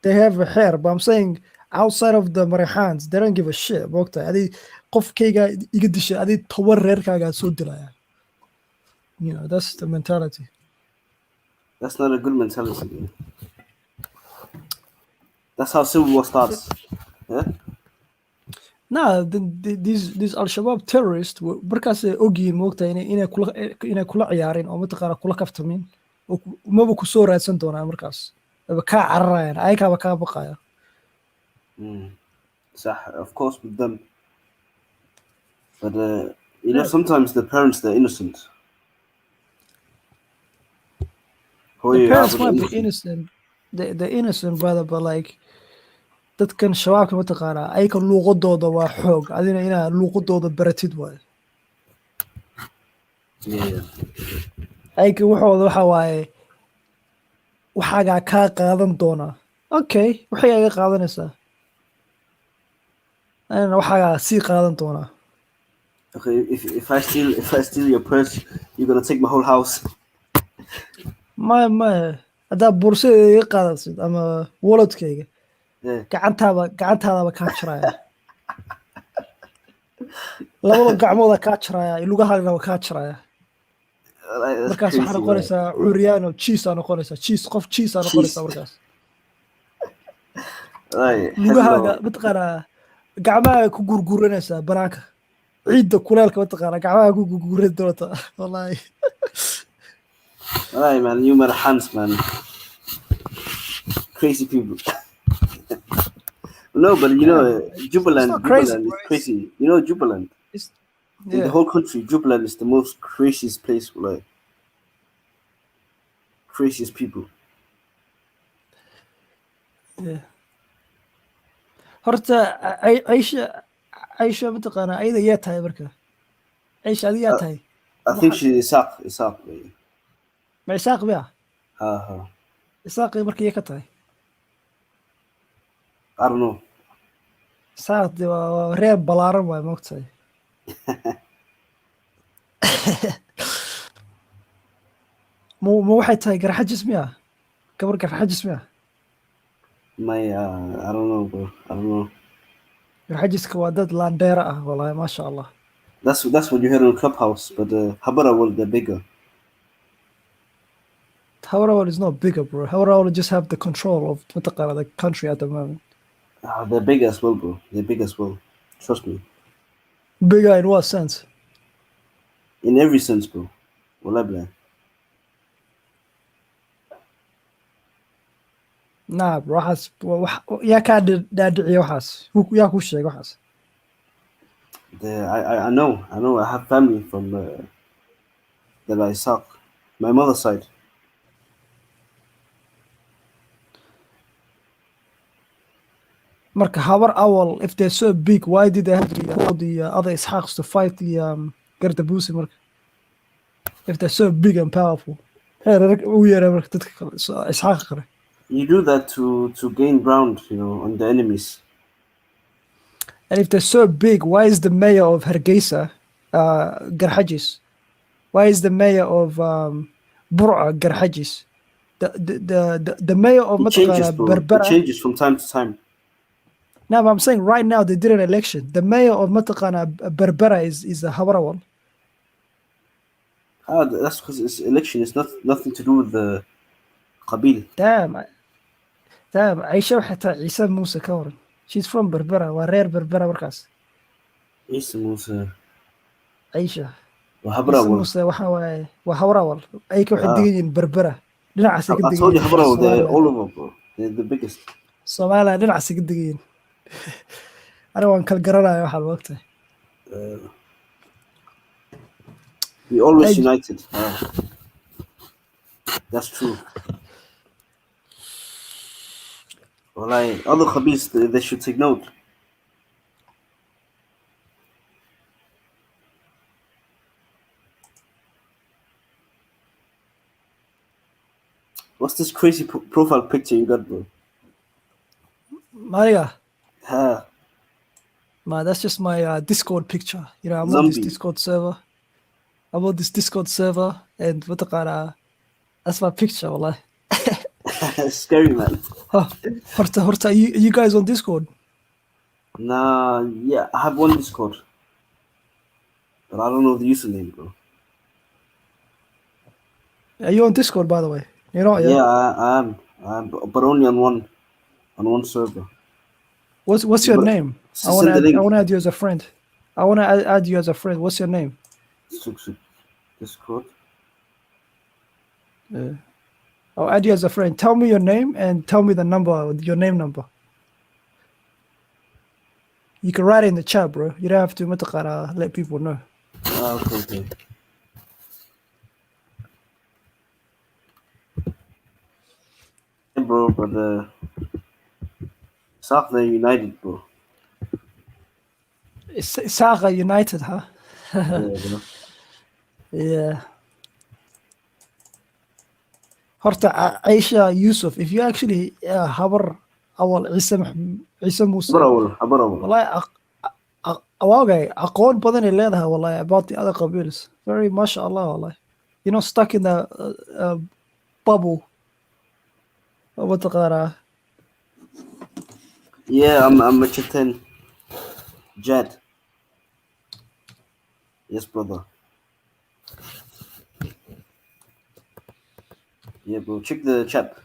They have a hair, but I'm saying outside of the Marihans, they don't give a shit. Moogtahay adi qofkayga iga dishay adi toban reerkaaga soo dilaya. You know, that's the mentality. That's not a good mentality. That's how civil war starts. Yeah? Nah, these Al-Shabaab terrorists markaas ogyihiin moogtahay inay kula ciyaarin oo mataqaana kula kaftamin oo maba ku soo raadsan doonaa markaas. Aba kaa cararayaan, ayakaaba kaa baqaya. Of course with them. But you know, sometimes the parents, they're innocent. The parents might be innocent. They're innocent, brother, but like dadkan shabaabka mataqaana ayaka luuqadooda waa xoog adina inaa luuqadooda baratid waayo. Ayaka waxooda waxa waaye waxaagaa kaa qaadan doonaa. Okay, waxay iga qaadanaysaa. Anina waxaagaa sii qaadan doonaa. Okay, if I steal your purse, you're gonna take my whole house. Maya. Haddaa bursada iga qaadasid ama gacantaadaba kaa jaraya. labada gacmooda kaa jaraya lugahana waa kaa jaraya That's markaas waxaa crazy, noqonaysaa curyaano cheese aa noqonaysaa cheese aa noqonaysaa markaas lugahaaga mataqaanaa gacmaha ku gurguranaysaa banaanka ciidda kuleelka mataqaanaa gacmaha ku gurguran doonta wallahi Alright, man, you man hands, man. Crazy people. No, but you know, Jubaland is crazy. You know, Jubaland. In the whole country, Jubaland is the most craziest place, like craziest people. Yeah. Horta, Aisha mataqaanaa ayada yaa tahay marka Aisha adiga yaa tahay I think she's Isaac. ma Isaaq miya Ha. Isaaq marka yaa ka tahay I don't know. Isaaq waa reer balaaran waay moogtahay ma waxay tahay garxajis miya gabar garxajis miya I don't know, bro. I don't know. garxajiska waa dad laandheera ah wallahi masha Allah. That's what you heard on Clubhouse, but Habarawal they're bigger. Habarawal is not bigger, bro. Habarawal just have the control of the country at the moment. They're big as well, bro. They're big as well. Trust me. Bigger in what sense? In every sense, bro. Wallah. Nah, bro. Yaa kaa dhaadhiciya waxaas yaa kuu sheegay waxaas I know. I have family from that I suck. My mother's side. Marka Habar Awal, if they're so big, why did they have to call the other Ishaqs to fight the Gardabusi? Marka, if they're so big and powerful, you do that to gain ground, on the enemies. And if they're so big, why is the mayor of Hargeisa Garhajis? Why is the mayor of Bur'a Garhajis? The mayor of Berbera. It changes from time to time. No, but I'm saying right now they did an election. The mayor of Berbera is a Habarawal. That's because it's election. It's nothing to do with the Qabil. Damn, Aisha حتى Isa Musa Kauran. She's from Berbera. Rare Berbera markas. Isa Musa. Aisha. Habarawal. Musa Habarawal. Ay ka waxay degan Berbera. Dhinacaas ay ka degan. I told you Habarawal, they're all over, bro. They're the biggest. Somali dhinacaas ay ka degan. Ana waan kal garanayo waxa waqti. We always united. That's true. Well, other Khabis, they should take note. What's this crazy profile picture you got, bro? Maria. Ha. That's just my Discord picture. I'm on this Discord server. And that's my picture, wallah. Scary, man. Horta, you guys on Discord? Nah, yeah, I have one Discord. But I don't know the username, bro. Are you on Discord, by the way? You're not, yeah? Yeah, I am. But only on one server. What's your name? I want to add you as a friend. What's your name? Discord. I'll add you as a friend. Tell me your name and tell me your name number. You can write it in the chat, bro. You don't have to let people know. Okay. Hey, bro, but Saga United, bro. Saga United, huh? Yeah, yeah. Horta Aisha Yusuf, if you actually Habar Awal Isa Musa. Habarawal. Wallahi, aqoon badan ay leedahay wallahi about the other qabilas. Very mashallah wallahi. You're not stuck in the bubble. What the Yeah, I'm a Chetan. Jad. Yes, brother. Yeah, bro. Check the chat.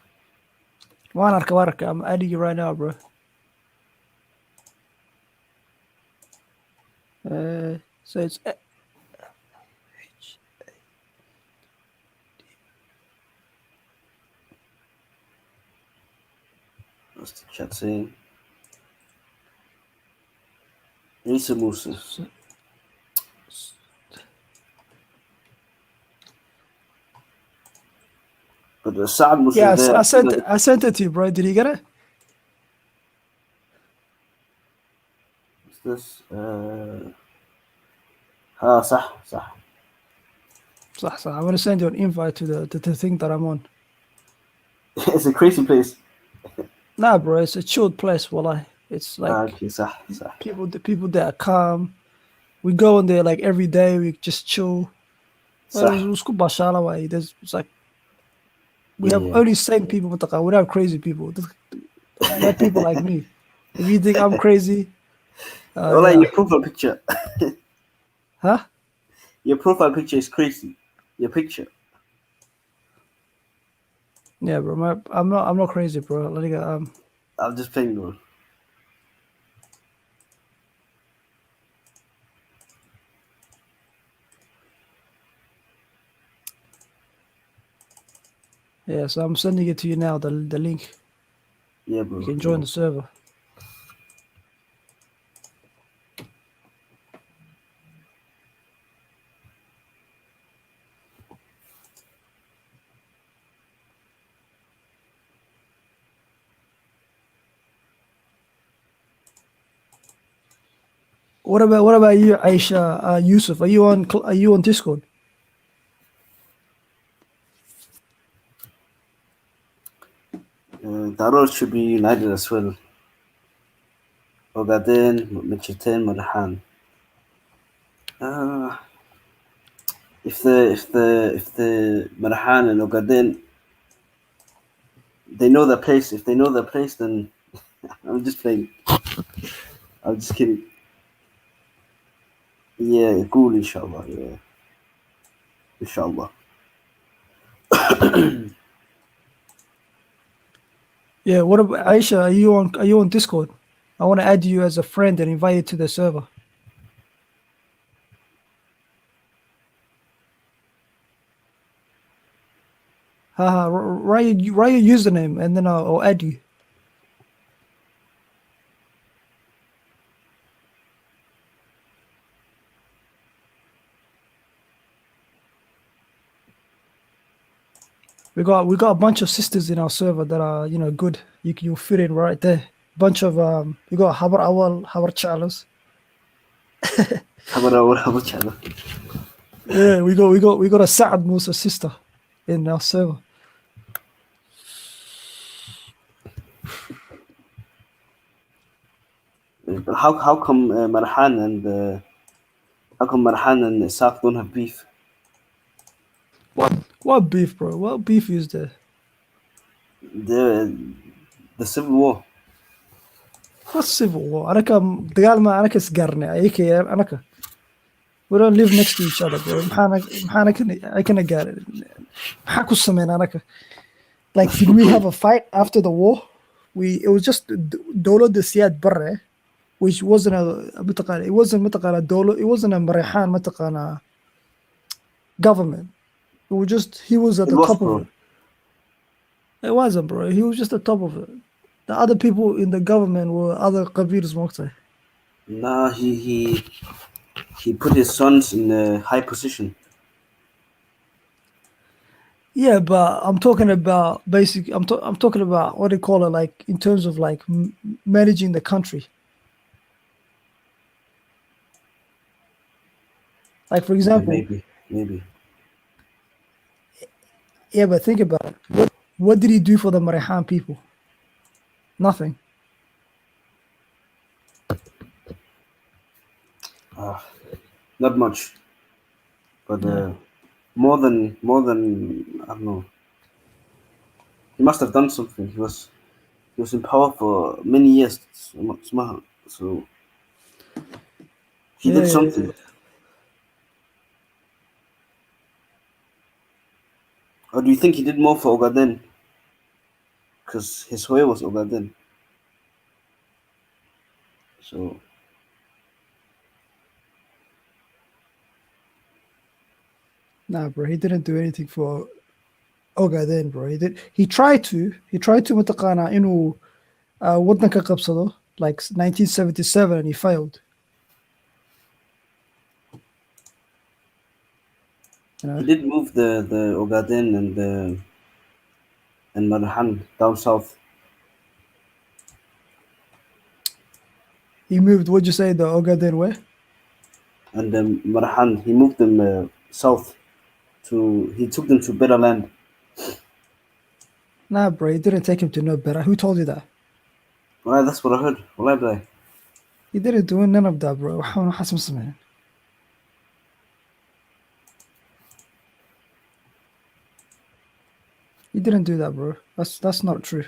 Waraka. I'm adding you right now, bro. So it's What's the chat saying? Isa Musa. But the Saad Musa yeah. there. I sent it to you, bro. Did you get it? What's this? صح. صح. I'm gonna send you an invite to the thing that I'm on. It's a crazy place. Nah, bro, it's a chilled place. Wallah, it's like okay, صح. the people there are calm. We go in there like every day. We just chill. It's like we have only sane people. We don't have crazy people. Not people like me. If you think I'm crazy, Well, yeah. your profile picture. Huh? Your profile picture is crazy. Your picture. Yeah, bro. I'm not crazy, bro. I'm just playing, bro. Yeah, so I'm sending it to you now. The link. Yeah, bro. You can join the server. What about you, Aisha, Yusuf? Are you on Discord? Darul should be united as well. Ogaden, Michitan, Marhan. If the Marhan and Ogaden they know the place. If they know the place, then I'm just playing. I'm just kidding. Yeah, cool, inshallah. Yeah, inshallah. Yeah. What about Aisha? Are you on Discord? I want to add you as a friend and invite you to the server. Haha. Write your username and then I'll add you. We got a bunch of sisters in our server that are good. You'll fit in right there. Bunch of we got Habar Awal, Habar Chalas. Habar Awal Chalas. Yeah, we got a Saad Musa sister in our server. How come Marhan and Isaac don't have beef? What beef, bro? What beef is there? The civil war. What civil war? We don't live next to each other, bro. Like, did we have a fight after the war? It was just Dolo de Siad Barre, which wasn't it wasn't Dolo, it wasn't a Marihan government. It was just he was at the top of it. It wasn't, bro. He was just at the top of it. The other people in the government were other Qabirs Mokta. Nah, he put his sons in a high position. Yeah, but I'm talking about I'm talking about what they call it, like in terms of like managing the country. Like, for example, maybe. Yeah, but think about it. What did he do for the Marihan people? Nothing. Not much, but more than I don't know. He must have done something. He was in power for many years, so he did something. Or do you think he did more for Ogaden? Because his way was Ogaden. So Nah, bro, he didn't do anything for Ogaden, bro. He tried to mataqaanaa inuu waddanka qabsado like 1977 and he failed. he did move the Ogaden and Marhan down south. He moved, what'd you say, the Ogaden where? And Marhan, he moved them south he took them to better land. Nah, bro, he didn't take him to no better. Who told you that? Well, that's what I heard. Wallahi, He didn't do none of that, bro. Waxaan waxaas ma sameyn. He didn't do that, bro. That's not true.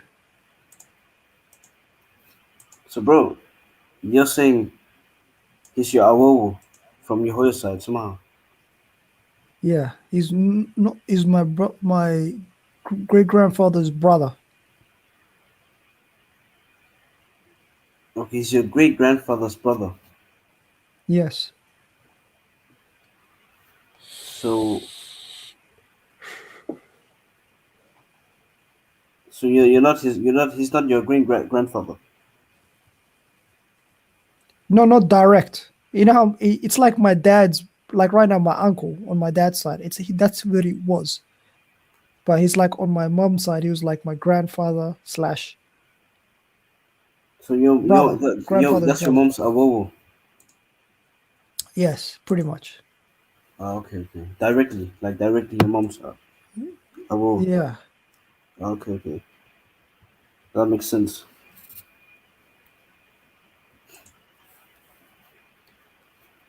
So, bro, you're saying he's your awowo from your Hoya side somehow? Yeah, he's my great grandfather's brother. Okay, he's your great grandfather's brother. Yes. So you're not he's not your great grandfather. No, not direct. You know how it's like my dad's, like right now my uncle on my dad's side. That's where he was. But he's like on my mom's side, he was like my grandfather / So that's your mom's awowo. Yes, pretty much. Okay. Directly your mom's awowo. Yeah. Okay. That makes sense.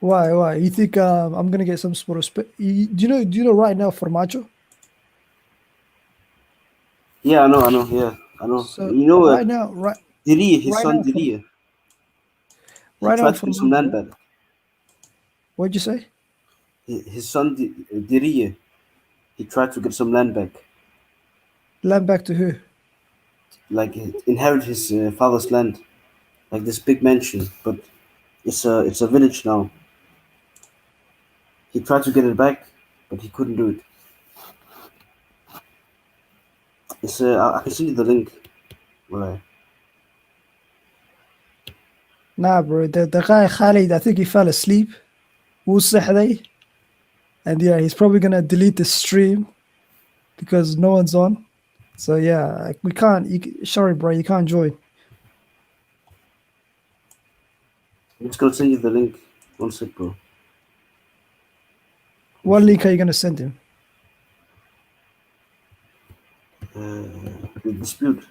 Why? You think I'm gonna get some sort of do you know right now Formaggio? Yeah, I know. Yeah, I know. So you know right now, Diri, his right son now, Diri. He right now tried to get some land Formaggio. back. What'd you say? His son Diri, he tried to get some land back. Land back to who? Like inherit his father's land, like this big mansion, but it's a village now. He tried to get it back, but he couldn't do it. It's I can send you the link. Right. Nah, bro. The guy Khalid, I think he fell asleep. وصحي. And yeah, he's probably gonna delete the stream because no one's on. So yeah, we can't. Sorry, bro, you can't join. I'm just gonna send you the link. One sec, bro. What link are you gonna send him? The dispute.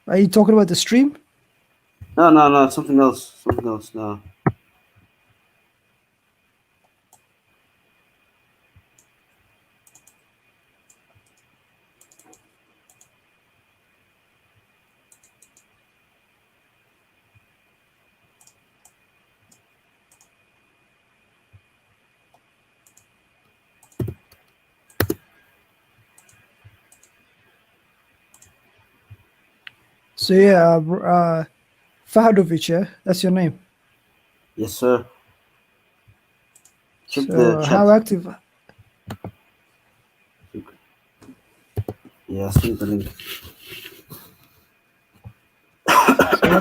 Are you talking about the stream? No, something else. No. So yeah, Fahadovic, yeah, that's your name. Yes, sir. Check So the chat. how active? Yeah, I'll send the link.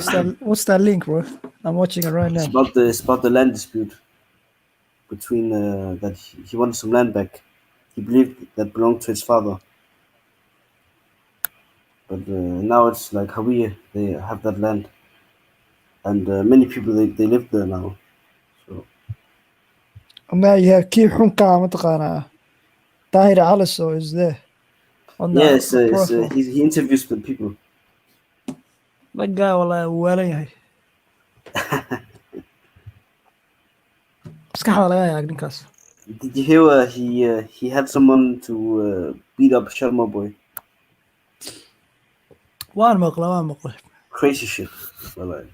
So what's that link, bro? I'm watching it right now. It's about the land dispute between that he wanted some land back. He believed that belonged to his father, but now it's like Hawiye. They have that land, and many people they live there now. So Now you have Keep Hunka Mataqana. Tahir Aliso is there on that profile. He interviews the people. That guy will well yahay. Maskaxda laga yahay ninkaas. Did you hear he had someone to beat up Sharma boy? Waan maqlay. Crazy shit. Wallahi.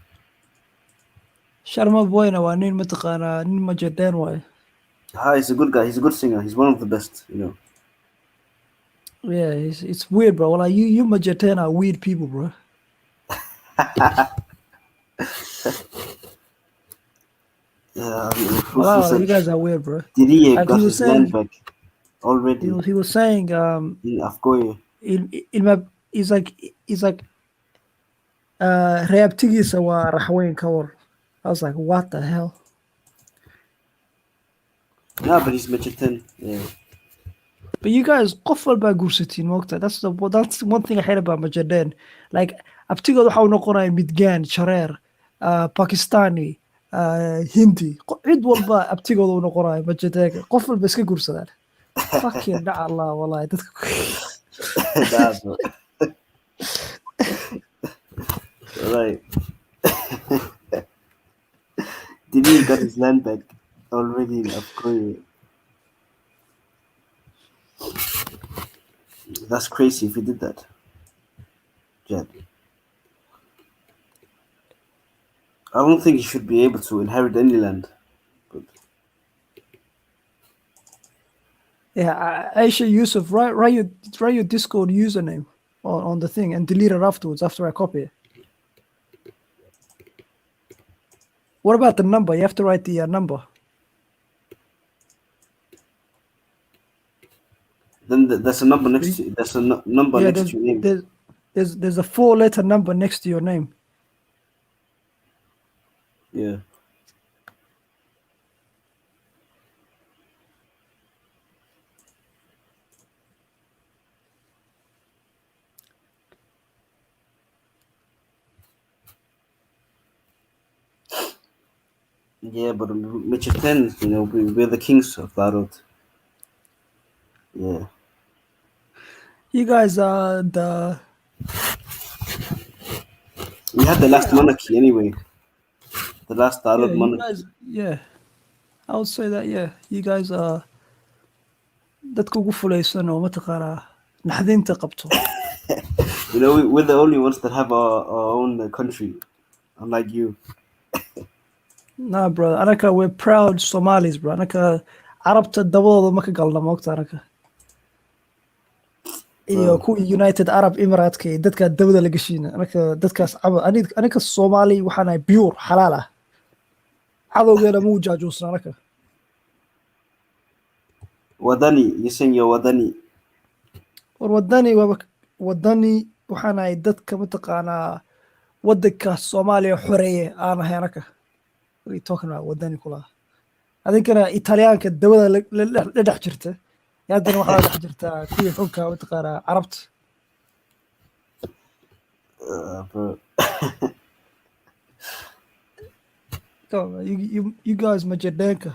Sharma boyna waa nin mataqaanaa nin majadeen waaye. He's a good guy. He's a good singer. He's one of the best, Yeah, it's weird, bro. Like you Majetan are weird people, bro. Yeah, Wow, you guys are weird, bro. Didi And got he was his land saying, back already he was saying, in Afgoye. in my, he's like, reabtigiisa waa raxweyn ka war. I was like, what the hell? No, but he's Machetan. Yeah. But you guys, qof walbaa guursatiin moogta. That's one thing I heard about Majadeen. Like, abtigood waxa uu noqonaya Midgaan, Shareer, Pakistani, Hindi. Cid walba abtigood uu noqonaya Majadeenka. Qof walba iska guursadaan. Fucking dhaca Allah, wallahi. Nah, bro. Right. Didi got his land back already in Afgoye. That's crazy if he did that. Jed. I don't think he should be able to inherit any land. But Yeah, Aisha Yusuf, write your Discord username on the thing and delete it afterwards after I copy it. What about the number? You have to write the number. then there's a number next to there's a number Yeah, next to your name. there's a 4-letter number next to your name. Yeah. Yeah, but Michigan, we're the kings of Barot. Yeah. You guys are the. We had the last monarchy anyway. The last Darod You monarchy. guys, yeah. I would say that, yeah. You guys are. Dadka ugu fulaysan oo mataqaanaa naxdinta qabto. We're the only ones that have our own country, unlike you. Nah, bro. Anaka, we're proud Somalis, bro. Anaka, Arabta dabadooda ma ka galna moogta anaka. Iyo kuwa United Arab Emirates iyo dadka dawada la gashiina. Anaka dadkaas anaka Somali waxaan ahay pure xalaal ah. Cadowgeena muu jaajuusna anaka. Wadani, you saying you're Wadani? War wadani waxaan ahay dadka mataqaanaa wadanka Soomaaliya xoreeye aan ahay anaka. What are you talking about? Wadani kula. Adinkana Italiyaanka dawada la dhex jirta. Haddana waxaa dhex jirta kuwii xulka mataqaanaa Carabta. Bro. You guys Majadenka.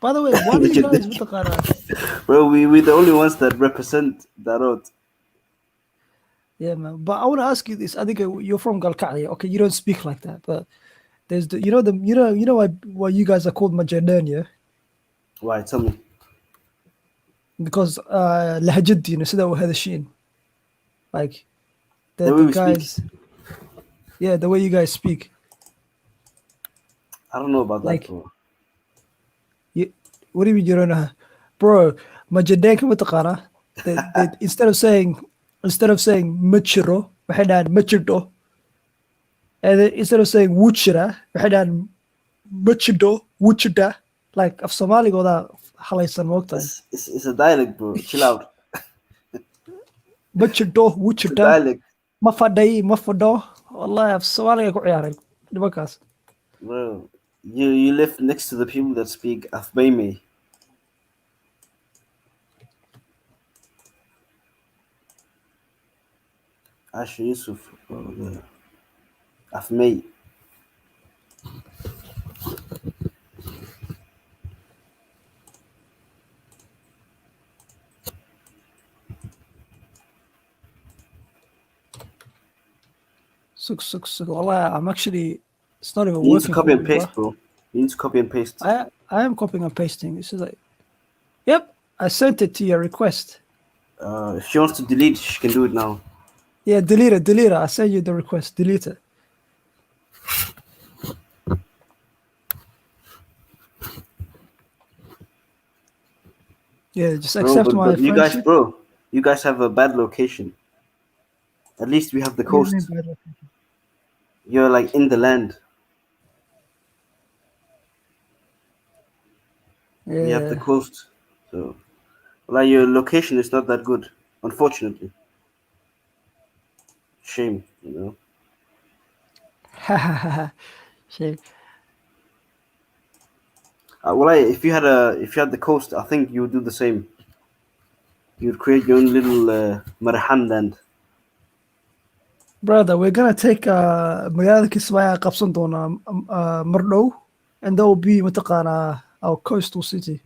By the way, why do you guys mataqaanaa? Bro, we're the only ones that represent Darod. Yeah, man. But I want to ask you this. I think you're from Galkalia. Okay, you don't speak like that, but there's you know why you guys are called Majaden, yeah? Why? Tell me. Because lahajad, sida u hadashiin. Like the way we guys speak. Yeah, the way you guys speak. I don't know about like, that, bro. What do you mean you don't know? Bro, Majadenka mataqaana. They instead of saying machiro, waxay dhahaan machido. And then instead of saying wuchira, waxay dhahaan machido, wuchida. Like of Somali goda halaysan moogtahay. It's a dialect, bro. Chill out. Machido, wuchida. Dialect. Mafadai, mafado. Wallahi of Somali ku ciyaaray nimankaas. Bro, you live next to the people that speak Afbaime. Asha Yusuf, Afmei. Suk. Wallahi, I'm actually. It's not even You need working. to copy and paste, bro. You need to copy and paste. I am copying and pasting. This is like, yep. I sent it to your request. If she wants to delete, she can do it now. Yeah, delete it. I sent you the request. Delete it. Yeah, just Bro, accept my but friendship. you guys have a bad location. At least we have the What do you mean coast. by that? You're like in the land. We have the Yeah. coast. So, like, your location is not that good, unfortunately. Shame, you know. Shame. If you had the coast, I think you would do the same. You'd create your own little Marhan land. Brother, we're gonna take magaalada Kismaayo qabsan doonaa mar dhow, and that will be mataqaanaa our coastal city.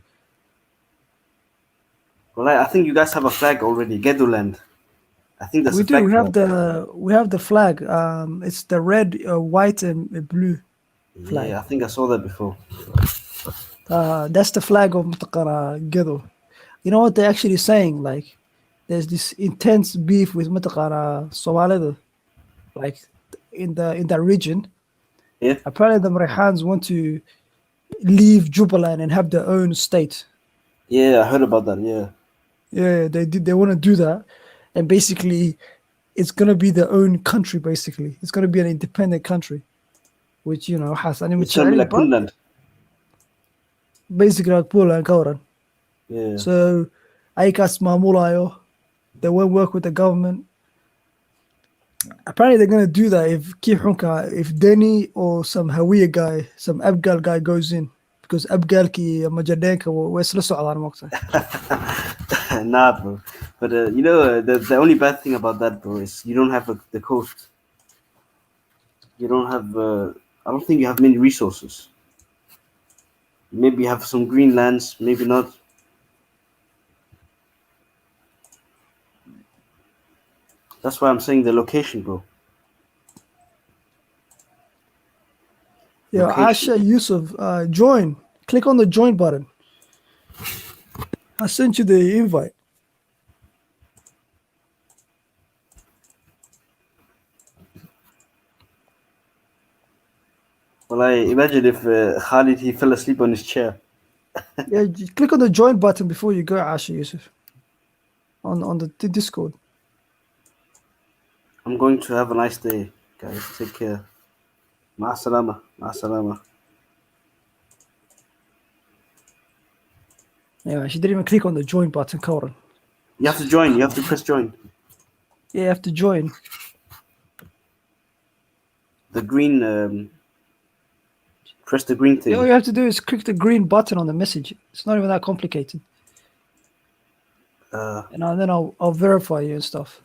Well, I think you guys have a flag already, Gedo land. I think that's We a do. flag We for have that. the flag. It's the red, white, and blue flag. Yeah, I think I saw that before. That's the flag of mataqaanaa Gedo. You know what they're actually saying? Like, there's this intense beef with mataqaanaa Somalida, like in that region. Yeah. Apparently, the Marihans want to leave Jubaland and have their own state. Yeah, I heard about that. Yeah. Yeah, they want to do that, and basically, it's gonna be their own country. Basically, it's gonna be an independent country, which has an It's gonna be like but Puntland. basically like Poland, Kauran. Yeah. So, ayakaas maamulayo. They won't work with the government. Apparently, they're gonna do that if Denny or some Hawiya guy, some Abgal guy goes in, because Abgalki Majadenka way isla socdaan moogtahay. Nah, bro. But the only bad thing about that, bro, is you don't have the coast. You don't have. I don't think you have many resources. Maybe you have some green lands, maybe not. That's why I'm saying the location, bro. Yo, Location. Asha Yusuf, join. Click on the join button. I sent you the invite. Well, I imagine if Khalid he fell asleep on his chair. Yeah, click on the join button before you go, Asha Yusuf. On the Discord. I'm going to have a nice day, guys. Take care. Ma salama. Ma salama. Yeah, she didn't even click on the join button, Kauran. You have to join. You have to press join. Yeah, you have to join. The green. Press the green thing. All you have to do is click the green button on the message. It's not even that complicated. And then I'll verify you and stuff.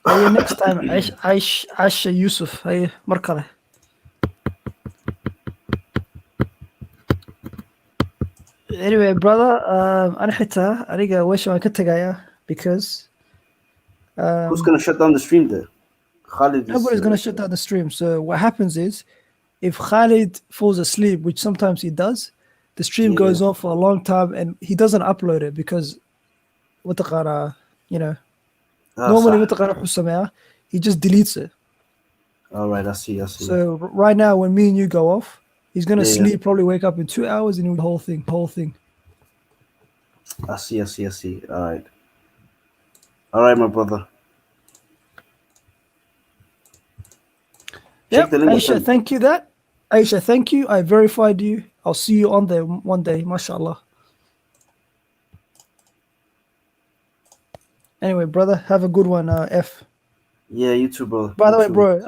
Hey, next time, Asha Yusuf. Hey, markale. Anyway, brother, aniga wish waan ka tagaya because Who's gonna shut down the stream there? Khalid is. Nobody's gonna shut down the stream. So what happens is, if Khalid falls asleep, which sometimes he does, the stream goes on for a long time and he doesn't upload it because normally he just deletes it. All right, I see. So right now, when me and you go off, he's gonna sleep, probably wake up in 2 hours, and he'll do the whole thing. I see. All right, my brother. Yep, Aisha, thank you Aisha, thank you. I verified you. I'll see you on there one day, mashallah. Anyway, brother, have a good one, F. Yeah, you too, bro. By the way, bro,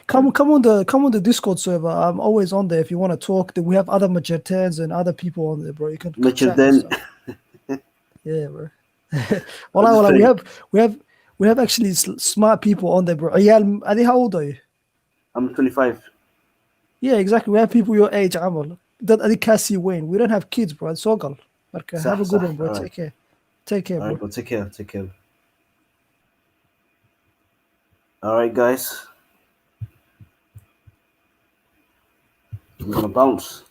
come on the Discord server. I'm always on there if you want to talk. We have other Majertans and other people on there, bro. You can chat and stuff. Yeah, bro. we have actually smart people on there, bro. Adi, how old are you? I'm 25. Yeah, exactly. We have people your age, Amal. That Adi Cassie Wayne. We don't have kids, bro. It's all good. Have a good one, bro. Take care. Take care, bro. All right, bro. Take care. All right, guys. I'm gonna bounce.